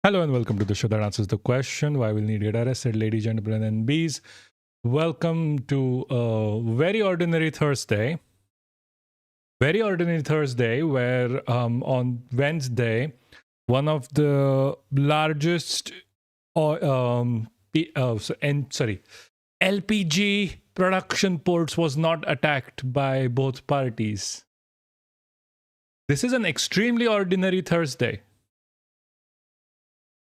Hello and welcome to the show that answers the question why we'll need it. Arrested, ladies, gentlemen, and bees. Welcome to a very ordinary Thursday. Very ordinary Thursday, where on Wednesday, one of the largest LPG production ports was not attacked by both parties. This is an extremely ordinary Thursday.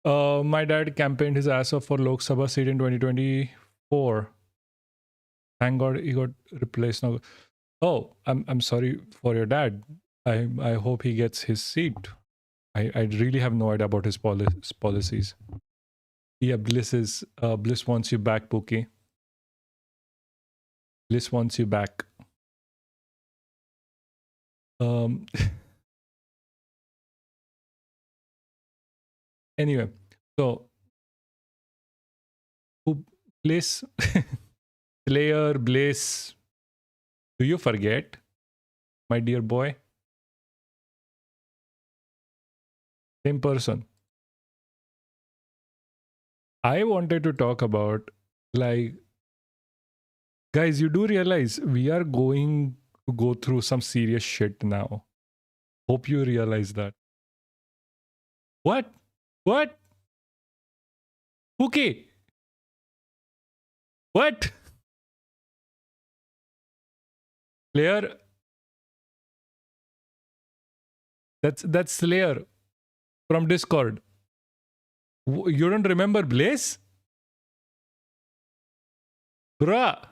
My dad campaigned his ass off for Lok Sabha seat in 2024. Thank God he got replaced now. Oh, I'm sorry for your dad. I hope he gets his seat. I really have no idea about his policies. Yeah, Bliss wants you back, Pookie. Bliss wants you back. Anyway, so Bliss, Slayer, Bliss. Do you forget, my dear boy? Same person. I wanted to talk about, like, guys, you do realize we are going to go through some serious shit now. Hope you realize that. What? What? Okay. What? Slayer. That's Slayer from Discord. You don't remember Blaze? Bruh.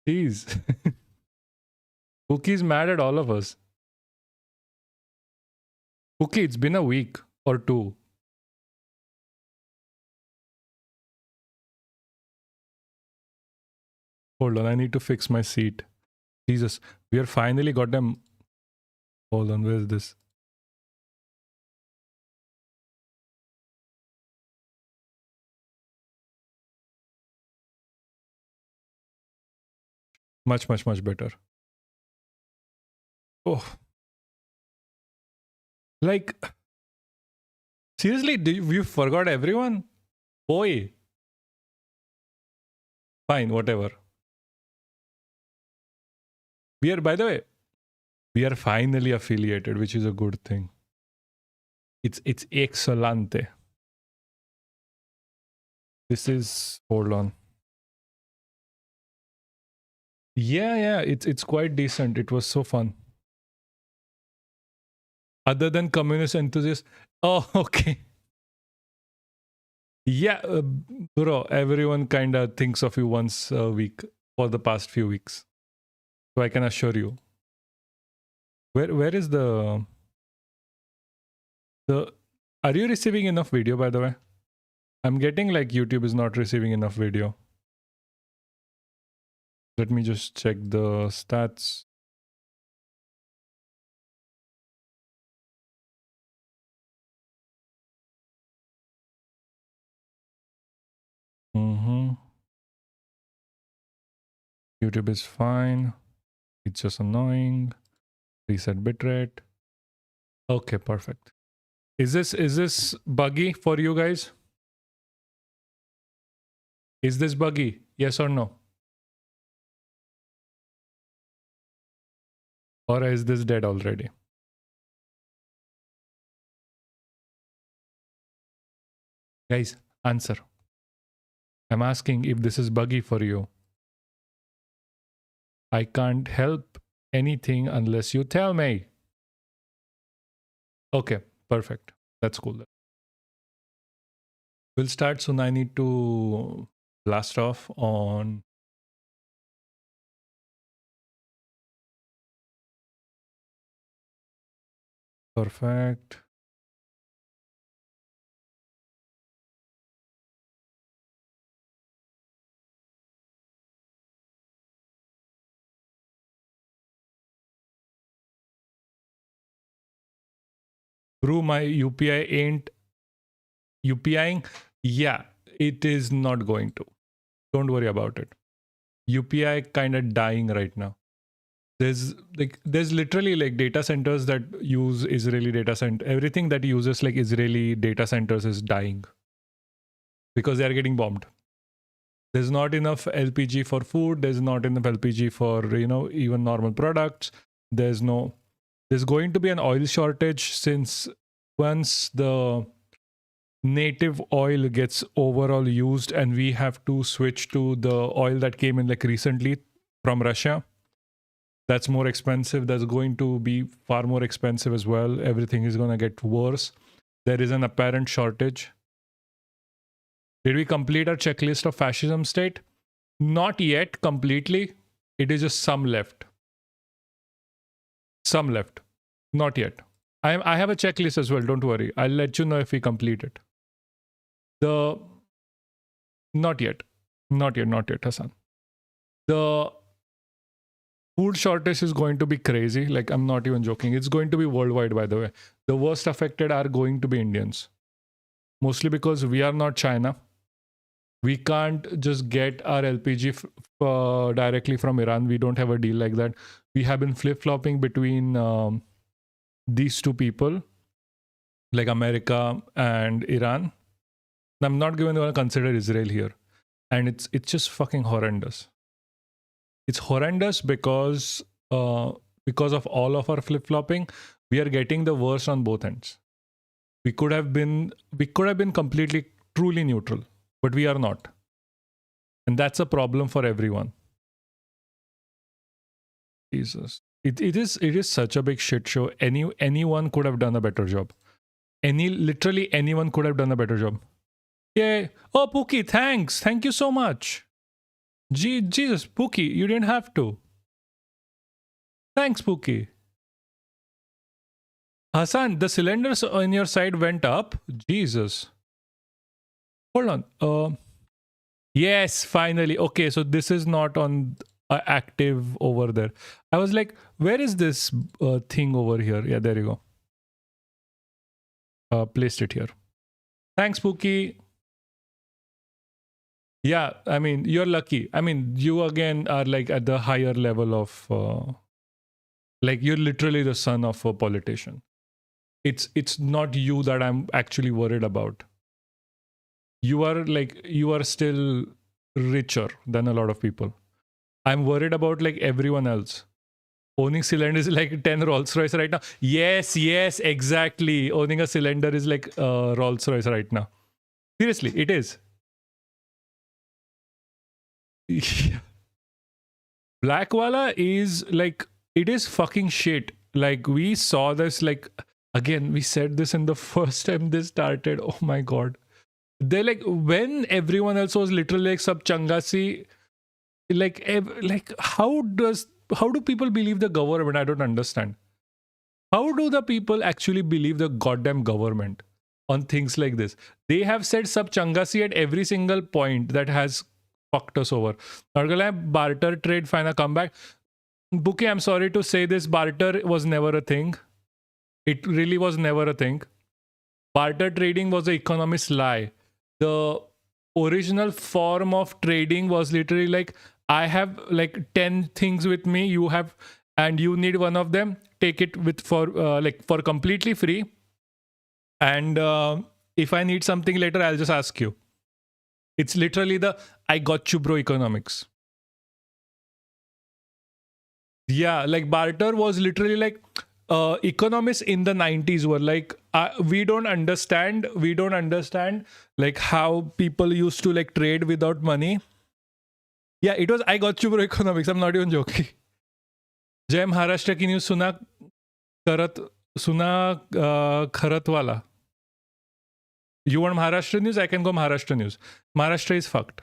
Jeez. Cookie's mad at all of us. Cookie, it's been a week or two. Hold on, I need to fix my seat. Jesus, we are finally got them. Hold on, where's this? Much better. Oh. Like, seriously, you forgot everyone? Boy. Fine, whatever. We are, by the way, we are finally affiliated, which is a good thing. It's excelente. This is, hold on. Yeah, it's quite decent. It was so fun. Other than communist enthusiasts. Oh, okay. Yeah, bro, everyone kind of thinks of you once a week for the past few weeks. So I can assure you. Where is the are you receiving enough video, by the way? I'm getting like YouTube is not receiving enough video. Let me just check the stats. YouTube is fine. It's just annoying. Reset bitrate. Okay, perfect. Is this buggy for you guys? Is this buggy? Yes or no? Or is this dead already? Guys, answer. I'm asking if this is buggy for you. I can't help anything unless you tell me. Okay, perfect. That's cool. We'll start soon. I need to blast off on perfect. Bro, my UPI ain't UPIing. Yeah, it is not going to. Don't worry about it. UPI kind of dying right now. There's literally like data centers that use Israeli data center. Everything that uses like Israeli data centers is dying because they are getting bombed. There's not enough LPG for food. There's not enough LPG for, even normal products. There's going to be an oil shortage, since once the native oil gets overall used and we have to switch to the oil that came in like recently from Russia. That's more expensive. That's going to be far more expensive as well. Everything is going to get worse. There is an apparent shortage. Did we complete our checklist of fascism state? Not yet completely. It is just some left. Some left. Not yet. I have a checklist as well. Don't worry. I'll let you know if we complete it. Not yet, Hassan. The food shortage is going to be crazy. Like, I'm not even joking. It's going to be worldwide, by the way. The worst affected are going to be Indians. Mostly because we are not China. We can't just get our LPG directly from Iran. We don't have a deal like that. We have been flip-flopping between these two people, like America and Iran. I'm not even going to consider Israel here. And it's just fucking horrendous. It's horrendous because of all of our flip-flopping, we are getting the worst on both ends. We could have been completely, truly neutral, but we are not. And that's a problem for everyone. Jesus. It is such a big shit show. Anyone could have done a better job. Literally anyone could have done a better job. Yeah. Oh, Pookie, thanks. Thank you so much. Jesus, Pookie, you didn't have to. Thanks, Pookie. Hassan, the cylinders on your side went up. Jesus. Hold on. Yes, finally. Okay, so this is not on active over there. I was like, where is this thing over here? Yeah, there you go. Placed it here. Thanks, Pookie. Yeah, I mean, you're lucky. I mean, you again are like at the higher level of, like, you're literally the son of a politician. It's not you that I'm actually worried about. You are still richer than a lot of people. I'm worried about like everyone else. Owning cylinder is like 10 Rolls Royce right now. Yes, exactly. Owning a cylinder is like Rolls Royce right now. Seriously, it is. Blackwala is like, it is fucking shit. Like, we saw this, like, again, we said this in the first time this started. Oh my god. They're like, when everyone else was literally like sub changasi, like how do people believe the government? I don't understand. How do the people actually believe the goddamn government on things like this? They have said sub changasi at every single point that has fucked us over. Barter trade finally come back. Bookie, I'm sorry to say this, barter was never a thing. It really was never a thing. Barter trading was an economist lie. The original form of trading was literally like, I have like 10 things with me, you have, and you need one of them, take it with for completely free. And if I need something later, I'll just ask you. It's literally the I got you bro economics. Yeah, like barter was literally like economists in the 90s were like, we don't understand like how people used to like trade without money. Yeah, it was I got you bro economics. I'm not even joking. Jai Maharashtra ki news suna Kharatwala. You want Maharashtra news? I can go Maharashtra news. Maharashtra is fucked.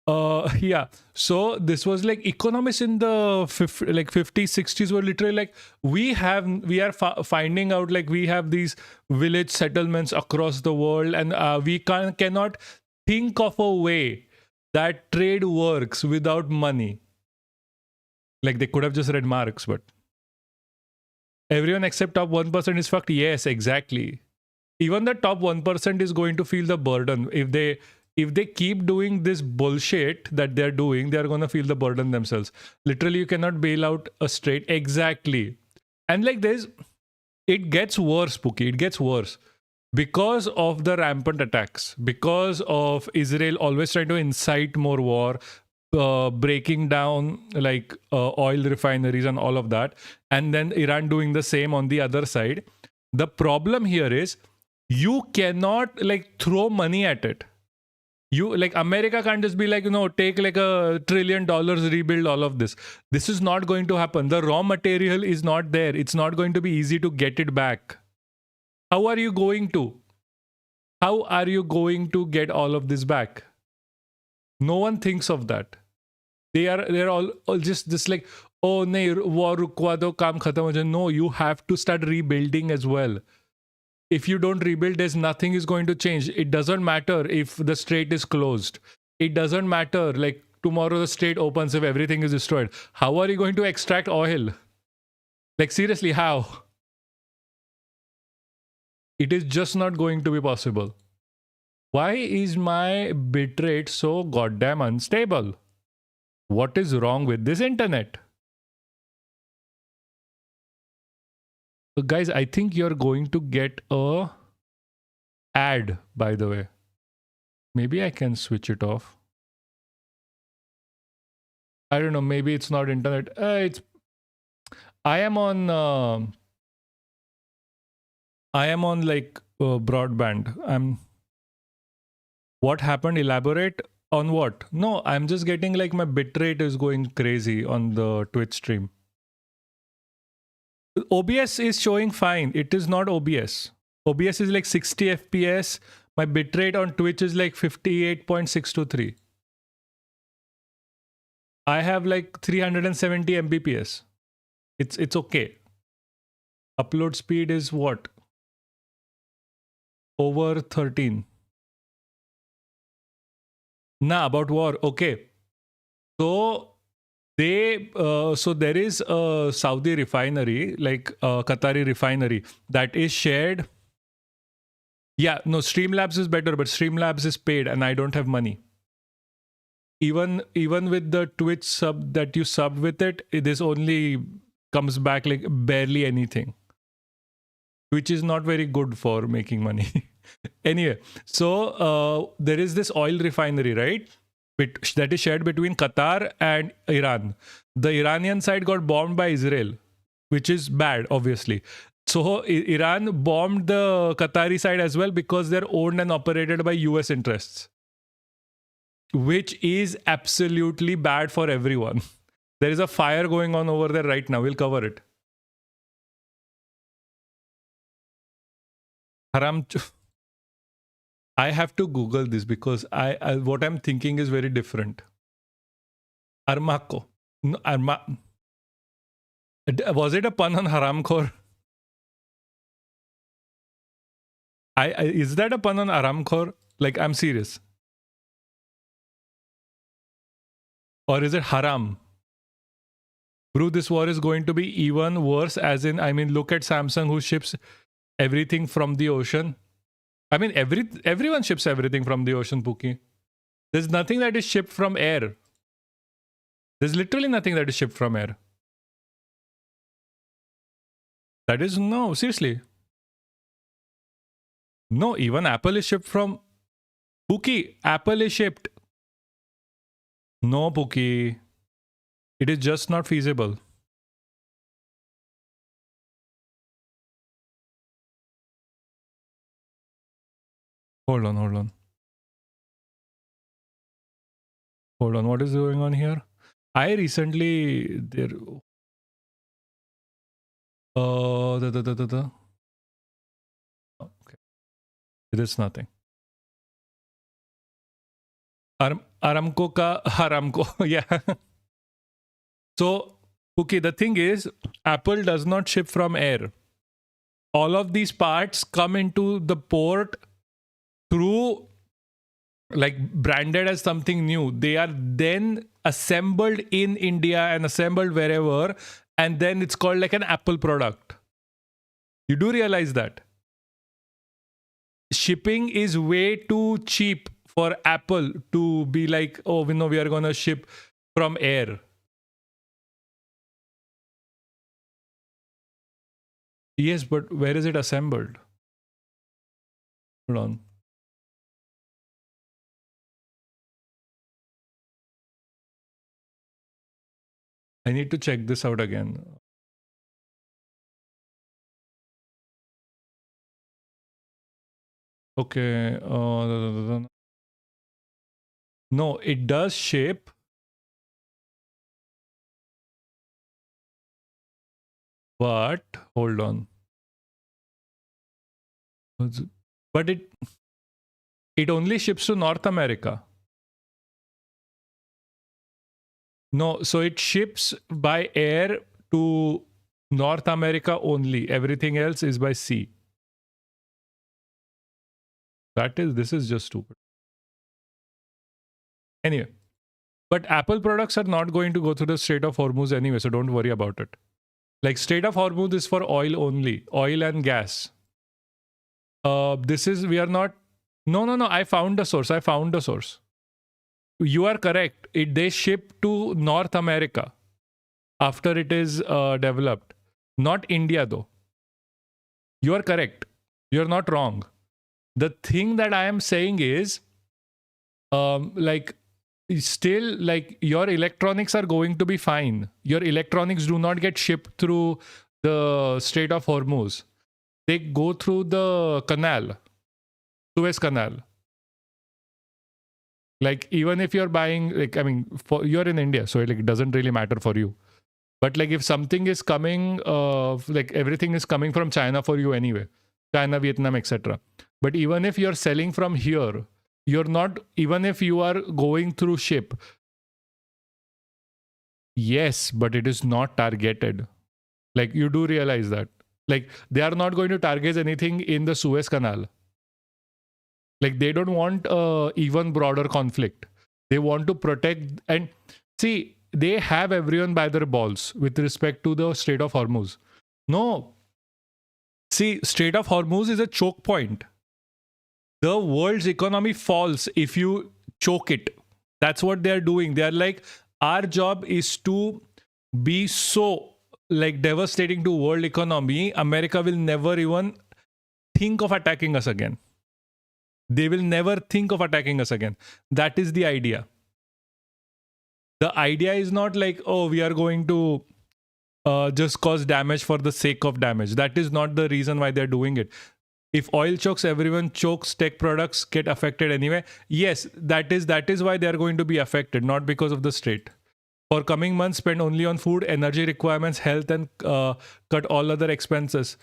Yeah, so this was like economists in the 50s 60s were literally like, we are finding out like we have these village settlements across the world, and we cannot think of a way that trade works without money. Like, they could have just read Marx, but everyone except top 1% is fucked. Yes, exactly. even the top 1% is going to feel the burden. If they keep doing this bullshit that they're doing, they're going to feel the burden themselves. Literally, you cannot bail out a state. Exactly. And like this, it gets worse, Pookie. It gets worse. Because of the rampant attacks, because of Israel always trying to incite more war, breaking down like oil refineries and all of that, and then Iran doing the same on the other side. The problem here is you cannot like throw money at it. You like America can't just be like, take like $1 trillion, rebuild all of this. This is not going to happen. The raw material is not there. It's not going to be easy to get it back. How are you going to? How are you going to get all of this back? No one thinks of that. They're all just like, oh nahi, war rukwa do, kaam khatam ho jaye. No, you have to start rebuilding as well. If you don't rebuild, there's nothing is going to change. It doesn't matter if the strait is closed. It doesn't matter like tomorrow the strait opens if everything is destroyed. How are you going to extract oil? Like seriously, how? It is just not going to be possible. Why is my bitrate so goddamn unstable? What is wrong with this internet? So guys, I think you're going to get a ad, by the way. Maybe I can switch it off. I don't know. Maybe it's not internet. I am on like broadband. What happened? Elaborate on what? No, I'm just getting like my bitrate is going crazy on the Twitch stream. OBS is showing fine. It is not OBS. OBS is like 60 FPS. My bitrate on Twitch is like 58.623. I have like 370 Mbps. It's okay. Upload speed is what? Over 13. Nah, about war. Okay. So there is a Saudi refinery, like a Qatari refinery that is shared. Yeah, no, Streamlabs is better, but Streamlabs is paid and I don't have money. Even with the Twitch sub that you sub with it, this only comes back like barely anything, which is not very good for making money. Anyway, so there is this oil refinery, right? That is shared between Qatar and Iran. The Iranian side got bombed by Israel, which is bad, obviously. So Iran bombed the Qatari side as well because they're owned and operated by US interests, which is absolutely bad for everyone. There is a fire going on over there right now. We'll cover it. Haram. I have to Google this because I what I'm thinking is very different. Armako. No, was it a pun on Haramkhor? Is that a pun on Aramkhor? Like, I'm serious. Or is it haram? Bro, this war is going to be even worse, as in, I mean, look at Samsung, who ships everything from the ocean. I mean, everyone ships everything from the ocean, Pookie. There's nothing that is shipped from air. There's literally nothing that is shipped from air. That is, no, seriously. No, even Apple is shipped from... Pookie, Apple is shipped. No, Pookie. It is just not feasible. Hold on. Hold on, what is going on here? I recently... Okay. It is nothing. Aramco ka Haramco. Yeah. So, okay, the thing is, Apple does not ship from air. All of these parts come into the port through, like, branded as something new. They are then assembled in India and assembled wherever, and then it's called like an Apple product. You do realize that? shipping is way too cheap for Apple to be like, oh, we know we are going to ship from air. Yes, but where is it assembled? Hold on. I need to check this out again. Okay. No, it does ship. But hold on. But it only ships to North America. No, so it ships by air to North America only. Everything else is by sea. This is just stupid. Anyway, but Apple products are not going to go through the Strait of Hormuz anyway, so don't worry about it. Like Strait of Hormuz is for oil only, oil and gas. We are not. No. I found the source. You are correct. They ship to North America after it is developed. Not India though. You are correct. You're not wrong. The thing that I am saying is, like, still, like, your electronics are going to be fine. Your electronics do not get shipped through the Strait of Hormuz. They go through the canal, Suez Canal. Like, even if you're buying, like, I mean, you're in India, so it doesn't really matter for you. But like, if something is coming, like everything is coming from China for you anyway, China, Vietnam, etc. But even if you're selling from here, you're not, even if you are going through ship, yes, but it is not targeted. Like, you do realize that. Like, they are not going to target anything in the Suez Canal. Like, they don't want even broader conflict. They want to protect, and see, they have everyone by their balls with respect to the Strait of Hormuz. No. See, Strait of Hormuz is a choke point. The world's economy falls if you choke it. That's what they're doing. They're like, our job is to be so, like, devastating to world economy. America will never even think of attacking us again. They will never think of attacking us again. That is the idea. The idea is not like, oh, we are going to just cause damage for the sake of damage. That is not the reason why they're doing it. If oil chokes, everyone chokes, tech products get affected anyway. Yes, that is why they're going to be affected, not because of the strait. For coming months, spend only on food, energy requirements, health, and cut all other expenses.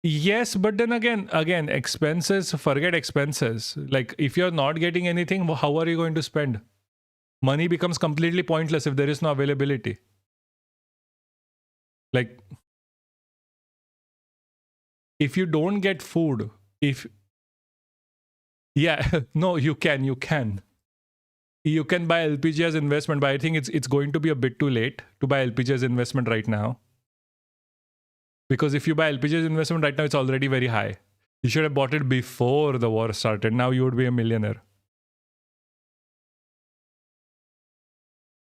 Yes, but then again, expenses, forget expenses. Like, if you're not getting anything, how are you going to spend? Money becomes completely pointless if there is no availability. Like, if you don't get food, no, you can buy LPG as investment, but I think it's going to be a bit too late to buy LPG as investment right now. Because if you buy LPG as investment right now, it's already very high. You should have bought it before the war started. Now you would be a millionaire.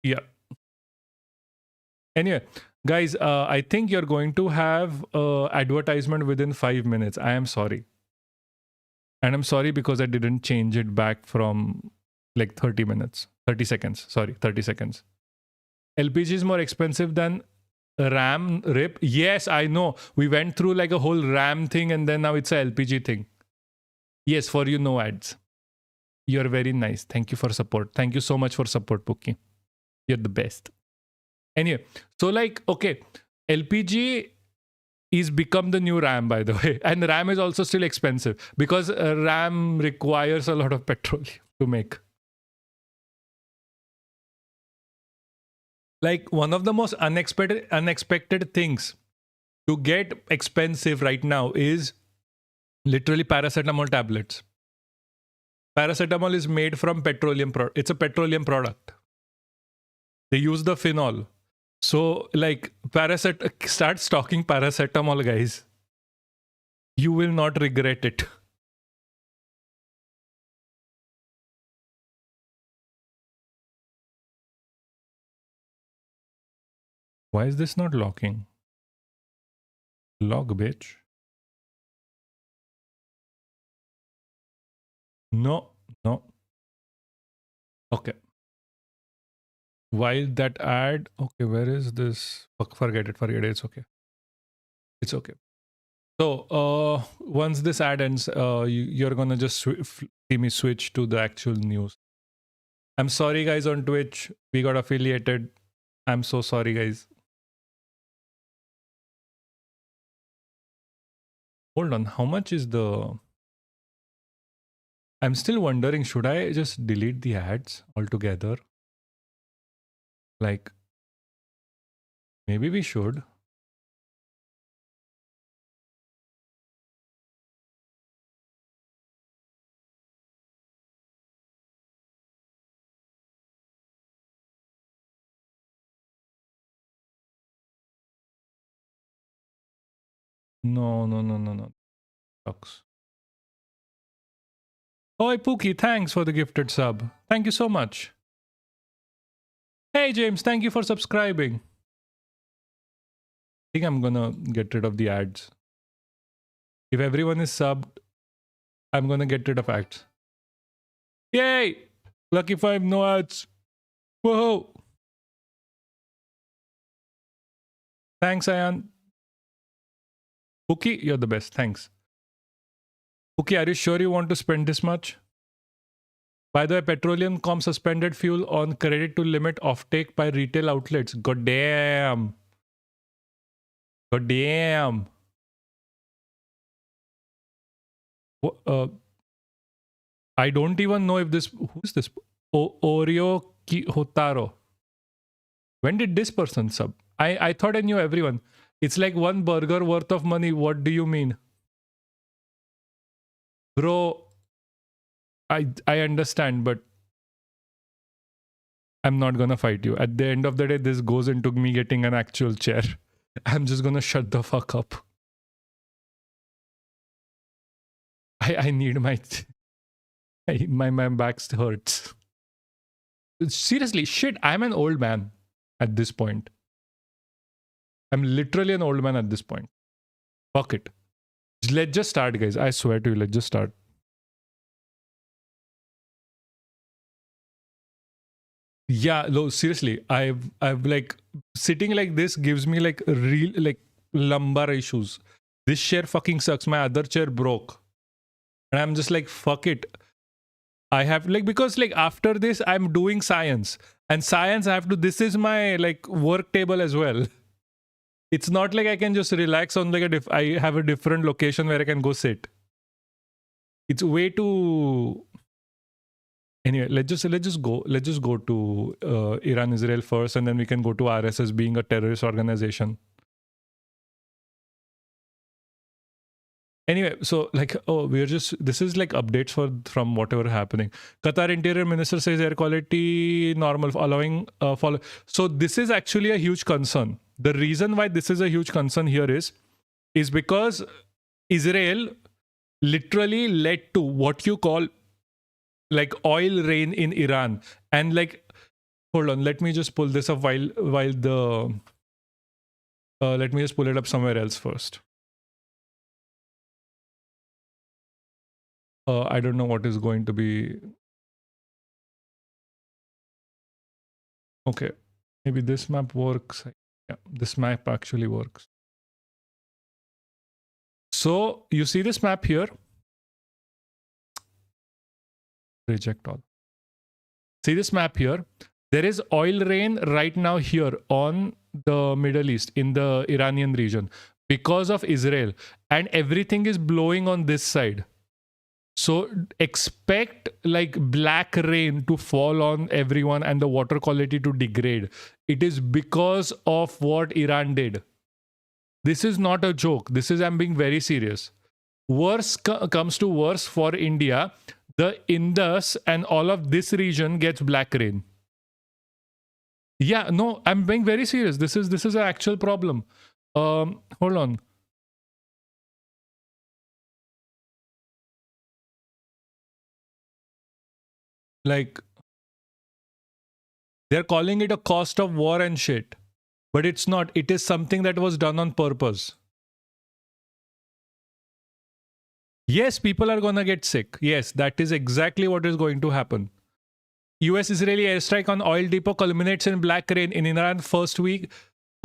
Yeah. Anyway, guys, I think you're going to have advertisement within 5 minutes. I am sorry. And I'm sorry because I didn't change it back from like 30 seconds. Sorry, 30 seconds. LPG is more expensive than RAM RIP. Yes, I know. We went through like a whole RAM thing and then now it's a LPG thing. Yes, for you, no ads. You're very nice. Thank you for support. Thank you so much for support, Pookie. You're the best. Anyway, so like, okay, LPG is become the new RAM, by the way. And RAM is also still expensive because RAM requires a lot of petroleum to make. Like, one of the most unexpected things to get expensive right now is literally paracetamol tablets. Paracetamol is made from petroleum. It's a petroleum product. They use the phenol. So, like, start stocking paracetamol, guys. You will not regret it. Why is this not locking? Lock, bitch. No, no. Okay. While that ad, okay, where is this? Forget it, forget it. It's okay. It's okay. So once this ad ends, you're gonna just see me switch to the actual news. I'm sorry, guys, on Twitch. We got affiliated. I'm so sorry, guys. Hold on. How much is the... I'm still wondering, should I just delete the ads altogether? Like, maybe we should. No, no, no, no, no. Sucks. Oh, Pookie, thanks for the gifted sub. Thank you so much. Hey, James, thank you for subscribing. I think I'm gonna get rid of the ads. If everyone is subbed, I'm gonna get rid of ads. Yay! Lucky 5, no ads. Whoa! Thanks, Ayan. Pookie, you're the best. Thanks. Pookie, are you sure you want to spend this much? By the way, Petroleum.com suspended fuel on credit to limit offtake by retail outlets. God damn. God damn. I don't even know if this... Who's this? Oreo Hotaro. When did this person sub? I thought I knew everyone. It's like one burger worth of money. What do you mean? Bro, I understand, but I'm not gonna fight you. At the end of the day, this goes into me getting an actual chair. I'm just gonna shut the fuck up. I need my... my back hurts. Seriously, shit, I'm an old man at this point. I'm literally an old man at this point. Fuck it. Let's just start, guys. I swear to you, let's just start. Yeah, no, seriously. I've like sitting like this gives me like real like lumbar issues. This chair fucking sucks. My other chair broke. And I'm just like, fuck it. I have like because like after this I'm doing science. And science I have to this is my like work table as well. It's not like I can just relax on like I have a different location where I can go sit. It's way too... Anyway, let's just go to Iran Israel first, and then we can go to RSS being a terrorist organization. Anyway, so like, oh, we're just... This is like updates from whatever happening. Qatar Interior Minister says air quality normal, allowing follow. So this is actually a huge concern. The reason why this is a huge concern here is because Israel literally led to what you call like oil rain in Iran. And like, hold on, let me just pull this up while the let me just pull it up somewhere else first. I don't know what is going to be... Okay, maybe this map works. Yeah, this map actually works. So you see this map here? Reject all. See this map here? There is oil rain right now here on the Middle East, in the Iranian region, because of Israel. And everything is blowing on this side. So expect like black rain to fall on everyone and the water quality to degrade. It is because of what Iran did. This is not a joke. This is... I'm being very serious. Worse comes to worse for India. The Indus and all of this region gets black rain. Yeah, no, I'm being very serious. This is an actual problem. Hold on. Like, they're calling it a cost of war and shit. But it's not. It is something that was done on purpose. Yes, people are gonna get sick. Yes, that is exactly what is going to happen. US-Israeli airstrike on oil depot culminates in black rain in Iran first week.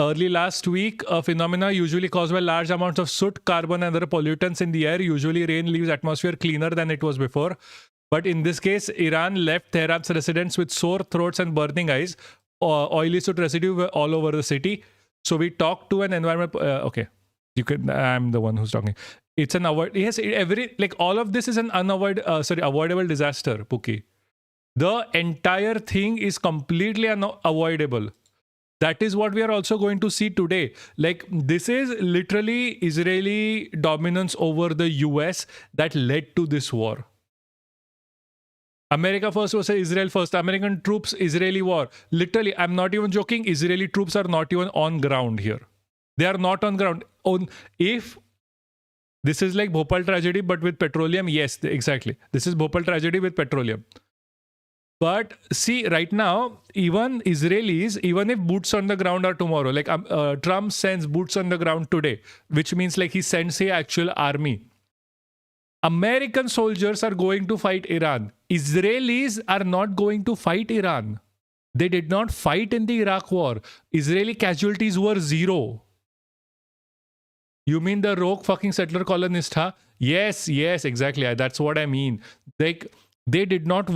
Early last week, a phenomena usually caused by large amounts of soot, carbon, and other pollutants in the air. Usually, rain leaves atmosphere cleaner than it was before. But in this case, Iran left Tehran's residents with sore throats and burning eyes. Oily soot residue were all over the city. So we talked to an environment. Okay, you can. I'm the one who's talking. It's an avoid. Yes, all of this is an avoidable disaster, Pookie. The entire thing is completely unavoidable. That is what we are also going to see today. Like, this is literally Israeli dominance over the US that led to this war. America first versus Israel first. American troops, Israeli war. Literally, I'm not even joking. Israeli troops are not even on ground here. They are not on ground. If this is like Bhopal tragedy, but with petroleum, yes, exactly. This is Bhopal tragedy with petroleum. But see, right now, even Israelis, even if boots on the ground are tomorrow, like Trump sends boots on the ground today, which means like he sends the actual army. American soldiers are going to fight Iran. Israelis are not going to fight Iran. They did not fight in the Iraq war. Israeli casualties were 0. You mean the rogue fucking settler colonist, huh? Yes, exactly. That's what I mean. They did not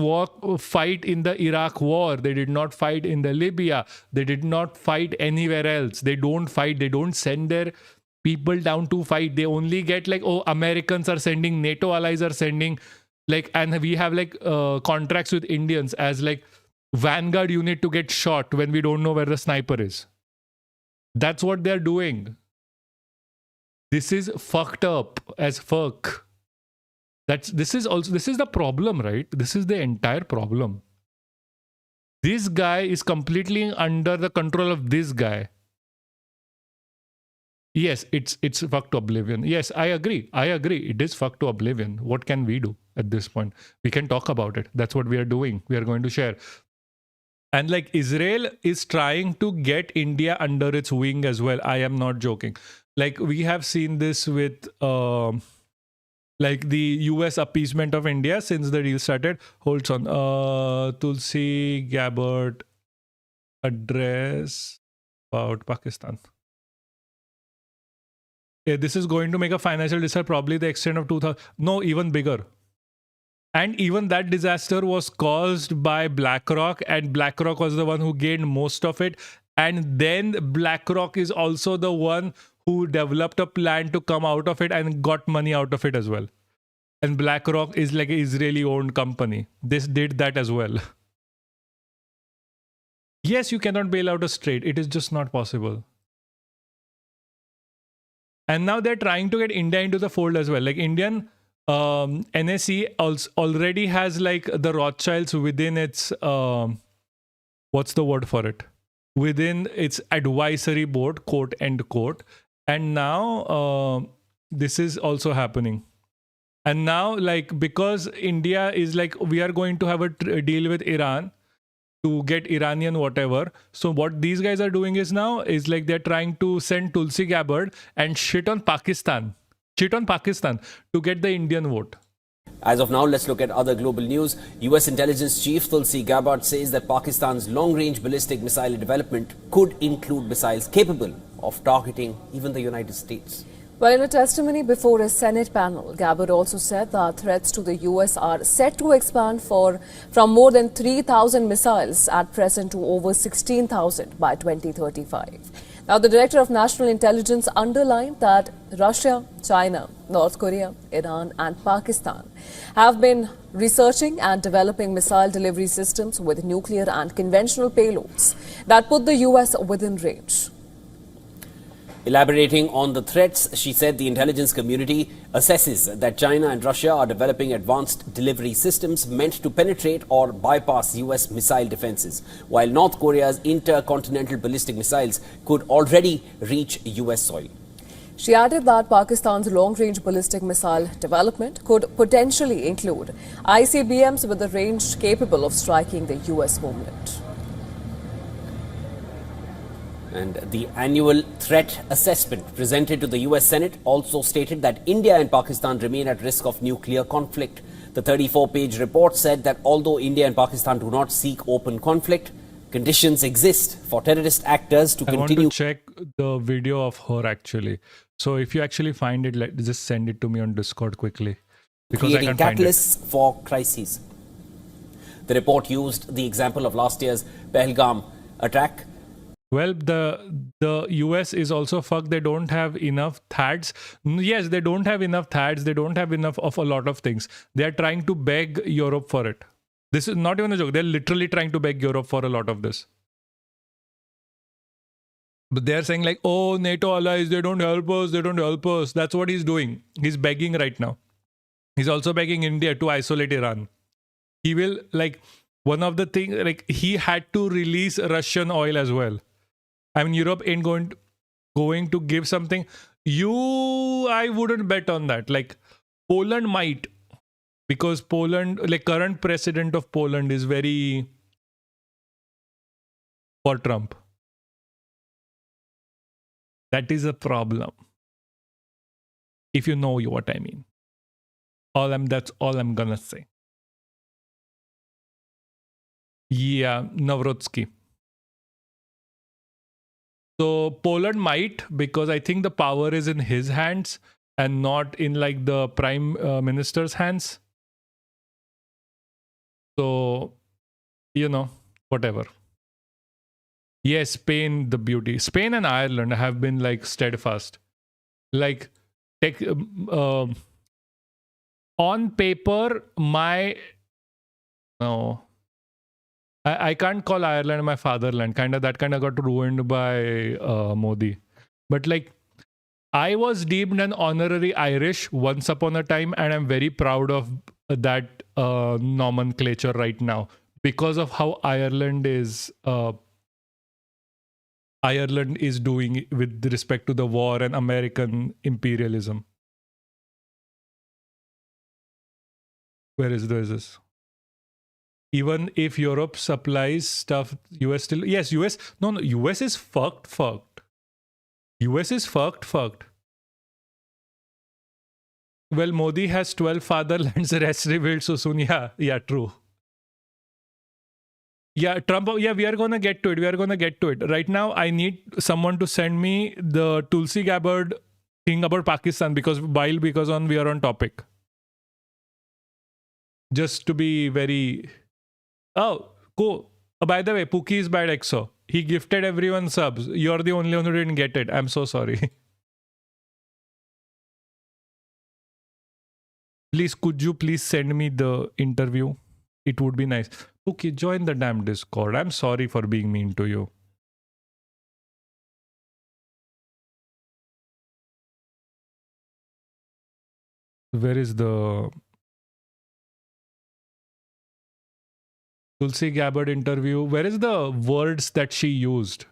fight in the Iraq war. They did not fight in the Libya. They did not fight anywhere else. They don't fight. They don't send their people down to fight. They only get like, oh, Americans are sending, NATO allies are sending, like, and we have like contracts with Indians as like vanguard unit to get shot when we don't know where the sniper is. That's what they're doing. This is fucked up as fuck. This is the problem, right? This is the entire problem. This guy is completely under the control of this guy. Yes, it's fucked to oblivion. Yes, I agree. It is fucked to oblivion. What can we do at this point? We can talk about it. That's what we are doing. We are going to share. And like, Israel is trying to get India under its wing as well. I am not joking. Like, we have seen this with like the US appeasement of India since the deal started. Hold on. Tulsi Gabbard address about Pakistan. Yeah, this is going to make a financial disaster, probably the extent of 2000. No, even bigger. And even that disaster was caused by BlackRock, and BlackRock was the one who gained most of it. And then BlackRock is also the one who developed a plan to come out of it and got money out of it as well. And BlackRock is like an Israeli-owned company. This did that as well. Yes, you cannot bail out a state. It is just not possible. And now they're trying to get India into the fold as well. Like, Indian NSE already has like the Rothschilds within its, what's the word for it? Within its advisory board, quote, end quote. And now this is also happening. And now, like, because India is like, we are going to have a deal with Iran to get Iranian whatever. So what these guys are doing is now is like they're trying to send Tulsi Gabbard and shit on Pakistan to get the Indian vote. As of now, let's look at other global news. US intelligence chief Tulsi Gabbard says that Pakistan's long-range ballistic missile development could include missiles capable of targeting even the United States. Well, in a testimony before a Senate panel, Gabbard also said that threats to the US are set to expand from more than 3,000 missiles at present to over 16,000 by 2035. Now, the Director of National Intelligence underlined that Russia, China, North Korea, Iran and Pakistan have been researching and developing missile delivery systems with nuclear and conventional payloads that put the US within range. Elaborating on the threats, she said the intelligence community assesses that China and Russia are developing advanced delivery systems meant to penetrate or bypass US missile defenses, while North Korea's intercontinental ballistic missiles could already reach US soil. She added that Pakistan's long-range ballistic missile development could potentially include ICBMs with a range capable of striking the US homeland. And the annual threat assessment presented to the US Senate also stated that India and Pakistan remain at risk of nuclear conflict. The 34-page report said that although India and Pakistan do not seek open conflict, conditions exist for terrorist actors to I want continue. to check the video of her actually. So if you actually find it, just send it to me on Discord quickly. Because I Creating can't find it. catalysts for crises. The report used the example of last year's Pahalgam attack. Well, the US is also fucked. They don't have enough THAADs. Yes, they don't have enough THAADs. They don't have enough of a lot of things. They are trying to beg Europe for it. This is not even a joke. They're literally trying to beg Europe for a lot of this. But they're saying like, oh, NATO allies, they don't help us. They don't help us. That's what he's doing. He's begging right now. He's also begging India to isolate Iran. He will, like, one of the things, like, he had to release Russian oil as well. I mean, Europe ain't going to give something. I wouldn't bet on that. Like, Poland might, because Poland, like, current president of Poland is very for Trump. That is a problem. If you know what I mean. That's all I'm gonna say. Yeah, Navrotsky. So Poland might, because I think the power is in his hands and not in like the prime minister's hands. So, whatever. Yes, Spain, the beauty. Spain and Ireland have been like steadfast. Like, on paper, I can't call Ireland my fatherland. That kind of got ruined by Modi. But like, I was deemed an honorary Irish once upon a time, and I'm very proud of that nomenclature right now because of how Ireland is doing with respect to the war and American imperialism. Where is this? Even if Europe supplies stuff, US still... Yes, US... No, US is fucked. US is fucked. Well, Modi has 12 fatherlands, the rest rebuilt so soon. Yeah, true. Yeah, Trump... Yeah, we are going to get to it. Right now, I need someone to send me the Tulsi Gabbard thing about Pakistan because we are on topic. Just to be very... Oh, cool. By the way, Pookie is bad EXO. He gifted everyone subs. You're the only one who didn't get it. I'm so sorry. Please, could you please send me the interview? It would be nice. Pookie, join the damn Discord. I'm sorry for being mean to you. Where is the... Tulsi Gabbard interview? Where is the words that she used?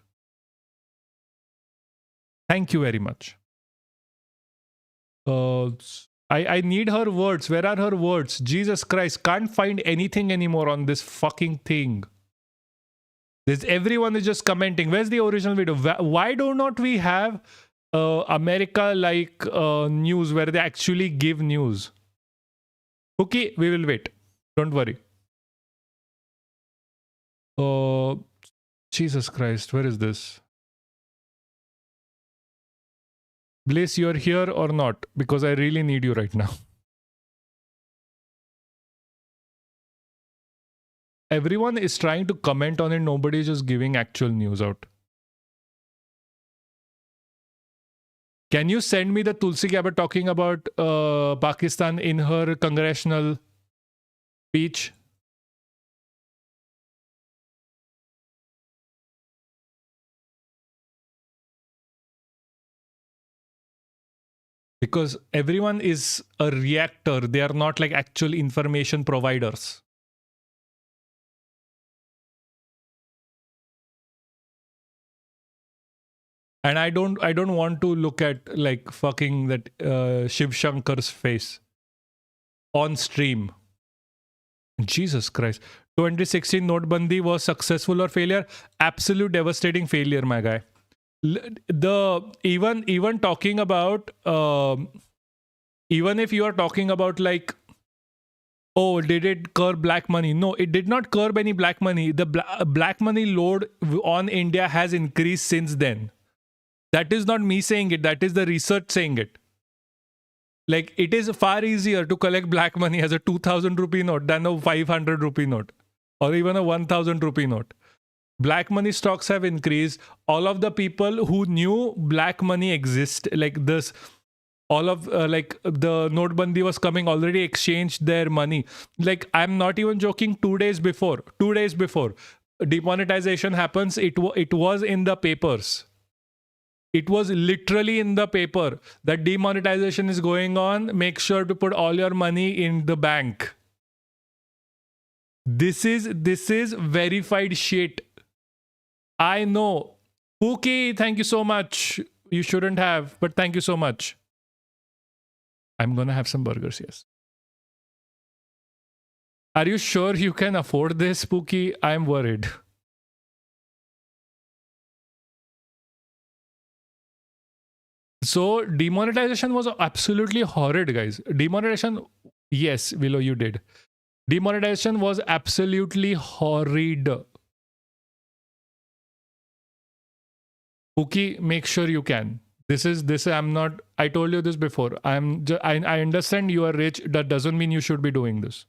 Thank you very much. I need her words. Where are her words? Jesus Christ, can't find anything anymore on this fucking thing. Everyone is just commenting. Where's the original video? Why do not we have America like news where they actually give news? Okay, we will wait. Don't worry. Jesus Christ, where is this? Blaze, you're here or not? Because I really need you right now. Everyone is trying to comment on it. Nobody is just giving actual news out. Can you send me the Tulsi Gabbard talking about Pakistan in her congressional speech? Because everyone is a reactor. They are not like actual information providers. And I don't want to look at like fucking that Shiv Shankar's face on stream. Jesus Christ. 2016 Notebandi was successful or failure? Absolute devastating failure, my guy. The even talking about even if you are talking about like, oh, did it curb black money? No, it did not curb any black money. The black money load on India has increased since then. That is not me saying it. That is the research saying it. Like, it is far easier to collect black money as a 2000 rupee note than a 500 rupee note or even a 1000 rupee note. Black money stocks have increased. All of the people who knew black money exist, like this, all of like the notebandi was coming, already exchanged their money. Like, I'm not even joking. 2 days before demonetization happens, it was in the papers. It was literally in the paper that demonetization is going on. Make sure to put all your money in the bank. This is verified shit. I know. Pookie, thank you so much. You shouldn't have, but thank you so much. I'm gonna have some burgers, yes. Are you sure you can afford this, Pookie? I'm worried. So demonetization was absolutely horrid, guys. Demonetization, yes, Willow, you did. Demonetization was absolutely horrid. Pookie, make sure you can. I'm not, I told you this before. I understand you are rich. That doesn't mean you should be doing this.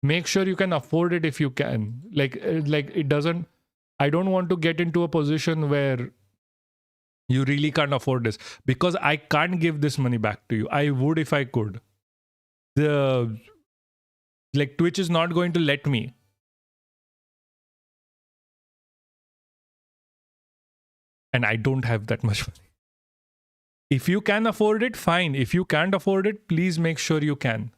Make sure you can afford it if you can. Like it doesn't, I don't want to get into a position where you really can't afford this, because I can't give this money back to you. I would if I could. Like, Twitch is not going to let me. And I don't have that much money. If you can afford it, fine. If you can't afford it, please make sure you can.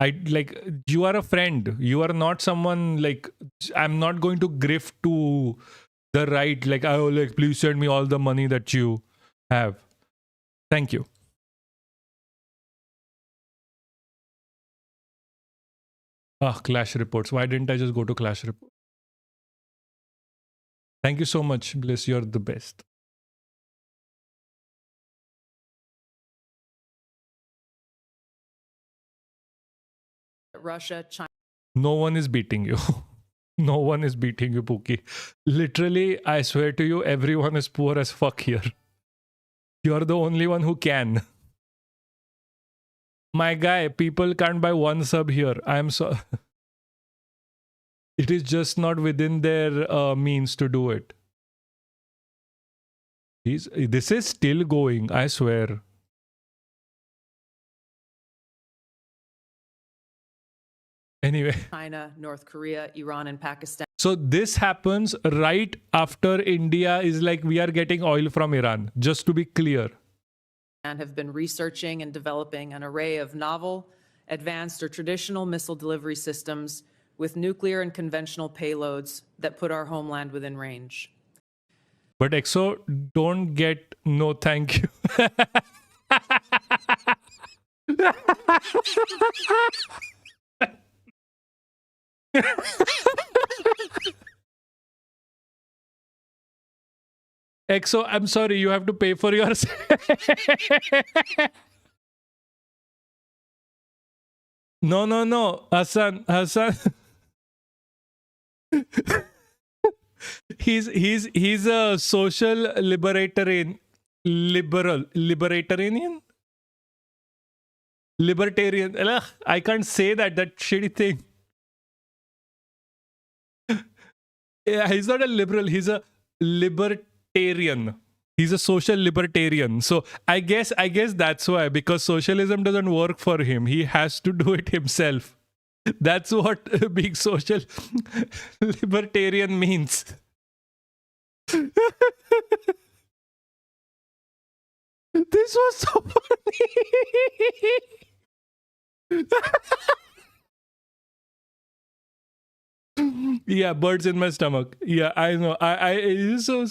You are a friend. You are not someone like, I'm not going to grift to the right, like, oh, like, please send me all the money that you have. Thank you. Clash reports. Why didn't I just go to Clash report? Thank you so much, Bliss. You're the best. Russia, China. No one is beating you. No one is beating you, Pookie. Literally, I swear to you, everyone is poor as fuck here. You're the only one who can. My guy, people can't buy one sub here. I'm so... It is just not within their means to do it. This is still going, I swear. Anyway. China, North Korea, Iran, and Pakistan. So this happens right after India is like, we are getting oil from Iran, just to be clear. And have been researching and developing an array of novel, advanced, or traditional missile delivery systems with nuclear and conventional payloads that put our homeland within range. But EXO, don't get no thank you. EXO, I'm sorry, you have to pay for yours. No. Hassan. he's a social libertarian. Libertarian. Ugh, I can't say that shitty thing. Yeah, he's not a liberal, he's a libertarian. He's a social libertarian. So I guess that's why, because socialism doesn't work for him. He has to do it himself. That's what being social libertarian means. This was so funny. Yeah, birds in my stomach. Yeah, I know. I so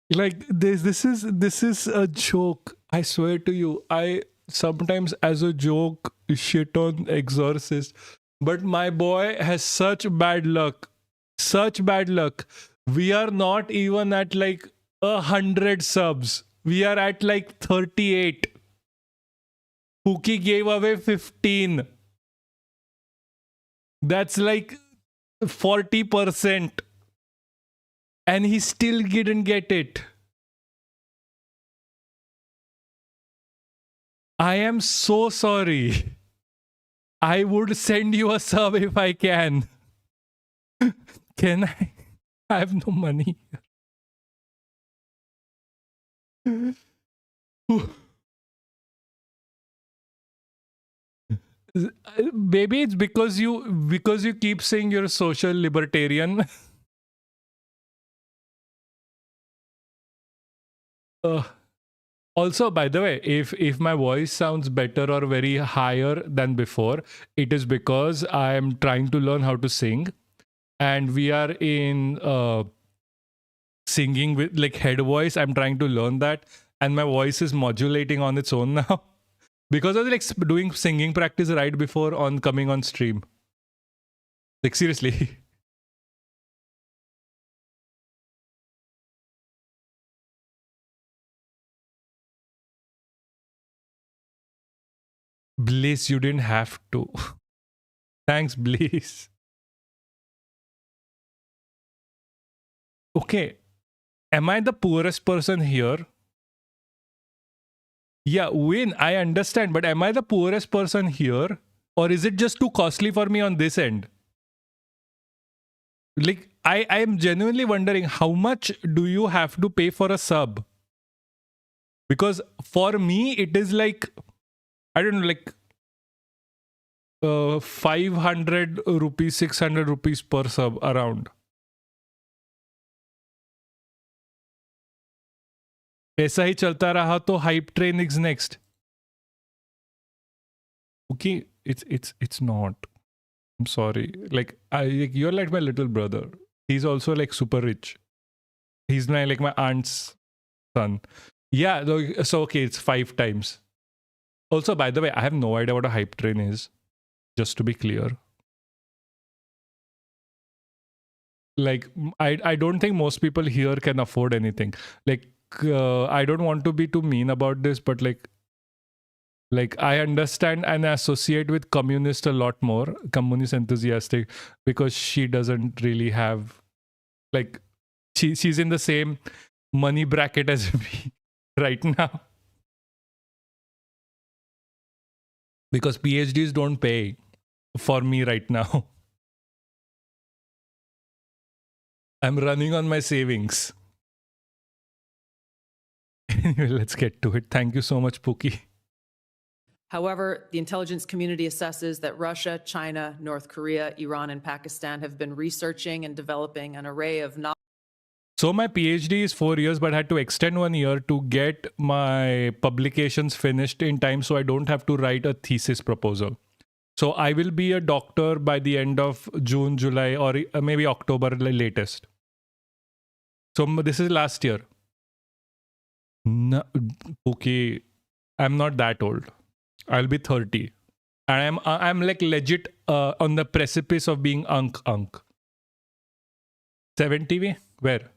like this is a joke. I swear to you. I sometimes as a joke shit on Exorcist, but my boy has such bad luck. Such bad luck. We are not even at like 100 subs. We are at like 38. Pookie gave away 15. That's like 40%. And he still didn't get it. I am so sorry. I would send you a sub if I can. Can I? I have no money. Maybe it's because you keep saying you're a social libertarian. Also, by the way, if my voice sounds better or very higher than before, it is because I'm trying to learn how to sing, and we are in singing with like head voice. I'm trying to learn that, and my voice is modulating on its own now because I was like doing singing practice right before on coming on stream. Like seriously. Bliss, you didn't have to. Thanks, Bliss. Okay. Am I the poorest person here? Yeah, Win, I understand, but am I the poorest person here? Or is it just too costly for me on this end? Like, I am genuinely wondering how much do you have to pay for a sub? Because for me, it is like, I don't know, like 500 rupees, 600 rupees per sub around. ऐसा ही चलता रहा तो hype train is next. Okay, it's not. I'm sorry. Like you're like my little brother. He's also like super rich. He's like my aunt's son. Yeah, so okay, it's 5 times. Also, by the way, I have no idea what a hype train is. Just to be clear. Like I don't think most people here can afford anything. Like I don't want to be too mean about this, but like I understand and associate with communist a lot more, communist enthusiastic, because she doesn't really have like she's in the same money bracket as me right now. Because PhDs don't pay for me right now. I'm running on my savings. Anyway, let's get to it. Thank you so much, Pookie. However, the intelligence community assesses that Russia, China, North Korea, Iran, and Pakistan have been researching and developing an array of So my PhD is 4 years, but I had to extend 1 year to get my publications finished in time so I don't have to write a thesis proposal. So I will be a doctor by the end of June, July, or maybe October latest. So this is last year. No, okay, I'm not that old. I'll be 30. And I'm like legit on the precipice of being unk. 70 me? Where?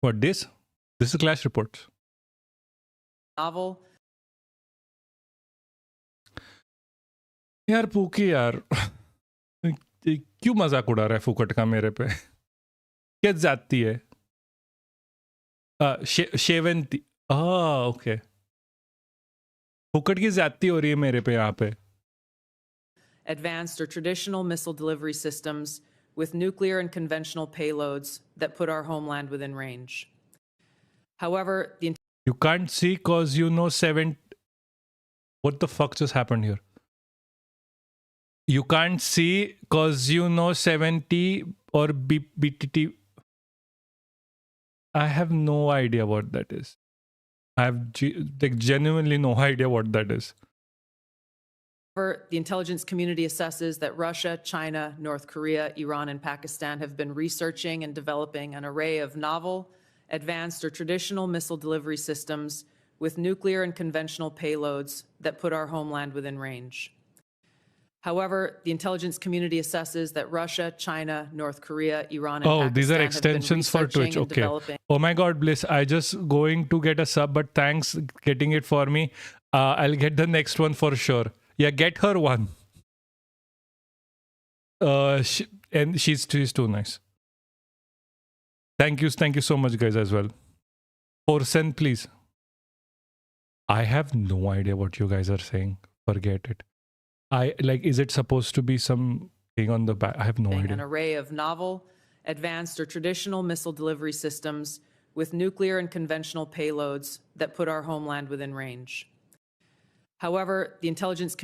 What, this? This is Clash Reports. novel. यार pookie यार क्यों मजाक उड़ा रहा है फुकट का मेरे पे क्या जाती है शेवंती ओके फुकट की जाती हो रही है मेरे पे यहाँ पे Advanced or traditional missile delivery systems with nuclear and conventional payloads that put our homeland within range. However, you can't see cause you know 7. What the fuck just happened here? You can't see cause you know 70 or BTT. I have no idea what that is. I have like genuinely no idea what that is. The intelligence community assesses that Russia, China, North Korea, Iran, and Pakistan have been researching and developing an array of novel, advanced, or traditional missile delivery systems with nuclear and conventional payloads that put our homeland within range. However, the intelligence community assesses that Russia, China, North Korea, Iran, and Oh, Pakistan these are have been extensions for researching Twitch. and Okay. developing. Oh my God, Bliss. I just going to get a sub, but thanks getting it for me. I'll get the next one for sure. Yeah, get her one. And she's too nice. Thank you so much, guys, as well. Porsen, please. I have no idea what you guys are saying. Forget it. Is it supposed to be some thing on the back? I have no An idea. array of novel, advanced, or traditional missile delivery systems with nuclear and conventional payloads that put our homeland within range. However, the intelligence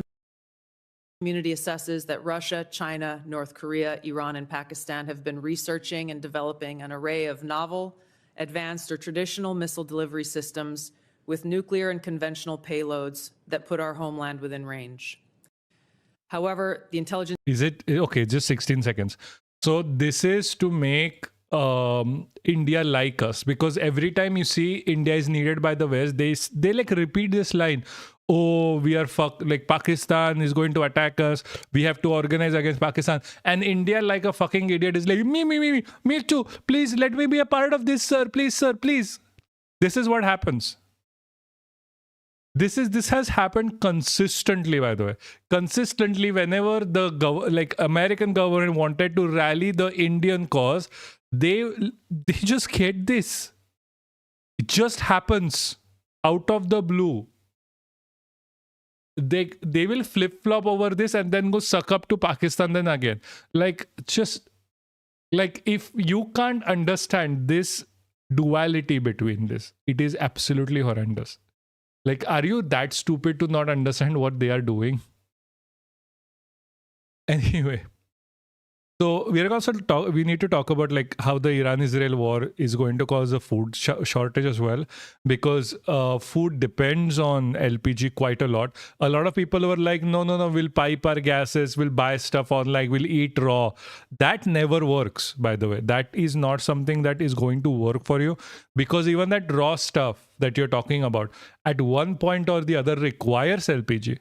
community assesses that Russia, China, North Korea, Iran, and Pakistan have been researching and developing an array of novel, advanced, or traditional missile delivery systems with nuclear and conventional payloads that put our homeland within range. However, the intelligence Is it okay? Just 16 seconds. So this is to make India like us, because every time you see India is needed by the West, they like repeat this line. Oh, we are like Pakistan is going to attack us. We have to organize against Pakistan. And India, like a fucking idiot, is like, me too. Please let me be a part of this, sir. Please, sir, please. This is what happens. This has happened consistently, by the way. Consistently, whenever the American government wanted to rally the Indian cause, they just get this. It just happens out of the blue. They will flip flop over this and then go suck up to Pakistan then again. If you can't understand this duality between this, it is absolutely horrendous. Like, are you that stupid to not understand what they are doing? Anyway, so we need to talk about like how the Iran-Israel war is going to cause a food shortage as well, because food depends on LPG quite a lot. A lot of people were like, no, we'll pipe our gases, we'll buy stuff on, like, we'll eat raw. That never works, by the way. That is not something that is going to work for you, because even that raw stuff that you're talking about, at one point or the other requires LPG.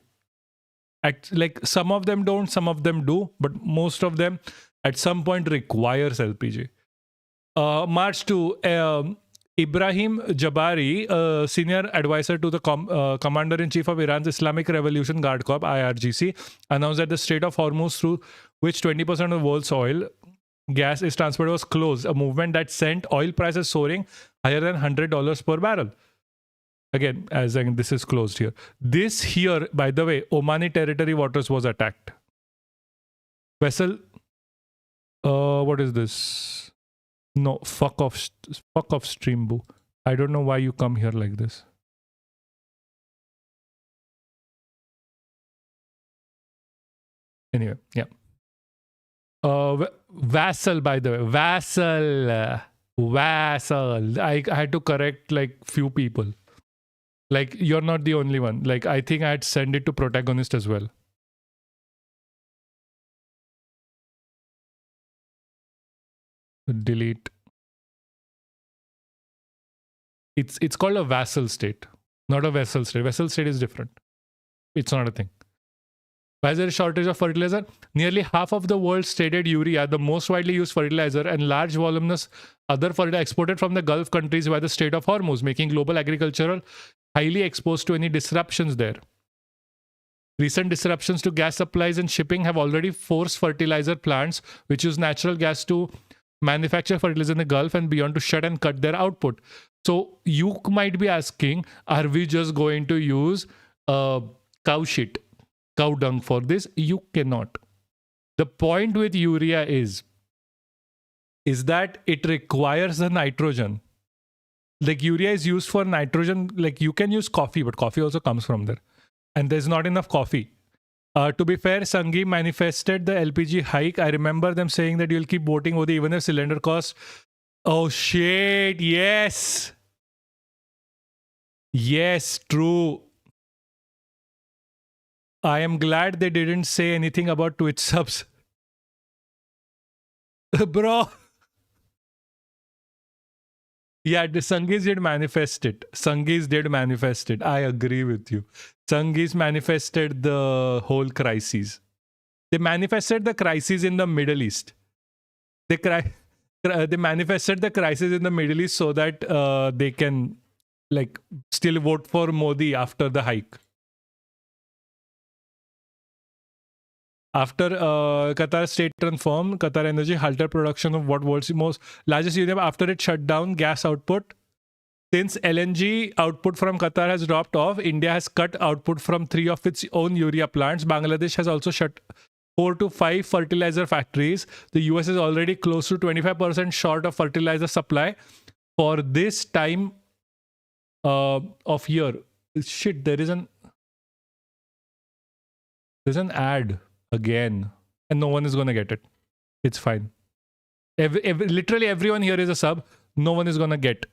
Like, some of them don't, some of them do, but most of them at some point requires LPG. March to Ibrahim Jabari, senior advisor to the commander-in-chief of Iran's Islamic Revolution Guard Corps, IRGC, announced that the Strait of Hormuz, through which 20% of the world's oil gas is transported, was closed, a movement that sent oil prices soaring higher than $100 per barrel. Again, this is closed here. This here, by the way, Omani territory waters was attacked. Vessel, what is this? No, fuck off stream, boo. I don't know why you come here like this. Anyway, yeah. Vassal, by the way. Vassal. I had to correct like few people. Like, you're not the only one. Like, I think I had sent it to protagonist as well. Delete. It's called a vassal state, not a vessel state. Vessel state is different. It's not a thing. Why is there a shortage of fertilizer? Nearly half of the world's traded urea, the most widely used fertilizer, and large voluminous other fertilizer exported from the Gulf countries by the Strait of Hormuz, making global agricultural highly exposed to any disruptions there. Recent disruptions to gas supplies and shipping have already forced fertilizer plants, which use natural gas to manufacture fertilizer in the Gulf and beyond, to shut and cut their output. So you might be asking, are we just going to use cow shit, cow dung for this? You cannot. The point with urea is that it requires the nitrogen. Like, urea is used for nitrogen. Like, you can use coffee, but coffee also comes from there. And there's not enough coffee. To be fair, Sangi manifested the LPG hike. I remember them saying that you'll keep voting over even if cylinder cost. Oh shit, yes. Yes, true. I am glad they didn't say anything about Twitch subs. Bro. Yeah, the Sangees did manifest it. Sangees did manifest it. I agree with you. Sangees manifested the whole crisis. They manifested the crisis in the Middle East. They manifested the crisis in the Middle East so that they can like still vote for Modi after the hike. After Qatar state-run firm Qatar Energy halted production of what world's most largest uranium after it shut down gas output. Since LNG output from Qatar has dropped off, India has cut output from 3 of its own urea plants. Bangladesh has also shut 4 to 5 fertilizer factories. The US is already close to 25% short of fertilizer supply for this time of year. Shit, there's an ad again, and no one is gonna get it. It's fine. Literally everyone here is a sub. No one is gonna get.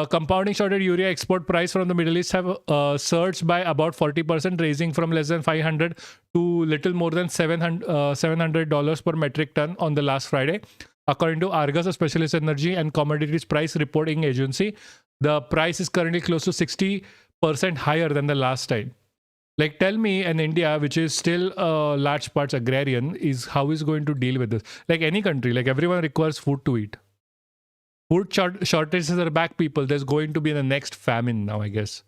Compounding shorted urea export price from the Middle East have surged by about 40%, raising from less than 500 to little more than $700 per metric ton on the last Friday. According to Argus, a specialist energy and commodities price reporting agency, the price is currently close to 60% higher than the last time. Like, tell me, in India, which is still large parts agrarian, how is going to deal with this? Like any country, like everyone requires food to eat. Food shortages are back, people. There's going to be the next famine now, I guess.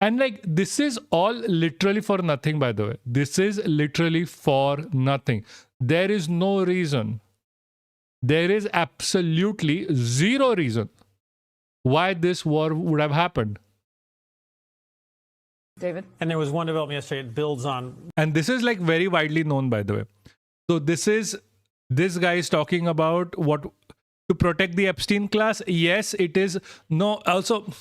And like, this is all literally for nothing, by the way. This is literally for nothing. There is no reason. There is absolutely zero reason why this war would have happened. David? And there was one development yesterday. It builds on. And this is like very widely known, by the way. So this guy is talking about what to protect the Epstein class. Yes, it is. No, also,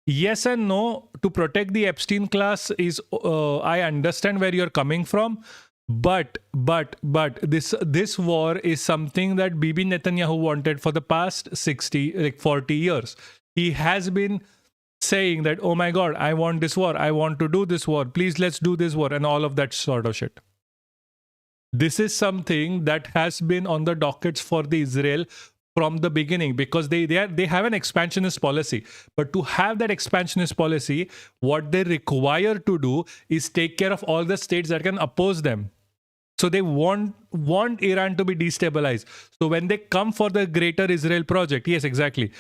yes and no. To protect the Epstein class is, I understand where you're coming from. But this war is something that Bibi Netanyahu wanted for the past 40 years. He has been saying that, oh my God, I want this war. I want to do this war. Please, let's do this war and all of that sort of shit. This is something that has been on the dockets for the Israel from the beginning, because they have an expansionist policy. But to have that expansionist policy, what they require to do is take care of all the states that can oppose them. So they want Iran to be destabilized. So when they come for the Greater Israel Project, yes, exactly.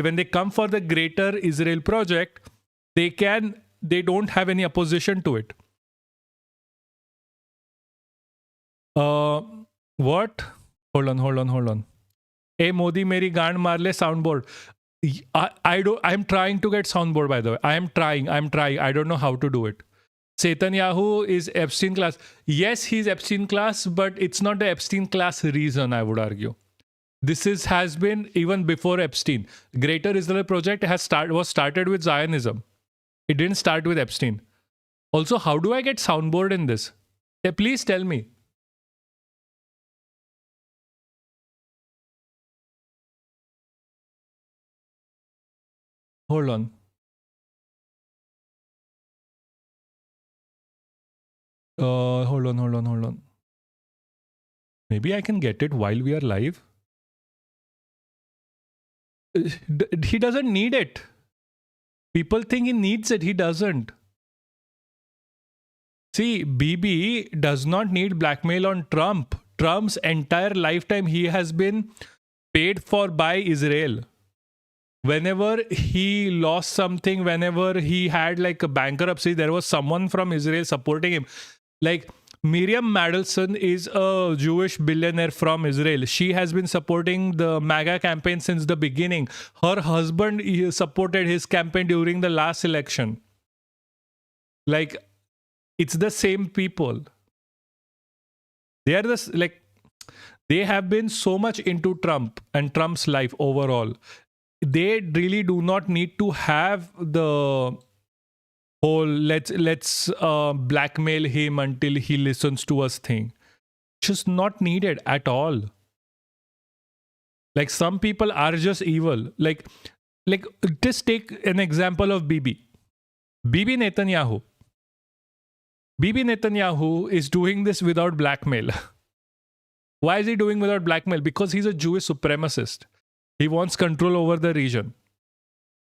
When they come for the Greater Israel Project, they don't have any opposition to it. What? Hold on. Hey Modi, meri gaand maar le soundboard. I'm trying to get soundboard, by the way. I'm trying. I don't know how to do it. Netanyahu is Epstein class. Yes, he's Epstein class, but it's not the Epstein class reason, I would argue. This has been even before Epstein. Greater Israel Project was started with Zionism. It didn't start with Epstein. Also, how do I get soundboard in this? Please tell me. Hold on. Hold on. Maybe I can get it while we are live. He doesn't need it. People think he needs it. He doesn't. See, Bibi does not need blackmail on Trump. Trump's entire lifetime, he has been paid for by Israel. Whenever he lost something, whenever he had like a bankruptcy, there was someone from Israel supporting him. Like Miriam Mandelson is a Jewish billionaire from Israel. She has been supporting the MAGA campaign since the beginning. Her husband supported his campaign during the last election. Like, it's the same people. They have been so much into Trump and Trump's life overall. They really do not need to have the whole let's blackmail him until he listens to us thing. Just not needed at all. Like, some people are just evil. Like just take an example of Bibi Netanyahu. Bibi Netanyahu is doing this without blackmail. Why is he doing without blackmail? Because he's a Jewish supremacist. He wants control over the region.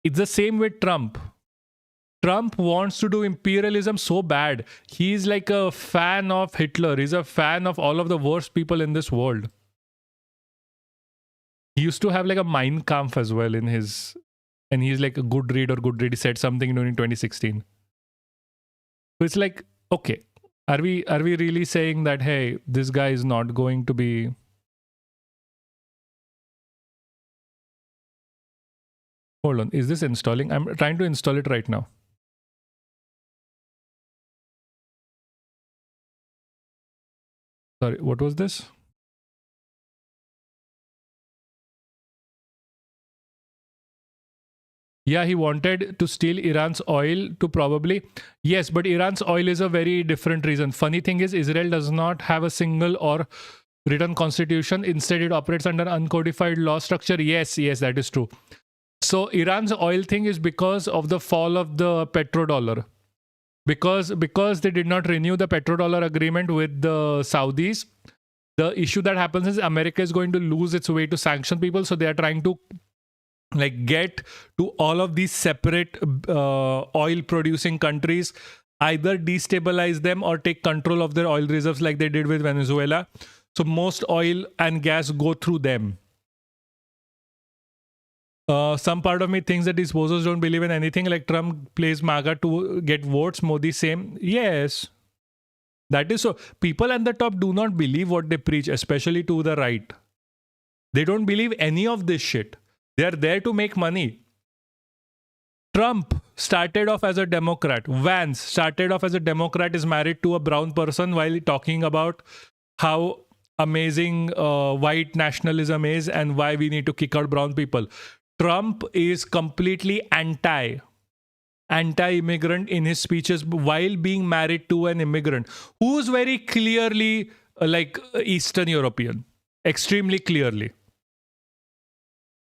It's the same with Trump. Trump wants to do imperialism so bad. He's like a fan of Hitler. He's a fan of all of the worst people in this world. He used to have like a Mein Kampf as well in his, and he's like a good read or good read. He said something during 2016. So it's like, okay, are we really saying that, hey, this guy is not going to be... Hold on, is this installing? I'm trying to install it right now. Sorry, what was this? Yeah, he wanted to steal Iran's oil to probably... Yes, but Iran's oil is a very different reason. Funny thing is, Israel does not have a single or written constitution. Instead, it operates under uncodified law structure. Yes, that is true. So Iran's oil thing is because of the fall of the petrodollar. Because they did not renew the petrodollar agreement with the Saudis, the issue that happens is America is going to lose its way to sanction people. So they are trying to like get to all of these separate oil producing countries, either destabilize them or take control of their oil reserves like they did with Venezuela. So most oil and gas go through them. Some part of me thinks that these posers don't believe in anything, like Trump plays MAGA to get votes, Modi same. Yes. That is so. People at the top do not believe what they preach, especially to the right. They don't believe any of this shit. They are there to make money. Trump started off as a Democrat. Vance started off as a Democrat, is married to a brown person while talking about how amazing white nationalism is and why we need to kick out brown people. Trump is completely anti-immigrant in his speeches while being married to an immigrant who's very clearly like Eastern European, extremely clearly.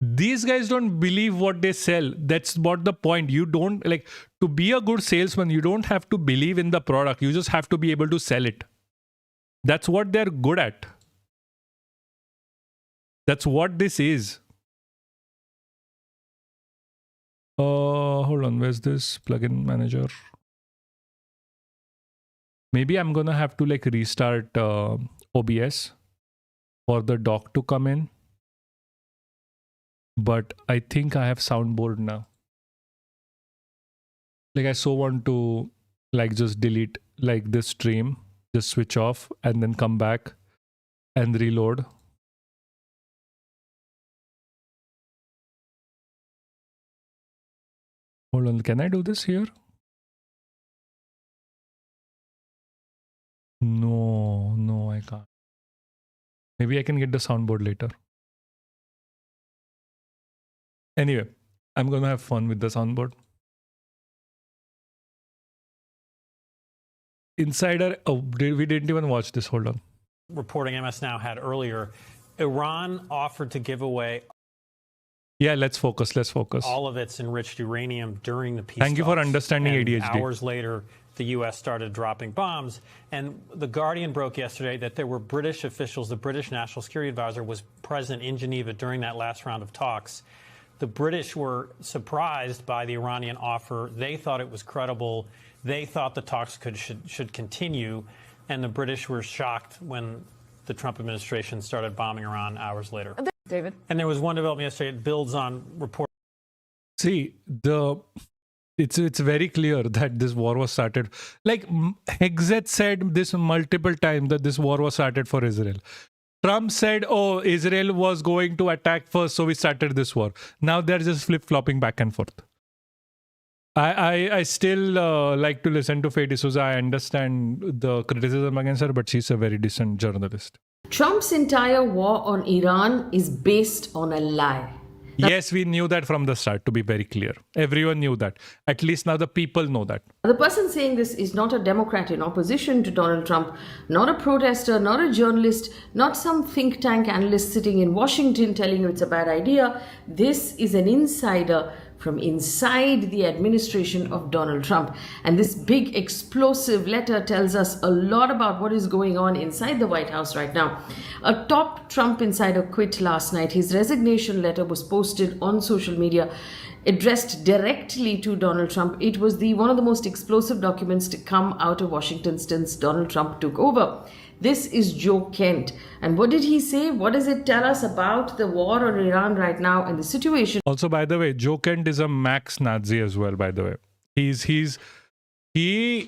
These guys don't believe what they sell. That's what the point. You don't, like, to be a good salesman, you don't have to believe in the product. You just have to be able to sell it. That's what they're good at. That's what this is. Hold on, where's this plugin manager? Maybe I'm gonna have to like restart OBS for the doc to come in. But I think I have soundboard now. Like I so want to like just delete like this stream, just switch off and then come back and reload. Hold on, can I do this here? No, I can't. Maybe I can get the soundboard later. Anyway, I'm gonna have fun with the soundboard. Insider, we didn't even watch this. Hold on. Reporting MS Now had earlier, Iran offered to give away Yeah, let's focus. all of its enriched uranium during the peace Thank you for talks. understanding And ADHD. Hours later, the U.S. started dropping bombs. And The Guardian broke yesterday that there were British officials, the British National Security Advisor was present in Geneva during that last round of talks. The British were surprised by the Iranian offer. They thought it was credible. They thought the talks should continue. And the British were shocked when the Trump administration started bombing Iran hours later. David? And there was one development yesterday. It builds on reports. See, it's very clear that this war was started. Like Hexet said this multiple times that this war was started for Israel. Trump said, oh, Israel was going to attack first, so we started this war. Now they're just flip-flopping back and forth. I still like to listen to Faye D'Souza. I understand the criticism against her, but she's a very decent journalist. Trump's entire war on Iran is based on a lie. Yes, we knew that from the start, to be very clear. Everyone knew that. At least now the people know that. The person saying this is not a Democrat in opposition to Donald Trump, not a protester, not a journalist, not some think tank analyst sitting in Washington telling you it's a bad idea. This is an insider from inside the administration of Donald Trump. And this big explosive letter tells us a lot about what is going on inside the White House right now. A top Trump insider quit last night. His resignation letter was posted on social media. addressed directly to Donald Trump. It was one of the most explosive documents to come out of Washington since Donald Trump took over. This is Joe Kent. And what did he say? What does it tell us about the war on Iran right now and the situation? Also, by the way, Joe Kent is a max Nazi as well, by the way. He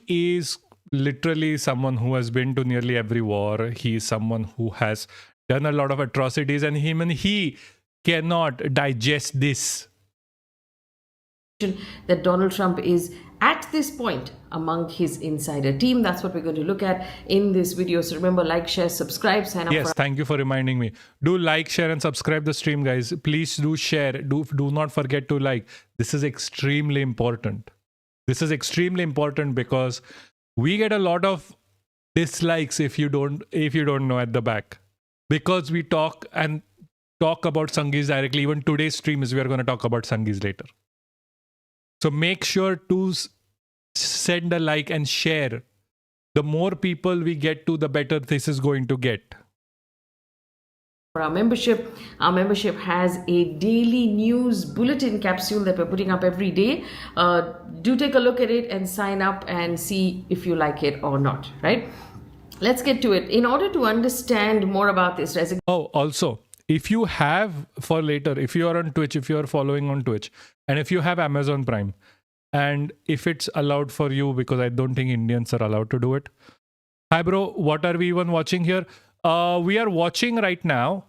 is literally someone who has been to nearly every war. He is someone who has done a lot of atrocities, and he cannot digest this. That Donald Trump is at this point among his insider team. That's what we're going to look at in this video. So remember, like, share, subscribe, sign up. Yes, thank you for reminding me. Do like, share, and subscribe the stream, guys. Please do share. Do not forget to like. This is extremely important. This is extremely important because we get a lot of dislikes if you don't know at the back, because we talk about Sangees directly. Even today's stream is we are going to talk about Sangees later. So make sure to send a like and share. The more people we get to, the better this is going to get. For our membership has a daily news bulletin capsule that we're putting up every day. Do take a look at it and sign up and see if you like it or not, right? Let's get to it. In order to understand more about this resignation. Oh, also, if you have, for later, if you are on Twitch, if you are following on Twitch, and if you have Amazon Prime, and if it's allowed for you, because I don't think Indians are allowed to do it. Hi, bro. What are we even watching here? We are watching right now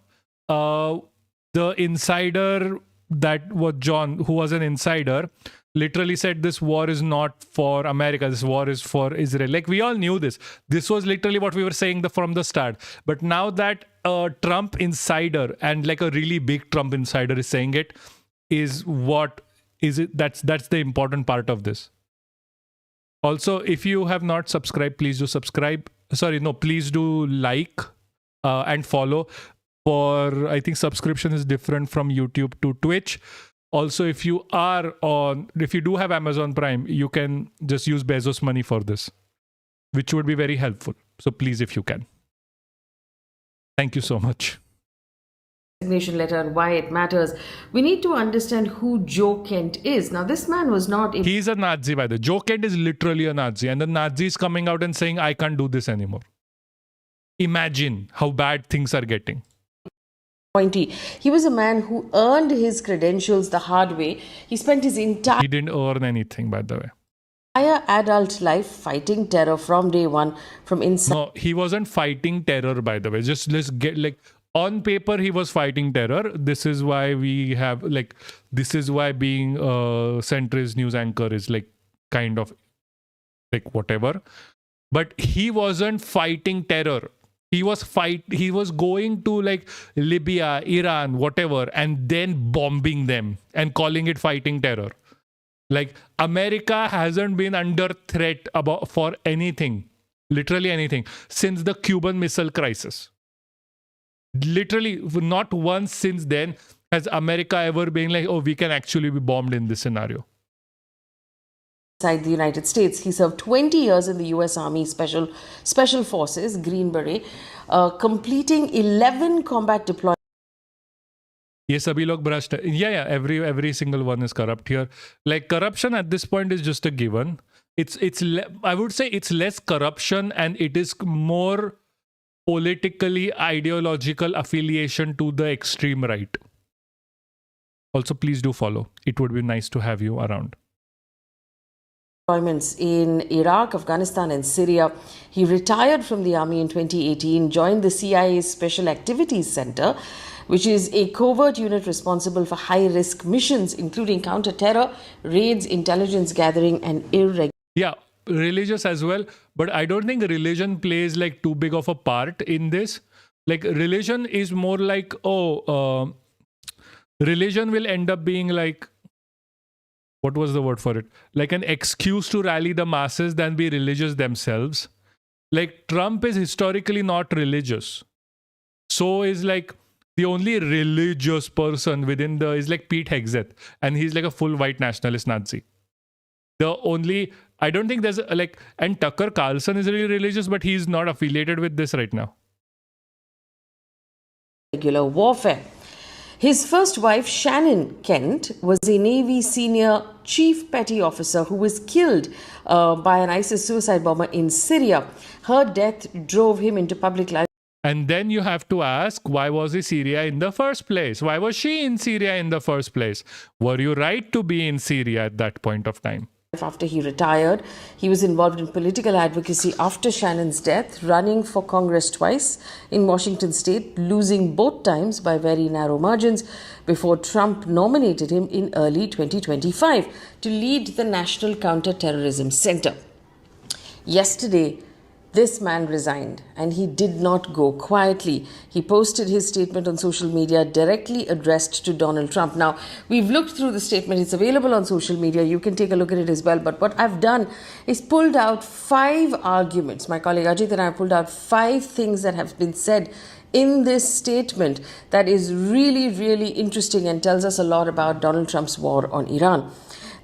the insider that was John, who was an insider, literally said this war is not for America. This war is for Israel. Like, we all knew this. This was literally what we were saying from the start. But now that Trump insider, and like a really big Trump insider, is saying it, is what is it? That's the important part of this. Also, if you have not subscribed, please do subscribe. Please do like and follow. I think subscription is different from YouTube to Twitch. Also, if you do have Amazon Prime, you can just use Bezos money for this, which would be very helpful. So please, if you can. Thank you so much. Resignation letter and why it matters. We need to understand who Joe Kent is. Now, this man was not... He's a Nazi, by the way. Joe Kent is literally a Nazi. And the Nazi is coming out and saying, I can't do this anymore. Imagine how bad things are getting. He was a man who earned his credentials the hard way. He spent his entire... He didn't earn anything, by the way. Adult life fighting terror from day one, from inside. No, he wasn't fighting terror, by the way. Just let's get, like, on paper, he was fighting terror. This is why we have, like, this is why being a centrist news anchor is, like, kind of, like, whatever. But he wasn't fighting terror. He was going to, like, Libya, Iran, whatever, and then bombing them and calling it fighting terror. Like, America hasn't been under threat for anything, literally anything, since the Cuban Missile Crisis. Literally, not once since then has America ever been like, oh, we can actually be bombed in this scenario. Inside the United States. He served 20 years in the U.S. Army Special Forces, Green Beret, completing 11 combat deployments. ये सभी लोग भ्रष्ट है. Yeah, every single one is corrupt here. Like, corruption at this point is just a given. I would say it's less corruption and it is more politically ideological affiliation to the extreme right. Also, please do follow. It would be nice to have you around. Deployments in Iraq, Afghanistan and Syria. He retired from the army in 2018, joined the CIA's Special Activities Center, which is a covert unit responsible for high-risk missions, including counter-terror, raids, intelligence gathering and irregular... Yeah, religious as well. But I don't think religion plays, like, too big of a part in this. Like, religion is more like, religion will end up being like, what was the word for it? Like an excuse to rally the masses than be religious themselves. Like, Trump is historically not religious. So is, like, the only religious person within is like Pete Hegseth. And he's like a full white nationalist Nazi. I don't think there's and Tucker Carlson is really religious, but he's not affiliated with this right now. Regular warfare. His first wife, Shannon Kent, was a Navy senior chief petty officer who was killed by an ISIS suicide bomber in Syria. Her death drove him into public life. And then you have to ask, why was he Syria in the first place? Why was she in Syria in the first place? Were you right to be in Syria at that point of time? After he retired, he was involved in political advocacy after Shannon's death, running for Congress twice in Washington state, losing both times by very narrow margins before Trump nominated him in early 2025 to lead the National Counterterrorism Center. Yesterday, this man resigned, and he did not go quietly. He posted his statement on social media directly addressed to Donald Trump. Now, we've looked through the statement. It's available on social media. You can take a look at it as well. But what I've done is pulled out 5 arguments. My colleague Ajit and I pulled out 5 things that have been said in this statement that is really, really interesting and tells us a lot about Donald Trump's war on Iran.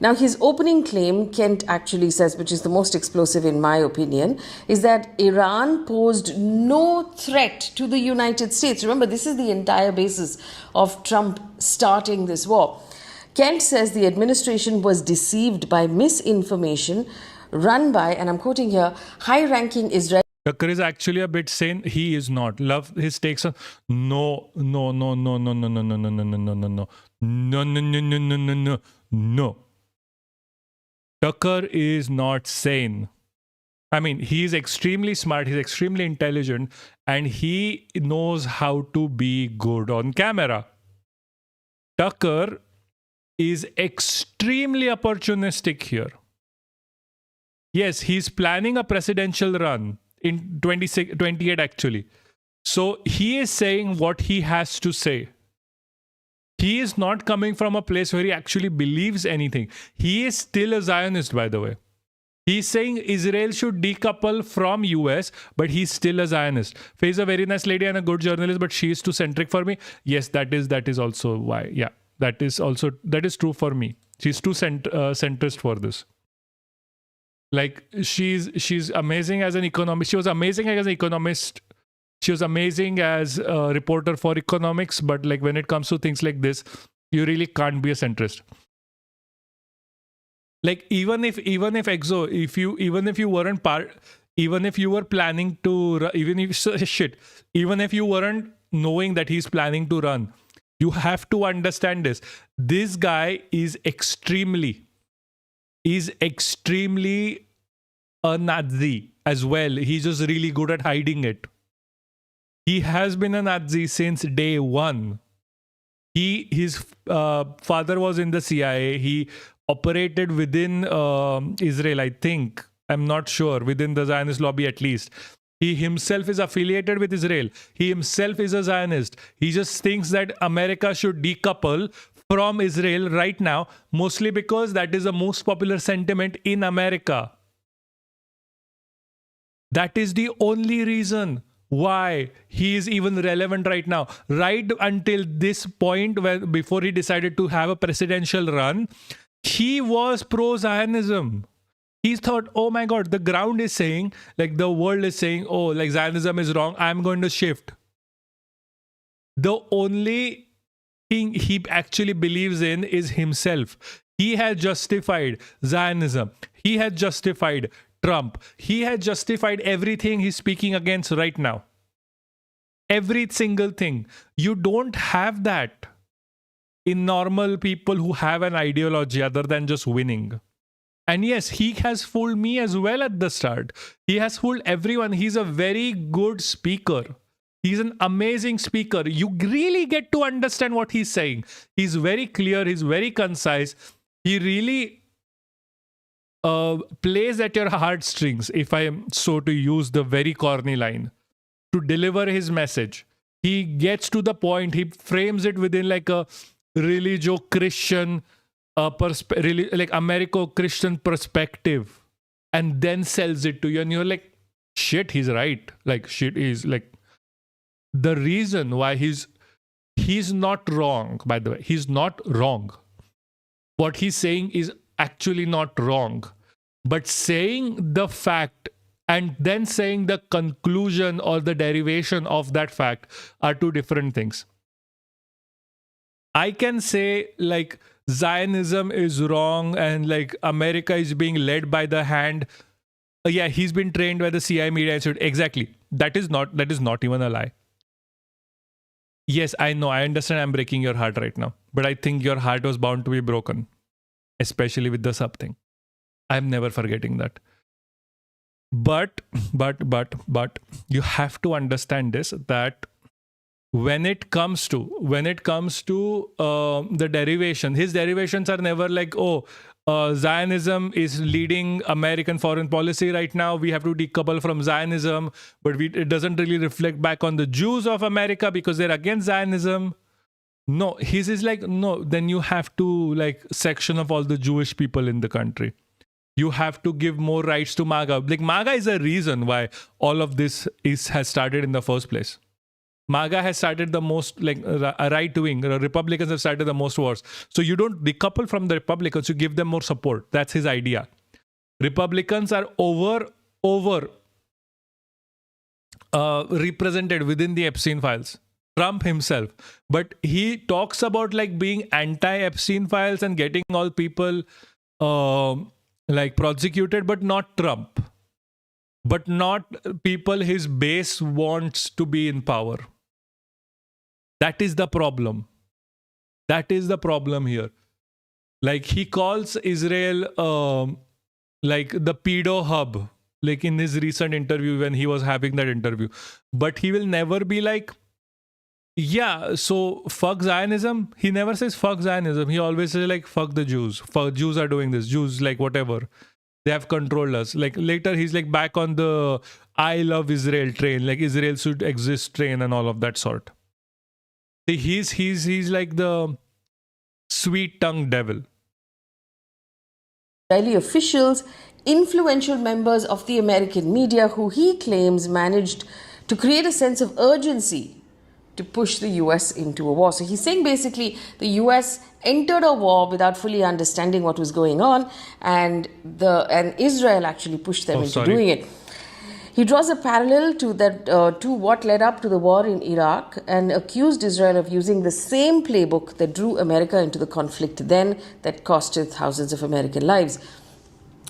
Now, his opening claim, Kent actually says, which is the most explosive in my opinion, is that Iran posed no threat to the United States. Remember, this is the entire basis of Trump starting this war. Kent says the administration was deceived by misinformation run by, and I'm quoting here, high-ranking Israeli. Tucker is actually a bit sane. He is not. Love his takes on no. Tucker is not sane. I mean, he's extremely smart, he's extremely intelligent, and he knows how to be good on camera. Tucker is extremely opportunistic here. Yes, he's planning a presidential run in 28 actually. So he is saying what he has to say. He is not coming from a place where he actually believes anything. He is still a Zionist, by the way. He's saying Israel should decouple from US, but he's still a Zionist. Faye's a very nice lady and a good journalist, but she is too centric for me. Yes, that is also why. Yeah, that is true for me. She's too centrist for this. Like she's amazing as an economist. She was amazing as an economist. She was amazing as a reporter for economics, but like when it comes to things like this, you really can't be a centrist. Like even if Exo, if you weren't part, even if you were planning to, even if you weren't knowing that he's planning to run, you have to understand this. This guy is extremely a Nazi as well. He's just really good at hiding it. He has been a Nazi since day one. His father was in the CIA. He operated within Israel, I think. I'm not sure. Within the Zionist lobby, at least. He himself is affiliated with Israel. He himself is a Zionist. He just thinks that America should decouple from Israel right now, mostly because that is the most popular sentiment in America. That is the only reason why he is even relevant right now. Right until this point, before he decided to have a presidential run, he was pro-Zionism. He thought, oh my God, the ground is saying, like the world is saying, oh, like Zionism is wrong, I'm going to shift. The only thing he actually believes in is himself. He has justified Zionism. He has justified Trump. He has justified everything he's speaking against right now. Every single thing. You don't have that in normal people who have an ideology other than just winning. And yes, he has fooled me as well at the start. He has fooled everyone. He's a very good speaker. He's an amazing speaker. You really get to understand what he's saying. He's very clear. He's very concise. He really plays at your heartstrings, if I am so to use the very corny line, to deliver his message. He gets to the point. He frames it within like a religio-Christian, like Americo-Christian perspective, and then sells it to you. And you're like, shit, he's right. Like, shit, he's like, the reason why he's not wrong, by the way. He's not wrong. What he's saying is actually not wrong, but saying the fact and then saying the conclusion or the derivation of that fact are two different things. I can say like Zionism is wrong and like America is being led by the hand. Yeah, he's been trained by the CIA Media Institute. Exactly. That is not even a lie. Yes, I know. I understand I'm breaking your heart right now. But I think your heart was bound to be broken. Especially with the sub thing. I'm never forgetting that. But you have to understand this, that when it comes to the derivation, his derivations are never like, Zionism is leading American foreign policy right now, we have to decouple from Zionism, but it doesn't really reflect back on the Jews of America because they're against Zionism. No, his is like, no, then you have to like section of all the Jewish people in the country. You have to give more rights to MAGA. Like MAGA is a reason why all of this has started in the first place. MAGA has started the most, like right wing. Republicans have started the most wars. So you don't decouple from the Republicans. You give them more support. That's his idea. Republicans are represented within the Epstein files. Trump himself, but he talks about like being anti-Epstein files and getting all people like prosecuted, but not Trump, but not people his base wants to be in power. That is the problem. That is the problem here. Like he calls Israel like the pedo hub, like in his recent interview when he was having that interview, but he will never be like, yeah, so fuck Zionism. He never says fuck Zionism. He always says like fuck the Jews. Fuck Jews are doing this. Jews like whatever. They have controlled us. Like later he's like back on the I love Israel train, like Israel should exist train and all of that sort. See, he's like the sweet-tongued devil. Israeli officials, influential members of the American media who he claims managed to create a sense of urgency to push the US into a war. So he's saying basically the US entered a war without fully understanding what was going on, and Israel actually pushed them into doing it. He draws a parallel to what led up to the war in Iraq and accused Israel of using the same playbook that drew America into the conflict then, that costed thousands of American lives.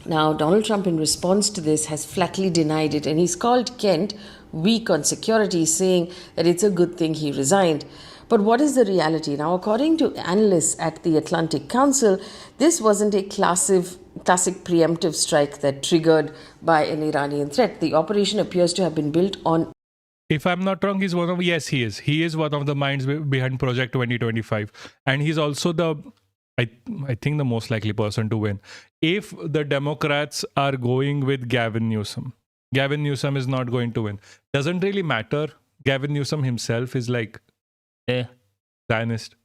Now, Donald Trump, in response to this, has flatly denied it, and he's called Kent weak on security, saying that it's a good thing he resigned. But what is the reality? Now, according to analysts at the Atlantic Council, this wasn't a classic preemptive strike that triggered by an Iranian threat. The operation appears to have been built on... If I'm not wrong, he's one of... Yes, he is. He is one of the minds behind Project 2025. And he's also the... I think the most likely person to win. If the Democrats are going with Gavin Newsom is not going to win. Doesn't really matter. Gavin Newsom himself is like, Zionist.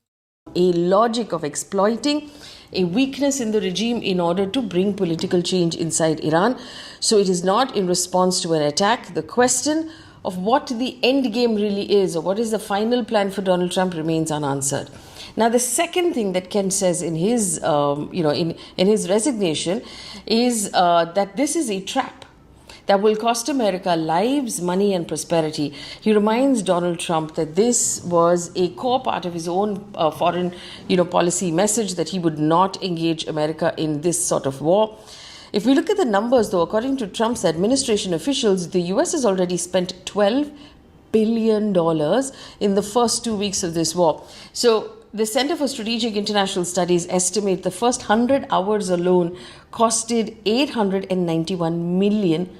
A logic of exploiting a weakness in the regime in order to bring political change inside Iran. So it is not in response to an attack. The question of what the end game really is, or what is the final plan for Donald Trump, remains unanswered. Now, the second thing that Kent says in his, in his resignation is that this is a trap that will cost America lives, money, and prosperity. He reminds Donald Trump that this was a core part of his own foreign, policy message, that he would not engage America in this sort of war. If we look at the numbers, though, according to Trump's administration officials, the US has already spent $12 billion in the first 2 weeks of this war. So the Center for Strategic International Studies estimate the first 100 hours alone costed $891 million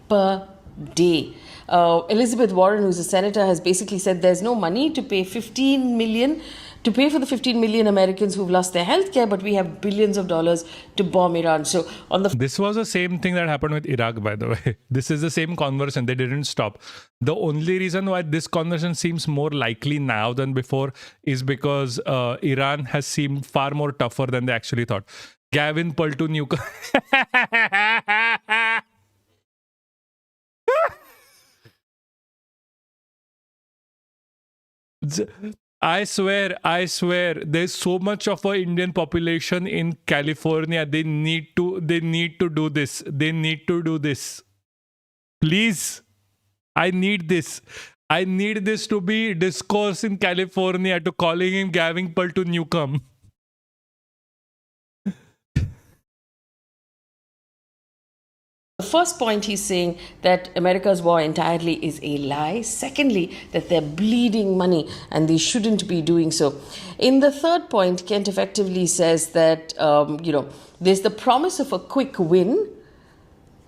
per day. Elizabeth Warren, who's a senator, has basically said there's no money to pay for the 15 million Americans who've lost their health care, but we have billions of dollars to bomb Iran. So this was the same thing that happened with Iraq, by the way. This is the same conversation. They didn't stop. The only reason why this conversation seems more likely now than before is because Iran has seemed far more tougher than they actually thought. Gavin Paltu Newcomb. I swear, there's so much of an Indian population in California. They need to do this. Please. I need this. I need this to be discourse in California to calling him Gavin Pearl to Newcomb. The first point, he's saying that America's war entirely is a lie. Secondly, that they're bleeding money and they shouldn't be doing so. In the third point, Kent effectively says that, there's the promise of a quick win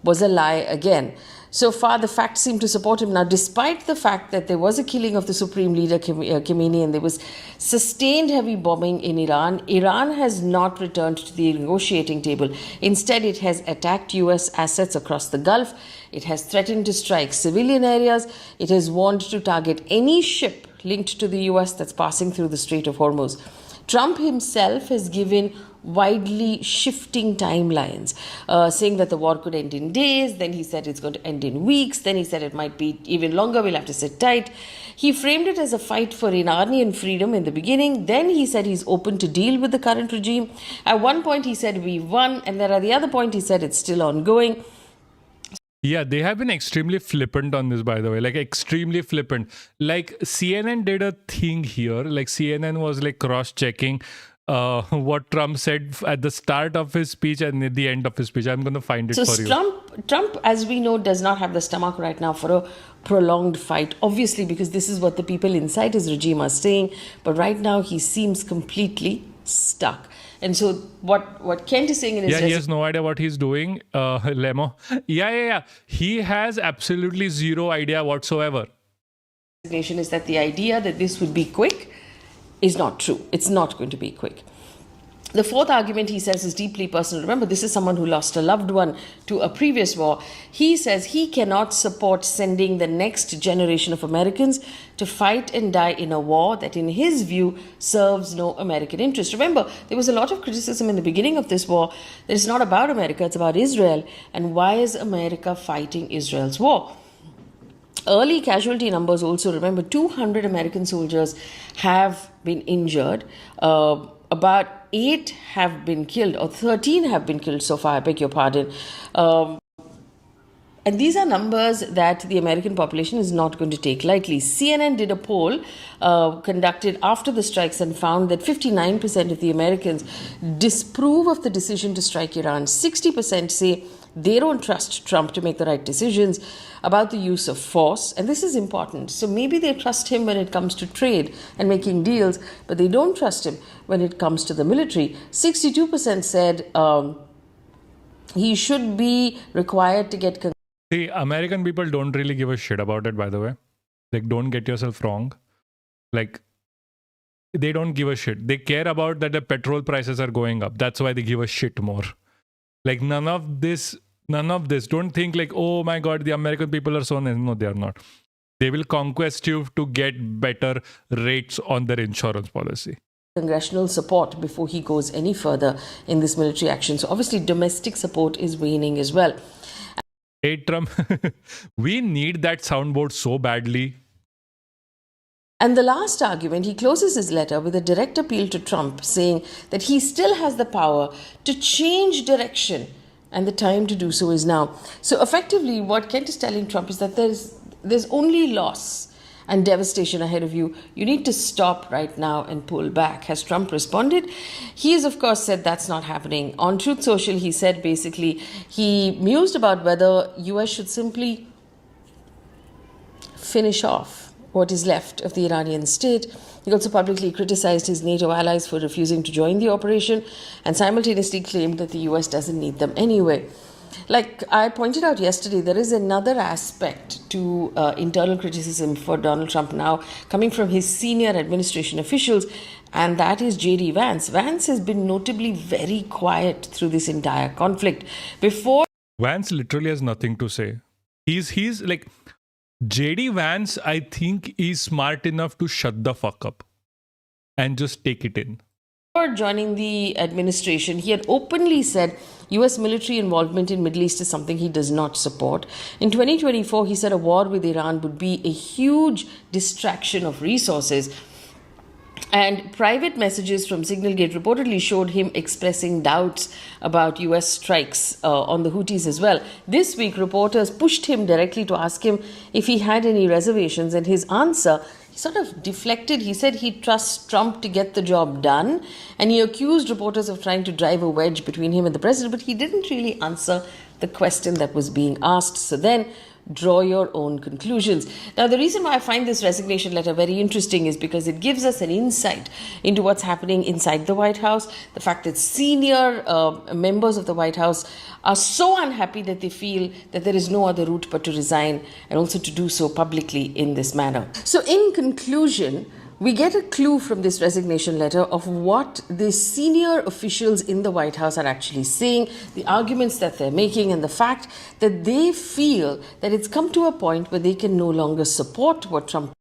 was a lie again. So far, the facts seem to support him. Now, despite the fact that there was a killing of the Supreme Leader Khomeini and there was sustained heavy bombing in Iran, Iran has not returned to the negotiating table. Instead, it has attacked US assets across the Gulf. It has threatened to strike civilian areas. It has warned to target any ship linked to the US that's passing through the Strait of Hormuz. Trump himself has given widely shifting timelines, saying that the war could end in days, then he said it's going to end in weeks, then he said it might be even longer, we'll have to sit tight. He framed it as a fight for Iranian freedom in the beginning, then he said he's open to deal with the current regime. At one point he said we won, and then at the other point he said it's still ongoing. Yeah, they have been extremely flippant on this, by the way, like extremely flippant. Like CNN did a thing here, like CNN was like cross-checking what Trump said at the start of his speech and at the end of his speech. I'm going to find it for you. Trump, as we know, does not have the stomach right now for a prolonged fight, obviously, because this is what the people inside his regime are saying. But right now, he seems completely stuck. And so what Kent is saying in his he has no idea what he's doing, Lemo. Yeah. He has absolutely zero idea whatsoever. Resignation is that the idea that this would be quick is not true. It's not going to be quick. The fourth argument, he says, is deeply personal. Remember, this is someone who lost a loved one to a previous war. He says he cannot support sending the next generation of Americans to fight and die in a war that, in his view, serves no American interest. Remember, there was a lot of criticism in the beginning of this war that it's not about America, it's about Israel. And why is America fighting Israel's war? Early casualty numbers also, remember, 200 American soldiers have been injured. About 8 have been killed, or 13 have been killed so far, I beg your pardon. And these are numbers that the American population is not going to take lightly. CNN did a poll conducted after the strikes and found that 59% of the Americans disapprove of the decision to strike Iran. 60% say they don't trust Trump to make the right decisions about the use of force. And this is important. So maybe they trust him when it comes to trade and making deals, but they don't trust him when it comes to the military. 62% said he should be required to get... See, American people don't really give a shit about it, by the way. Like, don't get yourself wrong. Like, they don't give a shit. They care about that the petrol prices are going up. That's why they give a shit more. Like, none of this. Don't think like, oh my God, the American people are so nice. No, they are not. They will conquest you to get better rates on their insurance policy. Congressional support before he goes any further in this military action. So obviously domestic support is waning as well. Hey, Trump, we need that soundboard so badly. And the last argument, he closes his letter with a direct appeal to Trump, saying that he still has the power to change direction and the time to do so is now. So effectively, what Kent is telling Trump is that there's only loss and devastation ahead of you. You need to stop right now and pull back. Has Trump responded? He has, of course, said that's not happening. On Truth Social, he said basically he mused about whether US should simply finish off what is left of the Iranian state. He also publicly criticized his NATO allies for refusing to join the operation and simultaneously claimed that the US doesn't need them anyway. Like I pointed out yesterday, there is another aspect to internal criticism for Donald Trump now coming from his senior administration officials, and that is J.D. Vance. Vance has been notably very quiet through this entire conflict. Vance literally has nothing to say. He's like... J.D. Vance, I think, is smart enough to shut the fuck up and just take it in. Before joining the administration, he had openly said US military involvement in Middle East is something he does not support. In 2024, he said a war with Iran would be a huge distraction of resources. And private messages from Signalgate reportedly showed him expressing doubts about US strikes on the Houthis as well. This week, reporters pushed him directly to ask him if he had any reservations, and his answer, he sort of deflected. He said he trusts Trump to get the job done, and he accused reporters of trying to drive a wedge between him and the president, but he didn't really answer the question that was being asked. So then, draw your own conclusions. Now, the reason why I find this resignation letter very interesting is because it gives us an insight into what's happening inside the White House. The fact that senior members of the White House are so unhappy that they feel that there is no other route but to resign, and also to do so publicly in this manner. So, in conclusion, we get a clue from this resignation letter of what the senior officials in the White House are actually saying, the arguments that they're making, and the fact that they feel that it's come to a point where they can no longer support what Trump.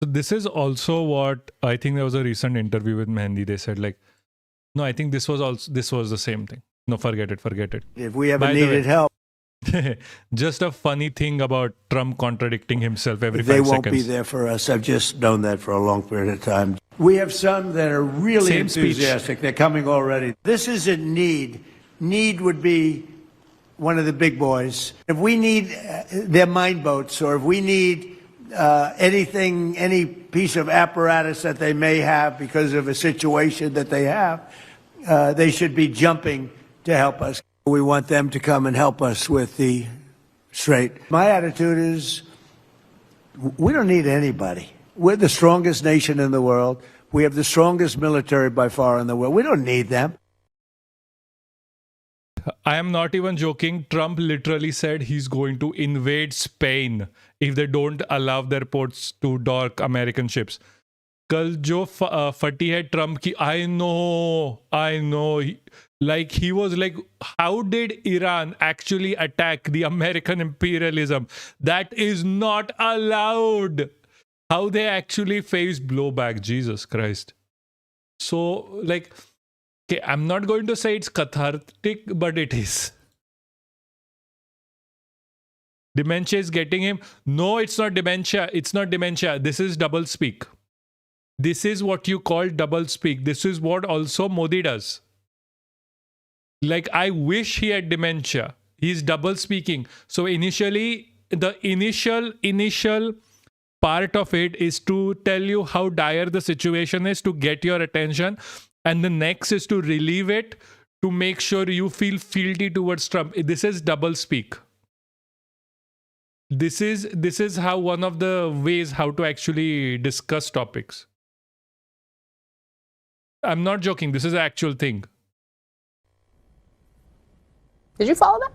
So this is also what I think there was a recent interview with Mehndi. They said like, no, I think this was the same thing. No, forget it. If we ever By the needed way, help, just a funny thing about Trump contradicting himself every 5 they seconds. won't be there for us. I've just known that for a long period of time. We have some that are really Same speech. enthusiastic. They're coming already. This isn't need. Need would be one of the big boys. If we need their mine boats, or if we need anything, any piece of apparatus that they may have because of a situation that they have, they should be jumping to help us. We want them to come and help us with the Strait. My attitude is we don't need anybody. We're the strongest nation in the world. We have the strongest military by far in the world. We don't need them. I am not even joking. Trump literally said he's going to invade Spain if they don't allow their ports to dock American ships. कल जो फटी है Trump की I know like he was like, how did Iran actually attack the American imperialism? That is not allowed. How they actually faced blowback, Jesus Christ. So like, okay, I'm not going to say it's cathartic, but it is. Dementia is getting him. No, it's not dementia. It's not dementia. This is double speak. This is what you call double speak. This is what also Modi does. Like, I wish he had dementia. He's double speaking. So initially, the initial part of it is to tell you how dire the situation is, to get your attention. And the next is to relieve it, to make sure you feel fealty towards Trump. This is double speak. This is how one of the ways how to actually discuss topics. I'm not joking. This is an actual thing. Did you follow that?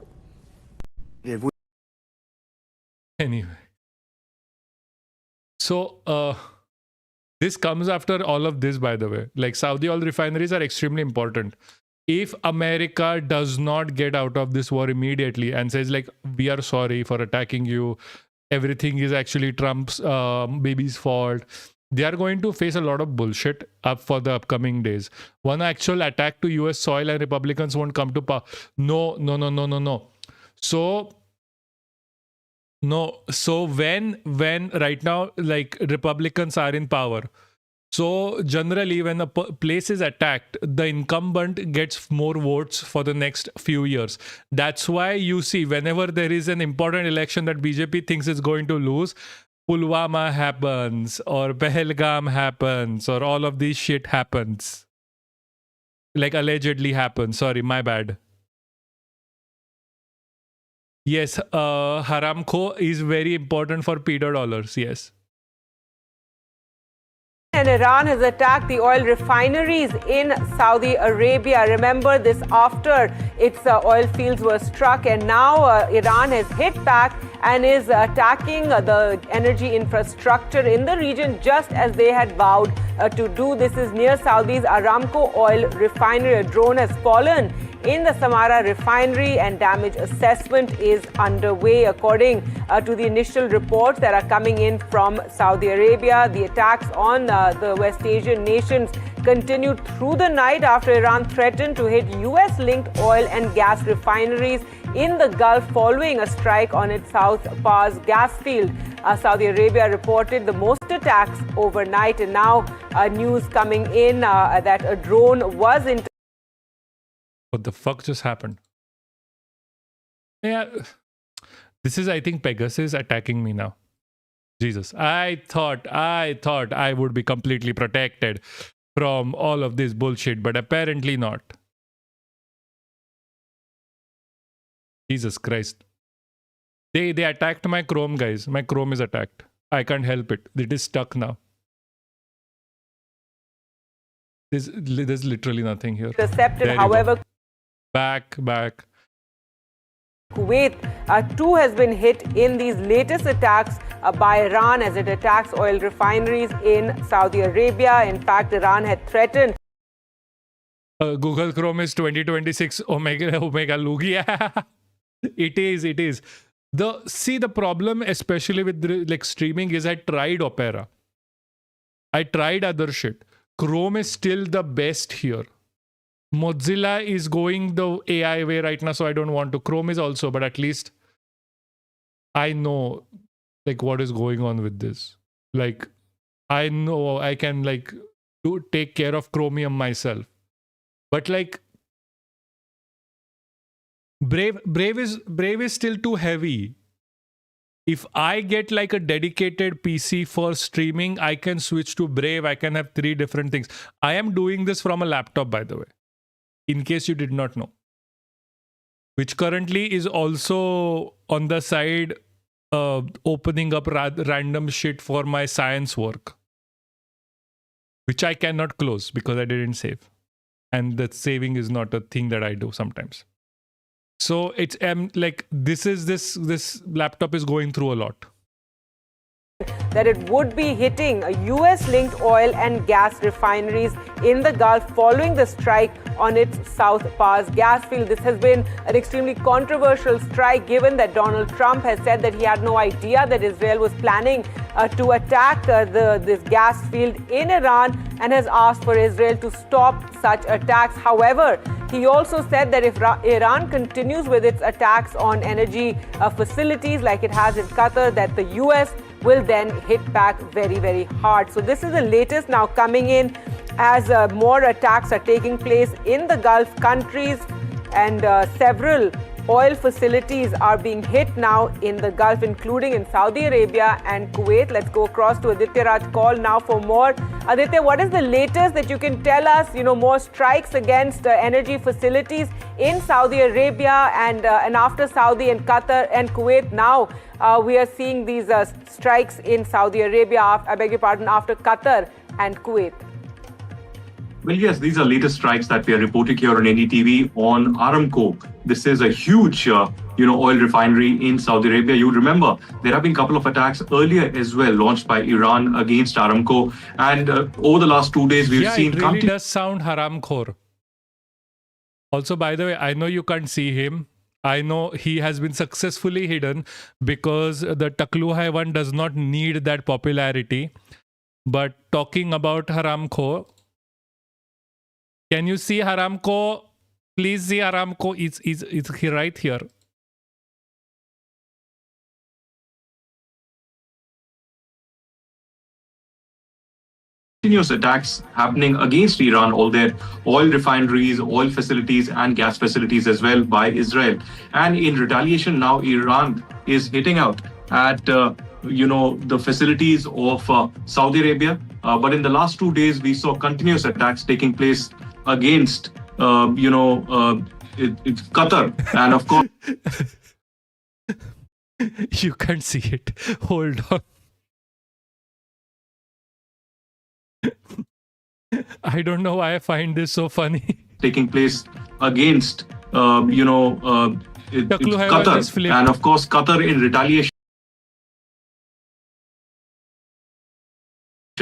If we Anyway. So, this comes after all of this, by the way. Like, Saudi oil refineries are extremely important. If America does not get out of this war immediately and says, like, we are sorry for attacking you, everything is actually Trump's baby's fault, they are going to face a lot of bullshit up for the upcoming days. One actual attack to US soil and Republicans won't come to power. No. So when right now, like, Republicans are in power, so generally when a place is attacked, the incumbent gets more votes for the next few years. That's why you see whenever there is an important election that BJP thinks is going to lose, Pulwama happens, or Pahalgam happens, or all of this shit happens. Like, allegedly happens. Sorry, my bad. Yes, Haramco is very important for pedodollars, yes. And Iran has attacked the oil refineries in Saudi Arabia. Remember this after its oil fields were struck, and now Iran has hit back and is attacking the energy infrastructure in the region just as they had vowed to do. This is near Saudi's Aramco oil refinery. A drone has fallen in the Samara refinery and damage assessment is underway. According to the initial reports that are coming in from Saudi Arabia, the attacks on the West Asian nations continued through the night after Iran threatened to hit US-linked oil and gas refineries in the Gulf following a strike on its South Pars gas field. Saudi Arabia reported the most attacks overnight, and now news coming in that a drone was What the fuck just happened? Yeah, this is, I think, Pegasus attacking me now. Jesus, I thought I would be completely protected from all of this bullshit, but apparently not. Jesus Christ. They attacked my Chrome, guys. My Chrome is attacked. I can't help it. It is stuck now. There's literally nothing here. intercepted. There you However, go. Back. Kuwait too has been hit in these latest attacks by Iran as it attacks oil refineries in Saudi Arabia. In fact, Iran had threatened Google Chrome is 2026 Omega Lugia. It is. The problem, especially with like streaming, is I tried Opera. I tried other shit. Chrome is still the best here. Mozilla is going the AI way right now, so I don't want to. Chrome is also, but at least I know like what is going on with this. Like I know I can like take care of Chromium myself. But like Brave is still too heavy. If I get like a dedicated PC for streaming, I can switch to Brave. I can have 3 different things. I am doing this from a laptop, by the way, in case you did not know, which currently is also on the side opening up random shit for my science work, which I cannot close because I didn't save. And the saving is not a thing that I do sometimes. So it's like this laptop is going through a lot. that it would be hitting US-linked oil and gas refineries in the Gulf following the strike on its South Pars gas field. This has been an extremely controversial strike, given that Donald Trump has said that he had no idea that Israel was planning to attack this gas field in Iran, and has asked for Israel to stop such attacks. However, he also said that if Iran continues with its attacks on energy facilities like it has in Qatar, that the US will then hit back very, very hard. So this is the latest now coming in as more attacks are taking place in the Gulf countries, and several oil facilities are being hit now in the Gulf, including in Saudi Arabia and Kuwait. Let's go across to Aditya Raj call now for more. Aditya, what is the latest that you can tell us? You know, more strikes against energy facilities in Saudi Arabia, and after Saudi and Qatar and Kuwait, now we are seeing these strikes in Saudi Arabia, after Qatar and Kuwait. Well, yes, these are latest strikes that we are reporting here on NDTV on Aramco. This is a huge, oil refinery in Saudi Arabia. You remember there have been a couple of attacks earlier as well, launched by Iran against Aramco. And over the last 2 days, we've seen... it really does sound haramkhor. Also, by the way, I know you can't see him. I know he has been successfully hidden because the Takluhai one does not need that popularity. But talking about Haramco, can you see Haramco? Please see Haramco. It's right here. Continuous attacks happening against Iran, all their oil refineries, oil facilities, and gas facilities as well by Israel. And in retaliation, now Iran is hitting out at the facilities of Saudi Arabia. But in the last 2 days, we saw continuous attacks taking place against it's Qatar, and of course you can't see it. Hold on. I don't know why I find this so funny. Taking place against it's Qatar, and of course Qatar in retaliation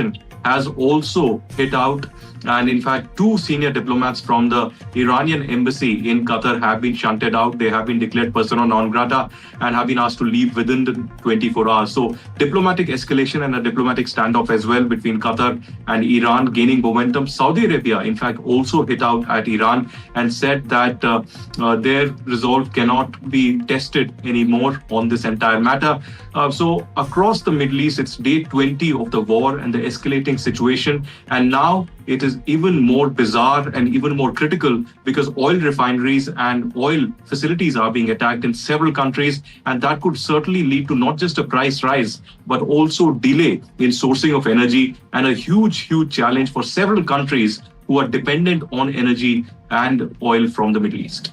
question has also hit out. And in fact, two senior diplomats from the Iranian embassy in Qatar have been shunted out. They have been declared persona non grata and have been asked to leave within the 24 hours. So diplomatic escalation and a diplomatic standoff as well between Qatar and Iran gaining momentum. Saudi Arabia, in fact, also hit out at Iran and said that their resolve cannot be tested anymore on this entire matter. So across the Middle East, it's day 20 of the war and the escalating situation. And now it is even more bizarre and even more critical because oil refineries and oil facilities are being attacked in several countries. And that could certainly lead to not just a price rise, but also delay in sourcing of energy and a huge challenge for several countries who are dependent on energy and oil from the Middle East.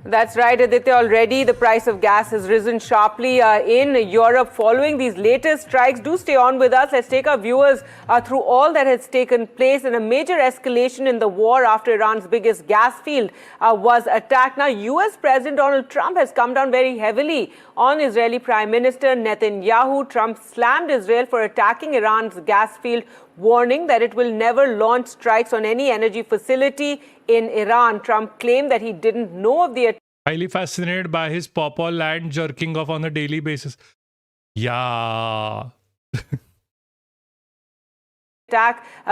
That's right, Aditya. Already the price of gas has risen sharply in Europe following these latest strikes. Do stay on with us. Let's take our viewers through all that has taken place in a major escalation in the war after Iran's biggest gas field was attacked. Now, US President Donald Trump has come down very heavily on Israeli Prime Minister Netanyahu. Trump slammed Israel for attacking Iran's gas field, warning that it will never launch strikes on any energy facility in Iran. Trump claimed that he didn't know of the attack. Highly fascinated by his pawpaw land jerking off on a daily basis. Yeah.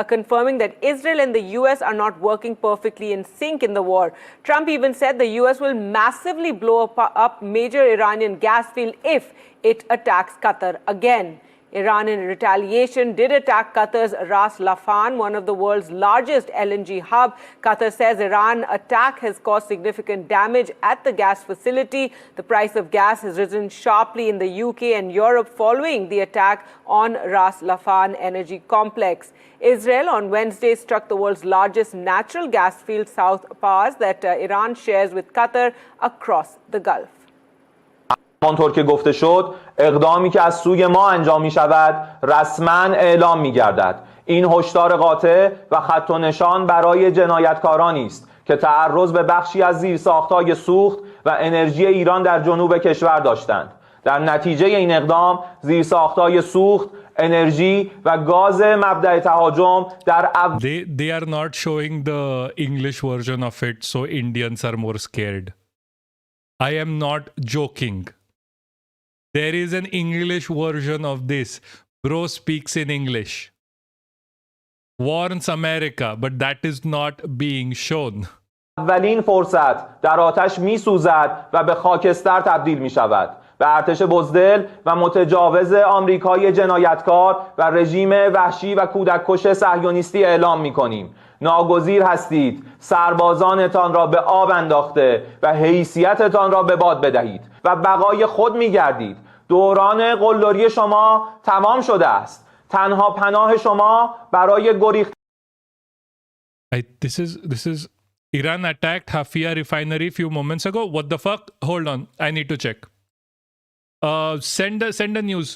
Confirming that Israel and the US are not working perfectly in sync in the war. Trump even said the US will massively blow up major Iranian gas field if it attacks Qatar again. Iran, in retaliation, did attack Qatar's Ras Laffan, one of the world's largest LNG hub. Qatar says Iran attack has caused significant damage at the gas facility. The price of gas has risen sharply in the UK and Europe following the attack on Ras Laffan energy complex. Israel on Wednesday struck the world's largest natural gas field, South Pars, that Iran shares with Qatar across the Gulf. همانطور که گفته شد اقدامی که از سوی ما انجام می شود رسما اعلام می گردد. این هشدار قاطع و خط و نشان برای جنایتکارانی است که تعرض به بخشی از زیرساخت‌های سوخت و انرژی ایران در جنوب کشور داشتند. در نتیجه این اقدام زیرساخت‌های سوخت، انرژی و گاز مبدأ تهاجم در They are not showing the English version of it, so Indians are more scared. I am not joking. There is an English version of this. Bro speaks in English. Warns America, but that is not being shown. اولین فرصت در آتش می‌سوزد و به خاکستر تبدیل می‌شود. به ارتش بزدل و متجاوز آمریکای جنایتکار و رژیم وحشی و کودککش صهیونیستی اعلام می‌کنیم. ناگزیر هستید سربازانتان را به آب انداخته و حیثیتتان را به باد بدهید و بقای خود می‌گردید. دوران قلدری شما تمام شده است. تنها پناه شما برای گریختن. This is Iran attacked Hafia refinery few moments ago. What the fuck? Hold on, I need to check. Send a news.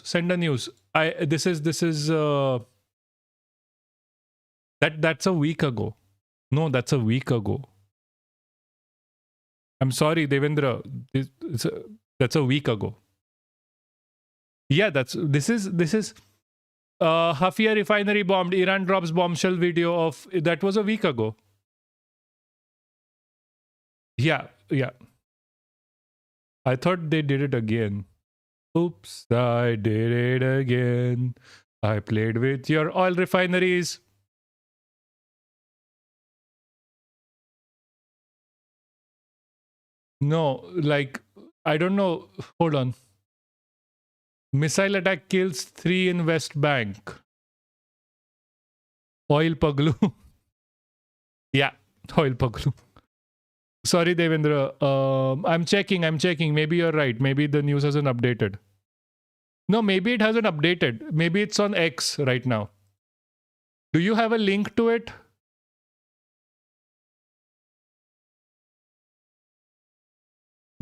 This is that's a week ago. No, that's a week ago. I'm sorry, Devendra. That's a week ago. Yeah, this is Hafia refinery bombed. Iran drops bombshell video of that was a week ago. Yeah. I thought they did it again. Oops, I did it again. I played with your oil refineries. No, like, I don't know. Hold on. Missile attack kills 3 in West Bank. Oil Paglu. Yeah, Oil Paglu. Sorry, Devendra. I'm checking. Maybe you're right. Maybe the news hasn't updated. No, maybe it hasn't updated. Maybe it's on X right now. Do you have a link to it?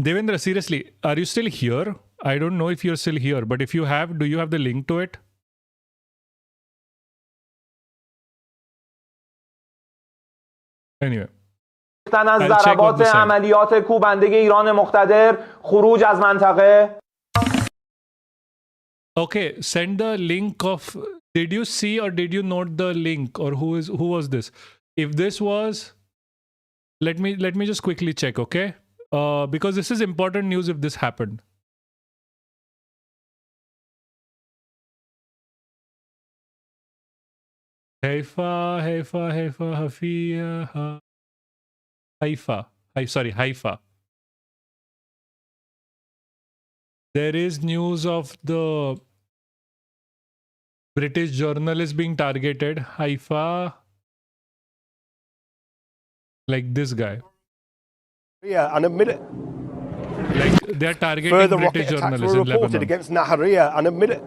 Devendra, seriously, are you still here? I don't know if you're still here, but if you have, do you have the link to it? Anyway. از ضربات عملیات کوبنده ایران مقتدر خروج از منطقه. Okay, send the link of Did you see or did you note the link, or who was this? If this was, let me just quickly check, okay? Because this is important news if this happened. Haifa. There is news of the British journalist being targeted. Haifa. Like this guy. Yeah, and admit it. Like they're targeting Further British rocket attacks journalists were in reported Lebanon. against Nahariya and admit it.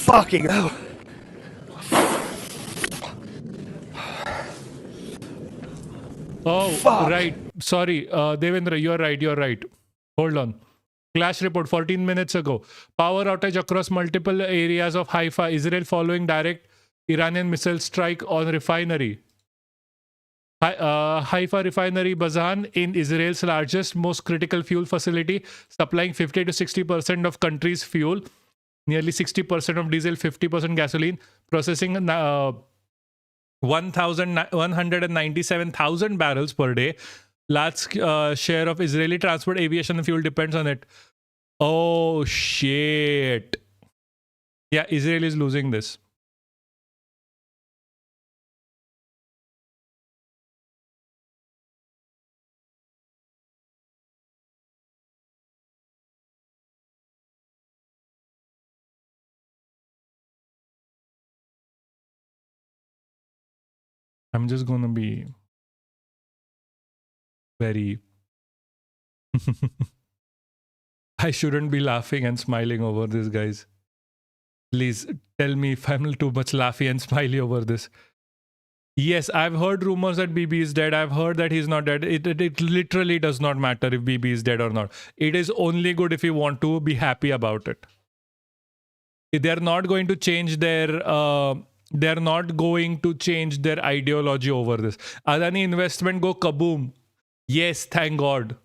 Fucking hell. Oh, Fuck. right. Sorry, Devendra, you're right. Hold on. Clash report 14 minutes ago. Power outage across multiple areas of Haifa. Israel following direct Iranian missile strike on refinery. Haifa refinery Bazan in Israel's largest, most critical fuel facility, supplying 50 to 60% of country's fuel, nearly 60% of diesel, 50% gasoline, processing 197,000 barrels per day. Large share of Israeli transport, aviation, and fuel depends on it. Oh, shit. Yeah, Israel is losing this. I'm just going to be very... I shouldn't be laughing and smiling over this, guys. Please tell me if I'm too much laughy and smiley over this. Yes, I've heard rumors that BB is dead. I've heard that he's not dead. It literally does not matter if BB is dead or not. It is only good if you want to be happy about it. They're not going to change their... they're not going to change their ideology over this. Adani investment go kaboom. Yes, thank God.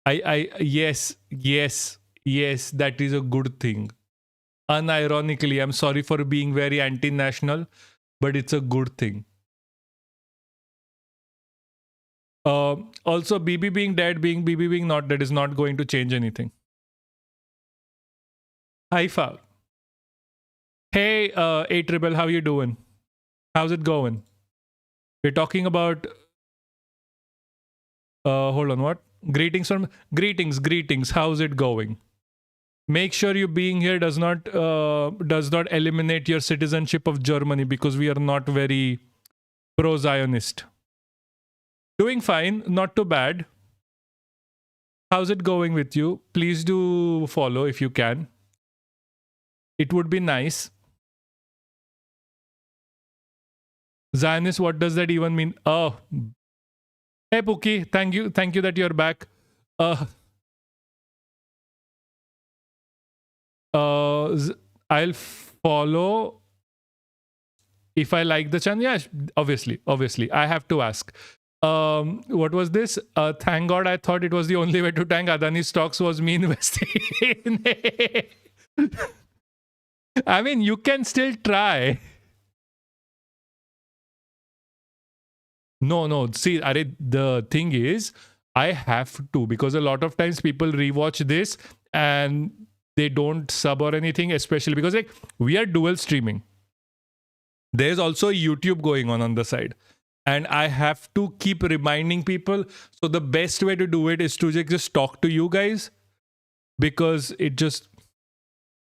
Yes, that is a good thing. Unironically, I'm sorry for being very anti-national, but it's a good thing. Also, BB being dead, BB being not dead is not going to change anything. Haifa. Hey, 8 Rebel, how you doing? How's it going? We're talking about... hold on, what? Greetings. How's it going? Make sure you being here does not eliminate your citizenship of Germany, because we are not very pro-Zionist. Doing fine, not too bad. How's it going with you? Please do follow if you can. It would be nice. Zionist, what does that even mean? Oh, hey Pookie, thank you that you're back. I'll follow if I like the channel. Yeah, obviously, I have to ask. What was this? Thank God, I thought it was the only way to tank Adani stocks was me investing in it. I mean, you can still try. No. See, the thing is, I have to, because a lot of times people rewatch this and they don't sub or anything, especially because like we are dual streaming. There's also YouTube going on the side. And I have to keep reminding people. So the best way to do it is to just talk to you guys. Because it just...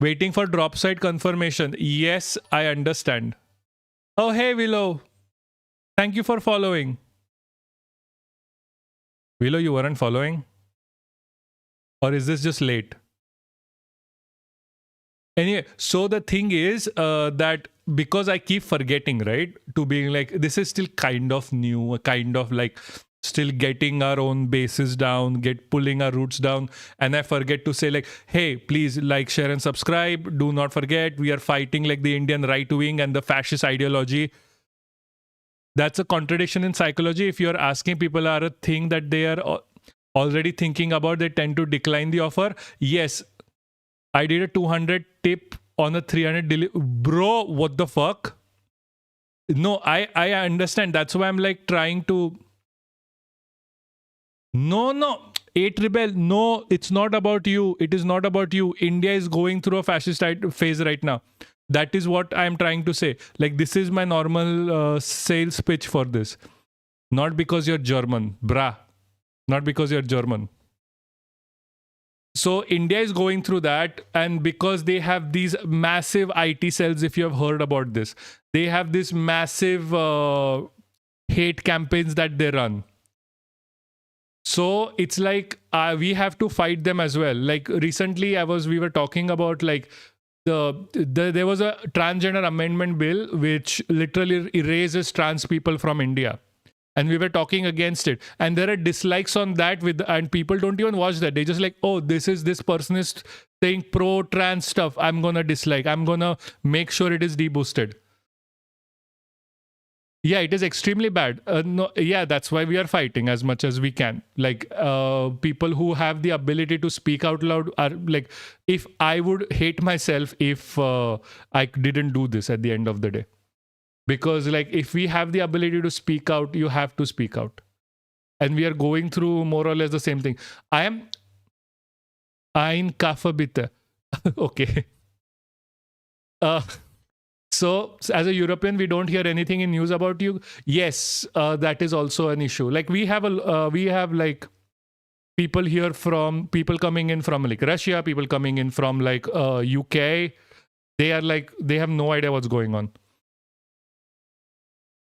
Waiting for drop site confirmation. Yes, I understand. Oh, hey, Willow. Thank you for following. Willow, you weren't following? Or is this just late? Anyway, so the thing is that because I keep forgetting, right? To being like, this is still kind of new, kind of like... still getting our own bases down, pulling our roots down, and I forget to say like, hey, please like, share, and subscribe. Do not forget, we are fighting like the Indian right wing and the fascist ideology. That's a contradiction in psychology. If you're asking people are a thing that they are already thinking about, they tend to decline the offer. Yes, I did a 200 tip on a 300 bro, what the fuck? No, I understand. That's why I'm like trying to. No, 8 Rebel. No, it's not about you. It is not about you. India is going through a fascist phase right now. That is what I'm trying to say. Like, this is my normal sales pitch for this. Not because you're German, brah. Not because you're German. So India is going through that, and because they have these massive IT cells, if you have heard about this, they have this massive hate campaigns that they run. So it's like we have to fight them as well. Like recently, we were talking about like there was a transgender amendment bill which literally erases trans people from India. And we were talking against it, and there are dislikes on that and people don't even watch that. They just like, oh, this person is saying pro trans stuff, I'm gonna dislike, I'm gonna make sure it is deboosted. Yeah, it is extremely bad. No, yeah, that's why we are fighting as much as we can. Like people who have the ability to speak out loud are like, if I would hate myself if I didn't do this at the end of the day. Because like, if we have the ability to speak out, you have to speak out. And we are going through more or less the same thing. I am ein Kaffe bitte. Okay. So as a European, we don't hear anything in news about you. Yes, that is also an issue. Like we have like people here people coming in from like Russia, people coming in from like UK. They are like, they have no idea what's going on.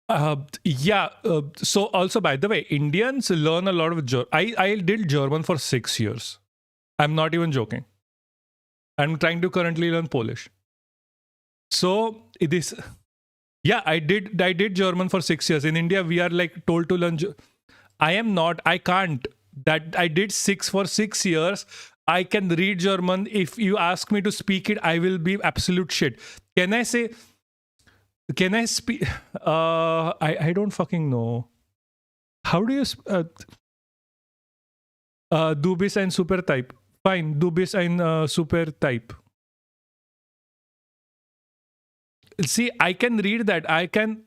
So also, by the way, Indians learn a lot of German. I did German for 6 years. I'm not even joking. I'm trying to currently learn Polish. So it is, yeah, I did German for 6 years. In India, we are like told to learn. I can't. That I did for 6 years. I can read German. If you ask me to speak it, I will be absolute shit. Can I speak? I don't fucking know. How do you du bist ein super type? Fine, du bist ein super type. See, I can read that. I can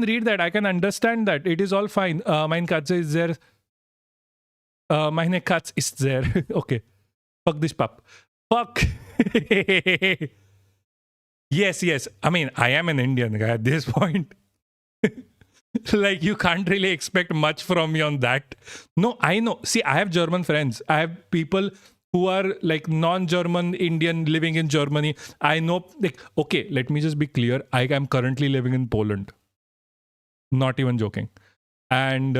read that. I can understand that. It is all fine. Mein Katze ist sehr. Meine Katze ist sehr. Okay. Fuck this pup. Fuck. Yes. I mean, I am an Indian guy at this point. Like, you can't really expect much from me on that. No, I know. See, I have German friends. I have people who are like non-German Indian living in Germany. I know, like, okay, let me just be clear. I am currently living in Poland. Not even joking. And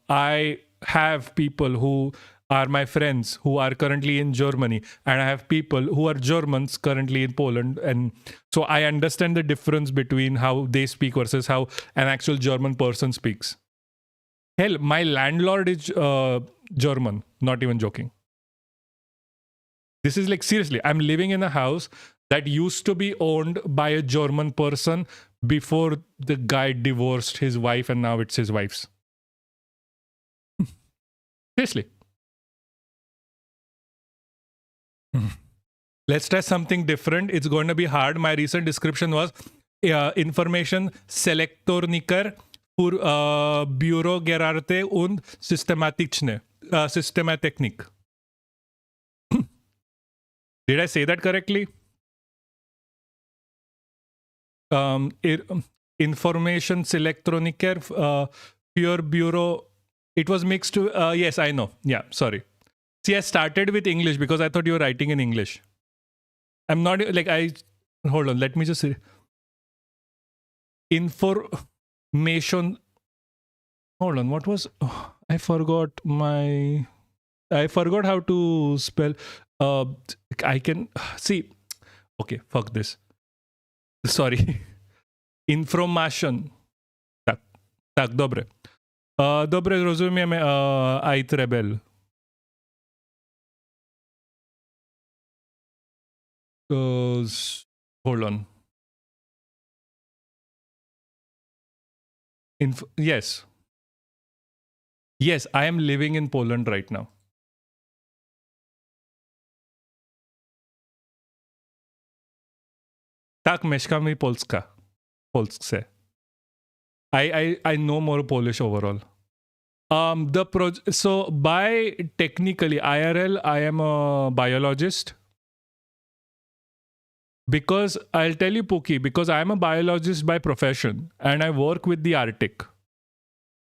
I have people who are my friends who are currently in Germany, and I have people who are Germans currently in Poland. And so I understand the difference between how they speak versus how an actual German person speaks. Hell, my landlord is German, not even joking. This is like, seriously, I'm living in a house that used to be owned by a German person before the guy divorced his wife, and now it's his wife's. Seriously. Let's try something different. It's going to be hard. My recent description was Information Selektorniker für Bürogeräte und Systematik. Did I say that correctly? Information Selektorniker für Büro. It was mixed to, yes, I know. Yeah, sorry. See, I started with English because I thought you were writing in English. I'm not like hold on, let me just say. Information. Hold on, what was, I forgot how to spell. I can see. Okay, fuck this. Sorry. Information. Tak, dobre. Dobre, rozumiemy, Ait Rebel. Hold on. Yes. Yes, I am living in Poland right now. Tak, mieszkam w Polsce. I know more Polish overall. So by technically IRL, I am a biologist. Because I'll tell you, Pookie, because I'm a biologist by profession and I work with the Arctic.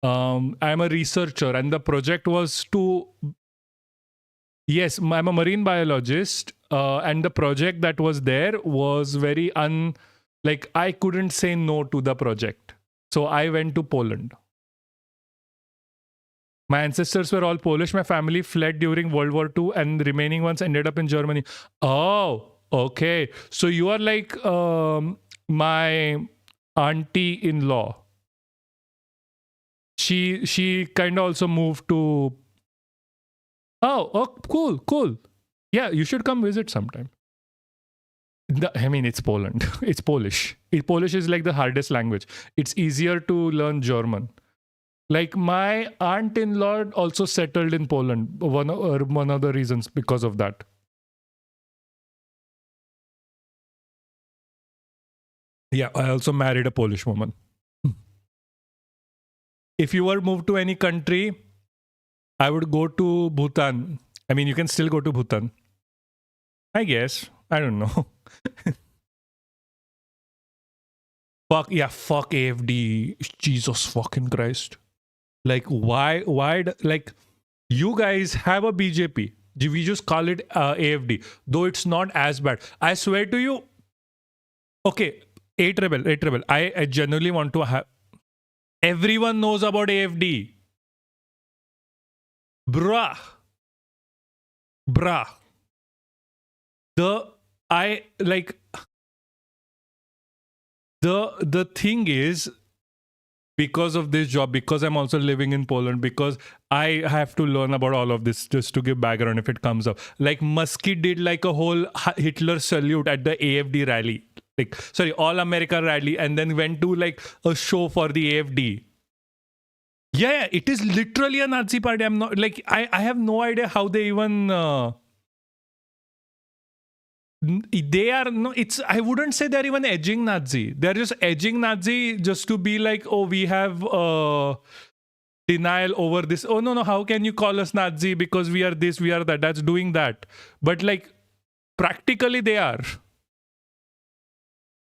I'm a researcher, and the project was to. Yes, I'm a marine biologist, and the project that was there was very like I couldn't say no to the project, so I went to Poland. My ancestors were all Polish. My family fled during World War II, and the remaining ones ended up in Germany. Oh, okay. So you are like my auntie-in-law. She kind of also moved to. Oh, cool. Yeah, you should come visit sometime. I mean, it's Poland. It's Polish. Polish is like the hardest language. It's easier to learn German. Like my aunt-in-law also settled in Poland. One of the reasons because of that. Yeah, I also married a Polish woman. If you were moved to any country, I would go to Bhutan. I mean, you can still go to Bhutan. I guess. I don't know. Fuck AFD. Jesus fucking Christ. Like, why, like, you guys have a BJP. We just call it AFD, though it's not as bad. I swear to you. Okay, 8 Rebel. I genuinely want to have. Everyone knows about AFD. Bruh. The thing is, because of this job, because I'm also living in Poland, because I have to learn about all of this just to give background if it comes up. Like Muskie did like a whole Hitler salute at the AFD rally. Like, sorry, All America rally, and then went to like a show for the AFD. Yeah, it is literally a Nazi party. I'm not like I have no idea how they even they are no. It's I wouldn't say they're even edging Nazi. They're just edging Nazi just to be like, oh, we have denial over this. Oh no, how can you call us Nazi because we are this, we are that? That's doing that. But like practically they are.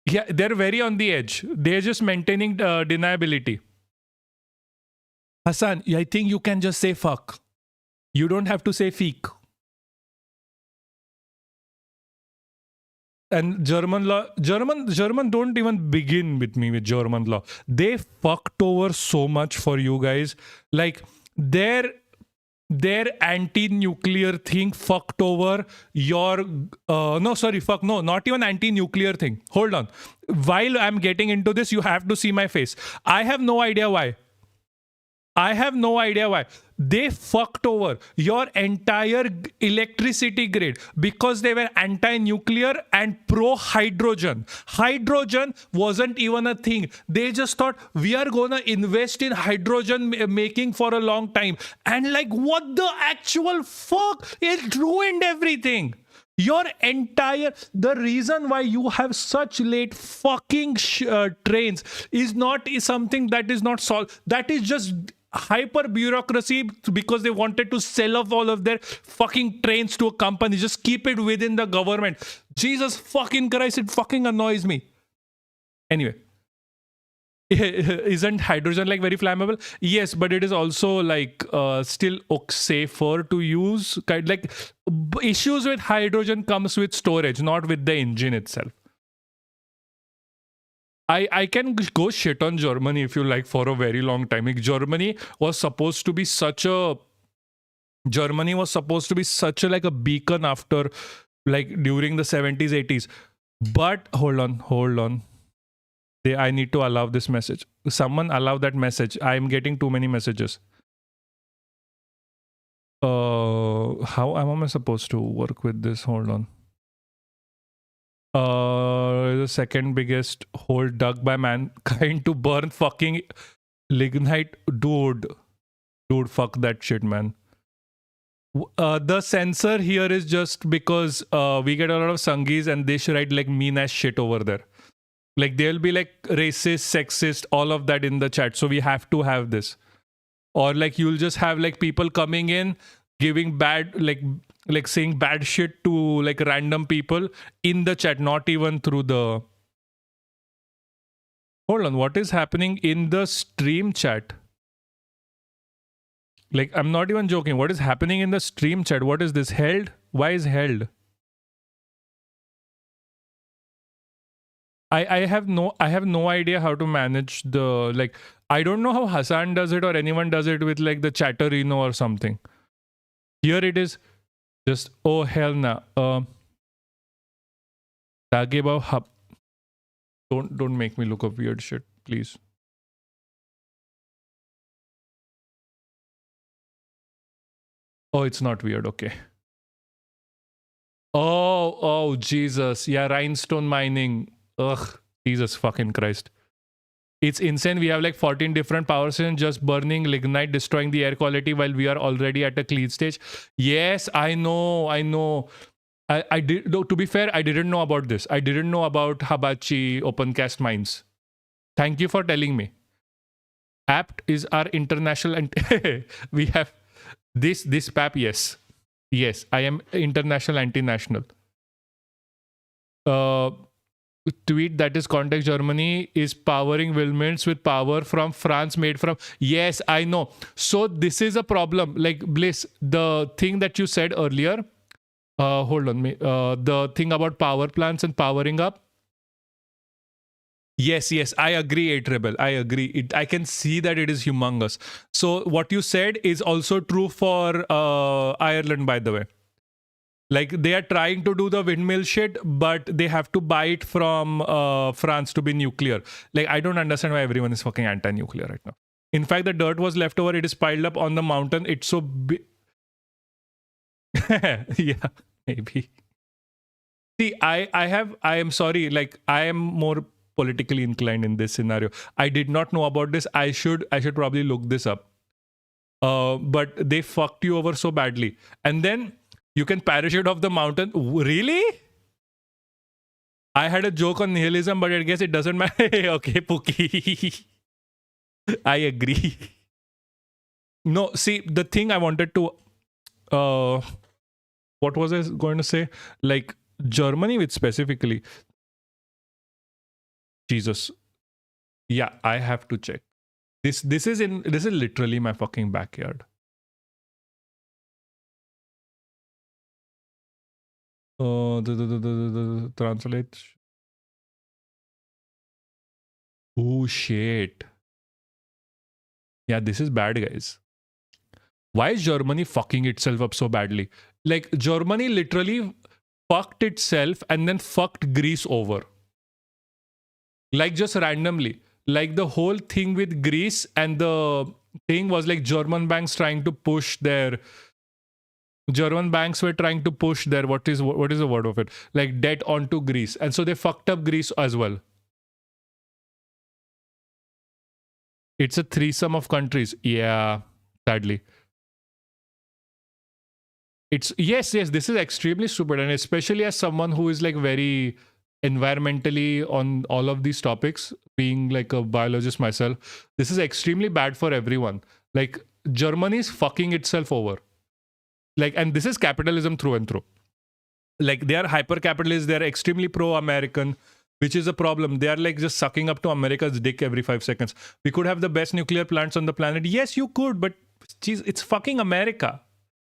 Yeah, they're very on the edge. They're just maintaining deniability. Hassan, I think you can just say fuck. You don't have to say feek. And German law, German don't even begin with me with German law. They fucked over so much for you guys. Like their anti-nuclear thing fucked over your not even anti-nuclear thing. Hold on. While I'm getting into this, you have to see my face. I have no idea why. They fucked over your entire electricity grid because they were anti-nuclear and pro-hydrogen. Hydrogen wasn't even a thing. They just thought we are gonna invest in hydrogen making for a long time. And like, what the actual fuck? It ruined everything. The reason why you have such late fucking trains is something that is not solved. That is just hyper bureaucracy because they wanted to sell off all of their fucking trains to a company. Just keep it within the government. Jesus fucking Christ, it fucking annoys me. Anyway. Isn't hydrogen like very flammable? Yes, but it is also like still safer to use. Like issues with hydrogen comes with storage, not with the engine itself. I can go shit on Germany if you like for a very long time. Like, Germany was supposed to be such a like a beacon after like during the 70s, 80s. But hold on. I need to allow this message. Someone allow that message. I am getting too many messages. How am I supposed to work with this? Hold on. The second biggest hole dug by mankind to burn fucking lignite. Dude, fuck that shit, man. The censor here is just because we get a lot of Sanghis and they should write like mean ass shit over there. Like they'll be like racist, sexist, all of that in the chat. So we have to have this. Or like you'll just have like people coming in giving bad like saying bad shit to like random people in the chat, not even through the. Hold on, what is happening in the stream chat? Like I'm not even joking. What is happening in the stream chat? What is this? Held? Why is held? I have no idea how to manage the like. I don't know how Hassan does it or anyone does it with like the Chatterino or something. Here it is just, oh hell nah. Dageba hub. Don't make me look up weird shit, please. Oh, it's not weird, okay. Oh, Jesus. Yeah, rhinestone mining. Ugh, Jesus fucking Christ. It's insane. We have like 14 different power stations just burning lignite, destroying the air quality while we are already at a clean stage. Yes, I know. I did, though, to be fair, I didn't know about this. I didn't know about Habachi opencast mines. Thank you for telling me. Apt is our international and we have this PAP, yes. Yes, I am international anti-national. Tweet that is context Germany is powering windmills with power from France made from. Yes, I know. So this is a problem. Like Bliss, the thing that you said earlier, hold on, the thing about power plants and powering up. Yes, I agree, 8 Rebel. I agree. I can see that it is humongous. So what you said is also true for Ireland, by the way. Like they are trying to do the windmill shit, but they have to buy it from France to be nuclear. Like I don't understand why everyone is fucking anti-nuclear right now. In fact, the dirt was left over. It is piled up on the mountain. It's so big. Yeah, maybe. See, I am sorry. Like I am more politically inclined in this scenario. I did not know about this. I should probably look this up. But they fucked you over so badly, and then you can parachute off the mountain. Really? I had a joke on nihilism, but I guess it doesn't matter. Okay, Pookie. I agree. No, see, the thing I wanted to... what was I going to say? Like, Germany with specifically... Jesus. Yeah, I have to check. This is literally my fucking backyard. The translate. Oh shit. Yeah, this is bad, guys. Why is Germany fucking itself up so badly? Like, Germany literally fucked itself and then fucked Greece over. Like, just randomly. Like, the whole thing with Greece and the thing was like German banks trying to push their... German banks were trying to push their, what is the word of it? Like, debt onto Greece. And so they fucked up Greece as well. It's a threesome of countries. Yeah, sadly. Yes, this is extremely stupid. And especially as someone who is like very environmentally on all of these topics, being like a biologist myself, this is extremely bad for everyone. Like, Germany is fucking itself over. Like, and this is capitalism through and through. Like, they are hyper-capitalists, they are extremely pro-American, which is a problem. They are like just sucking up to America's dick every 5 seconds. We could have the best nuclear plants on the planet. Yes, you could, but geez, it's fucking America.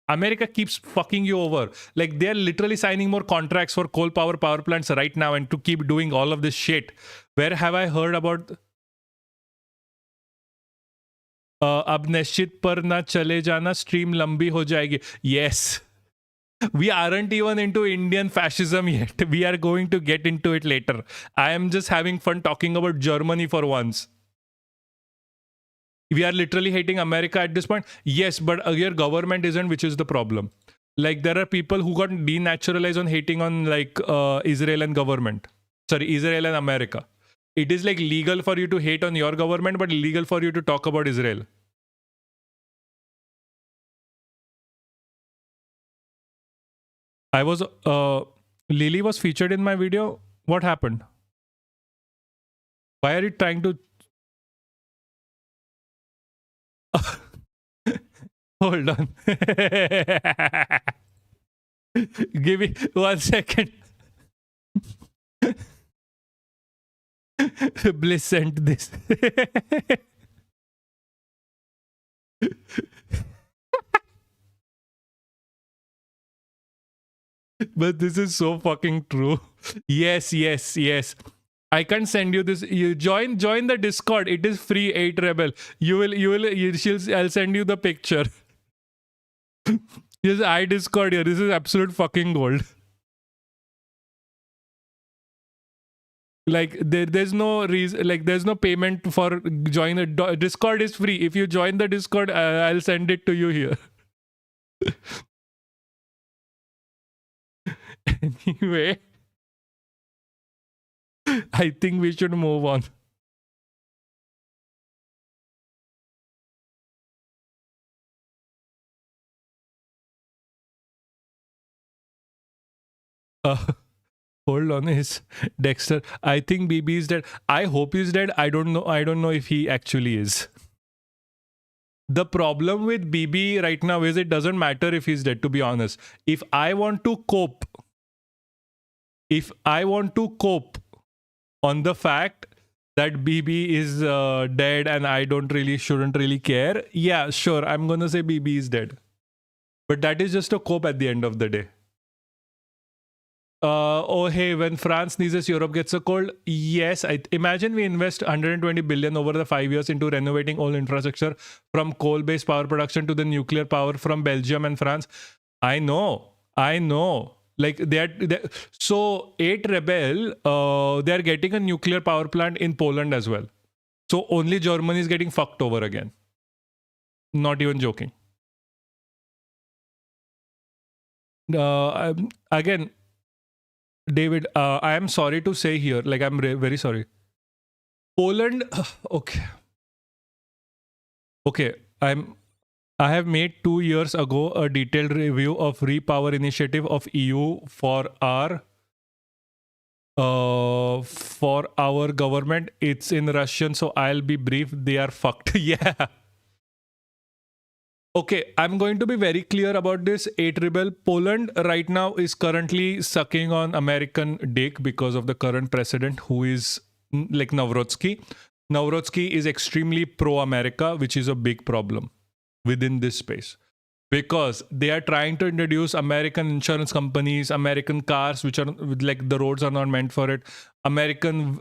America keeps fucking you over. Like, they're literally signing more contracts for coal power plants right now and to keep doing all of this shit. Where have I heard about... अब निश्चित पर ना चले जाना, stream लंबी हो जाएगी. Yes. We aren't even into Indian fascism yet. We are going to get into it later. I am just having fun talking about Germany for once. We are literally hating America at this point. Yes, but your government isn't, which is the problem. Like there are people who got denaturalized on hating on like Israel and government. Sorry, Israel and America. It is like legal for you to hate on your government, but illegal for you to talk about Israel. I was Lily was featured in my video. What happened? Why are you trying to hold on? Give me 1 second. Bliss sent this. But this is so fucking true. Yes. I can send you this. You join the Discord. It is free. 8 Rebel. I'll send you the picture. Yes, I Discord here. This is absolute fucking gold. Like there's no reason. Like there's no payment for join the Discord is free. If you join the Discord, I'll send it to you here. Anyway, I think we should move on. Hold on, is Dexter? I think BB is dead. I hope he's dead. I don't know if he actually is. The problem with BB right now is it doesn't matter if he's dead, to be honest. If I want to cope on the fact that BB is dead and I shouldn't really care, yeah, sure, I'm gonna say BB is dead. But that is just a cope at the end of the day. Oh hey, when France sneezes, Europe gets a cold. Yes, imagine we invest 120 billion over the 5 years into renovating all infrastructure from coal-based power production to the nuclear power from Belgium and France. I know. Like so 8 Rebel, they are getting a nuclear power plant in Poland as well. So only Germany is getting fucked over again. Not even joking. Again, David, I am sorry to say here, like I'm very sorry. Poland, okay. I have made 2 years ago a detailed review of Repower initiative of EU for our government. It's in Russian, so I'll be brief. They are fucked. Yeah. Okay, I'm going to be very clear about this. 8 Rebel. Poland right now is currently sucking on American dick because of the current president who is like Nawrotsky. Nawrotsky is extremely pro-America, which is a big problem within this space. Because they are trying to introduce American insurance companies, American cars, which are like the roads are not meant for it. American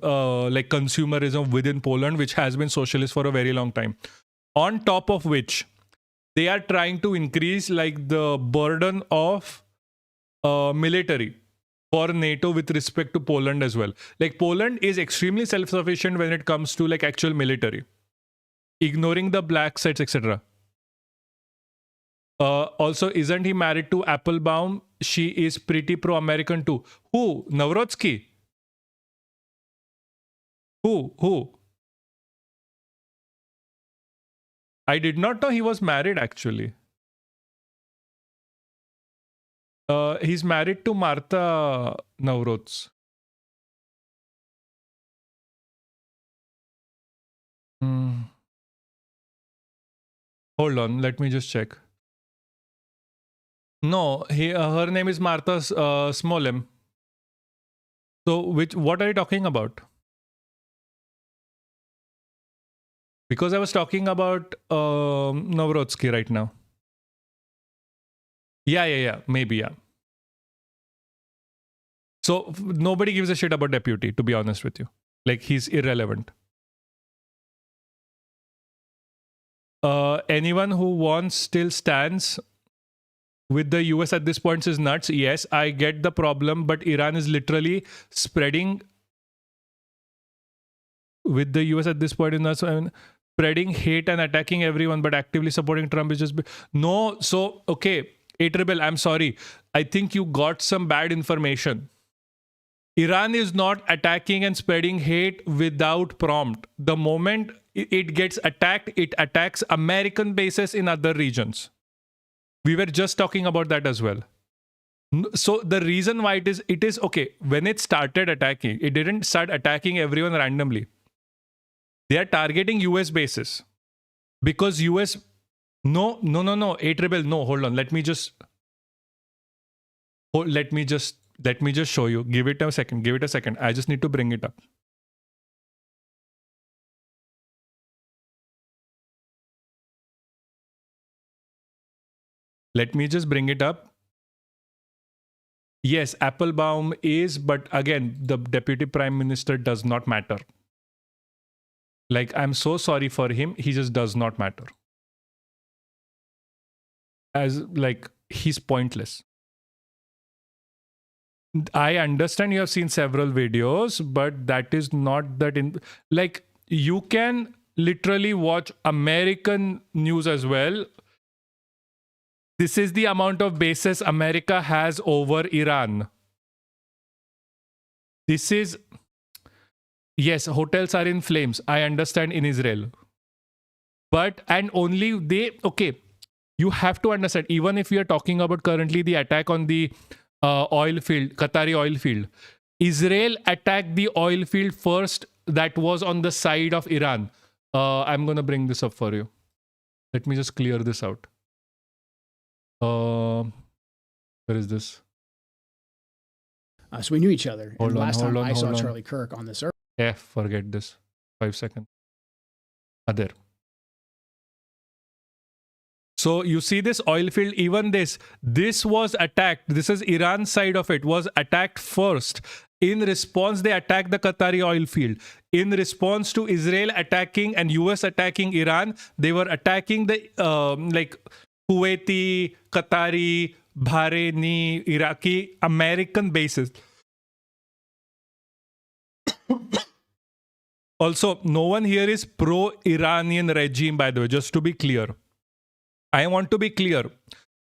like consumerism within Poland, which has been socialist for a very long time. On top of which, they are trying to increase like the burden of military for NATO with respect to Poland as well. Like Poland is extremely self-sufficient when it comes to like actual military, ignoring the black sites, etc. Also, isn't he married to Applebaum? She is pretty pro-American too. Who? Nawrotsky? Who? I did not know he was married actually. He's married to Martha Nawrots. Hold on, let me just check. No, her name is Martha Smolem. So, what are you talking about? Because I was talking about Nawrotsky right now. Yeah, maybe, yeah. So, nobody gives a shit about deputy, to be honest with you. Like, he's irrelevant. Anyone who wants still stands. with the US at this point is nuts. Yes, I get the problem, but Iran is literally spreading with the US at this point is nuts. I mean, spreading hate and attacking everyone, but actively supporting Trump is just no. So okay, A-Triple, I'm sorry. I think you got some bad information. Iran is not attacking and spreading hate without prompt. The moment it gets attacked, it attacks American bases in other regions. We were just talking about that as well. So the reason why it is okay, when it started attacking, it didn't start attacking everyone randomly. They are targeting US bases because US, no, A-Triple, no, hold on. Let me just show you. Give it a second. I just need to bring it up. Let me just bring it up. Yes, Applebaum is, but again, the deputy prime minister does not matter. Like, I'm so sorry for him. He just does not matter. As like, he's pointless. I understand you have seen several videos, but that is not that in like you can literally watch American news as well. This is the amount of bases America has over Iran. This is, yes, hotels are in flames. I understand in Israel. But, and only they, okay, you have to understand, even if we are talking about currently the attack on the oil field, Qatari oil field, Israel attacked the oil field first that was on the side of Iran. I'm going to bring this up for you. Let me just clear this out. Where is this? So we knew each other. Hold and on, last hold time on, I saw hold on. Charlie Kirk on this earth. Forget this. 5 seconds. There. So you see this oil field, even this was attacked. This is Iran's side of it, was attacked first. In response, they attacked the Qatari oil field. In response to Israel attacking and US attacking Iran, they were attacking the like Kuwaiti, Qatari, Bahraini, Iraqi, American bases. Also, no one here is pro-Iranian regime, by the way, just to be clear. I want to be clear.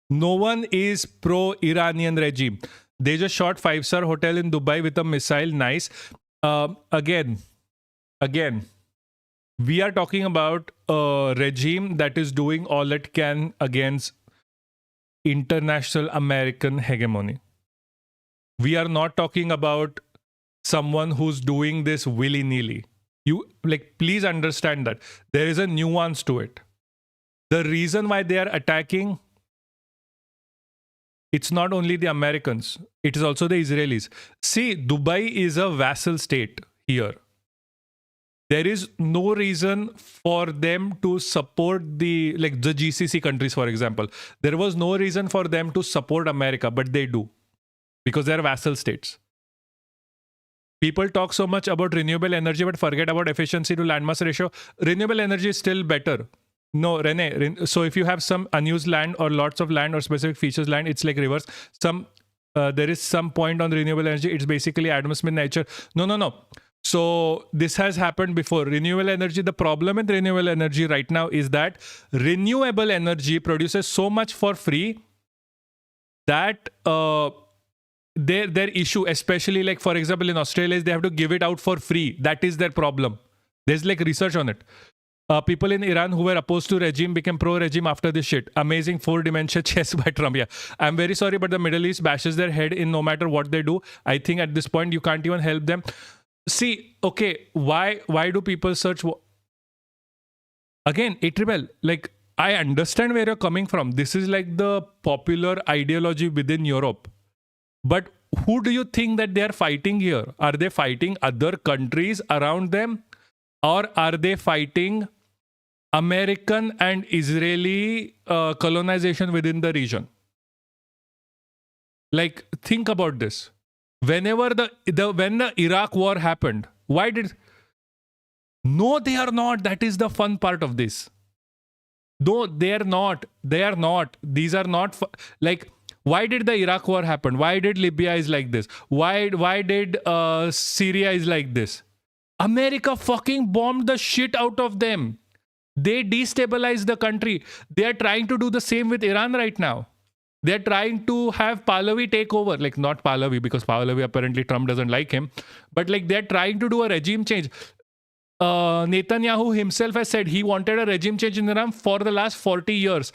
No one is pro-Iranian regime. They just shot 5-star hotel in Dubai with a missile. Nice. Again, we are talking about a regime that is doing all it can against international American hegemony. We are not talking about someone who's doing this willy-nilly. You please understand that there is a nuance to it. The reason why they are attacking, it's not only the Americans, it is also the Israelis. See, Dubai is a vassal state here. There is no reason for them to support the GCC countries, for example. There was no reason for them to support America, but they do because they are vassal states. People talk so much about renewable energy, but forget about efficiency to landmass ratio. Renewable energy is still better. No, Rene. So if you have some unused land or lots of land or specific features land, it's like reverse. There is some point on renewable energy. It's basically Adam Smith nature. No. So this has happened before. Renewable energy, the problem with renewable energy right now is that renewable energy produces so much for free that their issue, especially like, for example, in Australia, is they have to give it out for free. That is their problem. There's like research on it. People in Iran who were opposed to regime became pro-regime after this shit. Amazing 4-dimensional chess by Trump. Yeah, I'm very sorry, but the Middle East bashes their head in no matter what they do. I think at this point, you can't even help them. See, okay, why do people search? Again, A-Triple, like, I understand where you're coming from. This is like the popular ideology within Europe. But who do you think that they are fighting here? Are they fighting other countries around them? Or are they fighting American and Israeli colonization within the region? Like, think about this. Whenever when the Iraq war happened, why did... No, they are not. That is the fun part of this. No, they are not. They are not. These are not... Like, Why did the Iraq war happen? Why did Libya is like this? Why did Syria is like this? America fucking bombed the shit out of them. They destabilized the country. They are trying to do the same with Iran right now. They're trying to have Pahlavi take over. Like, not Pahlavi, because Pahlavi, apparently Trump doesn't like him. But like, they're trying to do a regime change. Netanyahu himself has said he wanted a regime change in Iran for the last 40 years.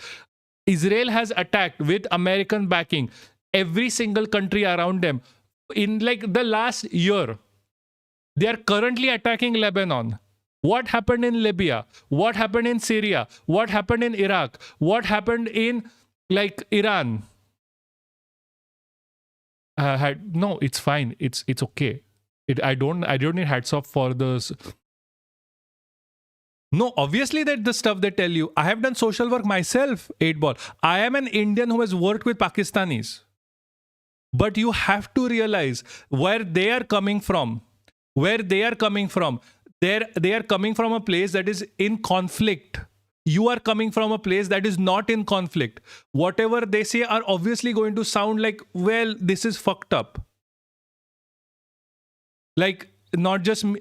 Israel has attacked with American backing every single country around them. In like the last year, they are currently attacking Lebanon. What happened in Libya? What happened in Syria? What happened in Iraq? What happened in like Iran? No, it's fine. It's okay. I don't need hats off for this. No, obviously that the stuff they tell you. I have done social work myself, 8-ball. I am an Indian who has worked with Pakistanis. But you have to realize where they are coming from. Where they are coming from. They are coming from a place that is in conflict. You are coming from a place that is not in conflict. Whatever they say are obviously going to sound like, well, this is fucked up. Like, not just me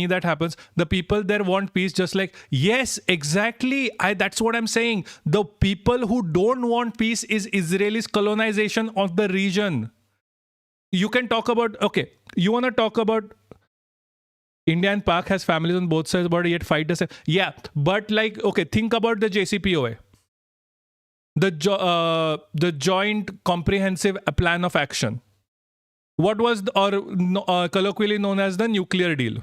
that happens. The people there want peace, just like, yes, exactly. That's what I'm saying. The people who don't want peace is Israel's colonization of the region. You can talk about, okay, you want to talk about India and Pak has families on both sides, but yet fight the same. Yeah, but like, okay, think about the JCPOA. The Joint Comprehensive Plan of Action. What was colloquially known as the nuclear deal.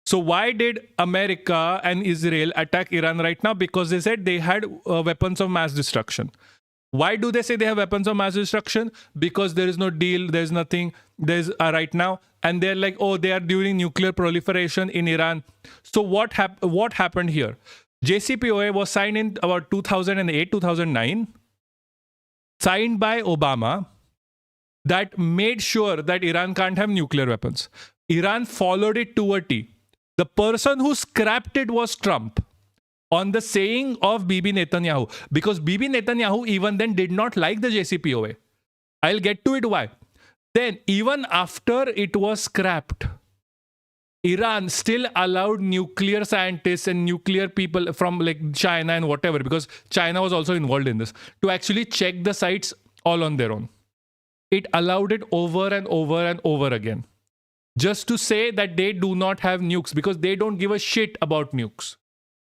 So why did America and Israel attack Iran right now? Because they said they had weapons of mass destruction. Why do they say they have weapons of mass destruction? Because there is no deal, there's nothing, there's right now. And they're like, oh, they are doing nuclear proliferation in Iran. So what happened here? JCPOA was signed in about 2008, 2009, signed by Obama, that made sure that Iran can't have nuclear weapons. Iran followed it to a T. The person who scrapped it was Trump, on the saying of Bibi Netanyahu. Because Bibi Netanyahu even then did not like the JCPOA. I'll get to it why. Then, even after it was scrapped, Iran still allowed nuclear scientists and nuclear people from like China and whatever, because China was also involved in this, to actually check the sites all on their own. It allowed it over and over and over again. Just to say that they do not have nukes, because they don't give a shit about nukes.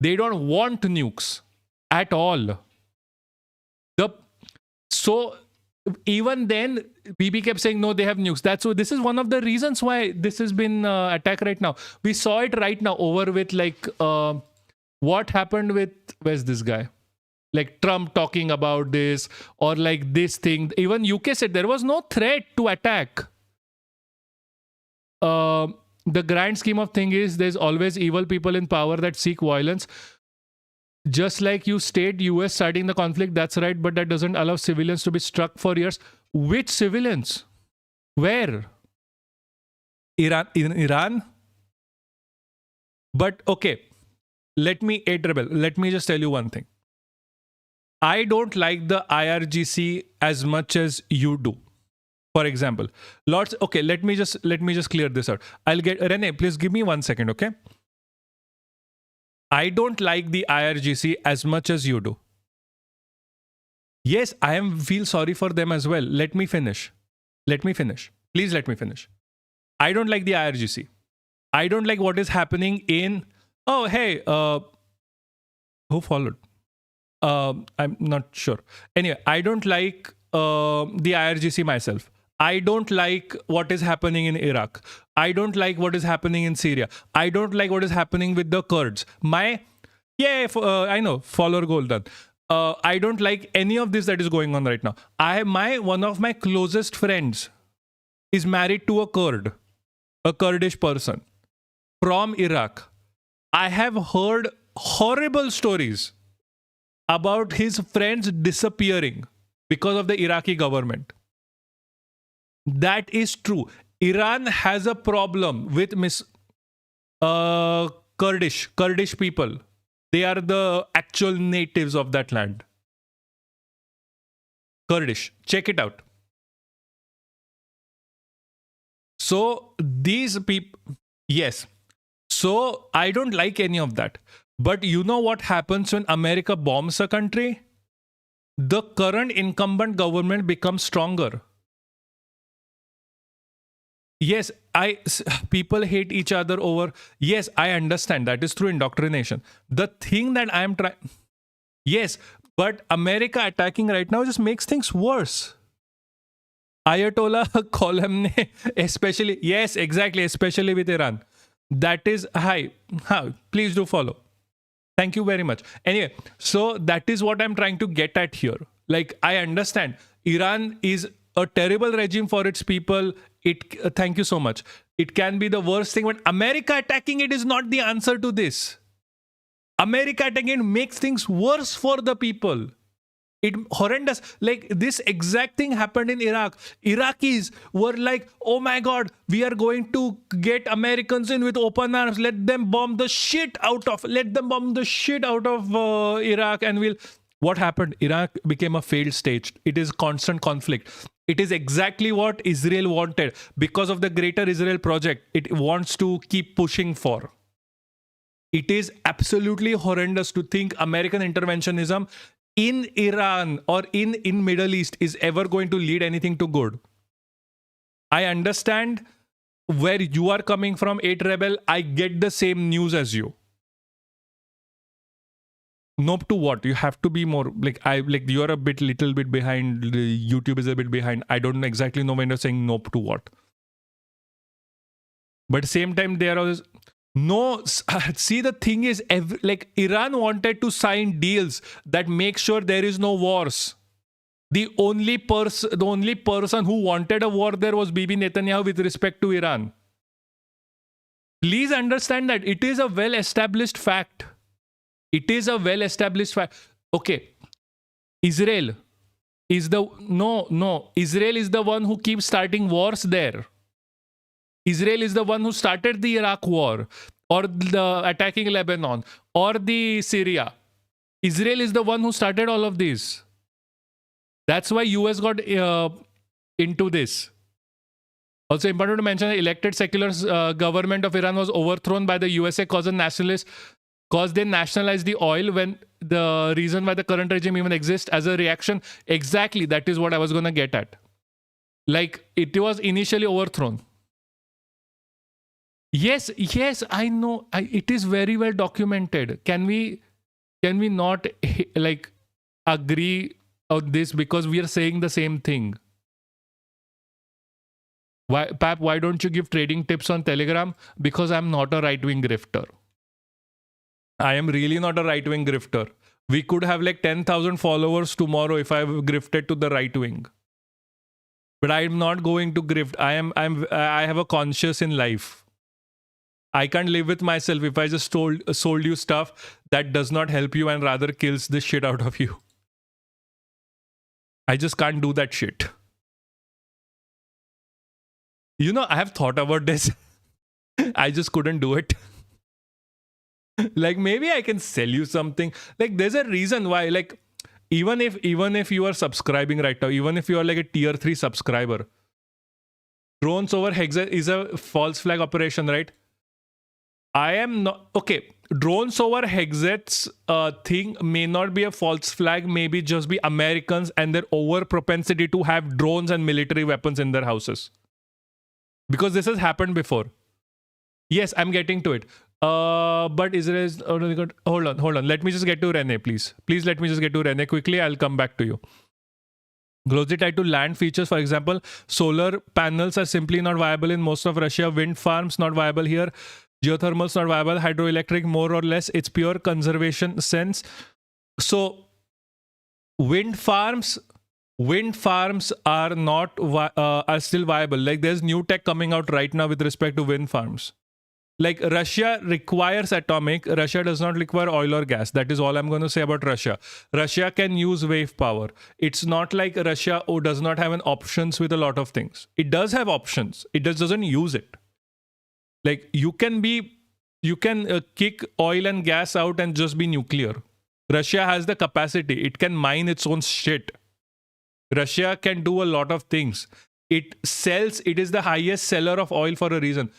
They don't want nukes at all. So even then, Bibi kept saying, no, they have nukes. This is one of the reasons why this has been attacked right now. We saw it right now over with like, what happened with, where's this guy? Like Trump talking about this, or like this thing. Even UK said there was no threat to attack. The grand scheme of thing is there's always evil people in power that seek violence. Just like you state US starting the conflict, that's right, but that doesn't allow civilians to be struck for years. Which civilians? Where? Iran? In Iran? But okay, let me just tell you one thing. I don't like the IRGC as much as you do. For example, okay, let me just clear this out. Rene, please give me 1 second, okay? I don't like the IRGC as much as you do. Yes, I feel sorry for them as well. Let me finish. Please let me finish. I don't like the IRGC. I don't like what is happening in... Oh, hey, who followed? I'm not sure. Anyway, I don't like the IRGC myself. I don't like what is happening in Iraq. I don't like what is happening in Syria. I don't like what is happening with the Kurds. I know, follower goal done. I don't like any of this that is going on right now. One of my closest friends is married to a Kurd, a Kurdish person from Iraq. I have heard horrible stories about his friends disappearing because of the Iraqi government. That is true. Iran has a problem with Kurdish people. They are the actual natives of that land. Kurdish. Check it out. So these people, yes. So I don't like any of that. But you know what happens when America bombs a country? The current incumbent government becomes stronger. Yes, people hate each other over. Yes, I understand that is through indoctrination. The thing that I am trying. Yes, but America attacking right now just makes things worse. Ayatollah Khamenei, especially, yes, exactly, especially with Iran. That is, hi, please do follow. Thank you very much. Anyway, so that is what I'm trying to get at here. Like, I understand Iran is a terrible regime for its people. Thank you so much. It can be the worst thing, but America attacking it is not the answer to this. America attacking it makes things worse for the people. It horrendous. Like this exact thing happened in Iraq. Iraqis were like, oh my God, we are going to get Americans in with open arms. Let them bomb the shit out of Iraq, and what happened? Iraq became a failed state. It is constant conflict. It is exactly what Israel wanted because of the Greater Israel Project. It wants to keep pushing for. It is absolutely horrendous to think American interventionism in Iran or in Middle East is ever going to lead anything to good. I understand where you are coming from, 8 Rebel. I get the same news as you. Nope to what? You have to be more you're little bit behind. YouTube is a bit behind. I don't exactly know when you're saying nope to what. But same time, there is no. See, the thing is, Iran wanted to sign deals that make sure there is no wars. The only person who wanted a war there was Bibi Netanyahu with respect to Iran. Please understand that it is a well-established fact. It is a well-established fact. Okay, Israel is the Israel is the one who keeps starting wars there. Israel is the one who started the Iraq war, or the attacking Lebanon, or the Syria. Israel is the one who started all of these. That's why US got into this. Also important to mention, the elected secular government of Iran was overthrown by the USA because they nationalized the oil, when the reason why the current regime even exists as a reaction. Exactly, that is what I was going to get at. Like, it was initially overthrown. Yes, I know. It is very well documented. Can we not agree on this, because we are saying the same thing? Why don't you give trading tips on Telegram? Because I'm not a right-wing grifter. I am really not a right-wing grifter. We could have 10,000 followers tomorrow if I grifted to the right wing. But I'm not going to grift. I have a conscience in life. I can't live with myself if I just sold you stuff that does not help you and rather kills the shit out of you. I just can't do that shit. I have thought about this. I just couldn't do it. Maybe I can sell you something. There's a reason why, even if you are subscribing right now, even if you are a tier 3 subscriber, drones over Hexet is a false flag operation, right? I am not. Okay, drones over Hexet's thing may not be a false flag, maybe just be Americans and their over propensity to have drones and military weapons in their houses. Because this has happened before. Yes, I'm getting to it. But Israel is... Hold on. Let me just get to Rene, please. Please let me just get to Rene quickly. I'll come back to you. Closely tied to land features, for example, solar panels are simply not viable in most of Russia. Wind farms not viable here. Geothermal not viable. Hydroelectric more or less. It's pure conservation sense. So wind farms are not are still viable. There's new tech coming out right now with respect to wind farms. Russia requires atomic. Russia does not require oil or gas. That is all I'm going to say about Russia. Russia can use wave power. It's not like Russia does not have an options with a lot of things. It does have options. It just doesn't use it. You can kick oil and gas out and just be nuclear. Russia has the capacity. It can mine its own shit. Russia can do a lot of things. It is the highest seller of oil for a reason.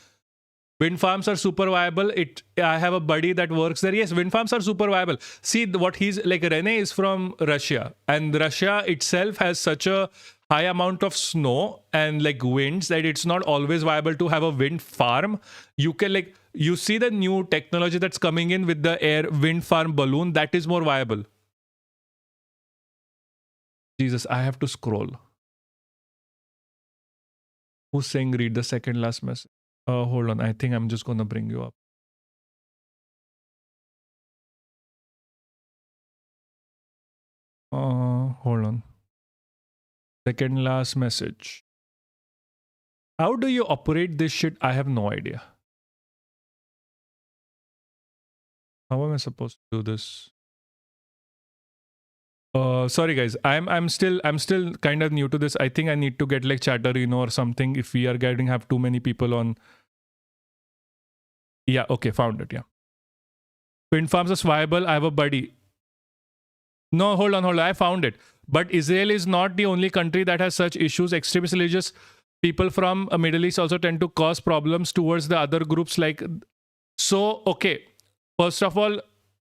Wind farms are super viable. I have a buddy that works there. Yes, wind farms are super viable. See, what he's like, Rene is from Russia, and Russia itself has such a high amount of snow and like winds that it's not always viable to have a wind farm. You can you see the new technology that's coming in with the wind farm balloon, that is more viable. Jesus, I have to scroll. Who's saying read the second last message? Hold on. I think I'm just going to bring you up. Hold on. Second last message. How do you operate this shit? I have no idea. How am I supposed to do this? Sorry guys, I'm still kind of new to this. I think I need to get like Chatterino or something if we are have too many people on. Yeah, okay, found it. Yeah. Wind farms are viable. I have a buddy. No, hold on. I found it. But Israel is not the only country that has such issues. Extremist religious people from Middle East also tend to cause problems towards the other groups. So, okay. First of all,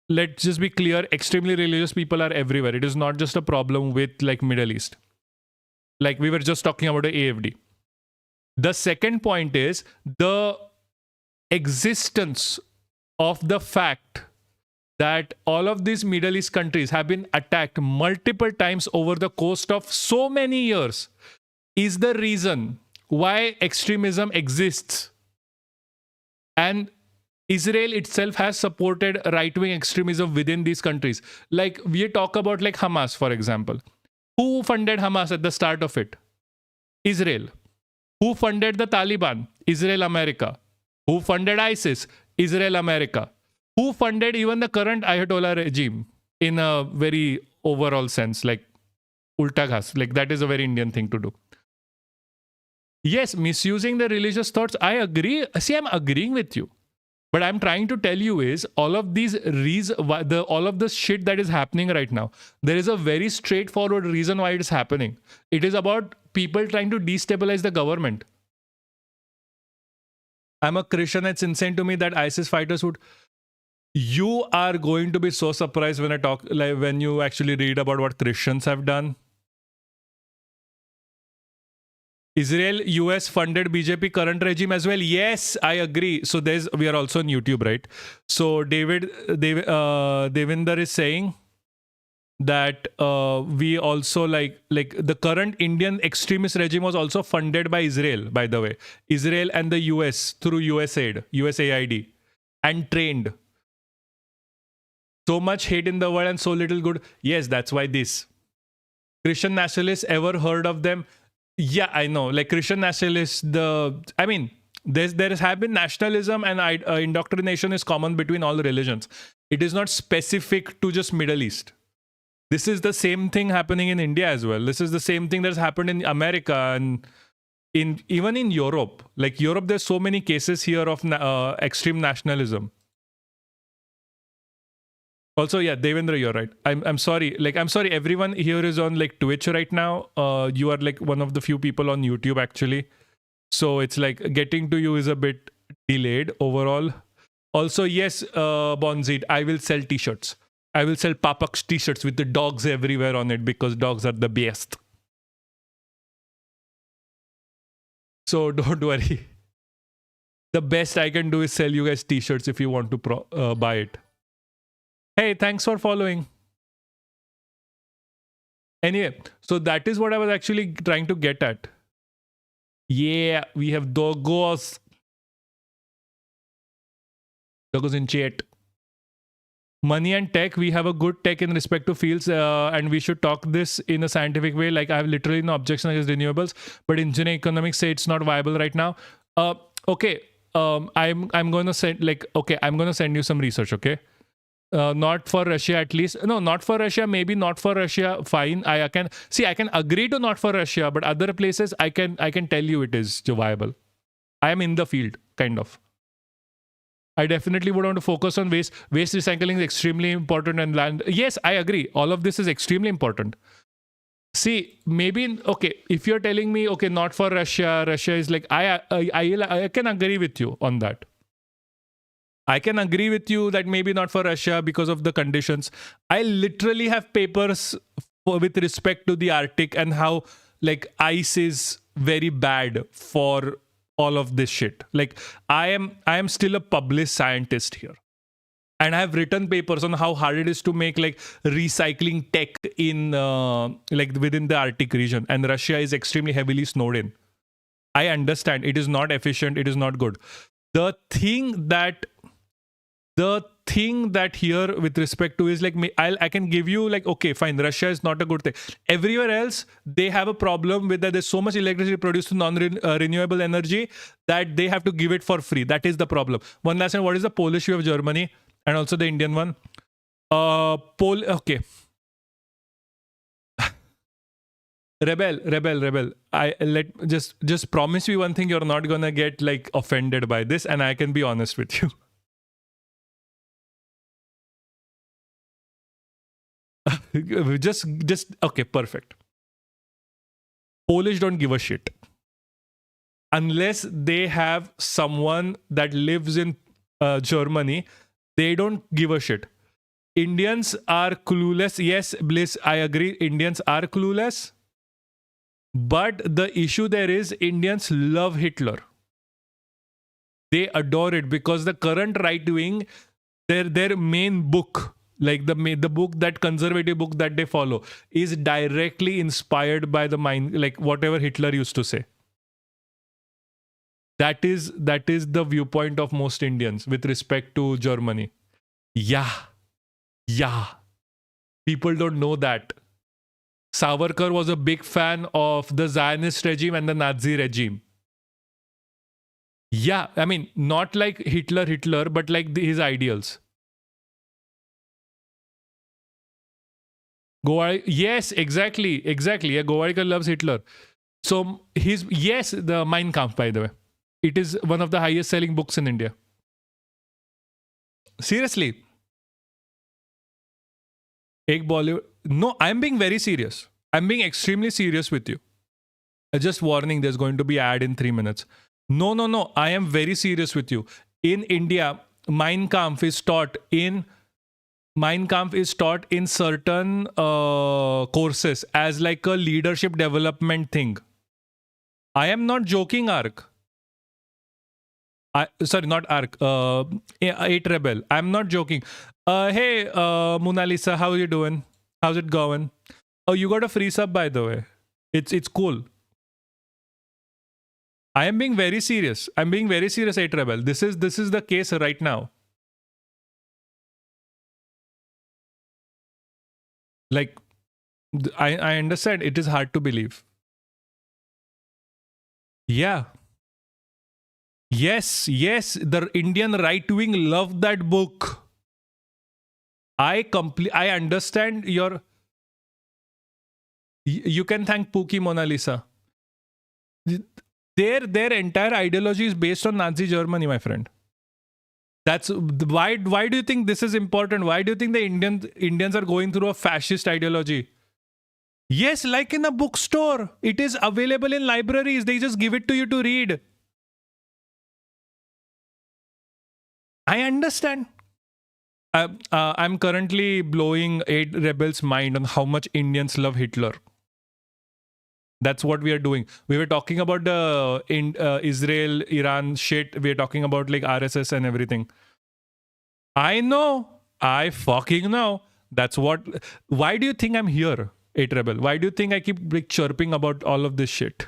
let's just be clear. Extremely religious people are everywhere. It is not just a problem with like Middle East. Like we were just talking about the AFD. The second point is the existence of the fact that all of these Middle East countries have been attacked multiple times over the course of so many years is the reason why extremism exists. And Israel itself has supported right-wing extremism within these countries. Like we talk about like Hamas, for example. Who funded Hamas at the start of it? Israel. Who funded the Taliban? Israel, America. Who funded ISIS? Israel, America. Who funded even the current Ayatollah regime in a very overall sense, like ulta ghas, like that is a very Indian thing to do. Yes, misusing the religious thoughts, I agree. See, I'm agreeing with you. But I'm trying to tell you is all of these all of this shit that is happening right now, there is a very straightforward reason why it is happening. It is about people trying to destabilize the government. I'm a Christian. It's insane to me that ISIS fighters would... You are going to be so surprised when I talk, like when you actually read about what Christians have done. Israel, US funded BJP current regime as well. Yes, I agree. So we are also on YouTube, right? So Devinder is saying that we also like the current Indian extremist regime was also funded by Israel, by the way. Israel and the US through USAID and trained. So much hate in the world and so little good. Yes, that's why this. Christian nationalists, ever heard of them? Yeah, I know. Like Christian nationalists, there have been nationalism and indoctrination is common between all religions. It is not specific to just Middle East. This is the same thing happening in India as well. This is the same thing that's happened in America and even in Europe. Like Europe, there's so many cases here of extreme nationalism. Also, yeah, Devendra, you're right. I'm sorry. I'm sorry. Everyone here is on like Twitch right now. You are like one of the few people on YouTube actually. So it's like getting to you is a bit delayed overall. Also, yes, Bonzid, I will sell t-shirts. I will sell Papaksh t-shirts with the dogs everywhere on it because dogs are the best. So don't worry. The best I can do is sell you guys t-shirts if you want to buy it. Hey, thanks for following. Anyway, so that is what I was actually trying to get at. Yeah, we have Dogos. Dogos in chat. Money and tech, we have a good tech in respect to fields and we should talk this in a scientific way. Like I have literally no objection against renewables, but engineering economics say it's not viable right now. Okay, I'm going to send I'm going to send you some research, okay? Not for Russia at least. No, not for Russia. Maybe not for Russia. Fine. I can agree to not for Russia, but other places I can tell you it is viable. I am in the field, kind of. I definitely would want to focus on waste. Waste recycling is extremely important and land. Yes, I agree. All of this is extremely important. See, maybe okay. If you're telling me okay, not for Russia, Russia is like I can agree with you on that. I can agree with you that maybe not for Russia because of the conditions. I literally have papers with respect to the Arctic and how like ice is very bad for all of this shit. Like I am still a published scientist here. And I have written papers on how hard it is to make like recycling tech in like within the Arctic region, and Russia is extremely heavily snowed in. I understand it is not efficient, it is not good. The thing that here with respect to is like I can give you like okay fine, Russia is not a good thing. Everywhere else they have a problem with that there's so much electricity produced from non-renewable energy that they have to give it for free. That is the problem. One last thing, what is the Polish view of Germany? And also the Indian one. Okay. Rebel. Just promise me one thing, you're not gonna get like offended by this, and I can be honest with you. just okay, perfect. Polish don't give a shit. Unless they have someone that lives in Germany, they don't give a shit. Indians are clueless. Yes, Bliss, I agree. Indians are clueless. But the issue there is Indians love Hitler. They adore it because the current right wing, their main book, like the book, that conservative book that they follow, is directly inspired by the mind, like whatever Hitler used to say. That is the viewpoint of most Indians with respect to Germany. Yeah. People don't know that. Savarkar was a big fan of the Zionist regime and the Nazi regime. Yeah, I mean, not like Hitler, but like his ideals. Yes, exactly. Yeah, Gowarikar loves Hitler. So the Mein Kampf, by the way. It is one of the highest selling books in India. Seriously. No, I'm being very serious. I'm being extremely serious with you. Just warning, there's going to be ad in 3 minutes. No. I am very serious with you. In India, Mein Kampf is taught in certain courses as like a leadership development thing. I am not joking, Ark. Not Ark. 8 Rebel. I'm not joking. Hey, Mona Lisa, how are you doing? How's it going? Oh, you got a free sub, by the way. It's cool. I am being very serious. 8 Rebel. This is the case right now. Like, I understand it is hard to believe. Yeah. Yes. The Indian right wing loved that book. I understand your. You can thank Pookie, Mona Lisa. Their entire ideology is based on Nazi Germany, my friend. That's why do you think this is important? Why do you think the Indians are going through a fascist ideology? Yes, like in a bookstore. It is available in libraries. They just give it to you to read. I understand. I'm currently blowing 8 Rebels' mind on how much Indians love Hitler. That's what we are doing. We were talking about the Israel, Iran shit. We are talking about like RSS and everything. I know. I fucking know. That's what. Why do you think I'm here, 8 Rebel? Why do you think I keep like chirping about all of this shit?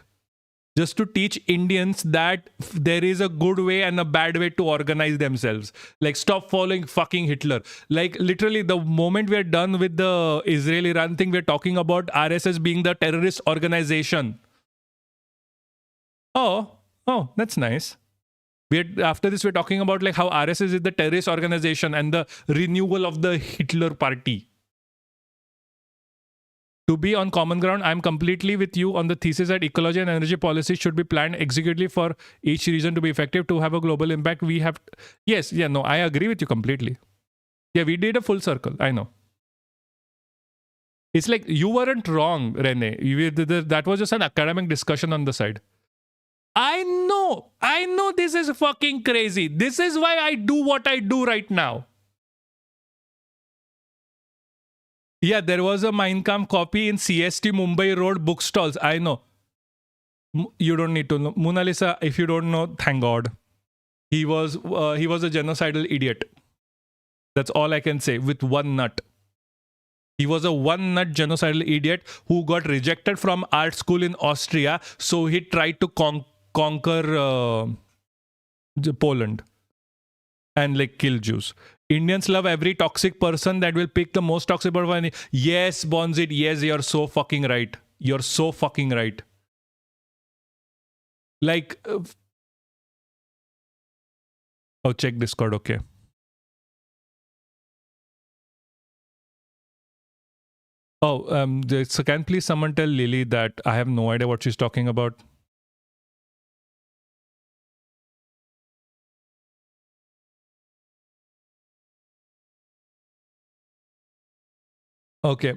Just to teach Indians that there is a good way and a bad way to organize themselves. Like, stop following fucking Hitler. Like, literally, the moment we're done with the Israel-Iran thing, we're talking about RSS being the terrorist organization. Oh, that's nice. After this, we're talking about like how RSS is the terrorist organization and the renewal of the Hitler party. To be on common ground, I'm completely with you on the thesis that ecology and energy policy should be planned executively for each region to be effective, to have a global impact. I agree with you completely. Yeah, we did a full circle. I know. It's like you weren't wrong, Rene. That was just an academic discussion on the side. I know this is fucking crazy. This is why I do what I do right now. Yeah, there was a Mein Kampf copy in CST Mumbai Road bookstalls. I know. You don't need to know. Mona Lisa, if you don't know, thank God. He was a genocidal idiot. That's all I can say with one nut. He was a one-nut genocidal idiot who got rejected from art school in Austria, so he tried to conquer Poland and like kill Jews. Indians love every toxic person that will pick the most toxic person. Yes, Bonzit, yes, you're so fucking right. You're so fucking right. Like, oh, check Discord, okay. Oh, so can please someone tell Lily that I have no idea what she's talking about? Okay.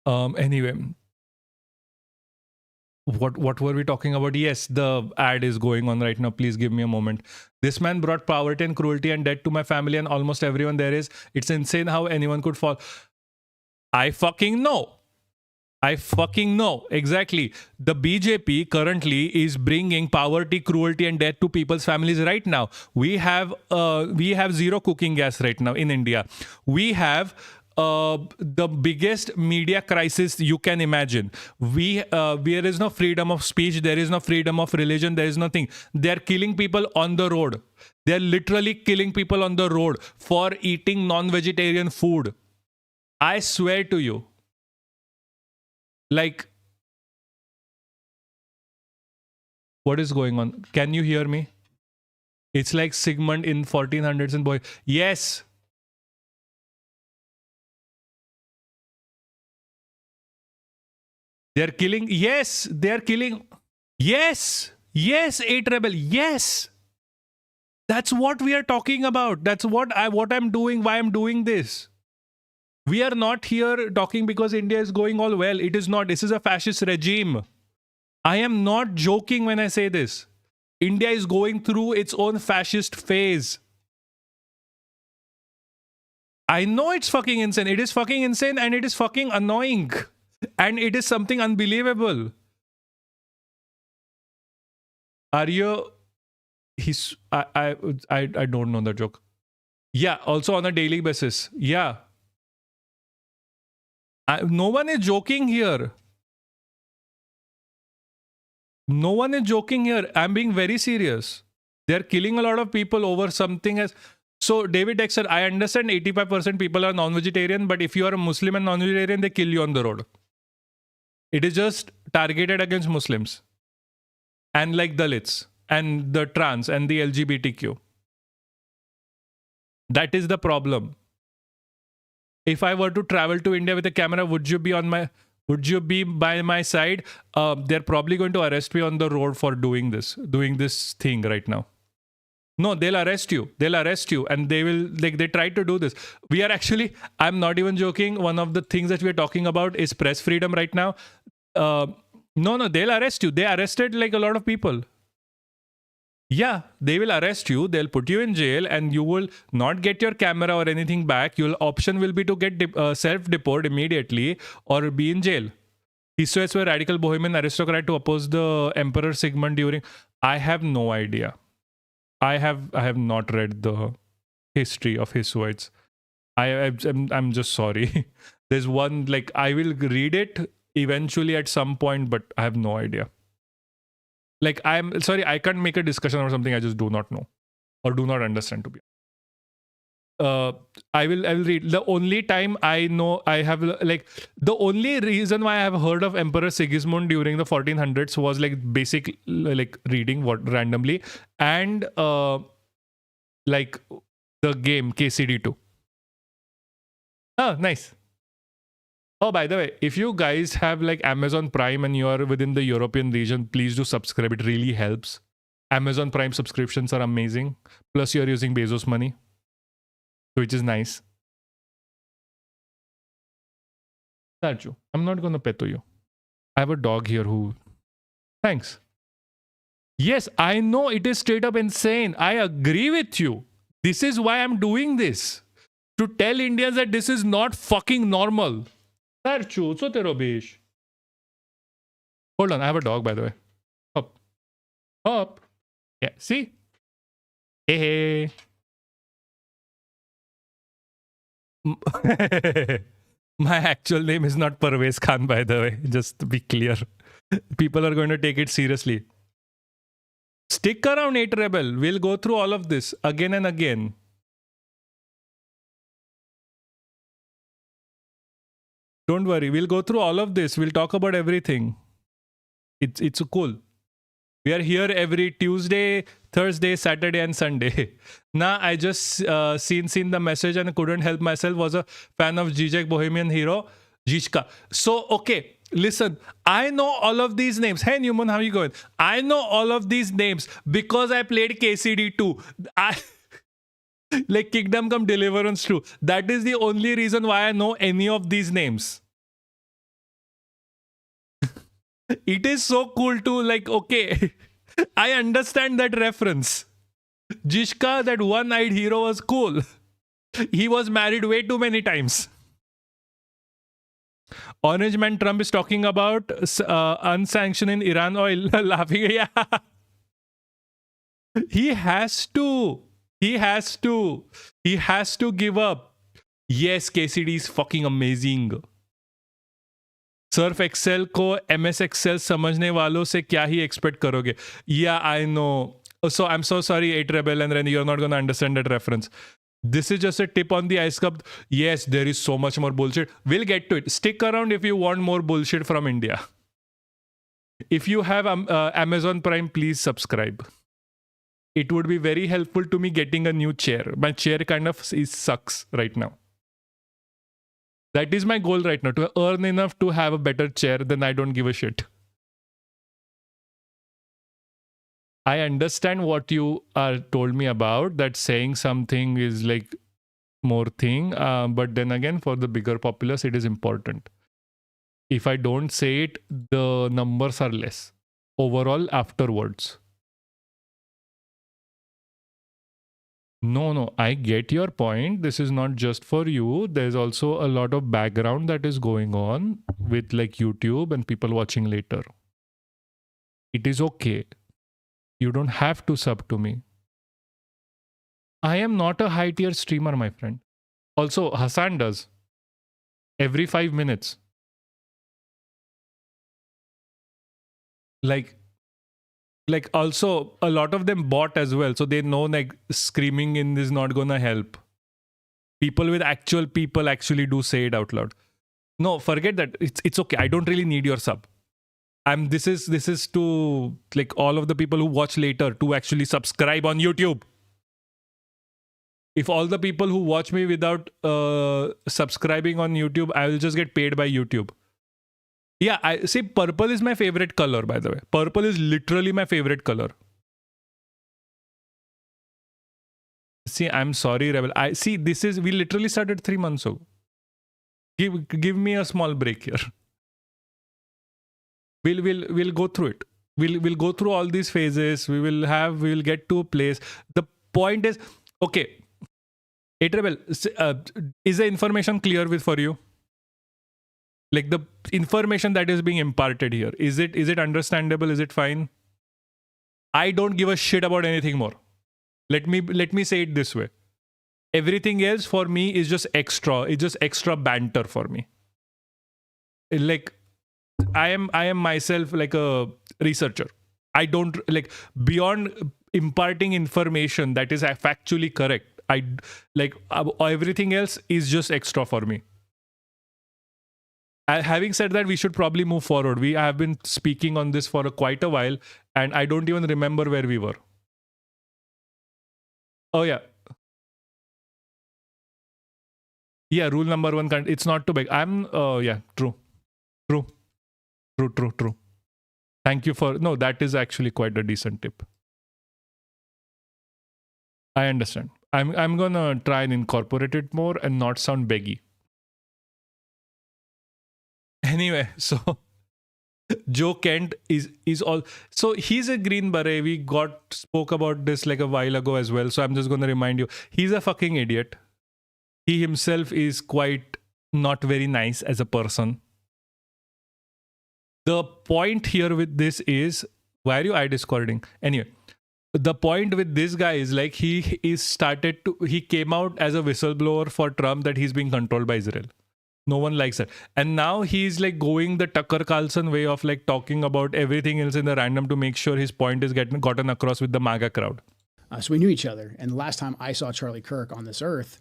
Anyway, what were we talking about? Yes, the ad is going on right now. Please give me a moment. This man brought poverty and cruelty and death to my family and almost everyone there is. It's insane how anyone could fall. I fucking know. I fucking know. Exactly. The BJP currently is bringing poverty, cruelty and death to people's families right now. We have zero cooking gas right now in India. We have the biggest media crisis you can imagine. There is no freedom of speech. There is no freedom of religion. There is nothing. They're killing people on the road. They're literally killing people on the road for eating non-vegetarian food. I swear to you. Like, what is going on? Can you hear me? It's like Sigmund in 1400s and boy. Yes. They're killing. Yes. They're killing. Yes. Yes. 8 Rebel. Yes. That's what we are talking about. That's what I'm doing, why I'm doing this. We are not here talking because India is going all well. It is not. This is a fascist regime. I am not joking when I say this. India is going through its own fascist phase. I know it's fucking insane. It is fucking insane and it is fucking annoying. And it is something unbelievable. Are you... I don't know the joke. Yeah, also on a daily basis. Yeah. No one is joking here. No one is joking here. I'm being very serious. They're killing a lot of people over something as... So, David Dexter, I understand 85% people are non-vegetarian, but if you are a Muslim and non-vegetarian, they kill you on the road. It is just targeted against Muslims. And like Dalits, and the trans, and the LGBTQ. That is the problem. If I were to travel to India with a camera, would you be by my side? They're probably going to arrest me on the road for doing this thing right now. No, they'll arrest you. They'll arrest you and they will, like, they tried to do this. We are actually, I'm not even joking. One of the things that we're talking about is press freedom right now. No, they'll arrest you. They arrested like a lot of people. Yeah, they will arrest you. They'll put you in jail and you will not get your camera or anything back. Your option will be to get self-deport immediately or be in jail. He swears were radical bohemian aristocrat to oppose the Emperor Sigmund during... I have no idea. I have not read the history of Hisuites. I'm just sorry. There's one, like, I will read it eventually at some point, but I have no idea. Like, I'm sorry, I can't make a discussion or something I just do not know or do not understand, to be I will read. The only time I know I have, like, the only reason why I have heard of Emperor Sigismund during the 1400s was like basic, like, reading what randomly and like the game KCD2. Oh, nice. Oh, by the way, if you guys have like Amazon Prime and you are within the European region, please do subscribe. It really helps. Amazon Prime subscriptions are amazing. Plus, you're using Bezos money, which is nice. Statue. I'm not gonna pet you. I have a dog here who. Thanks. Yes, I know it is straight up insane. I agree with you. This is why I'm doing this. To tell Indians that this is not fucking normal. Statue. So tero bish. Hold on, I have a dog by the way. Up. Up. Yeah, see? Hey. My actual name is not Parvez Khan, by the way, just to be clear. People are going to take it seriously. Stick around, 8 Rebel. We'll go through all of this again and again. Don't worry, we'll go through all of this. We'll talk about everything. It's cool. We are here every Tuesday, Thursday, Saturday, and Sunday. Nah, I just seen the message and couldn't help myself. Was a fan of Zizek Bohemian Hero, Zizka. So, okay, listen, I know all of these names. Hey, Newman, how are you going? I know all of these names because I played KCD 2. Like Kingdom Come Deliverance 2. That is the only reason why I know any of these names. It is so cool to like, okay, I understand that reference. Jishka, that one-eyed hero, was cool. He was married way too many times. Orange Man Trump is talking about unsanctioned Iran oil. Laughing. Yeah. He has to. He has to. He has to give up. Yes, KCD is fucking amazing. Surf excel को MS excel समझने वालों से क्या ही expect करोगे? Yeah, I know. So I'm so sorry, 8 Rebel and Ren, you're not going to understand that reference. This is just a tip on the ice cup. Yes, there is so much more bullshit. We'll get to it. Stick around if you want more bullshit from India. If you have Amazon Prime, please subscribe. It would be very helpful to me getting a new chair. My chair kind of sucks right now. That is my goal right now, to earn enough to have a better chair. Then I don't give a shit. I understand what you are told me about, that saying something is like more thing. But then again, for the bigger populace, it is important. If I don't say it, the numbers are less overall afterwards. No, I get your point. This is not just for you. There's also a lot of background that is going on with like YouTube and people watching later. It is okay. You don't have to sub to me. I am not a high tier streamer, my friend. Also, Hassan does. Every 5 minutes. Like also a lot of them bought as well, so they know like screaming in is not gonna help. People with actual people actually do say it out loud. No, forget that. It's okay. I don't really need your sub. This is to like all of the people who watch later to actually subscribe on YouTube. If all the people who watch me without subscribing on YouTube, I will just get paid by YouTube. Yeah, I see. Purple is my favorite color, by the way. Purple is literally my favorite color. See, I'm sorry, Rebel. I see. We literally started 3 months ago. Give me a small break here. We'll go through it. We'll go through all these phases. We'll get to a place. The point is, okay. 8 Rebel, is the information clear for you? Like the information that is being imparted here, is it understandable? Is it fine? I don't give a shit about anything more. Let me say it this way. Everything else for me is just extra. It's just extra banter for me. Like I am myself like a researcher. I don't like beyond imparting information that is factually correct. I like everything else is just extra for me. Having said that, we should probably move forward. We have been speaking on this for quite a while, and I don't even remember where we were. Oh, yeah. Yeah, rule number 1, it's not too big. Yeah, true. Thank you for, no, that is actually quite a decent tip. I understand. I'm gonna try and incorporate it more and not sound beggy. Anyway, so Joe Kent is all, so he's a Green Beret. We spoke about this like a while ago as well. So I'm just going to remind you, he's a fucking idiot. He himself is quite not very nice as a person. The point here with this is, why are you discording? Anyway, the point with this guy is like he came out as a whistleblower for Trump that he's being controlled by Israel. No one likes it. And now he's like going the Tucker Carlson way of like talking about everything else in the random to make sure his point is gotten across with the MAGA crowd. So we knew each other. And the last time I saw Charlie Kirk on this earth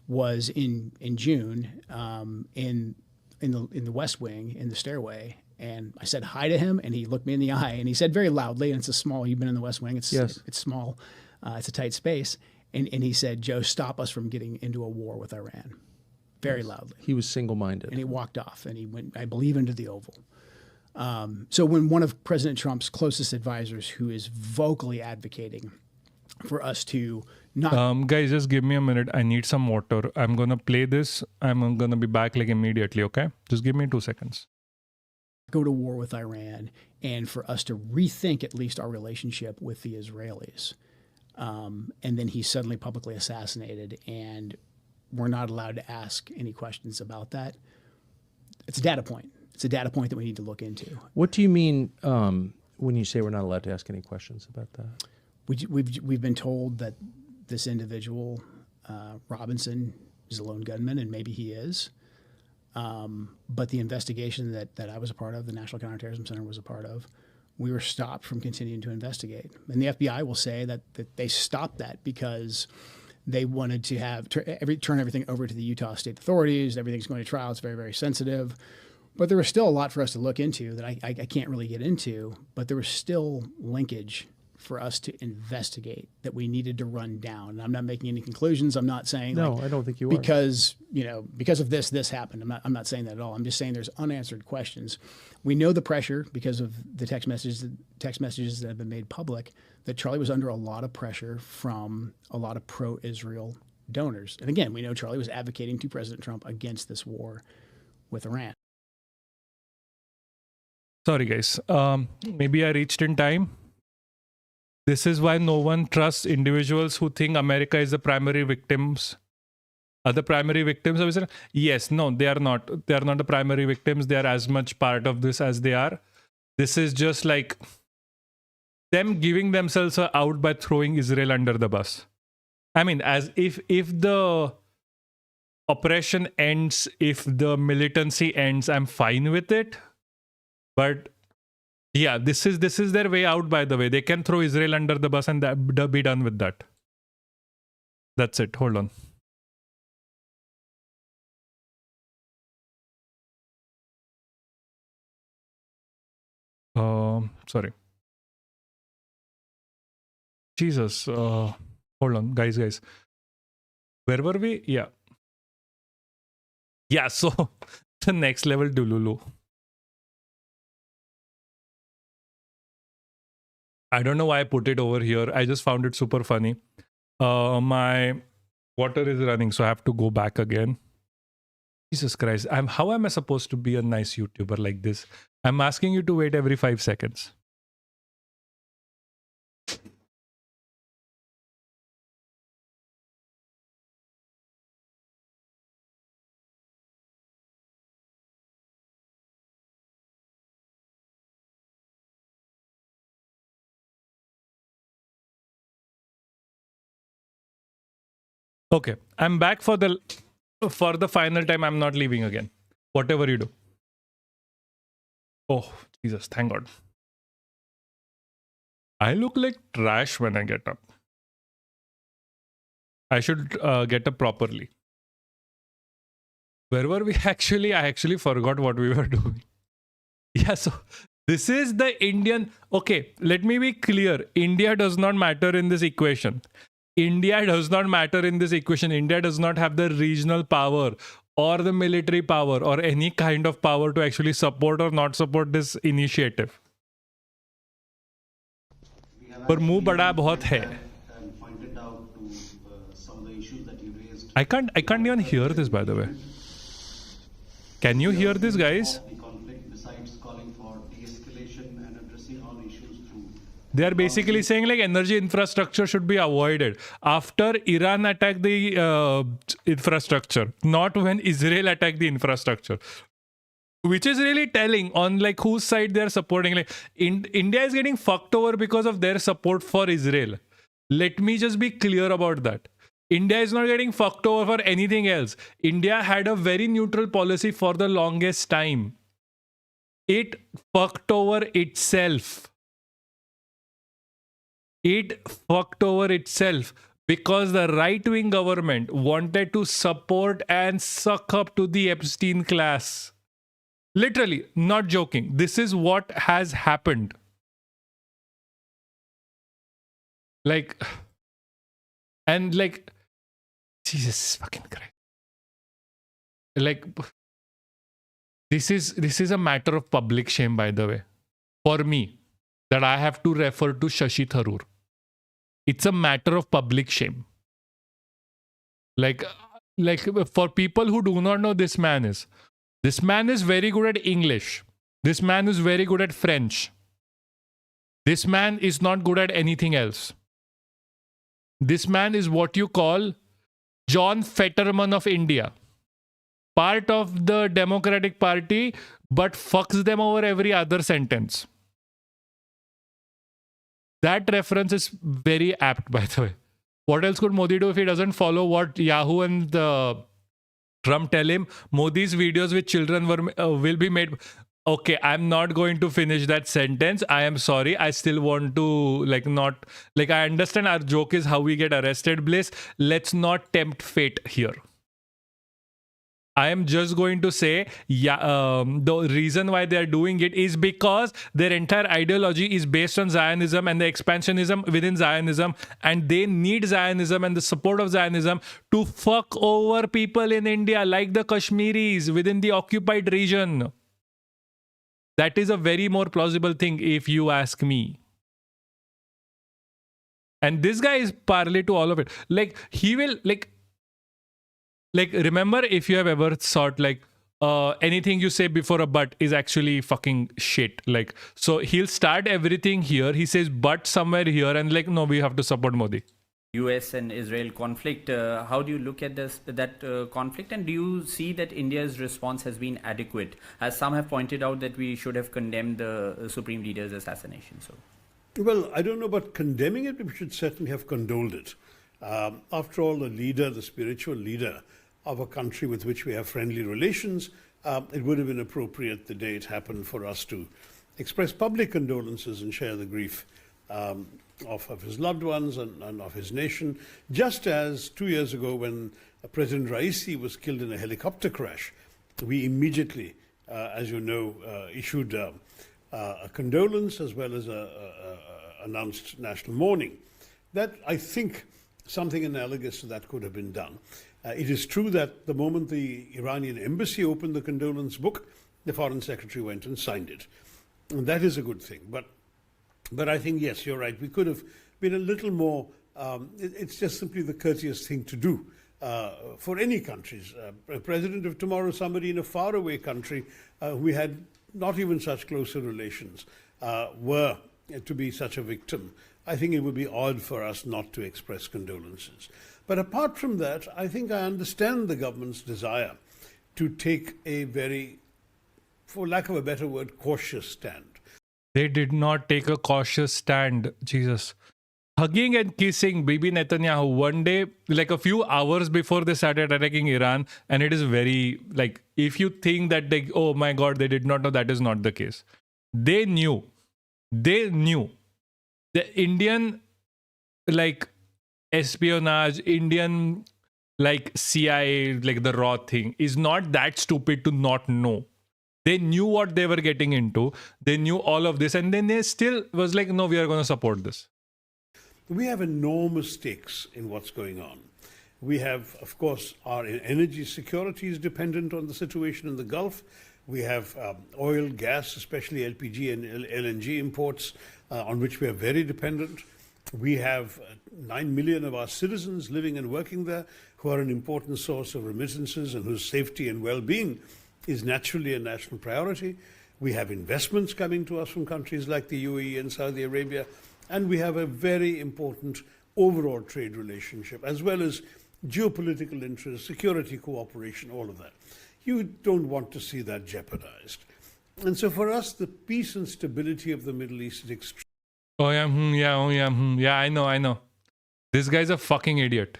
was in June in the West Wing, in the stairway. And I said hi to him, and he looked me in the eye, and he said very loudly, and you've been in the West Wing, it's small, it's a tight space. And he said, Joe, stop us from getting into a war with Iran. Very loudly. He was single-minded. And he walked off, and he went, I believe, into the Oval. So when one of President Trump's closest advisors, who is vocally advocating for us to not... guys, just give me a minute. I need some water. I'm going to play this. I'm going to be back like immediately, okay? Just give me 2 seconds. Go to war with Iran, and for us to rethink at least our relationship with the Israelis. And then he's suddenly publicly assassinated, and we're not allowed to ask any questions about that. It's a data point. It's a data point that we need to look into. What do you mean when you say we're not allowed to ask any questions about that? We've been told that this individual, Robinson, is a lone gunman, and maybe he is. But the investigation that I was a part of, the National Counterterrorism Center was a part of, we were stopped from continuing to investigate. And the FBI will say that they stopped that because they wanted to turn everything over to the Utah state authorities. Everything's going to trial. It's very, very sensitive. But there was still a lot for us to look into that I can't really get into. But there was still linkage for us to investigate that we needed to run down. And I'm not making any conclusions. I'm not saying no, I don't think you are. Because of this happened. I'm not saying that at all. I'm just saying there's unanswered questions. We know the pressure because of the text messages that have been made public, that Charlie was under a lot of pressure from a lot of pro-Israel donors. And again, we know Charlie was advocating to President Trump against this war with Iran. Sorry, guys. Maybe I reached in time. This is why no one trusts individuals who think America is the primary victims. Are the primary victims of Israel? Yes, no, they are not. They are not the primary victims. They are as much part of this as they are. This is just like them giving themselves out by throwing Israel under the bus. I mean, as if the oppression ends, if the militancy ends, I'm fine with it. But yeah, this is their way out, by the way. They can throw Israel under the bus and be done with that. That's it. Hold on. Sorry. Jesus. Hold on, guys. Where were we? Yeah. Yeah, so the next level Dululu. I don't know why I put it over here. I just found it super funny. My water is running, so I have to go back again. Jesus Christ. How am I supposed to be a nice YouTuber like this? I'm asking you to wait every 5 seconds. Okay, I'm back for the final time. I'm not leaving again. Whatever you do. Oh, Jesus, thank God. I look like trash when I get up. I should get up properly. Where were we actually? I actually forgot what we were doing. Yeah, so this is the Indian... Okay, let me be clear. India does not matter in this equation. India does not matter in this equation. India does not have the regional power or the military power or any kind of power to actually support or not support this initiative. पर मुंह बड़ा बहुत है. I can't even hear this, by the way. Can you hear this, guys? They are basically saying like energy infrastructure should be avoided after Iran attacked the infrastructure, not when Israel attacked the infrastructure. Which is really telling on like whose side they're supporting. Like India is getting fucked over because of their support for Israel. Let me just be clear about that. India is not getting fucked over for anything else. India had a very neutral policy for the longest time. It fucked over itself. It fucked over itself because the right-wing government wanted to support and suck up to the Epstein class. Literally, not joking. This is what has happened. Like, and like, Jesus fucking Christ. Like, this is a matter of public shame, by the way, for me, that I have to refer to Shashi Tharoor. It's a matter of public shame. Like for people who do not know this man is very good at English. This man is very good at French. This man is not good at anything else. This man is what you call John Fetterman of India. Part of the Democratic Party, but fucks them over every other sentence. That reference is very apt, by the way. What else could Modi do if he doesn't follow what Yahoo and Trump tell him? Modi's videos with children will be made. Okay, I'm not going to finish that sentence. I am sorry. I still want to I understand our joke is how we get arrested, Bliss. Let's not tempt fate here. I am just going to say, the reason why they are doing it is because their entire ideology is based on Zionism and the expansionism within Zionism, and they need Zionism and the support of Zionism to fuck over people in India like the Kashmiris within the occupied region. That is a very more plausible thing if you ask me. And this guy is parley to all of it. Like, he will, remember if you have ever thought anything you say before a but is actually fucking shit. So he'll start everything here. He says but somewhere here and no, we have to support Modi. US and Israel conflict. How do you look at that conflict, and do you see that India's response has been adequate? As some have pointed out that we should have condemned the Supreme Leader's assassination. So, well, I don't know about condemning it, but we should certainly have condoled it. After all, the spiritual leader of a country with which we have friendly relations, it would have been appropriate the day it happened for us to express public condolences and share the grief of his loved ones and of his nation, just as 2 years ago when President Raisi was killed in a helicopter crash, we immediately, as you know, issued a condolence as well as announced national mourning. That, I think, something analogous to that could have been done. It is true that the moment the Iranian embassy opened the condolence book, the foreign secretary went and signed it. And that is a good thing. But I think, yes, you're right. We could have been a little more, it's just simply the courteous thing to do for any countries. A president of tomorrow, somebody in a faraway country we had not even such closer relations, were to be such a victim. I think it would be odd for us not to express condolences. But apart from that, I think I understand the government's desire to take a very, for lack of a better word, cautious stand. They did not take a cautious stand. Jesus. Hugging and kissing Bibi Netanyahu one day, a few hours before they started attacking Iran. And it is very, if you think that oh my God, they did not know, that is not the case. They knew. The Indian, espionage, Indian, CIA, the raw thing, is not that stupid to not know. They knew what they were getting into. They knew all of this. And then they still was no, we are going to support this. We have enormous stakes in what's going on. We have, of course, our energy security is dependent on the situation in the Gulf. We have oil, gas, especially LPG and LNG imports, on which we are very dependent. We have 9 million of our citizens living and working there who are an important source of remittances and whose safety and well-being is naturally a national priority. We have investments coming to us from countries like the UAE and Saudi Arabia. And we have a very important overall trade relationship, as well as geopolitical interests, security cooperation, all of that. You don't want to see that jeopardized. And so for us, the peace and stability of the Middle East is extremely Oh yeah, yeah, I know. This guy's a fucking idiot.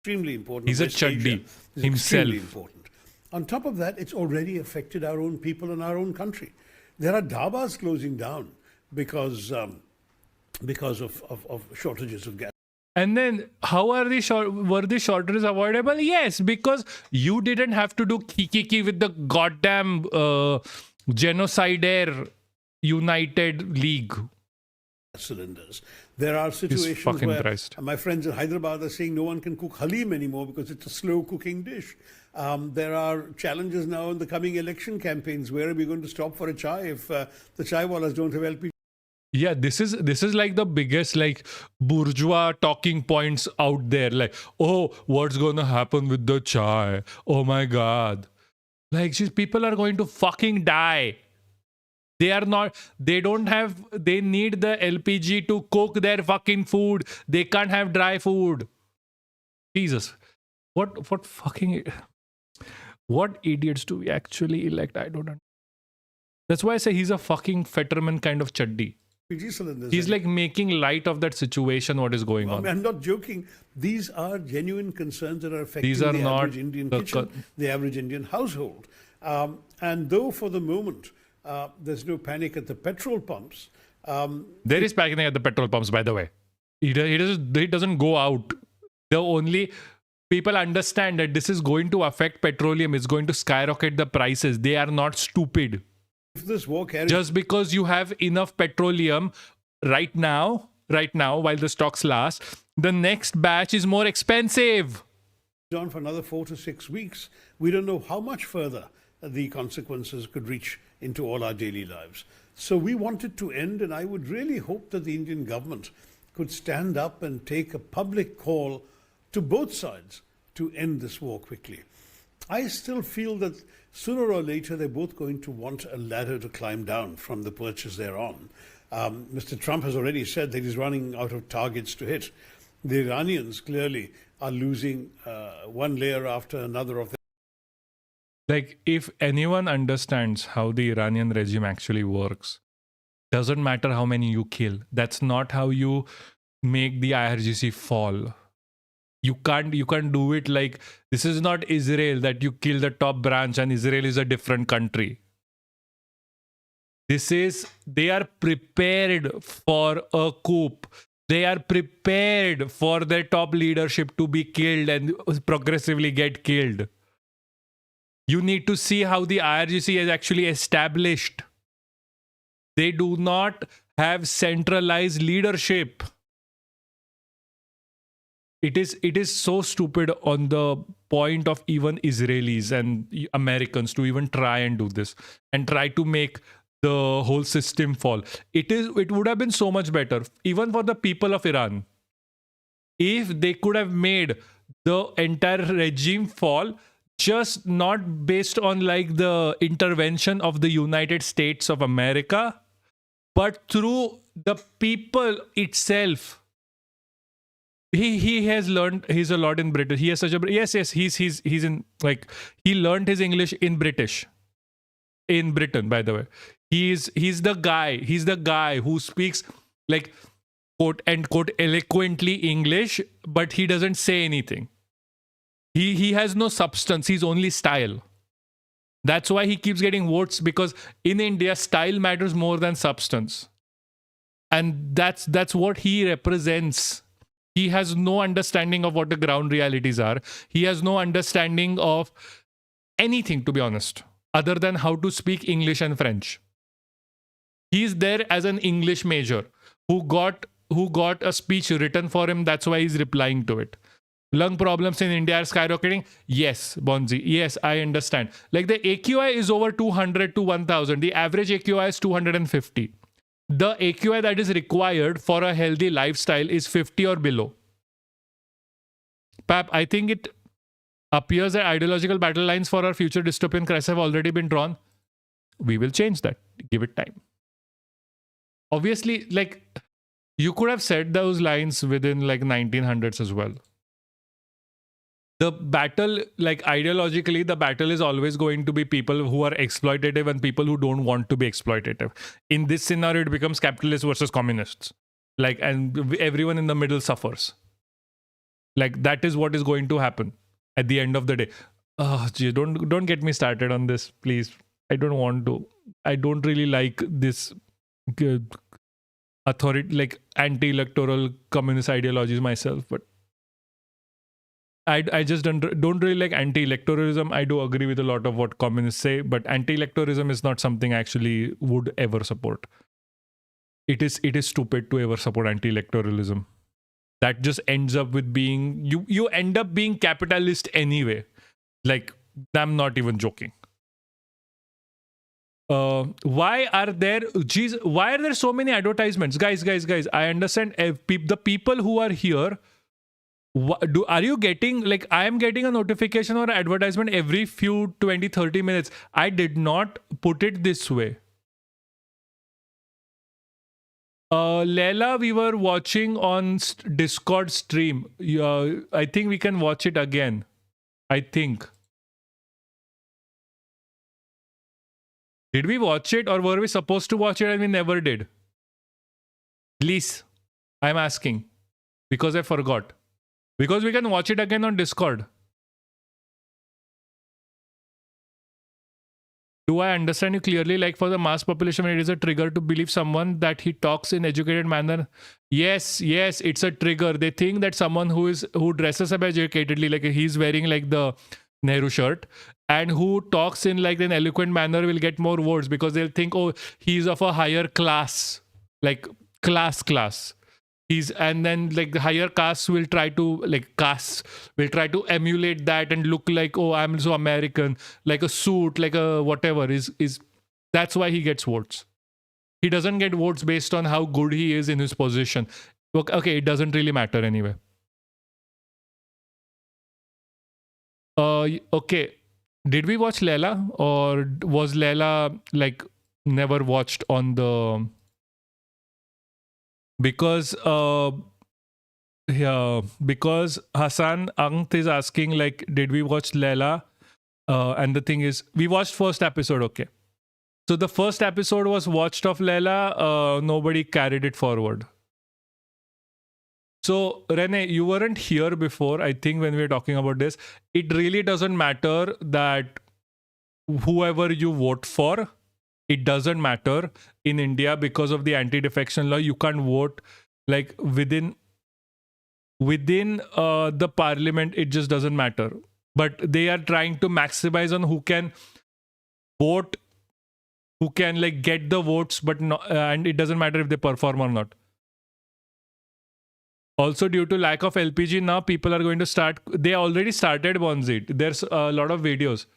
important. He's a West Asia chuddy is himself. extremely important. On top of that, it's already affected our own people in our own country. There are dhabas closing down because of shortages of gas. And then, how are were the shortages avoidable? Yes, because you didn't have to do kiki with the goddamn genocidaire United League. Cylinders. There are situations where my friends in Hyderabad are saying no one can cook halim anymore because it's a slow cooking dish. There are challenges now in the coming election campaigns. Where are we going to stop for a chai if the chai wallahs don't have LPG? Yeah, this is like the biggest like bourgeois talking points out there. Like, oh, what's gonna happen with the chai? Oh my god. Like, people are going to fucking die. They don't have, they need the LPG to cook their fucking food. They can't have dry food. Jesus. What idiots do we actually elect? I don't know. That's why I say he's a fucking Fetterman kind of chuddy. He's like making light of that situation, what is going on. I'm not joking. These are genuine concerns that are affecting These are the not average Indian kitchen, the average Indian household. And though for the moment there's no panic at the petrol pumps. There is panic at the petrol pumps, by the way. He doesn't go out. The only people understand that this is going to affect petroleum. It's going to skyrocket the prices. They are not stupid. If this war carries just because you have enough petroleum right now, while the stocks last, the next batch is more expensive. on for another 4 to 6 weeks, we don't know how much further the consequences could reach into all our daily lives. So we want it to end, and I would really hope that the Indian government could stand up and take a public call to both sides to end this war quickly. I still feel that sooner or later they're both going to want a ladder to climb down from the perches they're on. Mr. Trump has already said that he's running out of targets to hit. The Iranians clearly are losing one layer after another of them. Like, if anyone understands how the Iranian regime actually works, doesn't matter how many you kill. That's not how you make the IRGC fall. You can't do it like, this is not Israel that you kill the top branch and Israel is a different country. They are prepared for a coup. They are prepared for their top leadership to be killed and progressively get killed. You need to see how the IRGC is actually established. They do not have centralized leadership. It is so stupid on the point of even Israelis and Americans to even try and do this and try to make the whole system fall. It would have been so much better, even for the people of Iran, if they could have made the entire regime fall, just not based on like the intervention of the United States of America, but through the people itself. He has learned. He's a lot in British. He has such a he's in, like, he learned his English in British, in Britain, by the way. He's the guy who speaks like quote unquote eloquently English, but he doesn't say anything. He has no substance. He's only style. That's why he keeps getting votes, because in India style matters more than substance, and that's what he represents. He has no understanding of what the ground realities are. He has no understanding of anything, to be honest, other than how to speak English and French. He's there as an English major who got a speech written for him. That's why he's replying to it. Lung problems in India are skyrocketing. Yes, Bonzi. Yes, I understand. Like, the AQI is over 200 to 1000. The average AQI is 250. The AQI that is required for a healthy lifestyle is 50 or below. Pap, I think it appears that ideological battle lines for our future dystopian crisis have already been drawn. We will change that. Give it time. Obviously, like, You could have said those lines within like 1900s as well. The battle, like ideologically, the battle is always going to be people who are exploitative and people who don't want to be exploitative. In this scenario, it becomes capitalists versus communists. Like, and everyone in the middle suffers. Like, that is what is going to happen at the end of the day. Oh, gee, don't get me started on this, please. I don't want to. I don't really like this authority, like anti-electoral communist ideologies myself, but I just don't really like anti-electoralism. I do agree with a lot of what communists say, but anti-electoralism is not something I actually would ever support. It is stupid to ever support anti-electoralism. That just ends up with being you end up being capitalist anyway. Like, I'm not even joking. Why are there so many advertisements? Guys, I understand the people who are here. Are you getting, like, I am getting a notification or an advertisement every few 20-30 minutes. I did not put it this way. Leila, we were watching on Discord stream. I think we can watch it again. I think. Did we watch it, or were we supposed to watch it and we never did? Please, I'm asking. Because I forgot. Because we can watch it again on Discord. Do I understand you clearly? Like, for the mass population, it is a trigger to believe someone that he talks in educated manner. Yes, it's a trigger. They think that someone who dresses up educatedly, like he's wearing like the Nehru shirt, and who talks in like an eloquent manner will get more votes, because they'll think, oh, he's of a higher class, like class. And then like the higher castes will try to emulate that and look like, oh, I'm so American, like a suit, like a whatever is that's why he gets votes. He doesn't get votes based on how good he is in his position. Okay, it doesn't really matter anyway. Okay, did we watch Leila, or was Leila like never watched on the? Because Hassan Angt is asking, like, did we watch Leila? And the thing is, we watched first episode. Okay, so the first episode was watched of Leila. Nobody carried it forward. So Rene, you weren't here before, I think, when we were talking about this. It really doesn't matter that whoever you vote for, it doesn't matter in India because of the anti-defection law. You can't vote like within the parliament. It just doesn't matter. But they are trying to maximize on who can vote, who can like get the votes, but not, and it doesn't matter if they perform or not. Also, due to lack of LPG now, people are going to start. They already started Bonzit. There's a lot of videos.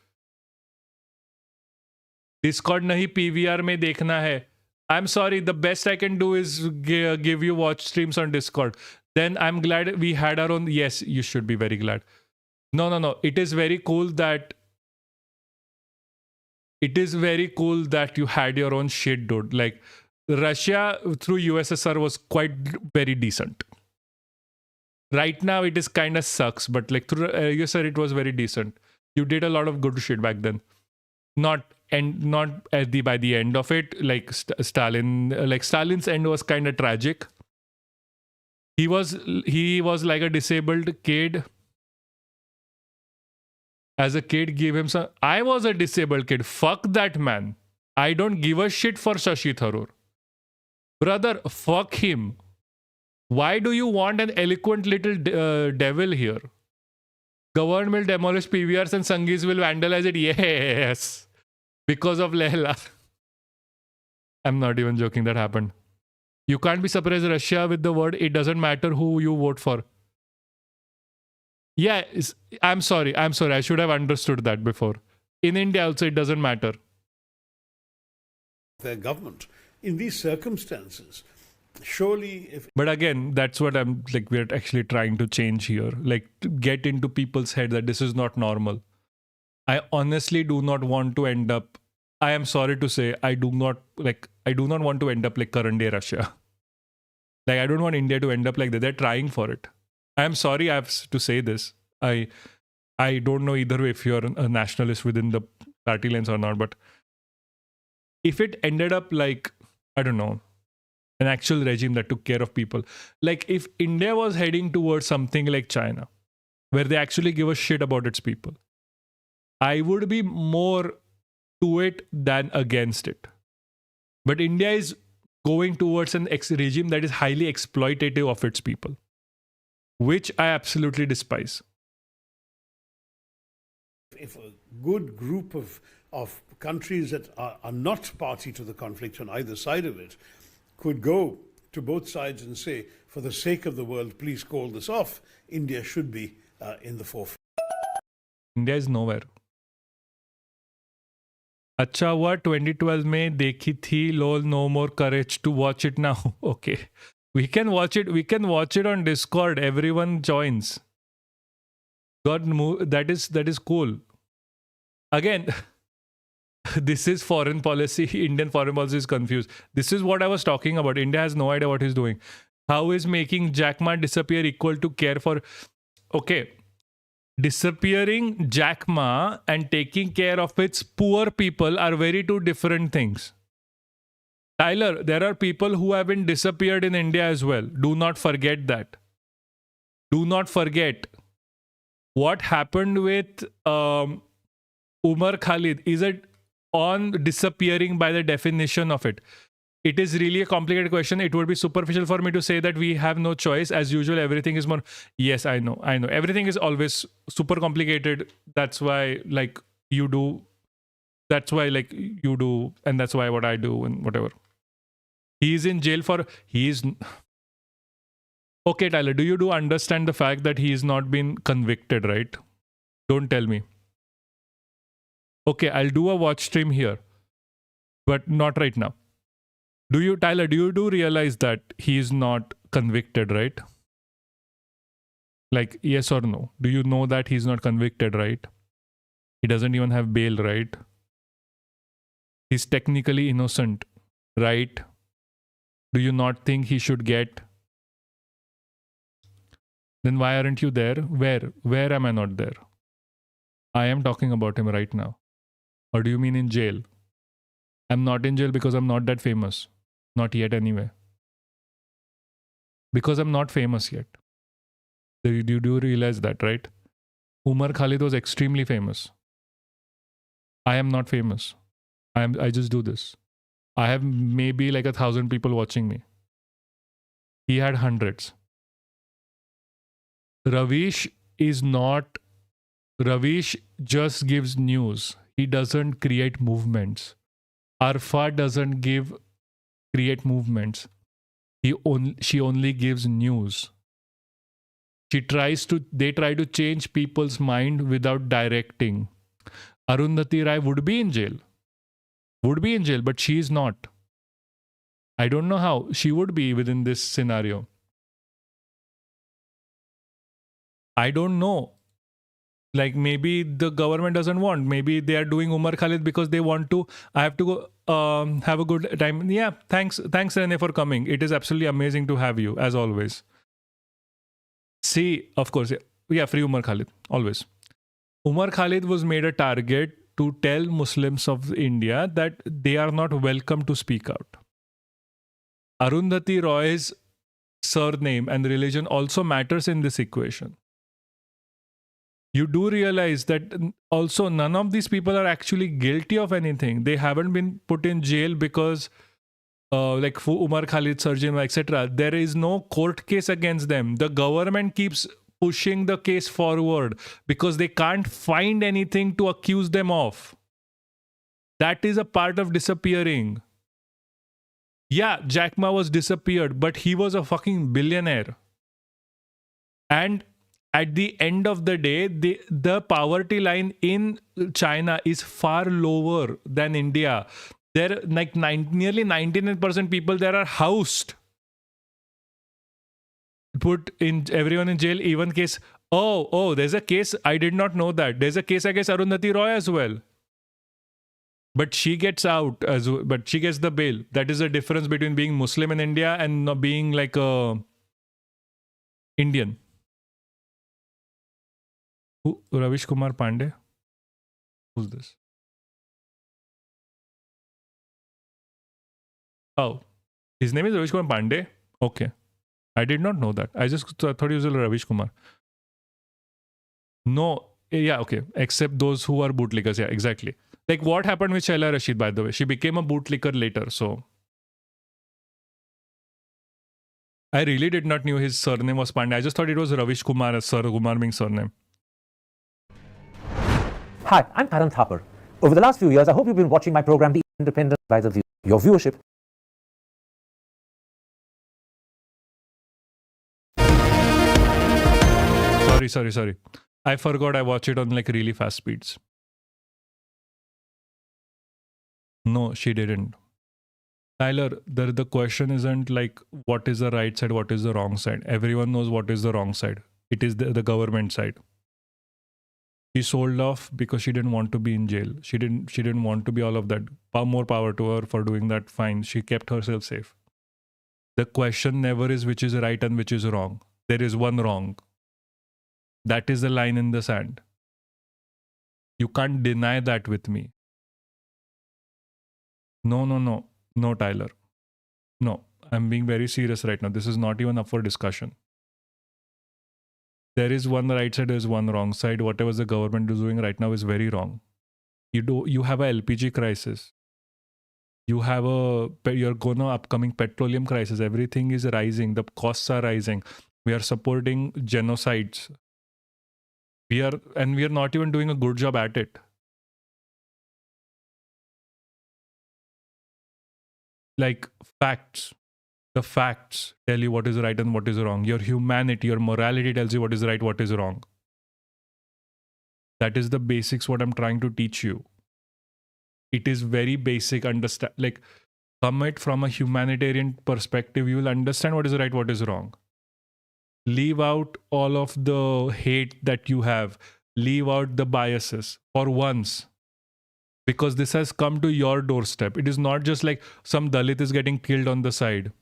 Discord nahi PVR mein dekhna hai. I'm sorry, the best I can do is give you watch streams on Discord. Then I'm glad we had our own. Yes, you should be very glad. No. It is very cool that you had your own shit, dude. Like, Russia through USSR was quite very decent. Right now it is kind of sucks, but like through USSR it was very decent. You did a lot of good shit back then. Not by the end of it, like Stalin's end was kind of tragic. He was like a disabled kid. As a kid, gave him some. I was a disabled kid. Fuck that man. I don't give a shit for Shashi Tharoor. Brother, fuck him. Why do you want an eloquent little devil here? Government will demolish PVRs and Sanghis will vandalize it. Yes. Because of Leila. I'm not even joking, that happened. You can't be surprised Russia with the word, it doesn't matter who you vote for. Yeah, I'm sorry. I should have understood that before. In India also, it doesn't matter. Their government. In these circumstances, surely if... But again, that's what we're actually trying to change here. Like, to get into people's head that this is not normal. I honestly do not want to end up, I am sorry to say, I do not want to end up like current day Russia. Like, I don't want India to end up like that. They're trying for it. I'm sorry I have to say this. I don't know either way if you're a nationalist within the party lines or not, but if it ended up like, I don't know, an actual regime that took care of people, like if India was heading towards something like China, where they actually give a shit about its people, I would be more to it than against it. But India is going towards an regime that is highly exploitative of its people, which I absolutely despise. If a good group of countries that are not party to the conflict on either side of it could go to both sides and say, for the sake of the world, please call this off, India should be in the forefront. India is nowhere. अच्छा हुआ 2012 में देखी थी lol, no more courage to watch it now. Okay, we can watch it on Discord. Everyone joins. God, that is cool. Again, this is foreign policy. Indian foreign policy is confused. This is what I was talking about. India has no idea what he's doing. How is making Jack Ma disappear equal to care for... Okay, disappearing Jack Ma and taking care of its poor people are very two different things. Tyler, there are people who have been disappeared in India as well. Do not forget that. Do not forget. What happened with Umar Khalid? Is it on disappearing by the definition of it? It is really a complicated question. It would be superficial for me to say that we have no choice. As usual, everything is more... Yes, I know. Everything is always super complicated. That's why, like, you do... That's why, like, you do... And that's why what I do and whatever. He is in jail for... He is... Okay, Tyler, do you understand the fact that he has not been convicted, right? Don't tell me. Okay, I'll do a watch stream here. But not right now. Tyler, do you realize that he is not convicted, right? Like, yes or no? Do you know that he's not convicted, right? He doesn't even have bail, right? He's technically innocent, right? Do you not think he should get? Then why aren't you there? Where am I not there? I am talking about him right now. Or do you mean in jail? I'm not in jail because I'm not that famous. Not yet anyway. Because I'm not famous yet. You do realize that, right? Umar Khalid was extremely famous. I am not famous. I just do this. I have maybe like 1,000 people watching me. He had hundreds. Ravish just gives news. He doesn't create movements. Arfa doesn't create movements. She only gives news. They try to change people's mind without directing. Arundhati Rai would be in jail, but she is not. I don't know how she would be within this scenario. I don't know. Like, maybe the government doesn't want. Maybe they are doing Umar Khalid because they want to. I have to go have a good time. Yeah, thanks Rene for coming. It is absolutely amazing to have you, as always. See, of course, yeah, free Umar Khalid, always. Umar Khalid was made a target to tell Muslims of India that they are not welcome to speak out. Arundhati Roy's surname and religion also matters in this equation. You do realize that also none of these people are actually guilty of anything. They haven't been put in jail because like Umar Khalid, Sarjima, etc. There is no court case against them. The government keeps pushing the case forward because they can't find anything to accuse them of. That is a part of disappearing. Yeah, Jack Ma was disappeared, but he was a fucking billionaire. And at the end of the day, the poverty line in China is far lower than India. There, like nearly 99% people there are housed. Put in everyone in jail, even case. Oh, there's a case. I did not know that. There's a case against Arundhati Roy as well. But she gets out, but she gets the bail. That is the difference between being Muslim in India and not being like a Indian. Who, Ravish Kumar Pandey? Who's this? Oh, his name is Ravish Kumar Pandey? Okay. I did not know that. I just thought he was Ravish Kumar. No, yeah, okay. Except those who are bootlickers. Yeah, exactly. Like what happened with Shaila Rashid, by the way? She became a bootlicker later, so. I really did not know his surname was Pandey. I just thought it was Ravish Kumar, Sir Kumar being surname. Hi, I'm Karan Thapar. Over the last few years, I hope you've been watching my program, The Independent Advisor View. Your viewership. Sorry. I forgot I watched it on like really fast speeds. No, she didn't. Tyler, the question isn't like what is the right side, what is the wrong side. Everyone knows what is the wrong side. It is the government side. She sold off because she didn't want to be in jail. She didn't want to be all of that. More power to her for doing that. Fine. She kept herself safe. The question never is which is right and which is wrong. There is one wrong. That is the line in the sand. You can't deny that with me. No, Tyler. No, I'm being very serious right now. This is not even up for discussion. There is one right side, there is one wrong side. Whatever the government is doing right now is very wrong. You have a LPG crisis. You have you're going to upcoming petroleum crisis. Everything is rising. The costs are rising. We are supporting genocides. We are not even doing a good job at it. Like facts. The facts tell you what is right and what is wrong. Your humanity, your morality tells you what is right, what is wrong. That is the basics what I'm trying to teach you. It is very basic. Understand, like, come it from a humanitarian perspective. You will understand what is right, what is wrong. Leave out all of the hate that you have. Leave out the biases for once. Because this has come to your doorstep. It is not just like some Dalit is getting killed on the side.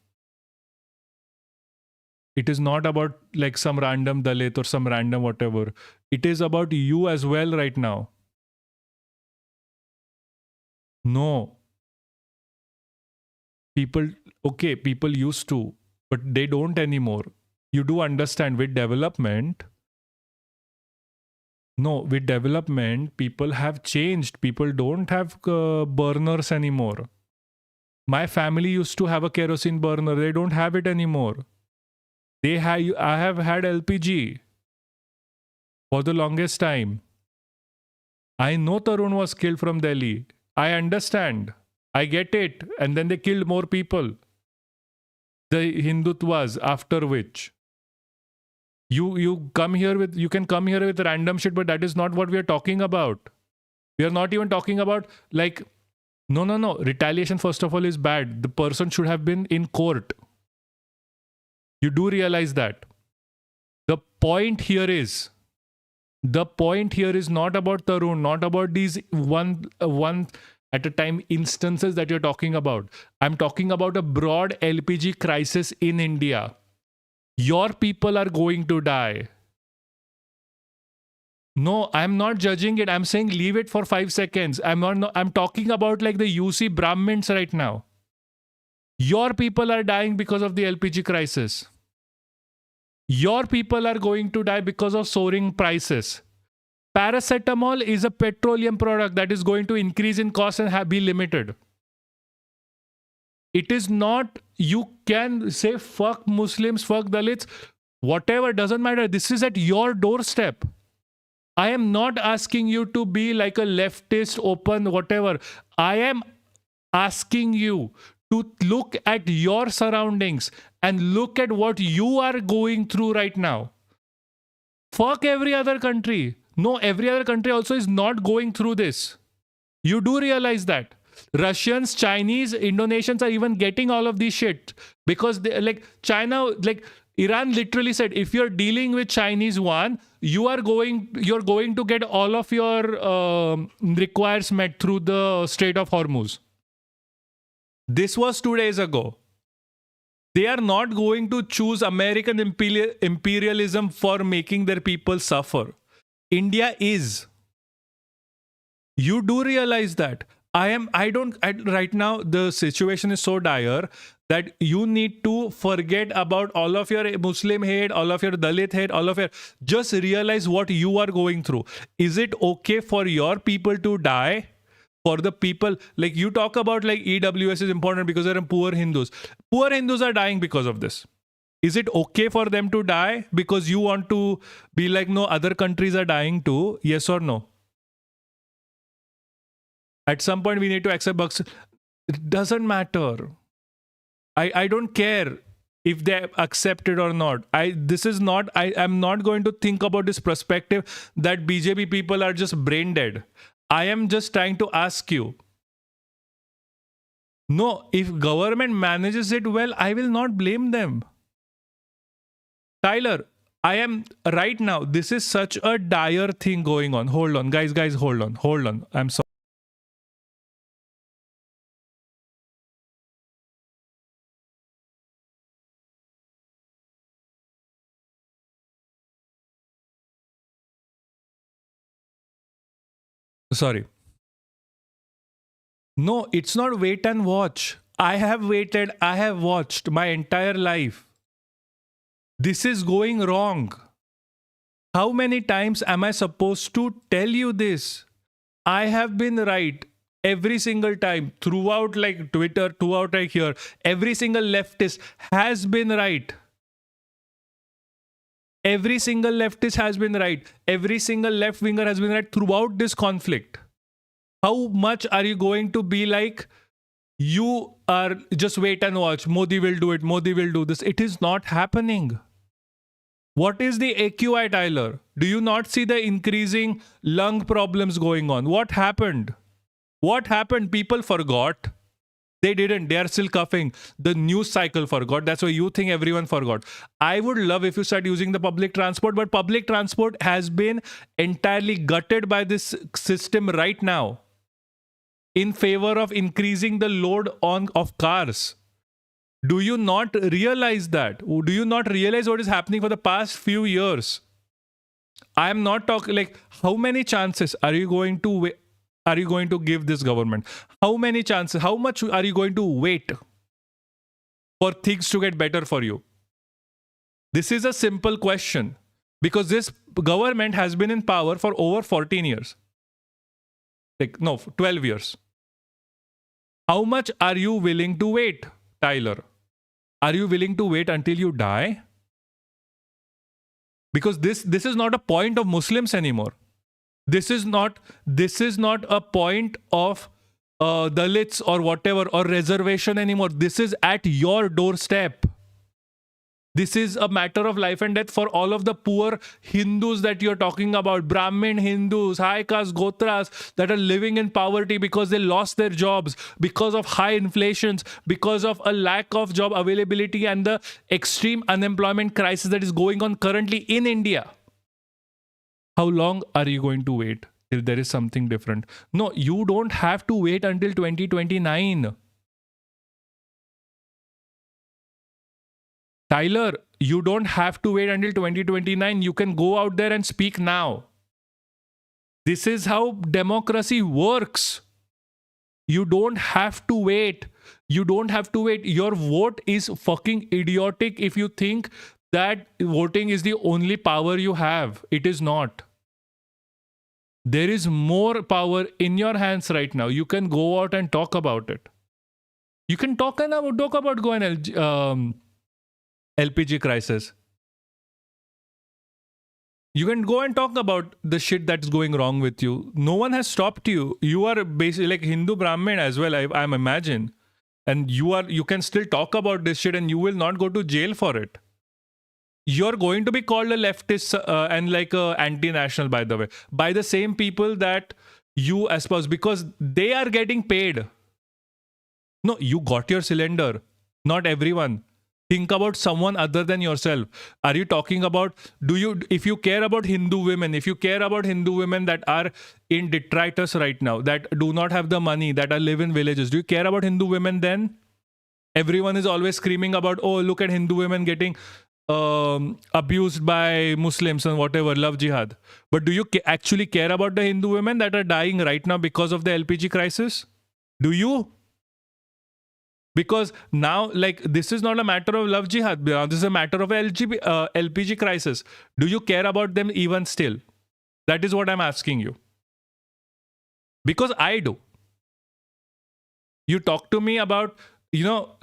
It is not about like some random Dalit or some random whatever. It is about you as well right now. No. People used to, but they don't anymore. You do understand with development. No, with development, people have changed. People don't have burners anymore. My family used to have a kerosene burner. They don't have it anymore. I have had LPG for the longest time. I know Tarun was killed from Delhi. I understand. I get it. And then they killed more people. The Hindutwas, after which. You can come here with random shit, but that is not what we are talking about. We are not even talking about like, no. Retaliation, first of all, is bad. The person should have been in court. You do realize that. The point here is not about Tarun, not about these one at a time instances that you're talking about. I'm talking about a broad LPG crisis in India. Your people are going to die. No, I'm not judging it. I'm saying leave it for 5 seconds. I'm talking about like the UC Brahmins right now. Your people are dying because of the LPG crisis. Your people are going to die because of soaring prices. Paracetamol is a petroleum product that is going to increase in cost and be limited. It is not, you can say fuck Muslims, fuck Dalits, whatever, doesn't matter. This is at your doorstep. I am not asking you to be like a leftist, open, whatever. I am asking you to look at your surroundings and look at what you are going through right now. Fuck every other country. No, every other country also is not going through this. You do realize that. Russians, Chinese, Indonesians are even getting all of these shit because they, like China, like Iran literally said, if you're dealing with Chinese yuan, you're going to get all of your requirements met through the Strait of Hormuz. This was 2 days ago. They are not going to choose American imperialism for making their people suffer. India is. You do realize that. Right now, the situation is so dire that you need to forget about all of your Muslim hate, all of your Dalit hate, just realize what you are going through. Is it okay for your people to die? For the people, like you talk about like EWS is important because they're poor Hindus. Poor Hindus are dying because of this. Is it okay for them to die because you want to be like, no, other countries are dying too? Yes or no? At some point we need to accept bugs. It doesn't matter. I don't care if they accept it or not. I am not going to think about this perspective that BJP people are just brain dead. I am just trying to ask you. No, if government manages it well, I will not blame them. Tyler, I am right now. This is such a dire thing going on. Hold on, guys, hold on. I'm sorry. Sorry. No, it's not wait and watch. I have waited, I have watched my entire life. This is going wrong. How many times am I supposed to tell you this? I have been right every single time throughout like Twitter, throughout like here. Every single leftist has been right. Every single leftist has been right. Every single left winger has been right throughout this conflict. How much are you going to be like, you are just wait and watch, Modi will do it, Modi will do this? It is not happening. What is the AQI, Tyler? Do you not see the increasing lung problems going on? What happened? What happened? People forgot. They didn't. They are still coughing. The news cycle forgot. That's why you think everyone forgot. I would love if you start using the public transport, but public transport has been entirely gutted by this system right now in favor of increasing the load of cars. Do you not realize that? Do you not realize what is happening for the past few years? I am not talking like, how many chances are you going to give this government? How many chances? How much are you going to wait for things to get better for you? This is a simple question because this government has been in power for over 14 years. 12 years. How much are you willing to wait, Tyler? Are you willing to wait until you die? Because this is not a point of Muslims anymore. This is not a point of Dalits or whatever or reservation anymore. This is at your doorstep. This is a matter of life and death for all of the poor Hindus that you're talking about, Brahmin Hindus, high caste Gotras that are living in poverty because they lost their jobs, because of high inflations, because of a lack of job availability and the extreme unemployment crisis that is going on currently in India. How long are you going to wait till there is something different? No, you don't have to wait until 2029. Tyler, you don't have to wait until 2029. You can go out there and speak now. This is how democracy works. You don't have to wait. You don't have to wait. Your vote is fucking idiotic if you think that voting is the only power you have. It is not. There is more power in your hands right now. You can go out and talk about it. You can talk about going LPG crisis. You can go and talk about the shit that's going wrong with you. No one has stopped you. You are basically like Hindu Brahmin as well, I imagine. And you can still talk about this shit and you will not go to jail for it. You're going to be called a leftist and like a anti-national, by the way, by the same people that you espouse because they are getting paid. No, you got your cylinder. Not everyone. Think about someone other than yourself. Are you talking about, if you care about Hindu women, if you care about Hindu women that are in detritus right now, that do not have the money, that are live in villages, do you care about Hindu women then? Everyone is always screaming about, oh, look at Hindu women getting abused by Muslims and whatever, love jihad. But do you actually care about the Hindu women that are dying right now because of the LPG crisis? Do you? Because now, like, this is not a matter of love jihad. This is a matter of LPG crisis. Do you care about them even still? That is what I'm asking you. Because I do. You talk to me about,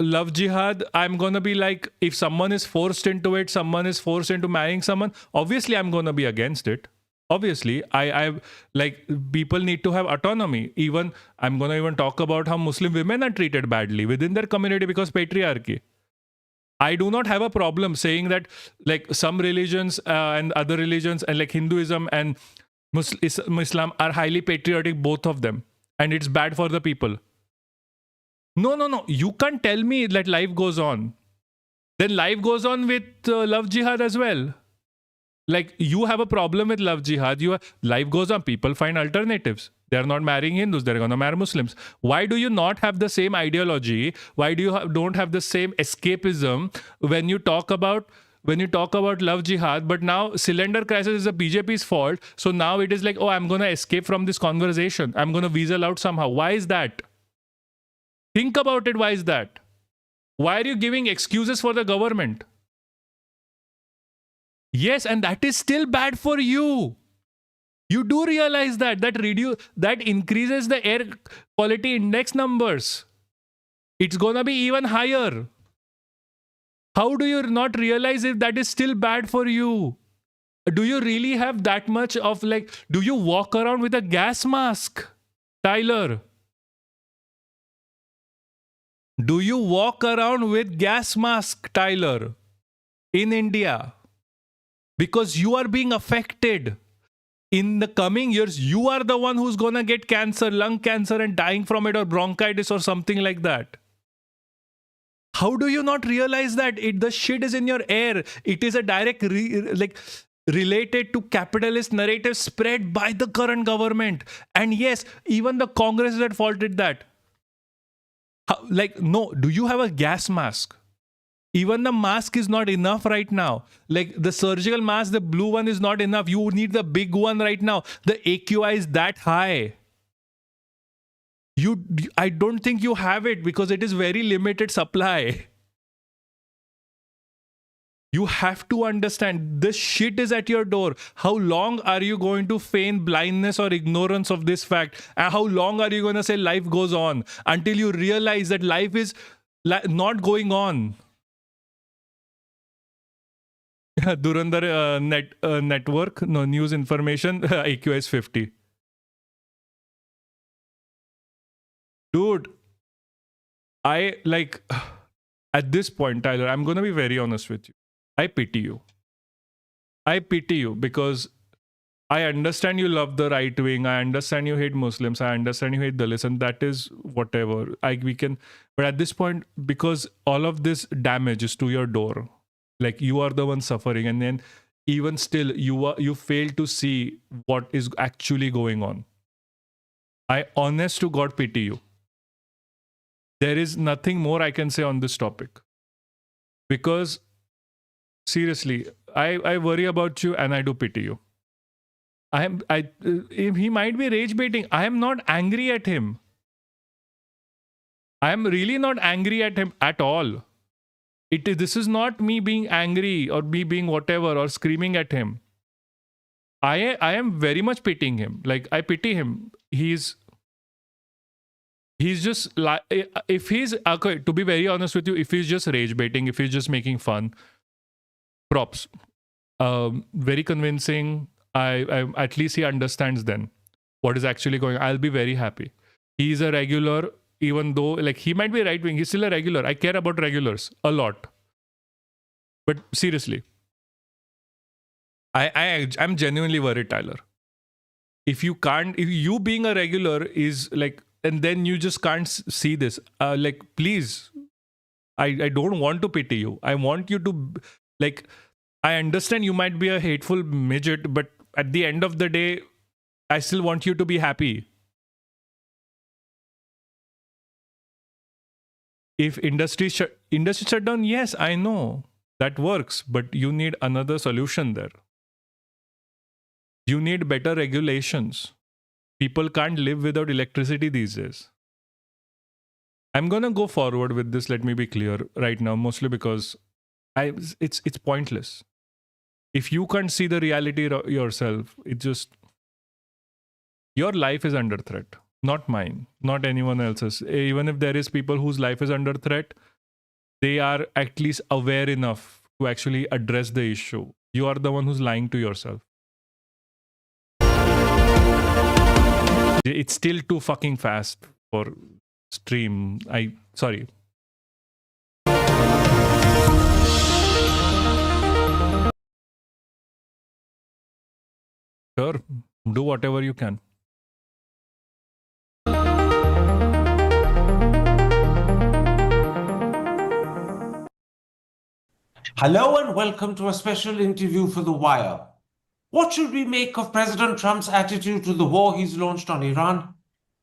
love jihad. I'm going to be like, if someone is forced into it, someone is forced into marrying someone, obviously I'm going to be against it. Obviously, I like, people need to have autonomy. Even I'm going to even talk about how Muslim women are treated badly within their community because patriarchy. I do not have a problem saying that, like, some religions and other religions and like Hinduism and Islam are highly patriotic, both of them, and it's bad for the people. No. You can't tell me that life goes on. Then life goes on with love jihad as well. Like, you have a problem with love jihad. Life goes on. People find alternatives. They're not marrying Hindus. They're going to marry Muslims. Why do you not have the same ideology? Why do you don't have the same escapism when you talk about love jihad? But now cylinder crisis is the BJP's fault. So now it is like, oh, I'm going to escape from this conversation. I'm going to weasel out somehow. Why is that? Think about it. Why is that? Why are you giving excuses for the government? Yes, and that is still bad for you. You do realize that increases the air quality index numbers. It's gonna be even higher. How do you not realize if that is still bad for you? Do you really have that much of, like, do you walk around with a gas mask, Tyler? Do you walk around with gas mask, Tyler, in India? Because you are being affected. In the coming years, you are the one who's going to get cancer, lung cancer, and dying from it, or bronchitis or something like that. How do you not realize that? The shit is in your air. It is a direct related to capitalist narrative spread by the current government. And yes, even the Congress had faulted that. No, do you have a gas mask? Even the mask is not enough right now. Like, the surgical mask, the blue one is not enough. You need the big one right now. The AQI is that high. I don't think you have it because it is very limited supply. You have to understand, this shit is at your door. How long are you going to feign blindness or ignorance of this fact? And how long are you going to say life goes on until you realize that life is not going on? Durandar network, no news information, IQ is 50. Dude, at this point, Tyler, I'm going to be very honest with you. I pity you. I pity you because I understand you love the right wing. I understand you hate Muslims. I understand you hate Dalits, and that is whatever. But at this point, because all of this damage is to your door, like, you are the one suffering, and then even still you fail to see what is actually going on. I honest to God pity you. There is nothing more I can say on this topic. Because seriously, I worry about you and I do pity you. He might be rage baiting. I am not angry at him. I am really not angry at him at all. This is not me being angry or me being whatever or screaming at him. I am very much pitying him. Like, I pity him. He's just like, if he's, okay, to be very honest with you, if he's just rage baiting, if he's just making fun, props. Very convincing. I at least he understands then what is actually going on. I'll be very happy. He's a regular. Even though, like, he might be right wing, he's still a regular. I care about regulars a lot. But seriously, I'm genuinely worried, Tyler. If you being a regular is like, and then you just can't see this, like, please, I don't want to pity you. I want you to, like, I understand you might be a hateful midget, but at the end of the day, I still want you to be happy. If industry shut down, yes, I know that works, but you need another solution there. You need better regulations. People can't live without electricity these days. I'm gonna go forward with this. Let me be clear right now, mostly because it's pointless. If you can't see the reality yourself, your life is under threat, not mine, not anyone else's. Even if there is people whose life is under threat, they are at least aware enough to actually address the issue. You are the one who's lying to yourself. It's still too fucking fast for stream. Sorry. Sure, do whatever you can. Hello and welcome to a special interview for The Wire. What should we make of President Trump's attitude to the war he's launched on Iran?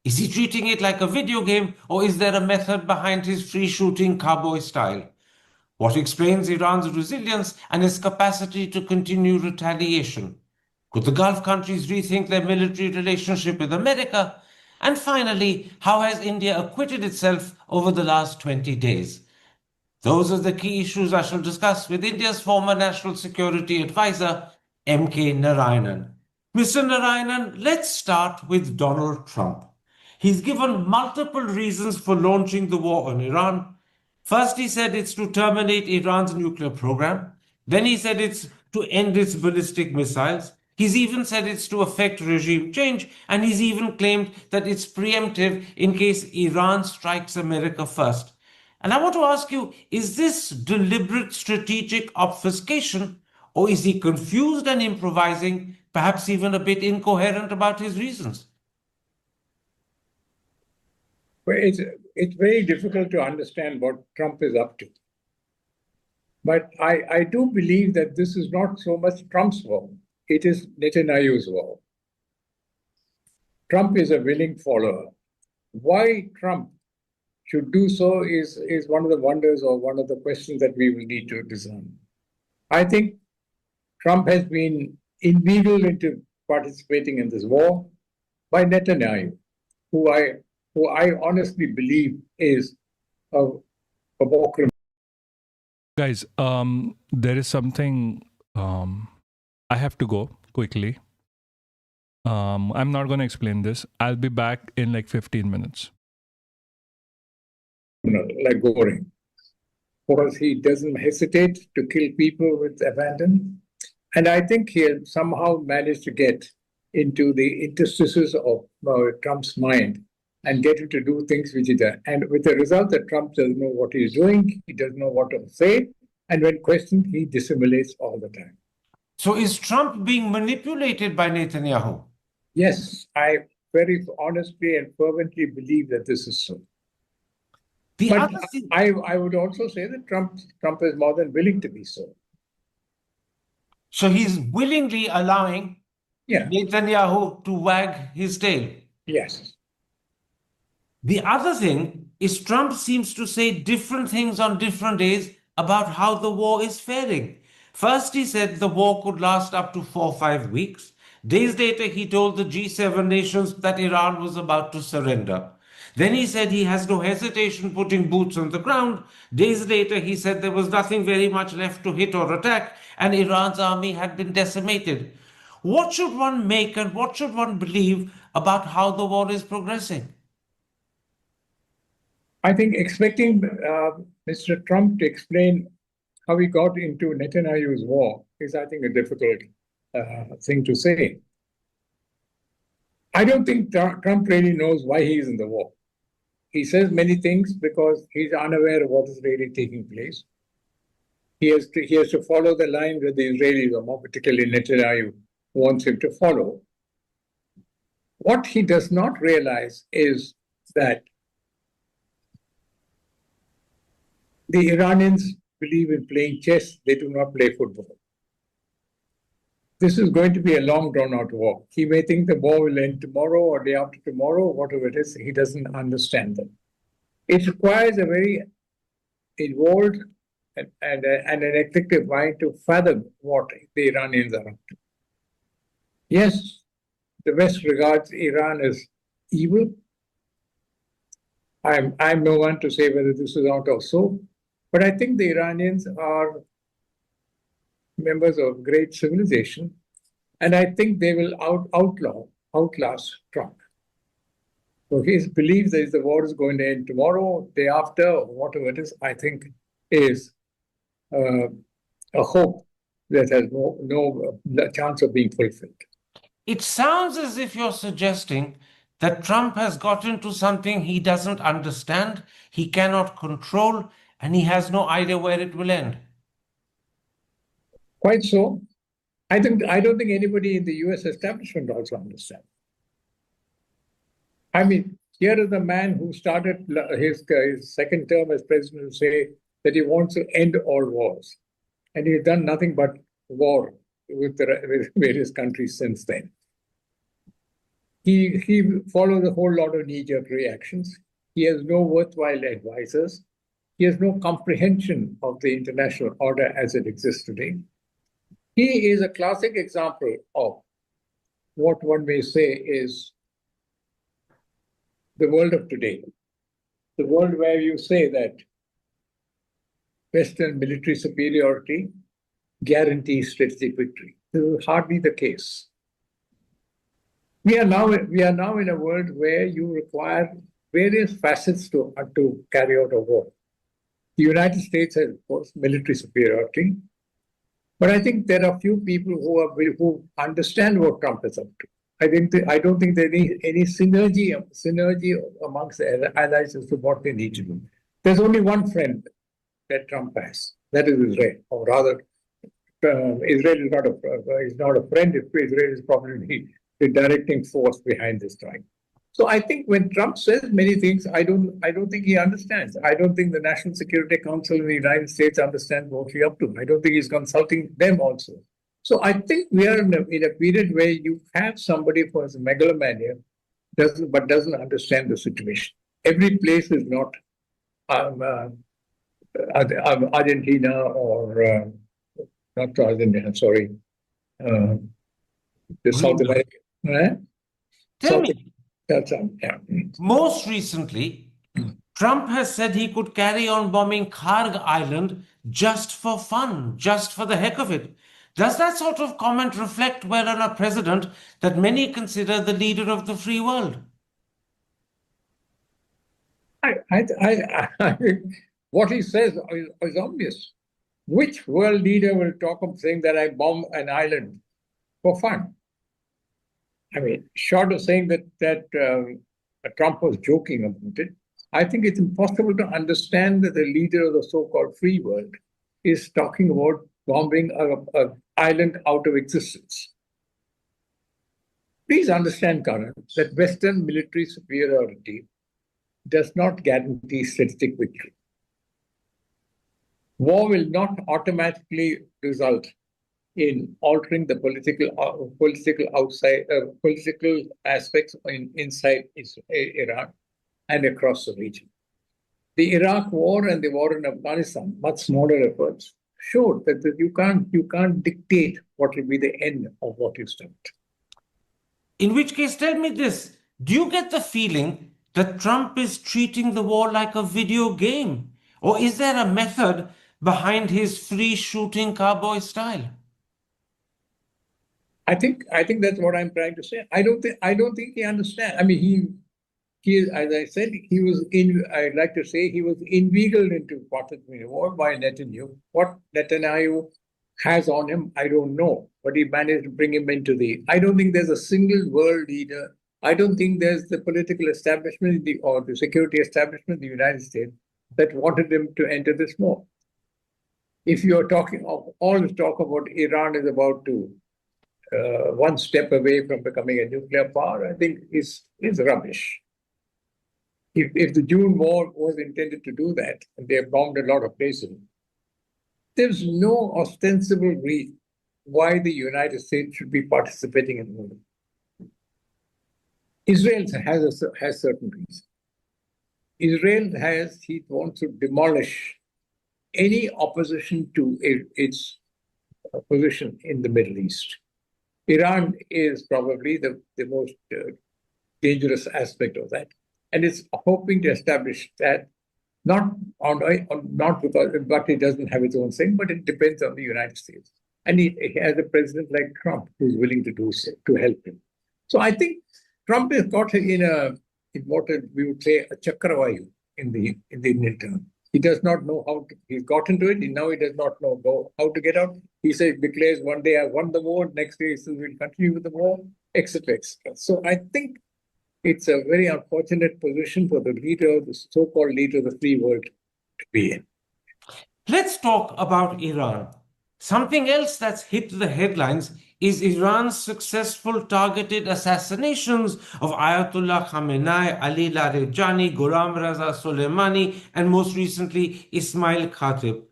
Is he treating it like a video game, or is there a method behind his free-shooting cowboy style? What explains Iran's resilience and its capacity to continue retaliation? Could the Gulf countries rethink their military relationship with America? And finally, how has India acquitted itself over the last 20 days? Those are the key issues I shall discuss with India's former National Security Advisor, M.K. Narayanan. Mr. Narayanan, let's start with Donald Trump. He's given multiple reasons for launching the war on Iran. First, he said it's to terminate Iran's nuclear program. Then he said it's to end its ballistic missiles. He's even said it's to effect regime change, and he's even claimed that it's preemptive in case Iran strikes America first. And I want to ask you, is this deliberate strategic obfuscation, or is he confused and improvising, perhaps even a bit incoherent about his reasons? Well, it's very difficult to understand what Trump is up to. But I do believe that this is not so much Trump's war, it is Netanyahu's war. Trump is a willing follower. Why Trump should do so is one of the wonders or one of the questions that we will need to discern. I think Trump has been inveigled into participating in this war by Netanyahu, who I honestly believe is a war criminal. Guys, there is something I have to go quickly. I'm not going to explain this. I'll be back in like 15 minutes. Like Goring, because he doesn't hesitate to kill people with abandon. And I think he has somehow managed to get into the interstices of Trump's mind and get him to do things which he does. And with the result that Trump doesn't know what he's doing, he doesn't know what to say, and when questioned, he dissimulates all the time. So is Trump being manipulated by Netanyahu? Yes, I very honestly and fervently believe that this is so. But I would also say that Trump is more than willing to be so. So he's willingly allowing Netanyahu to wag his tail? Yes. The other thing is Trump seems to say different things on different days about how the war is faring. First, he said the war could last up to 4 or 5 weeks. Days later, he told the G7 nations that Iran was about to surrender. Then he said he has no hesitation putting boots on the ground. Days later, he said there was nothing very much left to hit or attack, and Iran's army had been decimated. What should one make and what should one believe about how the war is progressing? I think expecting Mr. Trump to explain how he got into Netanyahu's war is, I think, a difficult thing to say. I don't think Trump really knows why he's in the war. He says many things because he's unaware of what is really taking place. He has to follow the line that the Israelis, or more particularly Netanyahu, wants him to follow. What he does not realize is that The Iranians believe in playing chess, they do not play football. This is going to be a long drawn-out war. He may think the war will end tomorrow or day after tomorrow, whatever it is. He doesn't understand them. It requires a very involved and an effective mind to fathom what the Iranians are up to. Yes, the West regards Iran as evil. I'm no one to say whether this is out or so, but I think the Iranians are members of great civilization, and I think they will outlast Trump. So his belief that the war is going to end tomorrow, day after, whatever it is, I think is a hope that has no chance of being fulfilled. It sounds as if you're suggesting that Trump has got into something he doesn't understand, he cannot control, and he has no idea where it will end. Quite so. I don't think anybody in the US establishment also understands. I mean, here is a man who started his second term as president to say that he wants to end all wars. And he's done nothing but war with various countries since then. He follows a whole lot of knee-jerk reactions. He has no worthwhile advisors. He has no comprehension of the international order as it exists today. He is a classic example of what one may say is the world of today. The world where you say that Western military superiority guarantees strategic victory. This is hardly the case. We are now in a world where you require various facets to carry out a war. The United States has, of course, military superiority, but I think there are few people who understand what Trump is up to. I don't think there is any synergy amongst the allies as to what they need to do. There's only one friend that Trump has. That is Israel, or rather, Israel is not a friend. Israel is probably the directing force behind this time. So I think when Trump says many things, I don't think he understands. I don't think the National Security Council in the United States understands what he's up to. I don't think he's consulting them also. So I think we are in a period where you have somebody who has a megalomania, but doesn't understand the situation. Every place is not Argentina or not Argentina, sorry, the South America. Tell me, Yeah. most recently, Trump has said he could carry on bombing Karg Island just for fun, just for the heck of it. Does that sort of comment reflect well on a president that many consider the leader of the free world? What he says is obvious. Which world leader will talk of saying that I bomb an island for fun? I mean, short of saying that Trump was joking about it, I think it's impossible to understand that the leader of the so-called free world is talking about bombing an island out of existence. Please understand, Karan, that Western military superiority does not guarantee strategic victory. War will not automatically result in altering the political aspects inside Iran and across the region. The Iraq War and the war in Afghanistan, much smaller efforts, showed that you can't dictate what will be the end of what you start. In which case, tell me this: do you get the feeling that Trump is treating the war like a video game, or is there a method behind his free shooting cowboy style? I think that's what I'm trying to say. I don't think he understands. I mean, he as I said, I'd like to say he was inveigled into participating in the war by Netanyahu. What Netanyahu has on him, I don't know, but he managed to bring him into I don't think there's a single world leader. I don't think there's the political establishment or the security establishment in the United States that wanted him to enter this war. If you're talking all this talk about Iran is about to one step away from becoming a nuclear power, I think is rubbish. if the June war was intended to do that, and they bombed a lot of places, there's no ostensible reason why the United States should be participating in the war. Israel has certain reasons. Israel he wants to demolish any opposition to its position in the Middle East. Iran is probably the most dangerous aspect of that, and it's hoping to establish that not because, but it doesn't have its own thing, but it depends on the United States, and he has a president like Trump who's willing to do so to help him. So I think Trump is caught in what we would say a chakravayu in the Indian term. He does not know how he's got into it, and now he does not know how to get out. He declares one day I won the war, next day he says we'll continue with the war, etc., etc. So I think it's a very unfortunate position for the so-called leader of the free world to be in. Let's talk about Iran. Something else that's hit the headlines is Iran's successful targeted assassinations of Ayatollah Khamenei, Ali Larijani, Ghulam Raza Soleimani, and most recently Ismail Khatib.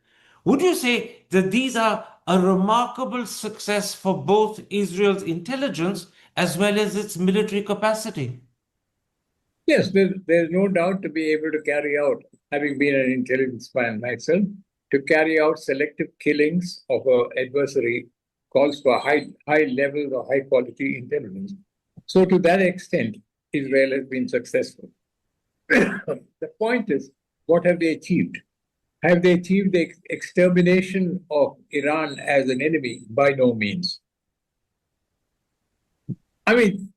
Would you say that these are a remarkable success for both Israel's intelligence as well as its military capacity? Yes, there's no doubt to be able to carry out, having been an intelligence man myself, to carry out selective killings of an adversary calls for high levels of high quality intelligence. So to that extent, Israel has been successful. The point is, what have they achieved? Have they achieved the extermination of Iran as an enemy? By no means. I mean,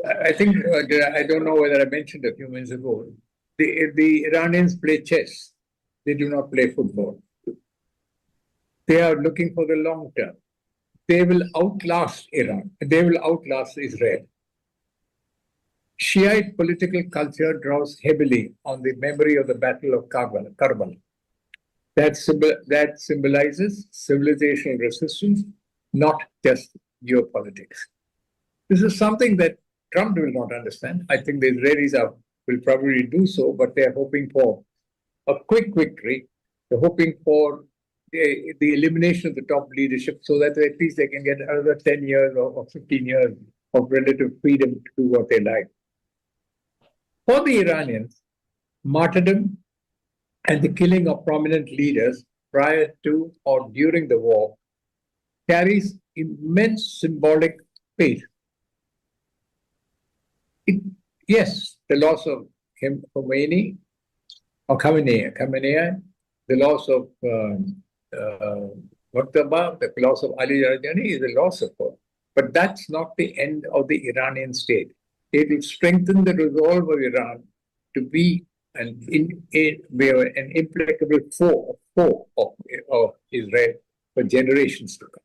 I think, I don't know whether I mentioned a few minutes ago, the Iranians play chess. They do not play football. They are looking for the long term. They will outlast Iran. They will outlast Israel. Shiite political culture draws heavily on the memory of the Battle of Karbala. That symbolizes civilizational resistance, not just geopolitics. This is something that Trump will not understand. I think the Israelis will probably do so, but they're hoping for a quick victory. They're hoping for the elimination of the top leadership so that at least they can get another 10 years or 15 years of relative freedom to do what they like. For the Iranians, martyrdom and the killing of prominent leaders prior to or during the war carries immense symbolic weight. Yes, the loss of Khamenei, the loss of Murtaba, the loss of Ali Larijani is a loss of her. But that's not the end of the Iranian state. It will strengthen the resolve of Iran to be an implacable foe of Israel for generations to come.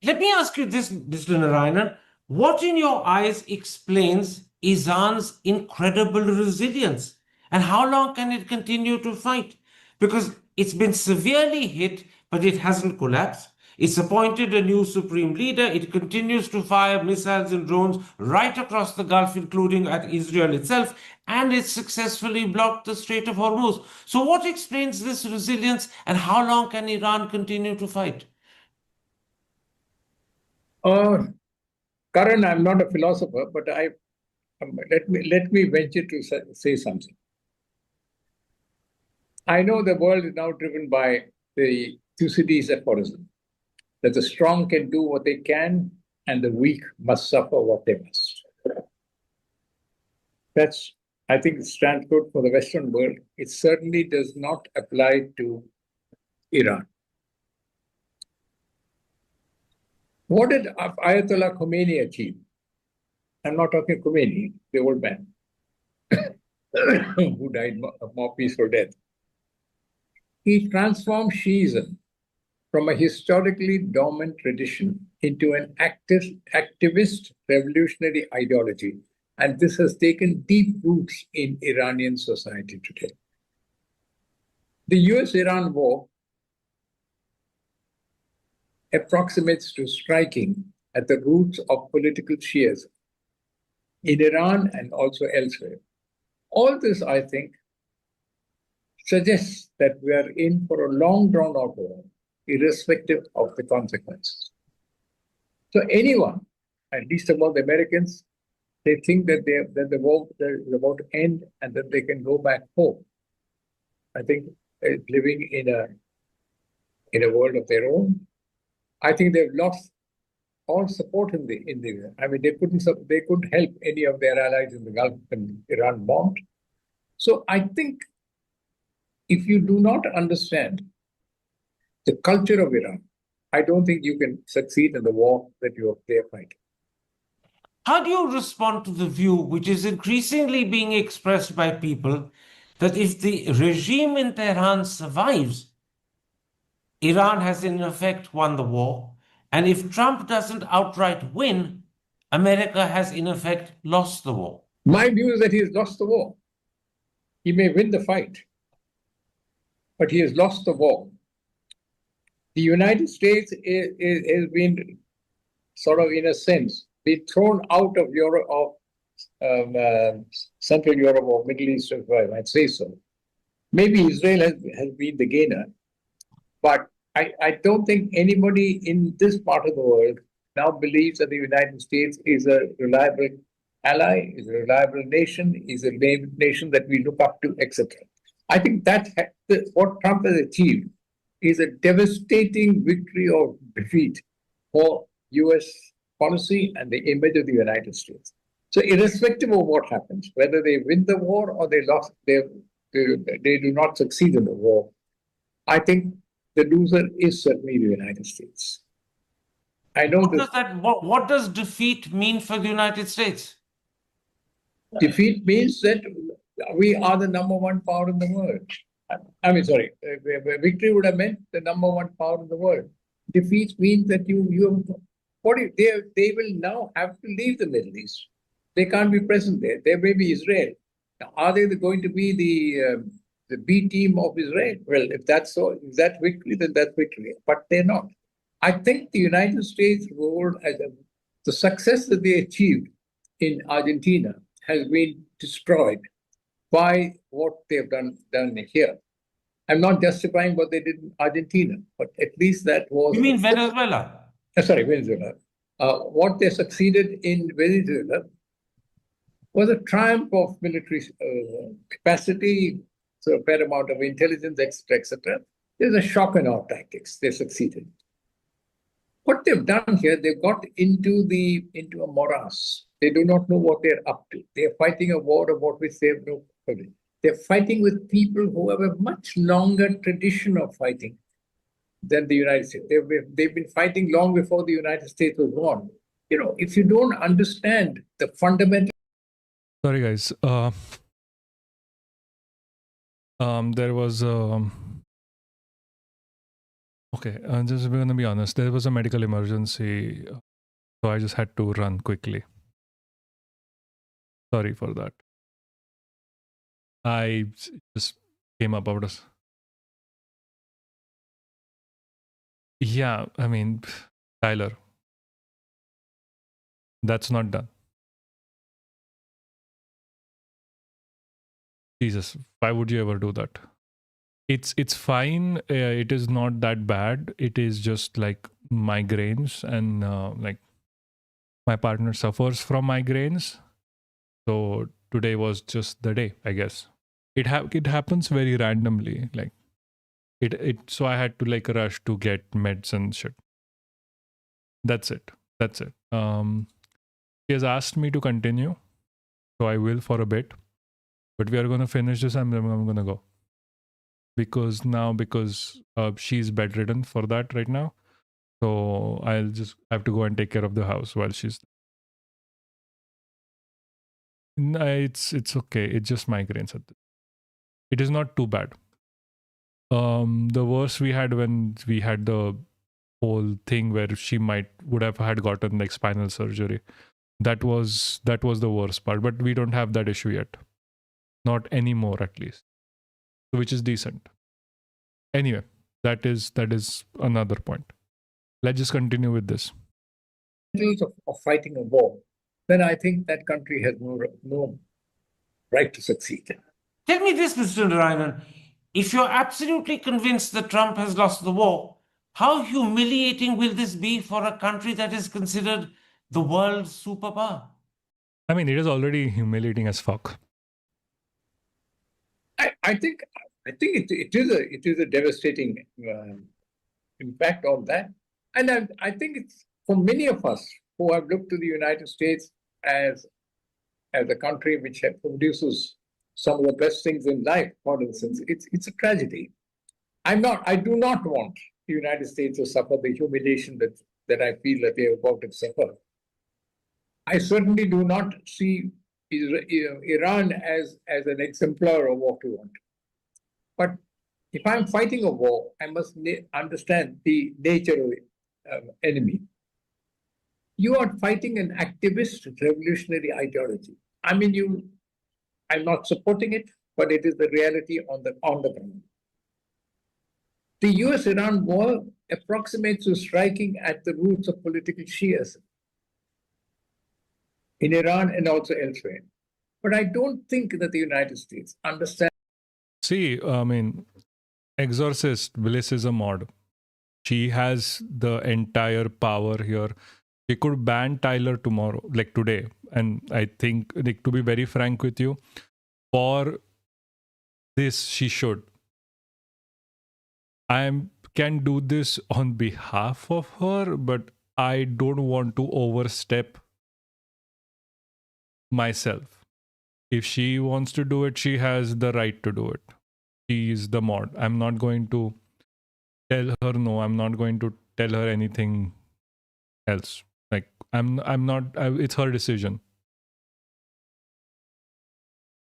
Let me ask you this, Mr. Narayanan. What in your eyes explains Iran's incredible resilience? And how long can it continue to fight? Because it's been severely hit, but it hasn't collapsed. It's appointed a new supreme leader. It continues to fire missiles and drones right across the Gulf, including at Israel itself, and it successfully blocked the Strait of Hormuz. So what explains this resilience, and how long can Iran continue to fight? Karan, I'm not a philosopher, but let me venture to say something. I know the world is now driven by the Thucydides aphorism, that the strong can do what they can and the weak must suffer what they must. That's, I think, stands good for the Western world. It certainly does not apply to Iran. What did Ayatollah Khomeini achieve? I'm not talking Khomeini, the old man, who died a more peaceful death. He transformed Shiism from a historically dormant tradition into an activist revolutionary ideology. And this has taken deep roots in Iranian society today. The US-Iran war approximates to striking at the roots of political Shiism in Iran and also elsewhere. All this, I think, suggests that we are in for a long drawn out war, irrespective of the consequences. So anyone, at least among the Americans, they think that that the war is about to end and that they can go back home. I think living in a world of their own. I think they've lost all support in the I mean, they couldn't help any of their allies in the Gulf when Iran bombed. So I think if you do not understand the culture of Iran, I don't think you can succeed in the war that they're fighting. How do you respond to the view, which is increasingly being expressed by people, that if the regime in Tehran survives, Iran has in effect won the war, and if Trump doesn't outright win, America has in effect lost the war? My view is that he has lost the war. He may win the fight, but he has lost the war. The United States has been sort of, in a sense, been thrown out of Europe, of Central Europe or Middle East, if I might say so. Maybe Israel has been the gainer, but I don't think anybody in this part of the world now believes that the United States is a reliable ally, is a reliable nation, is a nation that we look up to, etc. I think that what Trump has achieved is a devastating victory or defeat for U.S. policy and the image of the United States. So irrespective of what happens, whether they win the war or they do not succeed in the war, I think the loser is certainly the United States. I know What does defeat mean for the United States? Defeat means that we are the number one power in the world. I mean, sorry, victory would have meant the number one power in the world. Defeat means that they will now have to leave the Middle East. They can't be present there. There may be Israel. Now, are they going to be the B team of Israel? Well, if that's so, if that's victory, then that's victory. But they're not. I think the United States' role the success that they achieved in Argentina has been destroyed by what they've done here. I'm not justifying what they did in Argentina, but at least that was... You mean Venezuela? Sorry, Venezuela. What they succeeded in Venezuela was a triumph of military capacity, so a fair amount of intelligence, etc., etc. There's a shock and awe tactics. They succeeded. What they've done here, they've got into a morass. They do not know what they're up to. They're fighting a war about which they have no knowledge. They're fighting with people who have a much longer tradition of fighting than the United States. They've been fighting long before the United States was born. You know, if you don't understand the fundamental... Sorry, guys. There was... Okay, just going to be honest. There was a medical emergency, so I just had to run quickly. Sorry for that. I just came up out of... Yeah, I mean, Tyler, that's not done. Jesus, why would you ever do that? It's fine. It is not that bad. It is just like migraines, and like my partner suffers from migraines. So today was just the day, I guess. It happens very randomly, like so I had to like rush to get meds and shit. That's it. He has asked me to continue, so I will for a bit. But we are gonna finish this and I'm gonna go. Because she's bedridden for that right now. So I'll just have to go and take care of the house while she's... No, it's okay. It's just migraines. It is not too bad. The worst we had when we had the whole thing where she would have had gotten like spinal surgery. That was the worst part. But we don't have that issue yet. Not anymore, at least. Which is decent. Anyway, that is another point. Let's just continue with this. Of fighting a war, then I think that country has no right to succeed. Tell me this, Mr. Narayanan. If you're absolutely convinced that Trump has lost the war, how humiliating will this be for a country that is considered the world's superpower? I mean, it is already humiliating as fuck. I think it is a devastating impact on that, and I think it's for many of us who have looked to the United States as a country which produces some of the best things in life. For instance, it's a tragedy. I do not want the United States to suffer the humiliation that I feel that they are about to suffer. I certainly do not see Iran as an exemplar of what we want. But if I'm fighting a war, I must understand the nature of the enemy. You are fighting an activist revolutionary ideology. I mean, I'm not supporting it, but it is the reality on the ground. The US-Iran war approximates to striking at the roots of political Shiism in Iran and also elsewhere. But I don't think that the United States understands. See, I mean, Exorcist, Bliss is a mod. She has the entire power here. She could ban Tyler tomorrow, like today. And I think, like, to be very frank with you, for this, she should. Can do this on behalf of her, but I don't want to overstep myself. If she wants to do it, she has the right to do it. She is the mod. I'm not going to tell her no. I'm not going to tell her anything else. Like, I'm not. It's her decision.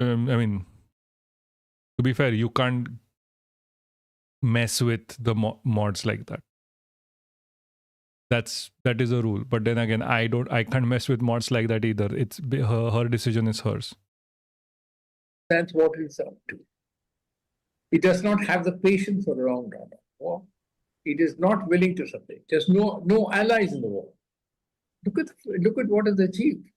I mean, to be fair, you can't mess with the mods like that. That is a rule. But then again, I can't mess with mods like that either. It's her decision is hers. That's what it's up to. It does not have the patience for a long run of war. It is not willing to submit. There's no allies in the war. Look at what is achieved.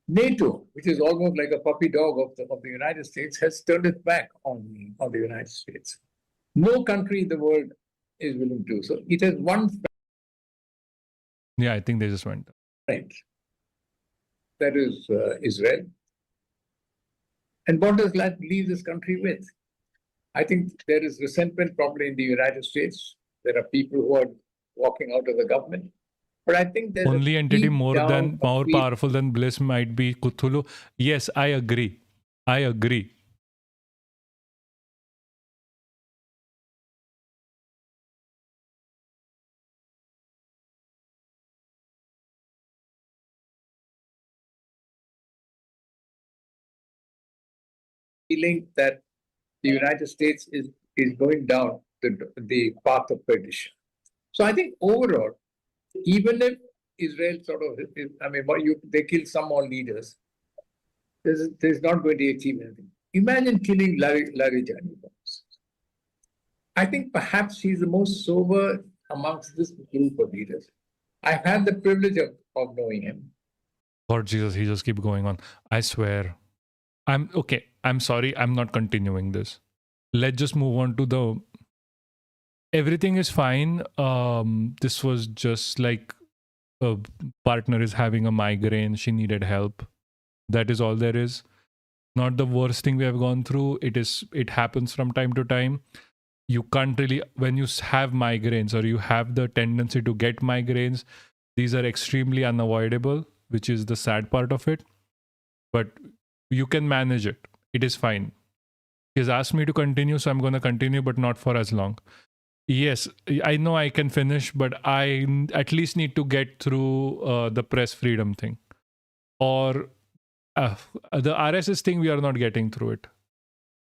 NATO, which is almost like a puppy dog of the United States, has turned its back on the United States. No country in the world is willing to. So it has one Yeah, I think they just went. friend. That is Israel. And what does that leave this country with? I think there is resentment probably in the United States. There are people who are walking out of the government. But I think there's only entity more feet. powerful than Bliss might be Cthulhu. Yes, I agree. Feeling that the United States is going down the path of perdition. So I think overall, even if Israel they kill some more leaders, there's not going to achieve anything. Imagine killing Larijani. I think perhaps he's the most sober amongst this group of leaders. I've had the privilege of knowing him. Lord Jesus, he just keep going on. I swear. I'm okay. I'm sorry. I'm not continuing this. Let's just move on to the. Everything is fine. This was just like a partner is having a migraine. She needed help. That is all there is. Not the worst thing we have gone through. It happens from time to time. You can't really, when you have migraines or you have the tendency to get migraines, these are extremely unavoidable, which is the sad part of it. But you can manage it. It is fine. He's asked me to continue, so I'm going to continue, but not for as long. Yes, I know I can finish, but I at least need to get through the press freedom thing. Or the RSS thing, we are not getting through it.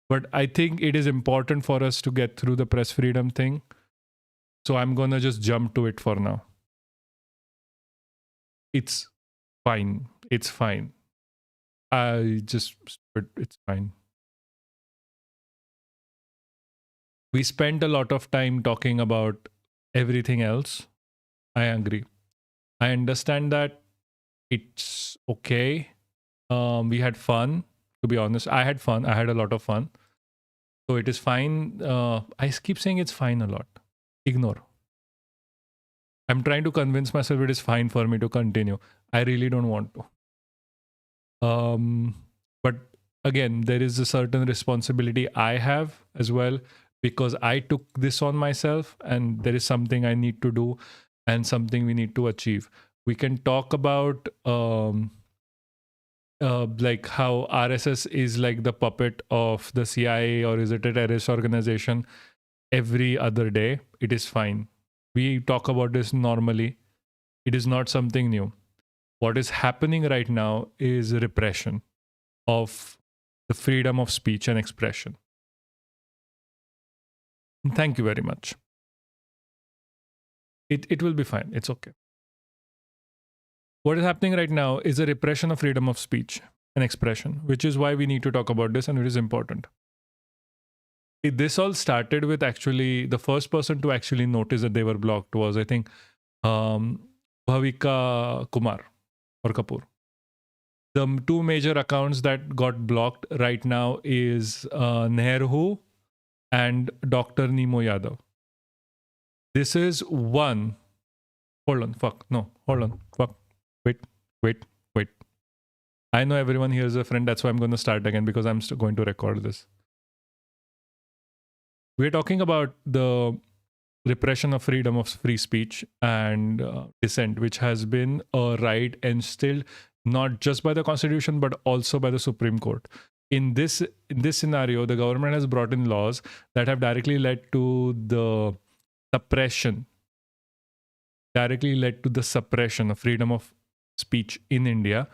But I think it is important for us to get through the press freedom thing. So I'm going to just jump to it for now. It's fine. It's fine. It's fine. We spent a lot of time talking about everything else. I agree. I understand that it's okay. We had fun. to be honest. I had fun. I had a lot of fun. So it is fine. I keep saying it's fine a lot. Ignore. I'm trying to convince myself it is fine for me to continue. I really don't want to. But again, there is a certain responsibility I have as well, because I took this on myself, and there is something I need to do and something we need to achieve. We can talk about like how RSS is like the puppet of the CIA, or is it a terrorist organization, every other day. It is fine. We talk about this normally. It is not something new. What is happening right now is repression of the freedom of speech and expression. Thank you very much. It will be fine. It's okay. What is happening right now is a repression of freedom of speech and expression, which is why we need to talk about this, and it is important. This all started with actually the first person to actually notice that they were blocked was, I think, Bhavika Kumar or Kapoor. The two major accounts that got blocked right now is Nehru and Dr. Nemo Yadav. This is one. Hold on. Fuck. No. Hold on. Fuck. Wait. I know everyone here is a friend. That's why I'm going to start again, because I'm still going to record this. We're talking about the repression of freedom of free speech and dissent, which has been a right instilled not just by the Constitution, but also by the Supreme Court. In this scenario, the government has brought in laws that have directly led to the suppression of freedom of speech in India.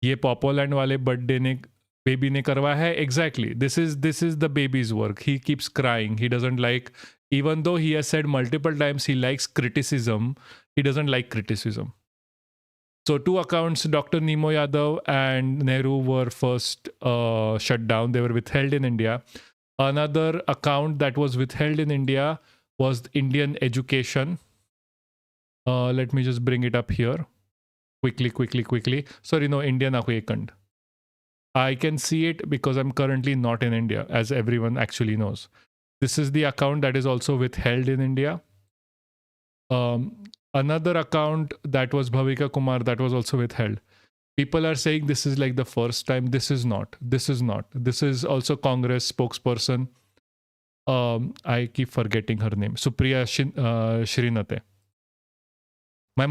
ये Popoland वाले birthday ने baby ने करवा है. Exactly. This is the baby's work. He keeps crying. He doesn't like, even though he has said multiple times he likes criticism, he doesn't like criticism. So two accounts, Dr. Nemo Yadav and Nehru, were first shut down. They were withheld in India. Another account that was withheld in India was Indian education. Let me just bring it up here. Quickly. Sorry, no, Indian Akund. I can see it because I'm currently not in India, as everyone actually knows. This is the account that is also withheld in India. Another account that was Bhavika Kumar, that was also withheld. People are saying this is like the first time. This is not. This is also Congress spokesperson. I keep forgetting her name. Supriya Shrinate. My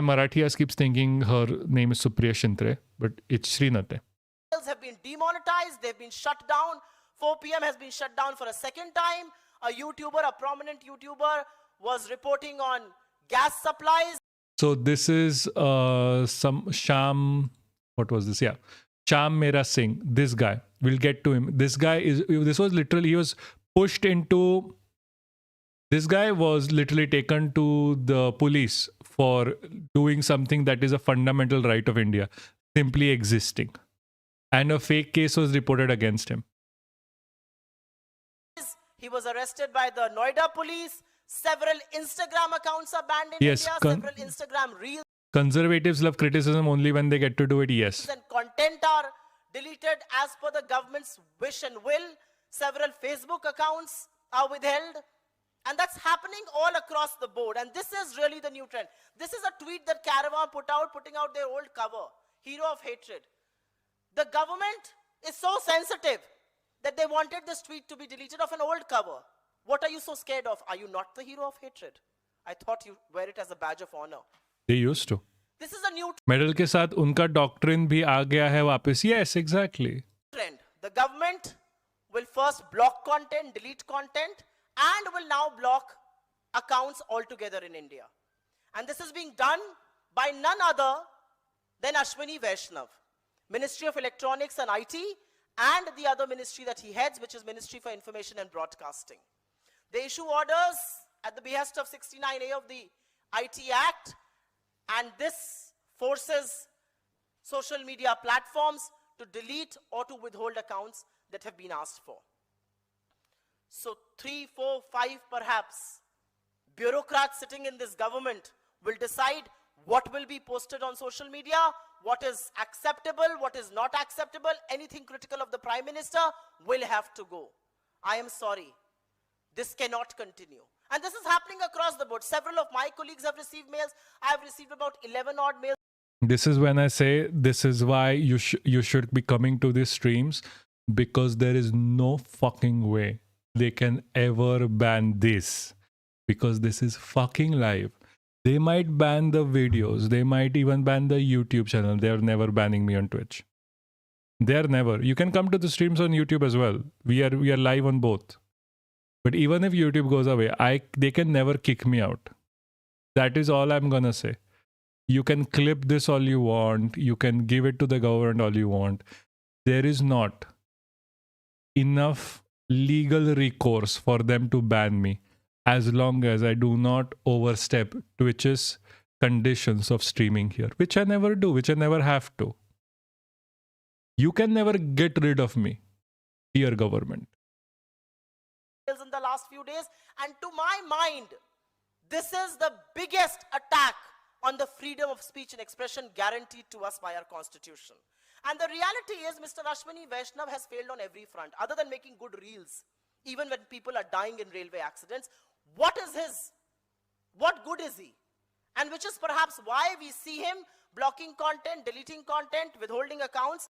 Marathi keeps thinking her name is Supriya Shintre, but it's Shrinate. Have been demonetized, they've been shut down. 4 p.m. has been shut down for a second time. A prominent YouTuber was reporting on gas supplies. So this is some Sham, what was this? Yeah. Sham Mera Singh, this guy. We'll get to him. This was literally taken to the police for doing something that is a fundamental right of India, simply existing. And a fake case was reported against him. He was arrested by the Noida police. Several Instagram accounts are banned in Yes, India. Several Instagram reels. Conservatives love criticism only when they get to do it, yes. And content are deleted as per the government's wish and will. Several Facebook accounts are withheld. And that's happening all across the board. And this is really the new trend. This is a tweet that Caravan putting out their old cover, Hero of Hatred. The government is so sensitive that they wanted this tweet to be deleted off an old cover. What are you so scared of? Are you not the hero of hatred? I thought you wear it as a badge of honor. They used to. This is a new Medal के साथ उनका doctrine भी आ गया है वापस. Yes, exactly. trend. The government will first block content, delete content, and will now block accounts altogether in India. And this is being done by none other than Ashwini Vaishnav, Ministry of Electronics and IT, and the other ministry that he heads, which is Ministry for Information and Broadcasting. They issue orders at the behest of 69A of the IT Act, and this forces social media platforms to delete or to withhold accounts that have been asked for. So 3, 4, 5 perhaps bureaucrats sitting in this government will decide what will be posted on social media, what is acceptable, what is not acceptable, anything critical of the Prime Minister will have to go. I am sorry. This cannot continue. And this is happening across the board. Several of my colleagues have received mails. I have received about 11 odd mails. This is when I say this is why you should be coming to these streams, because there is no fucking way they can ever ban this, because this is fucking live. They might ban the videos. They might even ban the YouTube channel. They are never banning me on Twitch. They are never. You can come to the streams on YouTube as well. We are live on both. But even if YouTube goes away, they can never kick me out. That is all I'm gonna say. You can clip this all you want. You can give it to the government all you want. There is not enough legal recourse for them to ban me, as long as I do not overstep Twitch's conditions of streaming here, which I never do, which I never have to. You can never get rid of me, dear government. In the last few days, and to my mind, this is the biggest attack on the freedom of speech and expression guaranteed to us by our constitution. And the reality is, Mr. Ashwini Vaishnav has failed on every front, other than making good reels. Even when people are dying in railway accidents, what is his? What good is he? And which is perhaps why we see him blocking content, deleting content, withholding accounts.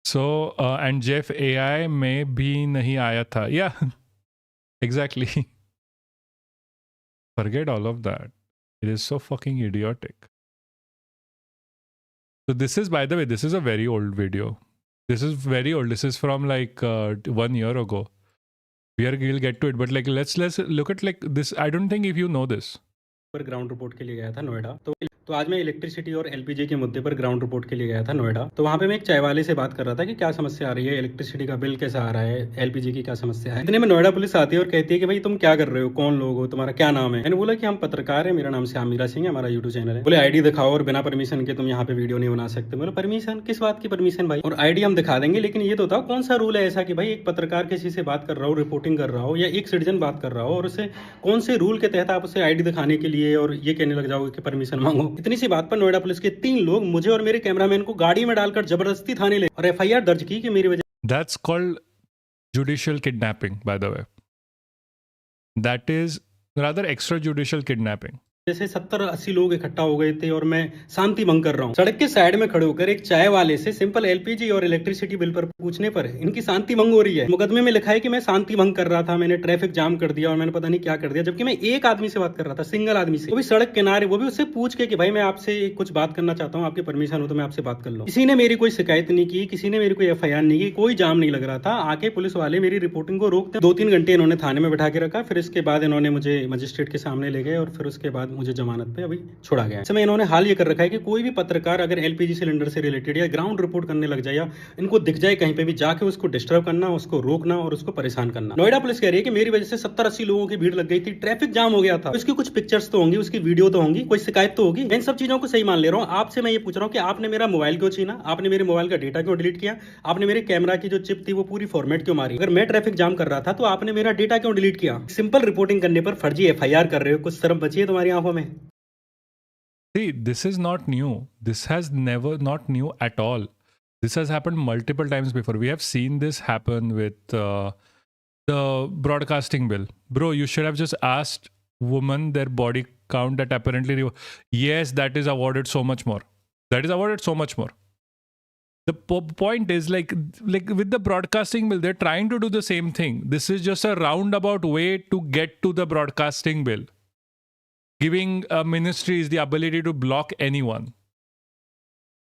So, and Jeff, AI में भी नहीं आया था. Yeah, exactly. Forget all of that. It is so fucking idiotic. So this is, by the way, this is a very old video. This is very old. This is from like 1 year ago. We'll get to it, but like let's look at like this. I don't think if you know this. पर ground report के लिए गया था नोएडा, तो आज मैं electricity और LPG के मुद्दे पर ग्राउंड रिपोर्ट के लिए गया था नोएडा। तो वहाँ पे मैं एक चाय वाले से बात कर रहा था कि क्या समस्या आ रही है, इलेक्ट्रिसिटी का बिल कैसा आ रहा है, एलपीजी की क्या समस्या है। इतने में नोएडा पुलिस आती है और कहती है कि भाई तुम क्या कर रहे हो, कौन लोग हो, तुम्हारा क्या नाम है। मैंने बोला कि हम पत्रकार है, मेरा नाम श्याम मीरा सिंह है, हमारा यूट्यूब चैनल है। बोले आईडी दिखाओ और बिना परमिशन के तुम यहाँ पे वीडियो नहीं बना सकते। बोले परमिशन, किस बात की परमिशन भाई, और आईडी हम दिखा देंगे, लेकिन ये तो बताओ कौन सा रूल है ऐसा कि भाई एक पत्रकार किसी से बात कर रहा हो, रिपोर्टिंग कर रहा हो, या एक सिटीजन बात कर रहा हो और उसे कौन से रूल के तहत आप उसे आईडी दिखाने के लिए और ये कहने लग जाओगे कि परमिशन मांगो। इतनी सी बात पर नोएडा पुलिस के 3 लोग मुझे और मेरे कैमरामैन को गाड़ी में डालकर जबरदस्ती थाने ले और एफआईआर दर्ज की कि मेरी वजह। That's called judicial kidnapping, by the way. That is rather extrajudicial kidnapping. जैसे 70-80 लोग इकट्ठा हो गए थे और मैं शांति भंग कर रहा हूँ। सड़क के साइड में खड़े होकर एक चाय वाले से सिंपल एलपीजी और इलेक्ट्रिसिटी बिल पर पूछने पर इनकी शांति भंग हो रही है। मुकदमे में लिखा है कि मैं शांति भंग कर रहा था, मैंने ट्रैफिक जाम कर दिया और मैंने पता नहीं क्या कर दिया, जबकि मैं एक आदमी से बात कर रहा था, सिंगल आदमी से, वो भी सड़क किनारे, वो भी उससे पूछ के कि भाई मैं आपसे कुछ बात करना चाहता हूँ, आपकी परमिशन हो तो मैं आपसे बात कर लूँ। किसी ने मेरी कोई शिकायत नहीं की, किसी ने मेरी कोई एफआईआर नहीं की, कोई जाम नहीं लग रहा था। आके पुलिस वाले मेरी रिपोर्टिंग को रोकते 2-3 घंटे इन्होंने थाने में बैठा के रखा, फिर इसके बाद इन्होंने मुझे मजिस्ट्रेट के सामने ले गए और फिर उसके बाद मुझे जमानत पे अभी छोड़ा गया है। समय इन्होंने हाल ये कर रखा है कि कोई भी पत्रकार अगर एलपीजी सिलेंडर से रिलेटेड या ग्राउंड रिपोर्ट करने लग जाए या इनको दिख जाए कहीं पे भी, जाके उसको डिस्टर्ब करना, उसको रोकना और उसको परेशान करना। नोएडा पुलिस कह रही है कि मेरी वजह से 70-80 लोगों की भीड़ लग गई थी, ट्रैफिक जाम हो गया था। उसकी कुछ पिक्चर्स तो होंगी, उसकी वीडियो तो होंगी, कोई शिकायत तो होगी। मैं इन सब चीजों को सही मान ले रहा हूँ। आपसे मैं ये पूछ रहा हूँ कि आपने मेरा मोबाइल क्यों छीना, आपने मेरे मोबाइल का डेटा क्यों डिलीट किया, आपने मेरे कैमरा की जो चिप थी वो पूरी फॉर्मेट क्यों मारी। अगर मैं ट्रैफिक जाम कर रहा था तो आपने मेरा डेटा क्यों डिलीट किया। सिंपल रिपोर्टिंग करने पर फर्जी एफआईआर कर रहे हो, कुछ शर्म बची है तुम्हारी आंखों में। See, this is not new. This has never not new at all. This has happened multiple times before. We have seen this happen with the broadcasting bill. Bro, you should have just asked women their body count that apparently... Yes, that is awarded so much more. That is awarded so much more. The point is like with the broadcasting bill, they're trying to do the same thing. This is just a roundabout way to get to the broadcasting bill. Giving ministries the ability to block anyone.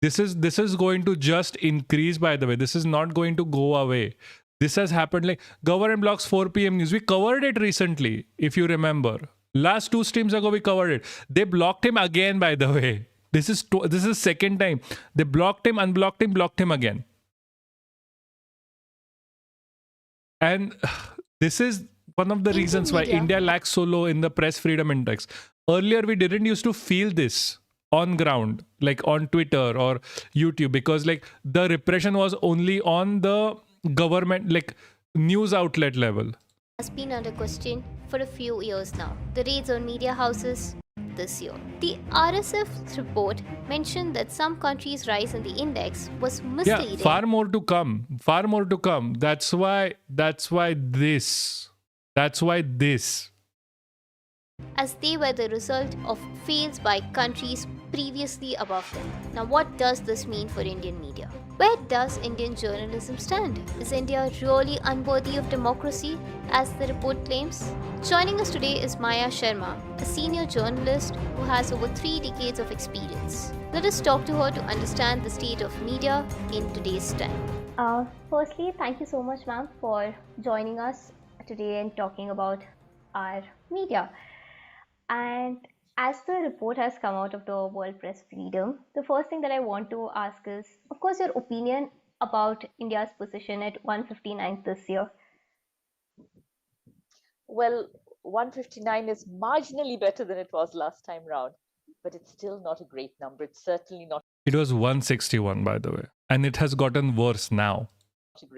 This is going to just increase, by the way. This is not going to go away. This has happened like government blocks 4 p.m. news. We covered it recently, if you remember. Last 2 streams ago, we covered it. They blocked him again, by the way. This is second time. They blocked him, unblocked him, blocked him again. And this is one of the reasons why India lacks so low in the press freedom index. Earlier, we didn't used to feel this on ground, like on Twitter or YouTube, because like the repression was only on the government, like news outlet level. Has been under question for a few years now. The raids on media houses, this year. The RSS report mentioned that some countries' rise in the index was misleading. Yeah, far more to come. Far more to come. That's why this. As they were the result of fails by countries previously above them. Now, what does this mean for Indian media? Where does Indian journalism stand? Is India really unworthy of democracy, as the report claims? Joining us today is Maya Sharma, a senior journalist who has over 3 decades of experience. Let us talk to her to understand the state of media in today's time. Firstly, thank you so much, ma'am, for joining us today and talking about our media. And as the report has come out of the World Press Freedom, the first thing that I want to ask is, of course, your opinion about India's position at 159th this year. Well, 159 is marginally better than it was last time round, but it's still not a great number. It's certainly not. It was 161, by the way, and it has gotten worse now.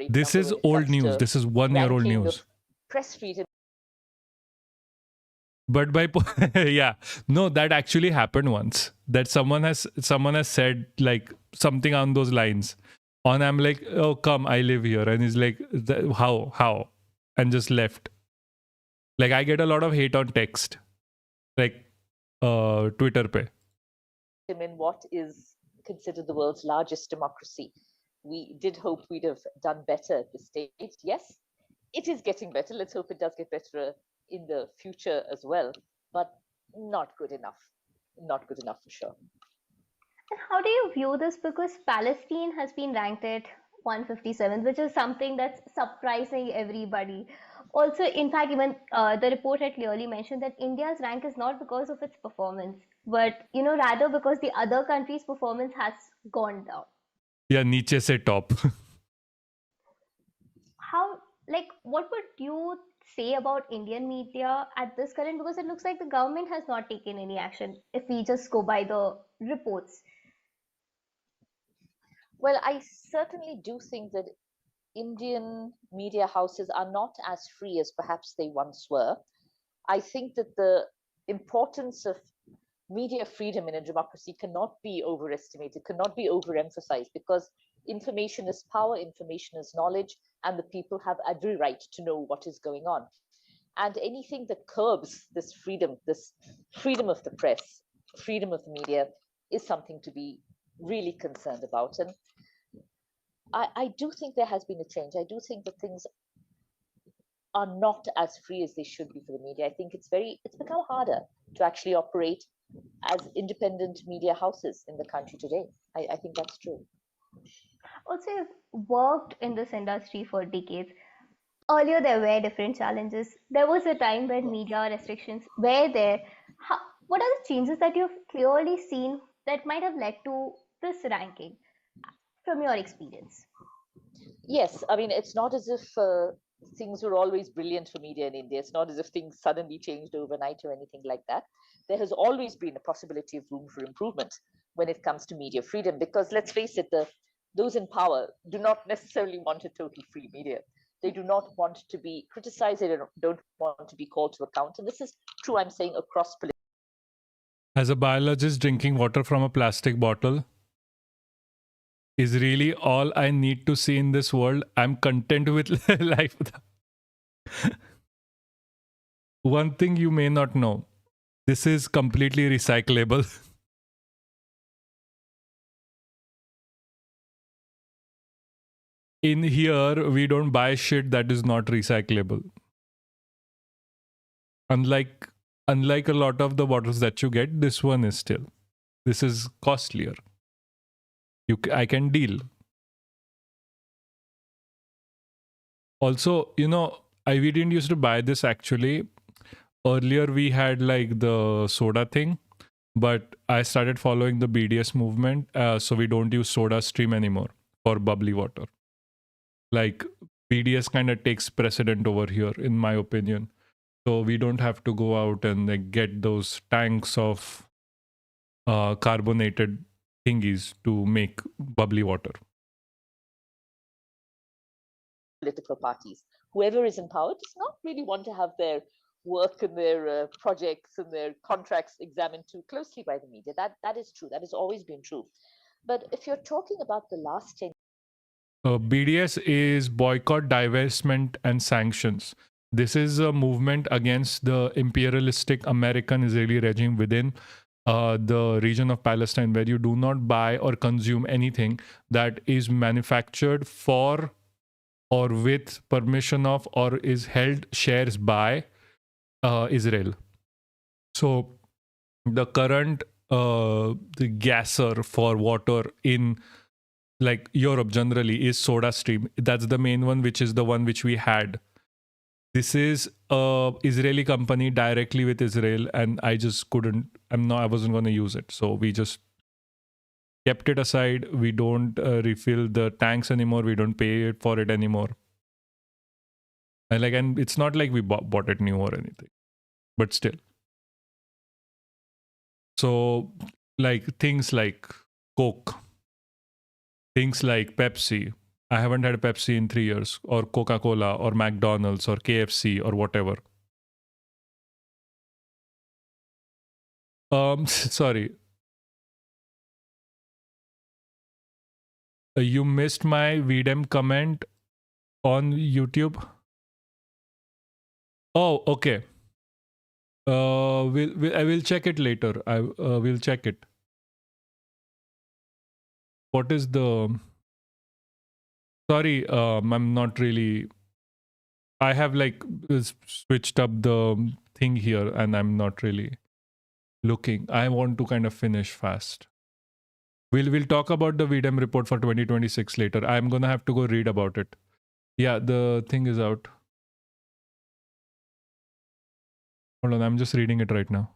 This is old news. This is 1 year old news. Press freedom. But by yeah, no, that actually happened once. That someone has said like something on those lines. And I'm like, oh come, I live here, and he's like, how, and just left. Like I get a lot of hate on text, like Twitter pe. In what is considered the world's largest democracy, we did hope we'd have done better at this stage. Yes, it is getting better. Let's hope it does get better in the future as well, but not good enough. Not good enough for sure. And how do you view this? Because Palestine has been ranked at 157th, which is something that's surprising everybody. Also, in fact, even the report had clearly mentioned that India's rank is not because of its performance, but rather because the other countries' performance has gone down. Yeah, niche se top. How, what would you say about Indian media at this current, because it looks like the government has not taken any action if we just go by the reports? Well, I certainly do think that Indian media houses are not as free as perhaps they once were. I think that the importance of media freedom in a democracy cannot be overestimated, cannot be overemphasized, because information is power, information is knowledge, and the people have every right to know what is going on. And anything that curbs this freedom of the press, freedom of the media, is something to be really concerned about. And I do think there has been a change. I do think that things are not as free as they should be for the media. I think it's become harder to actually operate as independent media houses in the country today. I think that's true. Also, you've worked in this industry for decades. Earlier, there were different challenges. There was a time when media restrictions were there. What are the changes that you've clearly seen that might have led to this ranking from your experience? Yes, I mean, it's not as if things were always brilliant for media in India. It's not as if things suddenly changed overnight or anything like that. There has always been a possibility of room for improvement when it comes to media freedom, because let's face it, those in power do not necessarily want a total free media. They do not want to be criticized. They don't want to be called to account. And this is true, I'm saying, across politics. As a biologist, drinking water from a plastic bottle is really all I need to see in this world. I'm content with life. One thing you may not know, this is completely recyclable. In here, we don't buy shit that is not recyclable. Unlike a lot of the bottles that you get, this one is still. This is costlier. I can deal. Also, we didn't used to buy this actually. Earlier we had like the soda thing, but I started following the BDS movement, so we don't use Soda Stream anymore for bubbly water. Like BDS kind of takes precedent over here, in my opinion. So we don't have to go out and like get those tanks of carbonated thingies to make bubbly water. Political parties, whoever is in power, does not really want to have their work and their projects and their contracts examined too closely by the media. That is true. That has always been true. But if you're talking about the last 10 BDS is boycott, divestment, and sanctions. This is a movement against the imperialistic American Israeli regime within the region of Palestine, where you do not buy or consume anything that is manufactured for or with permission of or is held shares by Israel. So the current the gasser for water in like Europe generally is SodaStream. That's the main one, which is the one which we had. This is a Israeli company directly with Israel, and I just couldn't. I wasn't going to use it, so we just kept it aside. We don't refill the tanks anymore. We don't pay for it anymore. And it's not like we bought it new or anything, but still. So like things like Coke, things like Pepsi. I haven't had a Pepsi in 3 years, or Coca-Cola, or McDonald's, or KFC, or whatever. Sorry. You missed my VDM comment on YouTube. Oh, okay. I will check it later. I will check it. What is the... Sorry, I'm not really... I have like switched up the thing here and I'm not really looking. I want to kind of finish fast. We'll talk about the VDM report for 2026 later. I'm going to have to go read about it. Yeah, the thing is out. Hold on, I'm just reading it right now.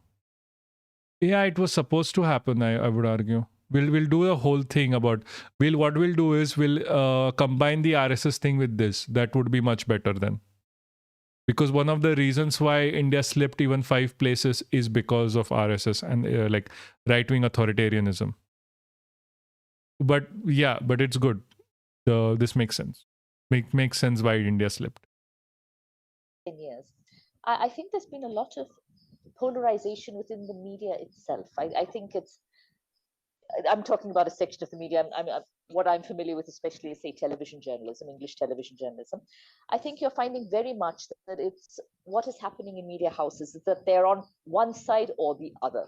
Yeah, it was supposed to happen, I would argue. We'll do the whole thing about... What we'll do is we'll combine the RSS thing with this. That would be much better then. Because one of the reasons why India slipped even 5 places is because of RSS and like right-wing authoritarianism. But yeah, but it's good. This makes sense. Makes sense why India slipped. 10 years. I think there's been a lot of polarization within the media itself. I think I'm talking about a section of the media. What I'm familiar with, especially, is, say, television journalism, English television journalism. I think you're finding very much that it's what is happening in media houses is that they're on one side or the other,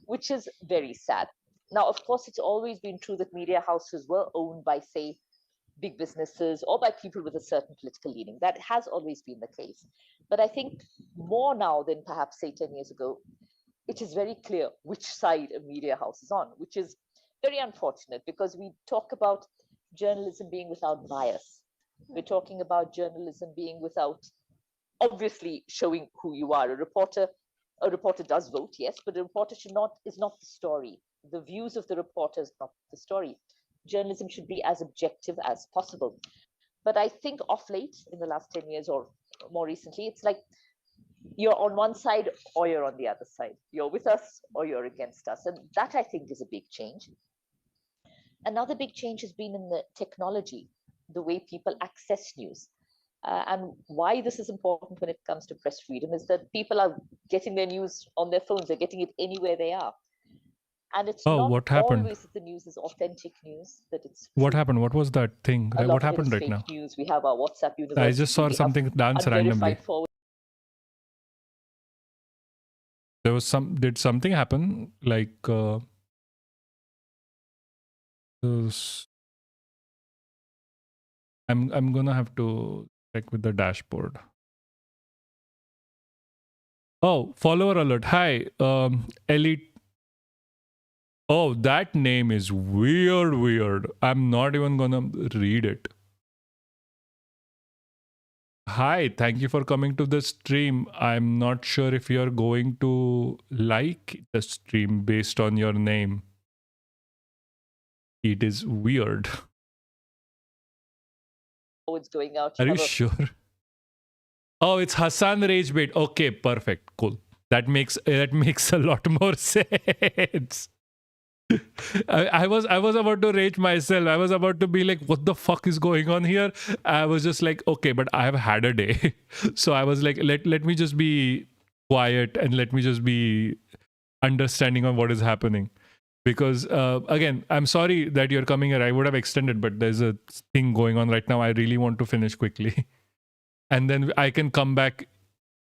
which is very sad. Now, of course, it's always been true that media houses were owned by, say, big businesses or by people with a certain political leaning. That has always been the case. But I think more now than perhaps, say, 10 years ago, it is very clear which side a media house is on, which is very unfortunate because we talk about journalism being without bias. We're talking about journalism being without, obviously, showing who you are. A reporter does vote, yes, but a reporter is not the story. The views of the reporter is not the story. Journalism should be as objective as possible. But I think of late, in the last 10 years or more recently, it's like you're on one side or you're on the other side. You're with us or you're against us. And that, I think, is a big change. Another big change has been in the technology, the way people access news. And why this is important when it comes to press freedom is that people are getting their news on their phones. They're getting it anywhere they are. And it's not what happened? always that the news is authentic news, that it's true. What happened? What was that thing? A lot What of it happened is right fake now? news. We have our WhatsApp university. I just saw We something have dance randomly. unverified forward. There was did something happen? Like I'm gonna have to check with the dashboard. Oh, follower alert. Hi, Elite. Oh, that name is weird. I'm not even gonna read it. Hi, thank you for coming to the stream. I'm not sure if you're going to like the stream based on your name. It is weird. Forwards going out. Are you sure? Oh, it's Hassan Ragebait. Okay, perfect. Cool. That makes a lot more sense. I was about to rage myself. I was about to be like, what the fuck is going on here? I was just like, okay, but I have had a day. So I was like, let me just be quiet and let me just be understanding of what is happening. Because again, I'm sorry that you're coming here. I would have extended, but there's a thing going on right now. I really want to finish quickly. And then I can come back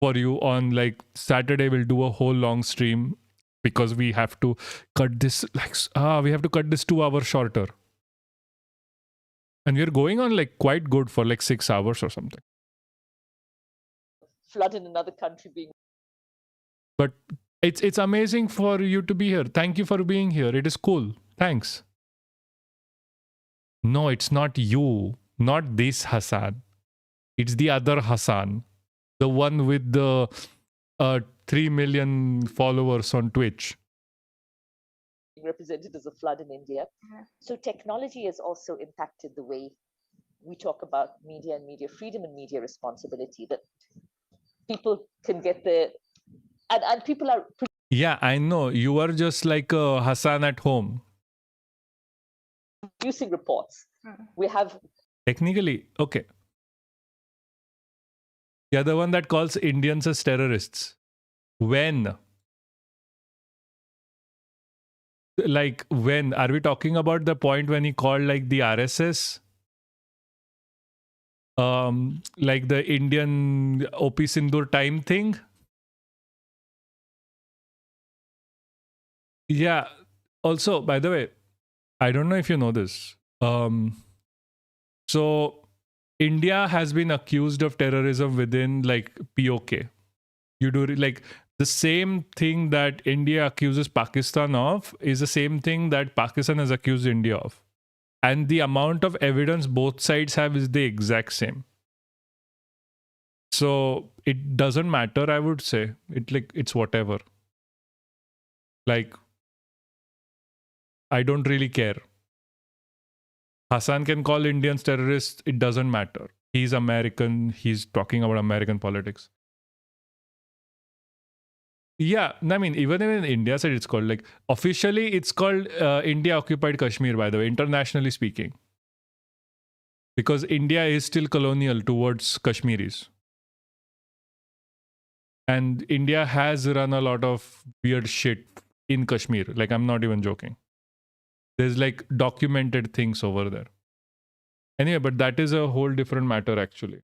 for you on like Saturday. We'll do a whole long stream because we have to cut this we have to cut this 2 hours shorter. And we're going on like quite good for like 6 hours or something. Flood in another country being. But it's amazing for you to be here. Thank you for being here. It is cool. Thanks. No, it's not you. Not this Hassan. It's the other Hassan. The one with the 3 million followers on Twitch. Represented as a flood in India. So technology has also impacted the way we talk about media and media freedom and media responsibility, that people can get their, and people are Yeah, I know. You are just like a Hassan at home. producing reports. We have Technically, okay. You're the one that calls Indians as terrorists. When? Like, when? Are we talking about the point when he called like the RSS? Like the Indian OP Sindur time thing? Yeah. Also, by the way, I don't know if you know this. So India has been accused of terrorism within like POK. You do like the same thing that India accuses Pakistan of is the same thing that Pakistan has accused India of. And the amount of evidence both sides have is the exact same. So it doesn't matter, I would say. It's whatever. Like, I don't really care. Hassan can call Indians terrorists. It doesn't matter. He's American. He's talking about American politics. Yeah, I mean, even in India side, it's called like officially, it's called India occupied Kashmir. By the way, internationally speaking, because India is still colonial towards Kashmiris, and India has run a lot of weird shit in Kashmir. Like, I'm not even joking. There's like documented things over there. Anyway, but that is a whole different matter. Actually,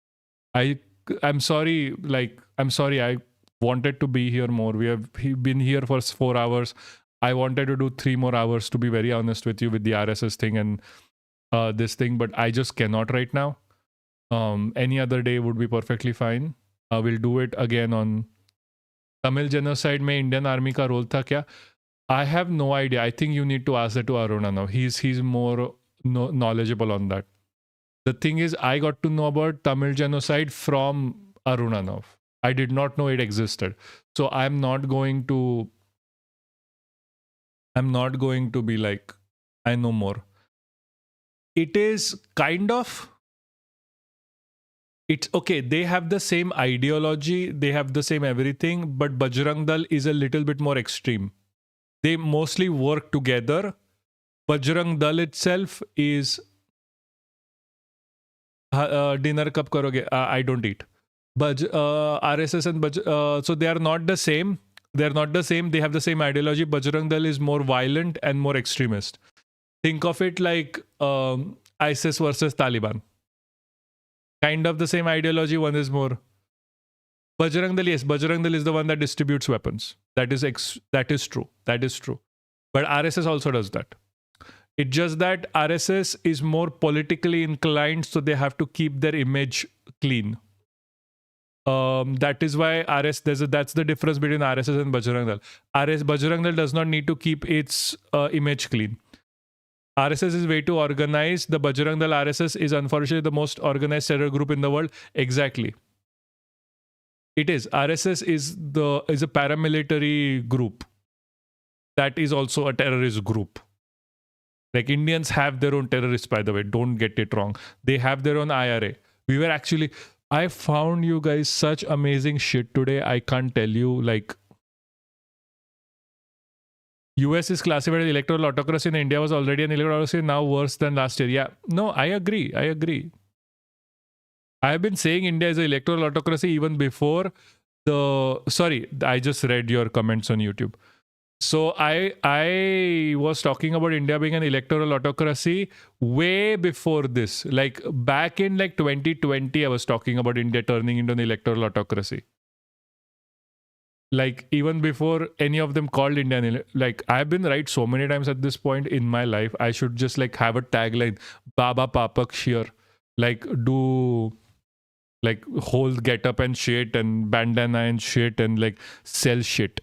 I'm sorry. Like, I'm sorry. I wanted to be here more. We have been here for 4 hours. I wanted to do 3 more hours, to be very honest with you, with the RSS thing and this thing, but I just cannot right now. Any other day would be perfectly fine. We'll do it again on Tamil genocide. Mein Indian army ka role tha kya? I have no idea. I think you need to ask that to Aruna now. He's more knowledgeable on that. The thing is, I got to know about Tamil genocide from Aruna now. I did not know it existed. So I'm not going to be like, I know more. It is kind of, it's okay. They have the same ideology. They have the same everything, but Bajrang Dal is a little bit more extreme. They mostly work together. Bajrang Dal itself is dinner kab karoge? I don't eat. RSS and so they are not the same. They're not the same. They have the same ideology. Bajrang Dal is more violent and more extremist. Think of it like ISIS versus Taliban. Kind of the same ideology. One is more. Bajrang Dal, yes, Bajrang Dal is the one that distributes weapons. That is true. That is true. But RSS also does that. It's just that RSS is more politically inclined, so they have to keep their image clean. That is why that's the difference between RSS and Bajrang Dal. Bajrang Dal does not need to keep its image clean. RSS is way too organized. The Bajrang Dal RSS is unfortunately the most organized terror group in the world. Exactly. It is. RSS is a paramilitary group. That is also a terrorist group. Like, Indians have their own terrorists, by the way. Don't get it wrong. They have their own IRA. I found you guys such amazing shit today. I can't tell you. Like, US is classified as electoral autocracy and India was already an electoral autocracy, now worse than last year. Yeah, no, I agree. I have been saying India is an electoral autocracy even before Sorry, I just read your comments on YouTube. So I was talking about India being an electoral autocracy way before this. Like back in like 2020, I was talking about India turning into an electoral autocracy. Like even before any of them called India, like I've been right so many times at this point in my life. I should just like have a tagline, Baba Papaksh here. Like do like whole get up and shit and bandana and shit and like sell shit.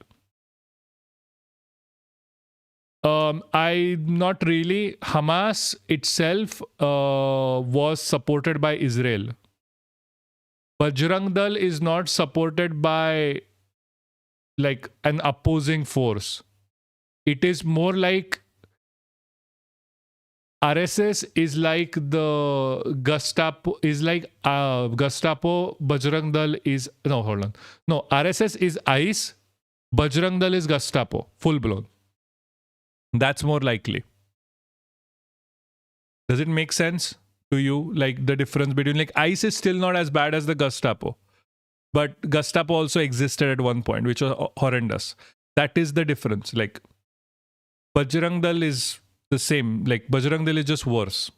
I not really. Hamas itself was supported by Israel. Bajrang Dal is not supported by like an opposing force. It is more like RSS is like the Gestapo is like Gestapo. Bajrang Dal is no, hold on. No, RSS is ICE. Bajrang Dal is Gestapo, full blown. That's more likely. Does it make sense to you? Like the difference between like ICE is still not as bad as the Gestapo, but Gestapo also existed at one point, which was horrendous. That is the difference. Like Bajrang Dal is the same. Like Bajrang Dal is just worse.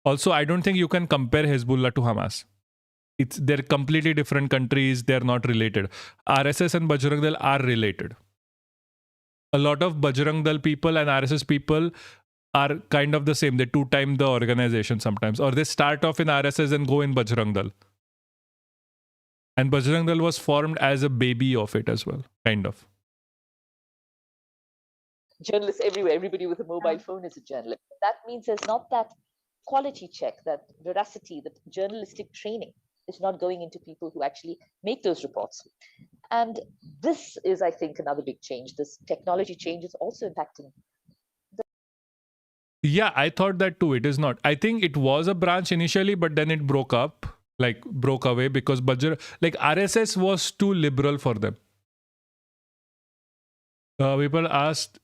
Also, I don't think you can compare Hezbollah to Hamas. They're completely different countries. They're not related. RSS and Bajrang Dal are related. A lot of Bajrang Dal people and RSS people are kind of the same. They two-time the organization sometimes. Or they start off in RSS and go in Bajrang Dal. And Bajrang Dal was formed as a baby of it as well, kind of. Journalists everywhere, everybody with a mobile phone is a journalist. That means there's not that quality check, that veracity, that journalistic training is not going into people who actually make those reports. And this is, I think, another big change. This technology change is also impacting. Yeah, I thought that too. It is not. I think it was a branch initially, but then it broke up, like broke away because like RSS was too liberal for them. People asked,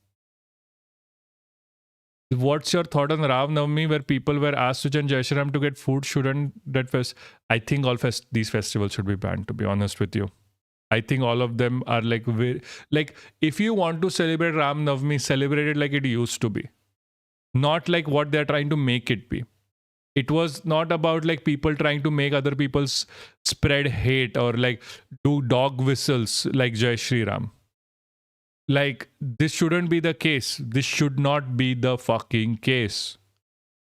what's your thought on Ram Navami, where people were asked to chant Jai Shri Ram to get food? Shouldn't that I think all these festivals should be banned, to be honest with you. I think all of them are like if you want to celebrate Ram Navami, celebrate it like it used to be. Not like what they're trying to make it be. It was not about like people trying to make other people spread hate or like do dog whistles like Jai Shri Ram. Like, this shouldn't be the case. This should not be the fucking case.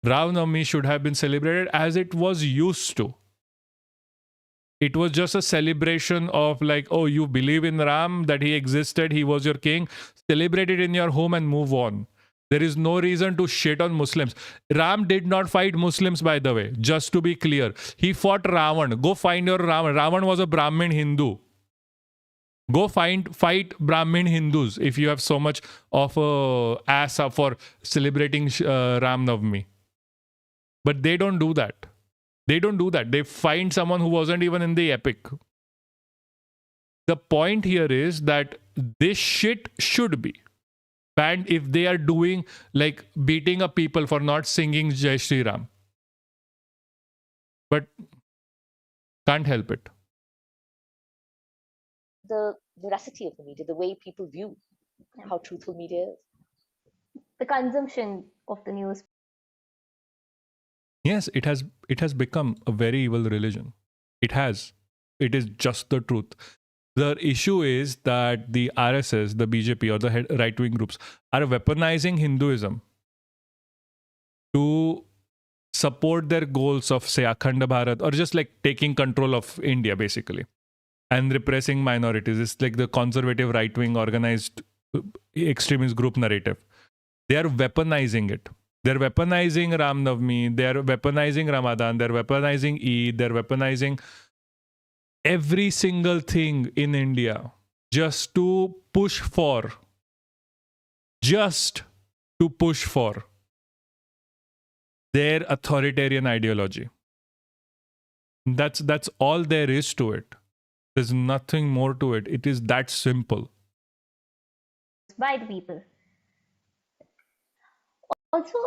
Ram Navami should have been celebrated as it was used to. It was just a celebration of like, oh, you believe in Ram, that he existed, he was your king. Celebrate it in your home and move on. There is no reason to shit on Muslims. Ram did not fight Muslims, by the way, just to be clear. He fought Ravan. Go find your Ravan. Ravan was a Brahmin Hindu. Go fight Brahmin Hindus if you have so much of a ass up for celebrating Ram Navami. But they don't do that. They don't do that. They find someone who wasn't even in the epic. The point here is that this shit should be banned if they are doing like beating up people for not singing Jai Shri Ram. But can't help it. The veracity of the media, the way people view how truthful media is. The consumption of the news. Yes, it has become a very evil religion. It has. It is just the truth. The issue is that the RSS, the BJP or the right-wing groups are weaponizing Hinduism to support their goals of say Akhanda Bharat or just like taking control of India basically and repressing minorities. It's like the conservative right-wing organized extremist group narrative. They are weaponizing it. They're weaponizing Ram Navami, they're weaponizing Ramadan, they're weaponizing Eid, they're weaponizing every single thing in India just to push for their authoritarian ideology. That's all there is to it. There's nothing more to it. It is that simple. By the people. Also,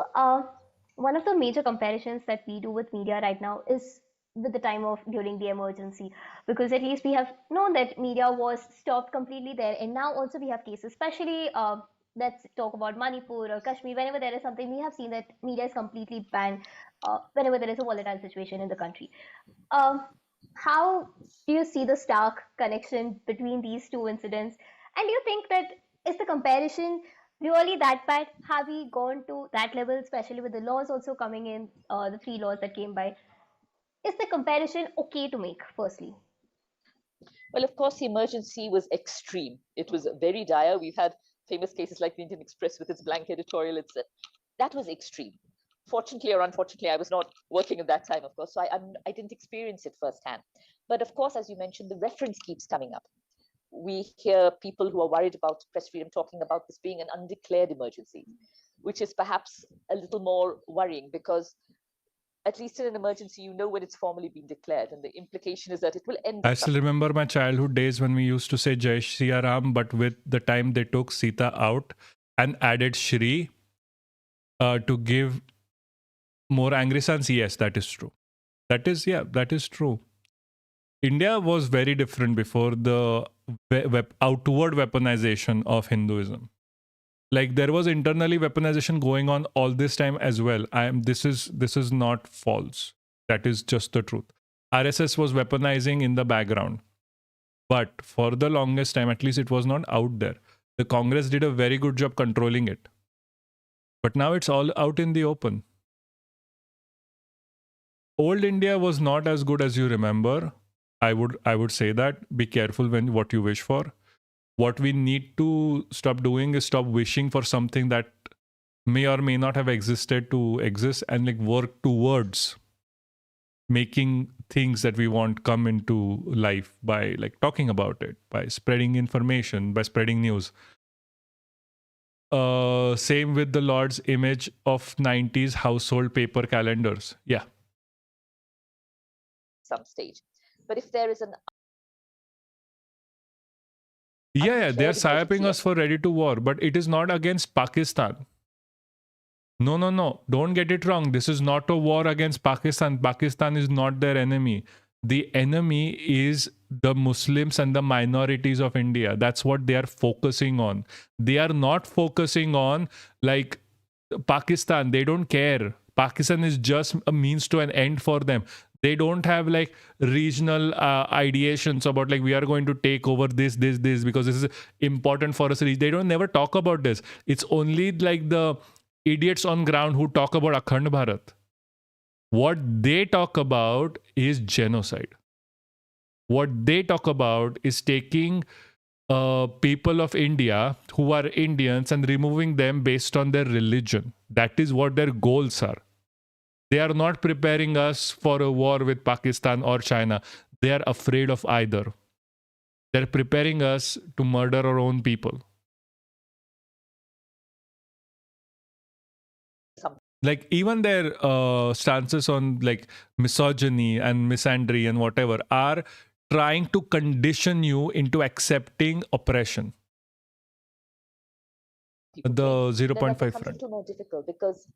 one of the major comparisons that we do with media right now is with the time of during the emergency, because at least we have known that media was stopped completely there, and now also we have cases, especially let's talk about Manipur or Kashmir. Whenever there is something, we have seen that media is completely banned whenever there is a volatile situation in the country. Um, how do you see the stark connection between these two incidents? And do you think that is the comparison really that bad? Have we gone to that level, especially with the laws also coming in, the three laws that came by? Is the comparison okay to make, firstly? Well, of course, the emergency was extreme. It was very dire. We've had famous cases like the Indian Express with its blank editorial. That was extreme. Fortunately or unfortunately, I was not working at that time, of course, so I didn't experience it firsthand. But of course, as you mentioned, the reference keeps coming up. We hear people who are worried about press freedom talking about this being an undeclared emergency, which is perhaps a little more worrying, because at least in an emergency, you know when it's formally been declared, and the implication is that it will end. I still remember my childhood days when we used to say Jai Shri Ram, but with the time they took Sita out and added Shri to give more angry sons. Yes, that is true. That is true. India was very different before the outward weaponization of Hinduism. Like there was internally weaponization going on all this time as well. This is not false. That is just the truth. RSS was weaponizing in the background, but for the longest time, at least it was not out there. The Congress did a very good job controlling it, but now it's all out in the open. Old India was not as good as you remember. I would say that. Be careful when what you wish for. What we need to stop doing is stop wishing for something that may or may not have existed to exist, and like work towards making things that we want come into life by like talking about it, by spreading information, by spreading news. Same with the Lord's image of 90s household paper calendars. Yeah. Some stage. But if there is an Yeah, they are psyoping us for ready to war, but it is not against Pakistan. No. Don't get it wrong. This is not a war against Pakistan. Pakistan is not their enemy. The enemy is the Muslims and the minorities of India. That's what they are focusing on. They are not focusing on like Pakistan. They don't care. Pakistan is just a means to an end for them. They don't have like regional ideations about like we are going to take over this because this is important for us. They don't never talk about this. It's only like the idiots on ground who talk about Akhand Bharat. What they talk about is genocide. What they talk about is taking people of India who are Indians and removing them based on their religion. That is what their goals are. They are not preparing us for a war with Pakistan or China. They are afraid of either. They're preparing us to murder our own people. Like even their stances on like misogyny and misandry and whatever are trying to condition you into accepting oppression. The 0.5 front. front. More difficult because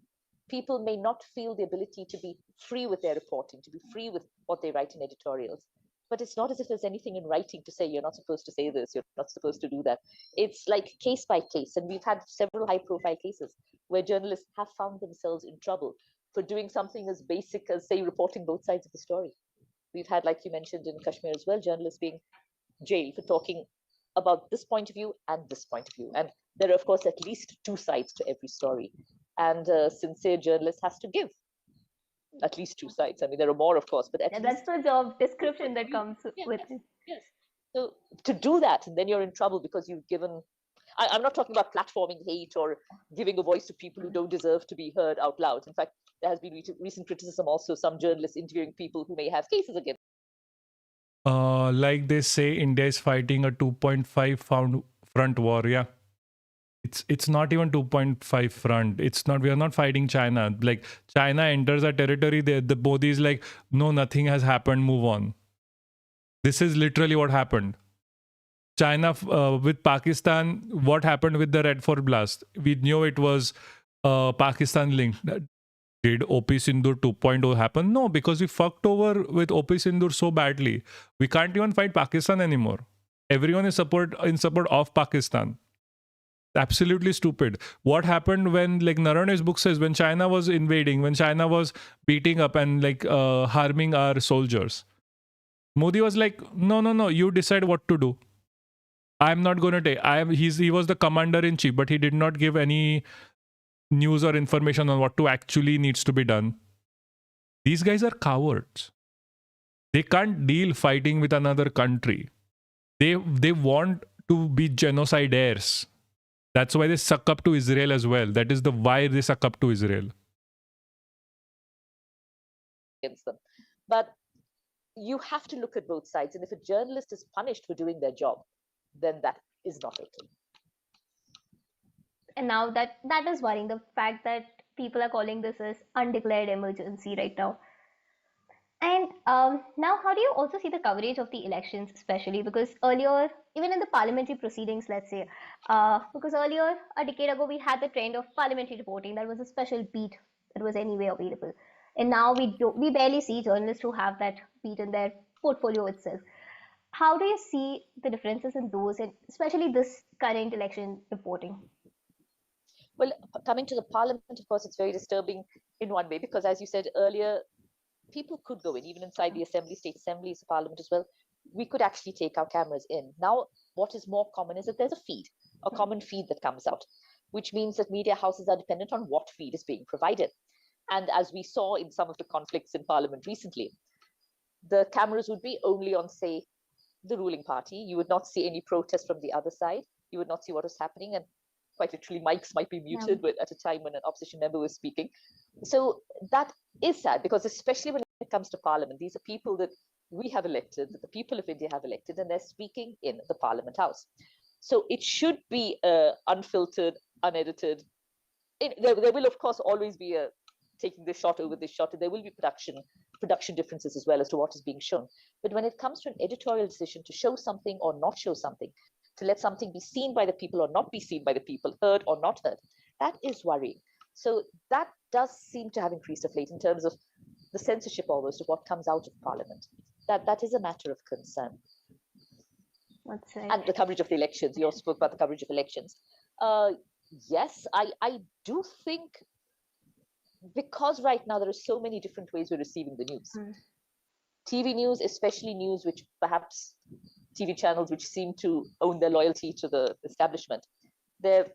people may not feel the ability to be free with their reporting, to be free with what they write in editorials. But it's not as if there's anything in writing to say you're not supposed to say this, you're not supposed to do that. It's like case by case. And we've had several high-profile cases where journalists have found themselves in trouble for doing something as basic as, say, reporting both sides of the story. We've had, like you mentioned in Kashmir as well, journalists being jailed for talking about this point of view and this point of view. And there are, of course, at least two sides to every story. And a sincere journalist has to give at least two sides. I mean, there are more, of course, but that's the job description that comes with it. Yes. So to do that, and then you're in trouble because you've given. I'm not talking about platforming hate or giving a voice to people who don't deserve to be heard out loud. In fact, there has been recent criticism also, some journalists interviewing people who may have cases against. Like they say, India is fighting a 2.5 front war. Yeah. It's not even 2.5 front. It's not. We are not fighting China. Like China enters our territory, the Modi is like, no, nothing has happened. Move on. This is literally what happened. China with Pakistan. What happened with the Red Fort blast? We knew it was Pakistan linked. Did OP Sindoor 2.0 happen? No, because we fucked over with OP Sindoor so badly. We can't even fight Pakistan anymore. Everyone is in support of Pakistan. Absolutely stupid. What happened when, like Narayane's book says, when China was invading, when China was beating up and harming our soldiers, Modi was like, no, you decide what to do. I'm not going to take. He was the commander in chief, but he did not give any news or information on what to actually needs to be done. These guys are cowards. They can't deal fighting with another country. They want to be genocidaires. That's why they suck up to Israel as well. That is the why they suck up to Israel. Against them. But you have to look at both sides. And if a journalist is punished for doing their job, then that is not okay. And now that is worrying, the fact that people are calling this as undeclared emergency right now. And now, how do you also see the coverage of the elections, especially because earlier, even in the parliamentary proceedings, let's say, because earlier, a decade ago, we had the trend of parliamentary reporting. That was a special beat that was anyway available. And now we barely see journalists who have that beat in their portfolio itself. How do you see the differences in those, and especially this current election reporting? Well, coming to the parliament, of course, it's very disturbing in one way because, as you said earlier, people could go in, even inside the assembly, state assemblies, parliament as well. We could actually take our cameras in. Now, what is more common is that there's a feed, a common feed that comes out, which means that media houses are dependent on what feed is being provided. And as we saw in some of the conflicts in parliament recently, the cameras would be only on, say, the ruling party. You would not see any protest from the other side. You would not see what was happening. And quite literally, mics might be muted at a time when an opposition member was speaking. So that is sad because especially when it comes to parliament, these are people that we have elected, that the people of India have elected, and they're speaking in the parliament house. So it should be unfiltered, unedited. There will, of course, always be a taking this shot over this shot, and there will be production differences as well as to what is being shown. But when it comes to an editorial decision to show something or not show something, to let something be seen by the people or not be seen by the people, heard or not heard, that is worrying. So that does seem to have increased of late in terms of the censorship almost of what comes out of parliament. That is a matter of concern. That's right. And the coverage of the elections. You also spoke about the coverage of elections. Yes, I do think because right now there are so many different ways we're receiving the news. TV news, especially news which perhaps TV channels which seem to own their loyalty to the establishment, they're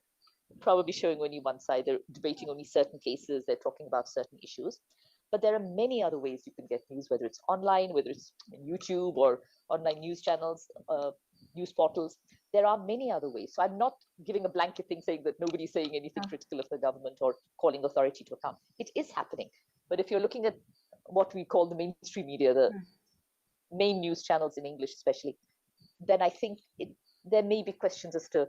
probably showing only one side. They're debating only certain cases. They're talking about certain issues. But there are many other ways you can get news, whether it's online, whether it's YouTube or online news channels, news portals. There are many other ways. So I'm not giving a blanket thing saying that nobody's saying anything critical of the government or calling authority to account. It is happening. But if you're looking at what we call the mainstream media, the main news channels in English especially, then I think there may be questions as to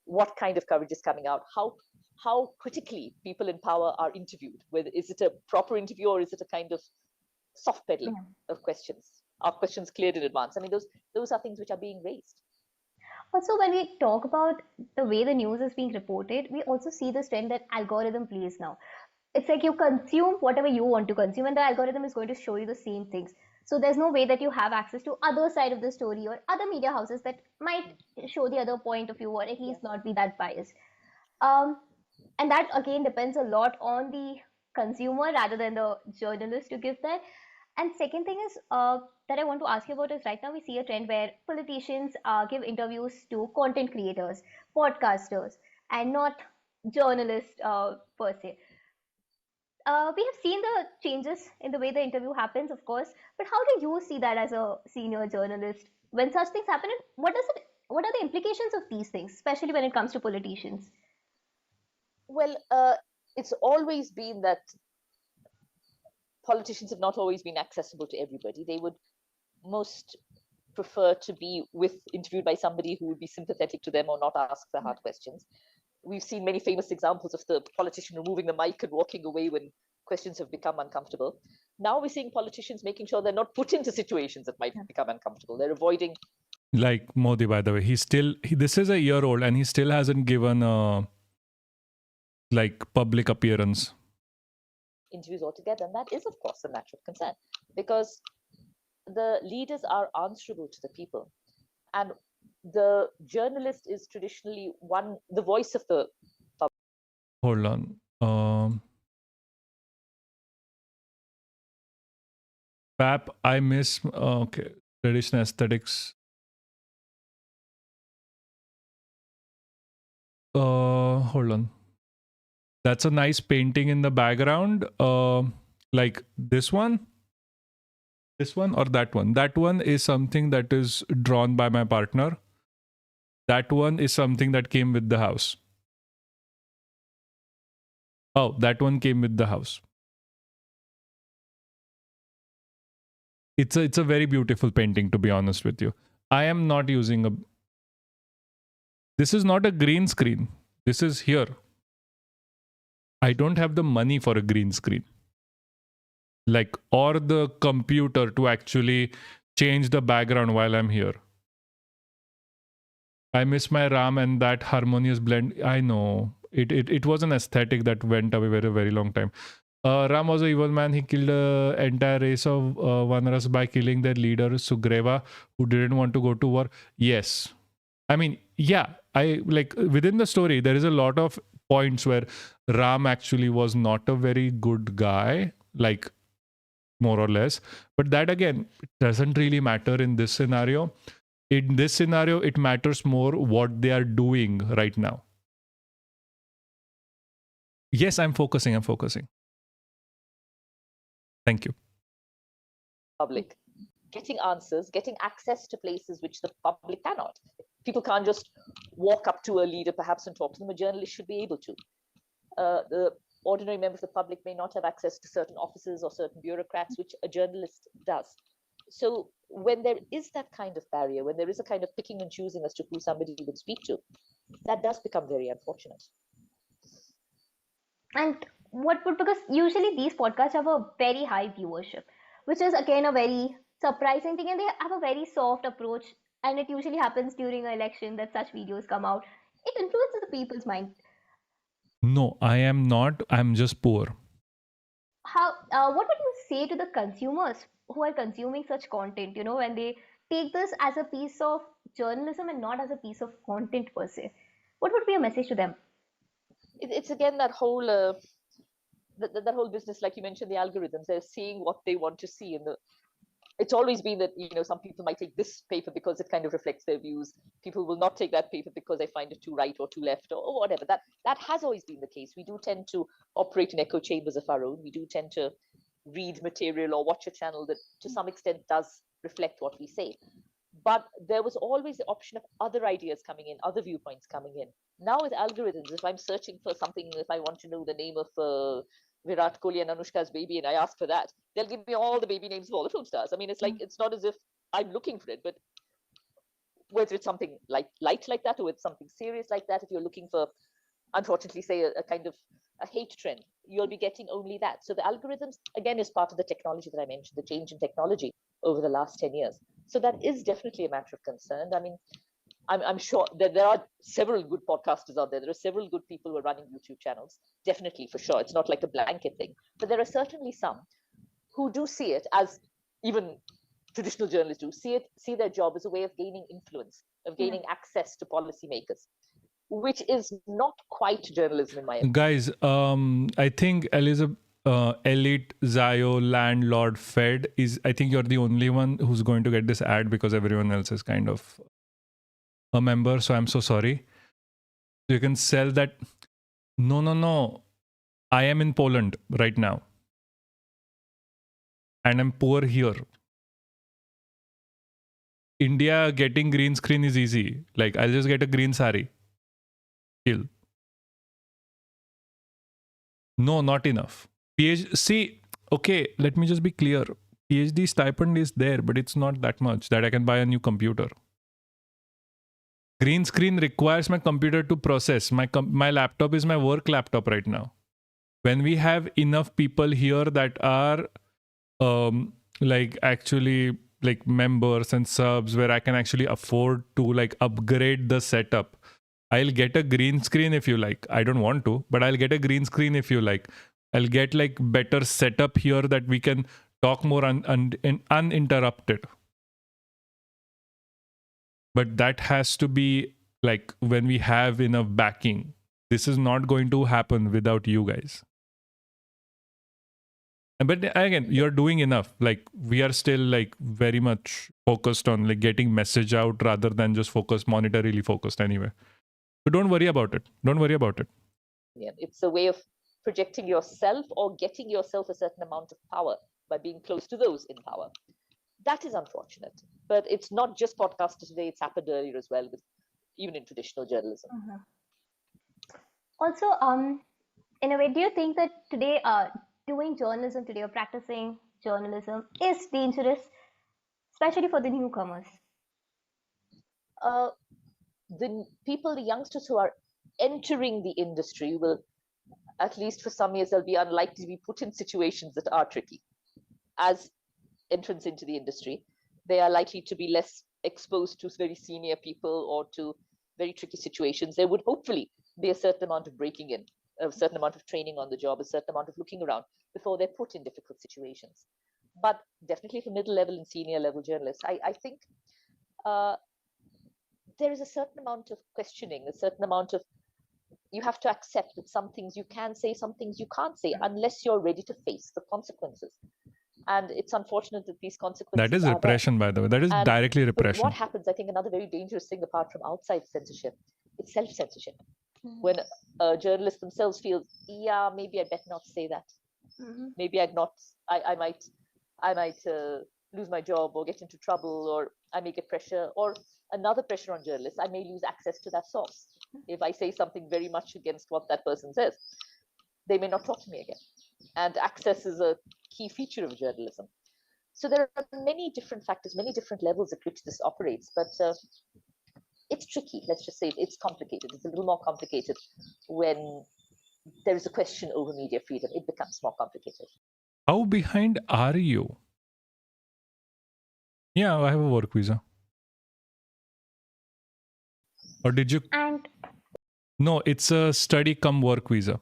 what kind of coverage is coming out, how critically people in power are interviewed. Whether is it a proper interview or is it a kind of soft peddling of questions? Are questions cleared in advance? I mean, those are things which are being raised. Also, when we talk about the way the news is being reported, we also see this trend that algorithm plays now. It's like you consume whatever you want to consume, and the algorithm is going to show you the same things. So there's no way that you have access to other side of the story or other media houses that might show the other point of view or at least not be that biased. And that again depends a lot on the consumer rather than the journalist to give that. And second thing is that I want to ask you about is right now we see a trend where politicians give interviews to content creators, podcasters, and not journalists per se. We have seen the changes in the way the interview happens, of course, but how do you see that as a senior journalist when such things happen? And what are the implications of these things, especially when it comes to politicians? Well, it's always been that politicians have not always been accessible to everybody. They would most prefer to be interviewed by somebody who would be sympathetic to them or not ask the hard questions. We've seen many famous examples of the politician removing the mic and walking away when questions have become uncomfortable. Now we're seeing politicians making sure they're not put into situations that might become uncomfortable. They're avoiding. Like Modi, by the way, this is a year old and he still hasn't given a public appearance. interviews altogether. And that is, of course, a matter of concern because the leaders are answerable to the people. And the journalist is traditionally the voice of the public. Hold on. Pap, I miss okay, traditional aesthetics. Hold on. That's a nice painting in the background. Like this one or that one. That one is something that is drawn by my partner. That one is something that came with the house. Oh, that one came with the house. It's a very beautiful painting, to be honest with you. I am not using a... This is not a green screen. This is here. I don't have the money for a green screen. Like, or the computer to actually change the background while I'm here. I miss my Ram and that harmonious blend. I know. It was an aesthetic that went away very, very long time. Ram was an evil man. He killed an entire race of Vanaras by killing their leader, Sugreva, who didn't want to go to war. Yes. I mean, yeah, I like within the story, there is a lot of points where Ram actually was not a very good guy, like more or less. But that again, doesn't really matter in this scenario. In this scenario, it matters more what they are doing right now. Yes, I'm focusing. Thank you. Public, getting answers, getting access to places which the public cannot. People can't just walk up to a leader perhaps and talk to them. A journalist should be able to. The ordinary member of the public may not have access to certain offices or certain bureaucrats, which a journalist does. So when there is that kind of barrier, when there is a kind of picking and choosing as to who somebody would speak to, that does become very unfortunate. And because usually these podcasts have a very high viewership, which is again a very surprising thing, and they have a very soft approach, and it usually happens during an election that such videos come out. It influences the people's mind. No, I am not. I'm just poor. What would you say to the consumers who are consuming such content, when they take this as a piece of journalism and not as a piece of content per se? What would be a message to them? It's again that whole that whole business, like you mentioned, the algorithms. They're seeing what they want to see, and it's always been that some people might take this paper because it kind of reflects their views. People will not take that paper because they find it too right or too left or whatever. That has always been the case. We do tend to operate in echo chambers of our own. We do tend to read material or watch a channel that to some extent does reflect what we say. But there was always the option of other ideas coming in, other viewpoints coming in. Now with algorithms, if I'm searching for something, if I want to know the name of Virat Kohli and Anushka's baby, and I ask for that, they'll give me all the baby names of all the film stars. I mean, it's like, it's not as if I'm looking for it, but whether it's something light like that or it's something serious like that, if you're looking for, unfortunately, say a kind of a hate trend, you'll be getting only that. So the algorithms, again, is part of the technology that I mentioned, the change in technology over the last 10 years. So that is definitely a matter of concern. I mean, I'm sure that there are several good podcasters out there. There are several good people who are running YouTube channels, definitely, for sure. It's not like a blanket thing. But there are certainly some who do see it as, even traditional journalists do, see their job as a way of gaining influence, of gaining access to policymakers, which is not quite journalism in my opinion. Guys, I think Elite Zio Landlord Fed is, I think you're the only one who's going to get this ad because everyone else is kind of a member. So I'm so sorry. You can sell that. No. I am in Poland right now. And I'm poor here. India getting green screen is easy. Like, I'll just get a green sari. Chill. No, not enough. See, okay, let me just be clear. PhD stipend is there, but it's not that much that I can buy a new computer. Green screen requires my computer to process. My laptop is my work laptop right now. When we have enough people here that are like actually like members and subs where I can actually afford to like upgrade the setup, I'll get a green screen if you like. I don't want to, but I'll get a green screen if you like. I'll get like better setup here that we can talk more uninterrupted. But that has to be like when we have enough backing. This is not going to happen without you guys. But again, you're doing enough. Like we are still like very much focused on like getting message out rather than just monetarily focused anyway. So don't worry about it. Don't worry about it. Yeah, it's a way of projecting yourself or getting yourself a certain amount of power by being close to those in power. That is unfortunate. But it's not just podcasters today, it's happened earlier as well, even in traditional journalism. Also, in a way, do you think that today, doing journalism today or practicing journalism is dangerous, especially for the newcomers? The people, the youngsters who are entering the industry will, at least for some years, they'll be unlikely to be put in situations that are tricky. As entrants into the industry, they are likely to be less exposed to very senior people or to very tricky situations. There would hopefully be a certain amount of breaking in, a certain amount of training on the job, a certain amount of looking around before they're put in difficult situations. But definitely for middle level and senior level journalists, I think there is a certain amount of questioning, a certain amount of, you have to accept that some things you can say, some things you can't say, unless you're ready to face the consequences. And it's unfortunate that these consequences That is are repression, by the way. That is directly repression. What happens, I think another very dangerous thing apart from outside censorship, it's self-censorship. When a journalist themselves feels, yeah, maybe I better not say that. Maybe I might lose my job or get into trouble, or I may get pressure, or another pressure on journalists. I may lose access to that source. If I say something very much against what that person says, they may not talk to me again. And access is a key feature of journalism. So there are many different factors, many different levels at which this operates, but it's tricky. Let's just say it's complicated. It's a little more complicated when there is a question over media freedom. It becomes more complicated. How behind are you? Yeah, I have a work visa. Or did you? No, it's a study cum work visa.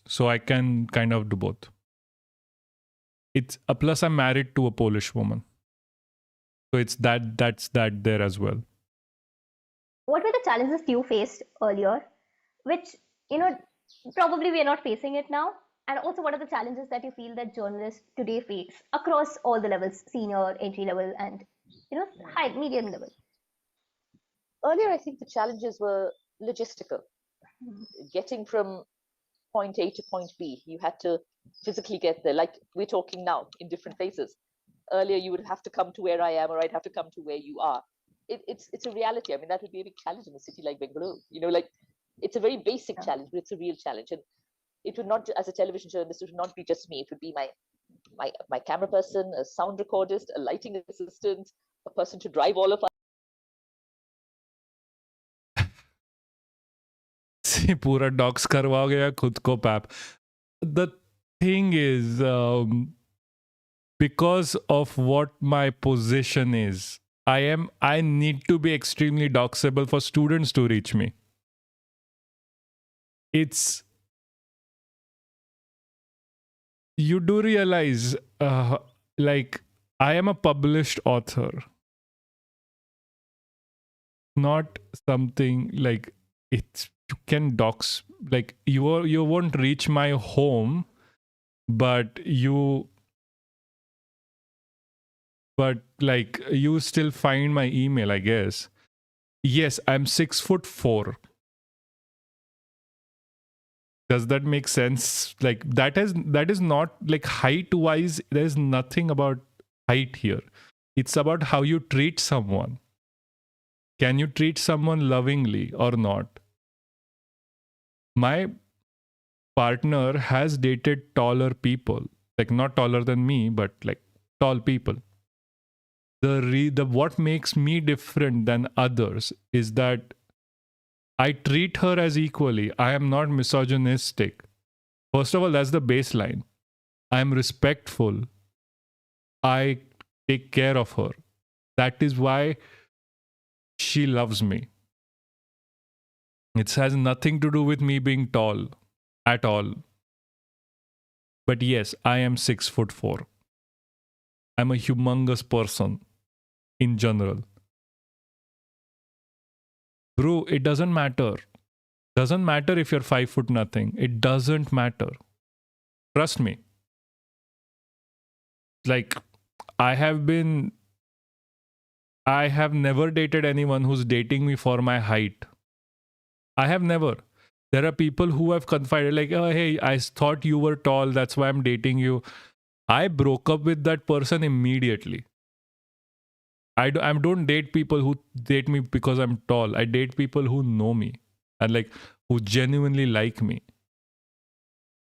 So I can kind of do both. It's a plus I'm married to a Polish woman. So it's that's that there as well. What were the challenges you faced earlier, which, probably we are not facing it now? And also, what are the challenges that you feel that journalists today face across all the levels, senior, entry level, and, high, medium level? Earlier, I think the challenges were logistical. Getting from point A to point B, you had to physically get there, like we're talking now in different places. Earlier, you would have to come to where I am, or I'd have to come to where you are. It's a reality. I mean, that would be a big challenge in a city like Bengaluru. It's a very basic challenge, but it's a real challenge. And it would not, as a television journalist, it would not be just me. It would be my camera person, a sound recordist, a lighting assistant, a person to drive all of us. पूरा docs करवाओगे या खुद को pipe. The thing is, because of what my position is, I need to be extremely doxable for students to reach me. You do realize, like, I am a published author, not something like it's. You can dox, like you won't reach my home, but like you still find my email, I guess. Yes, I'm 6'4". Does that make sense? Like that is not like height wise. There's nothing about height here. It's about how you treat someone. Can you treat someone lovingly or not? My partner has dated taller people, like not taller than me, but like tall people. The what makes me different than others is that I treat her as equally. I am not misogynistic. First of all, that's the baseline. I am respectful. I take care of her. That is why she loves me. It has nothing to do with me being tall at all. But yes, I am 6'4". I'm a humongous person in general. Bro, it doesn't matter. Doesn't matter if you're 5 foot nothing. It doesn't matter. Trust me. Like, I have never dated anyone who's dating me for my height. I have never. There are people who have confided, like, oh, hey, I thought you were tall, that's why I'm dating you. I broke up with that person immediately. I don't date people who date me because I'm tall. I date people who know me and like who genuinely like me.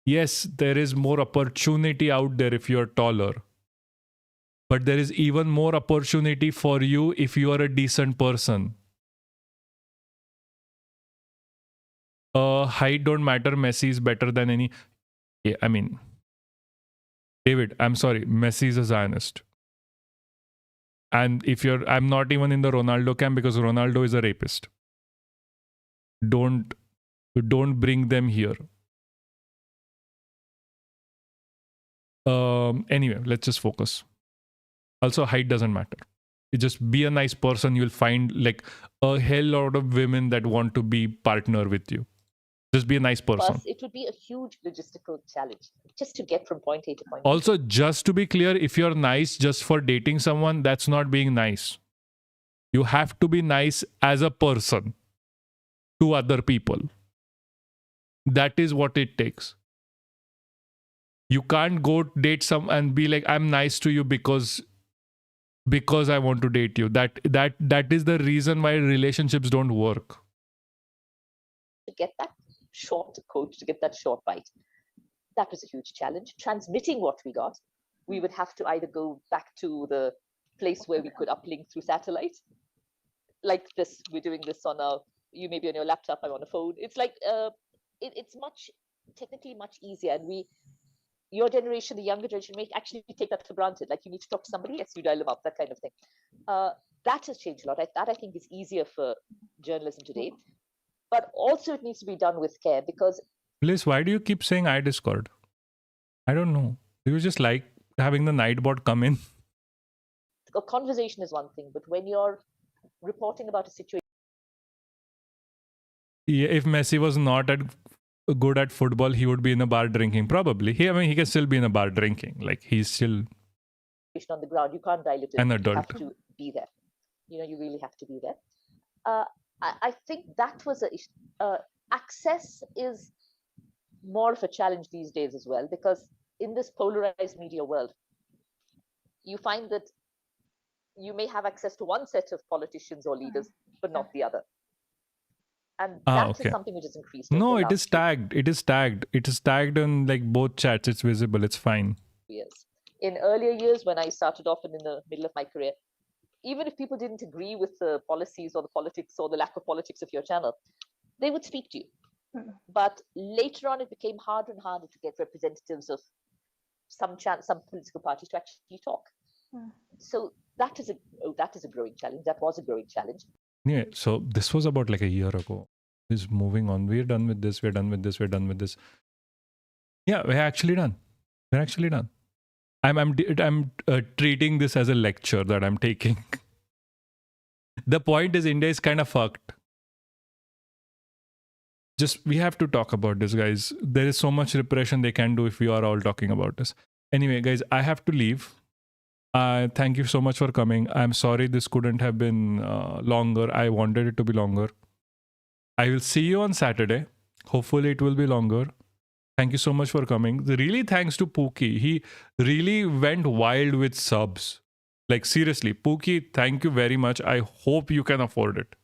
Yes, there is more opportunity out there if you're taller. But there is even more opportunity for you if you are a decent person. Height don't matter. Messi is better than any. Yeah, I mean, David, I'm sorry. Messi is a Zionist. And if I'm not even in the Ronaldo camp because Ronaldo is a rapist. Don't bring them here. Anyway, let's just focus. Also, height doesn't matter. You just be a nice person. You'll find like a hell lot of women that want to be partner with you. Just be a nice person. Plus, it would be a huge logistical challenge just to get from point A to point Also, just to be clear, if you're nice just for dating someone, that's not being nice. You have to be nice as a person to other people. That is what it takes. You can't go date some and be like, I'm nice to you because I want to date you. That is the reason why relationships don't work. To get that short coach, to get that short bite. That was a huge challenge. Transmitting what we got, we would have to either go back to the place where we could uplink through satellite. Like this, we're doing this you may be on your laptop, I'm on a phone. It's like, it's technically much easier. And your generation, the younger generation, may actually take that for granted. Like you need to talk to somebody, yes, you dial them up, that kind of thing. That has changed a lot. That I think is easier for journalism today. But also it needs to be done with care because... Liz, why do you keep saying iDiscord? I don't know. Do you just like having the Nightbot come in? A conversation is one thing, but when you're reporting about a situation... Yeah, if Messi was not good at football, he would be in a bar drinking. Probably. He can still be in a bar drinking. Like he's still... On the ground, you can't dial it in. An adult. You have to be there. You really have to be there. I think that was access is more of a challenge these days as well, because in this polarized media world, you find that you may have access to one set of politicians or leaders, but not the other. And that is something which has increased. No, it is tagged. It is tagged. It is tagged on like both chats. It's visible. It's fine. Years. In earlier years, when I started off and in the middle of my career, even if people didn't agree with the policies or the politics or the lack of politics of your channel, they would speak to you. But later on, it became harder and harder to get representatives of some political parties to actually talk. So that is a growing challenge. That was a growing challenge. Yeah. So this was about like a year ago. Is moving on. We're done with this. We're done with this. We're done with this. Yeah, we're actually done. We're actually done. I'm treating this as a lecture that I'm taking. The point is India is kind of fucked. We have to talk about this, guys. There is so much repression they can do if we are all talking about this. Anyway, guys, I have to leave. Thank you so much for coming. I'm sorry this couldn't have been longer. I wanted it to be longer. I will see you on Saturday. Hopefully it will be longer. Thank you so much for coming. Really thanks to Pookie. He really went wild with subs. Like seriously, Pookie, thank you very much. I hope you can afford it.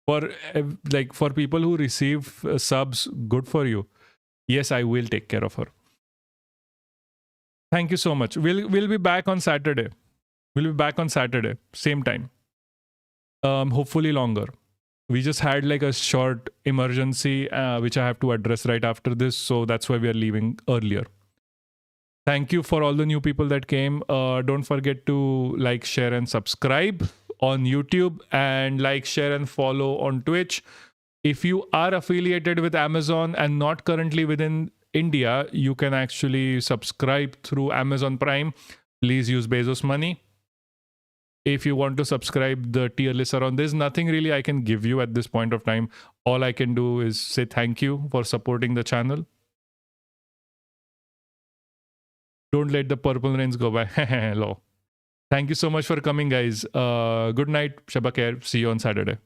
For people who receive subs, good for you. Yes, I will take care of her. Thank you so much. We'll be back on Saturday. Same time. Hopefully longer. We just had like a short emergency, which I have to address right after this. So that's why we are leaving earlier. Thank you for all the new people that came. Don't forget to like, share, and subscribe on YouTube, and like, share, and follow on Twitch. If you are affiliated with Amazon and not currently within India, you can actually subscribe through Amazon Prime. Please use Bezos money. If you want to subscribe the tier list around, there's nothing really I can give you at this point of time. All I can do is say thank you for supporting the channel. Don't let the purple rains go by. Hello. Thank you so much for coming, guys. Good night. Shabba khair. See you on Saturday.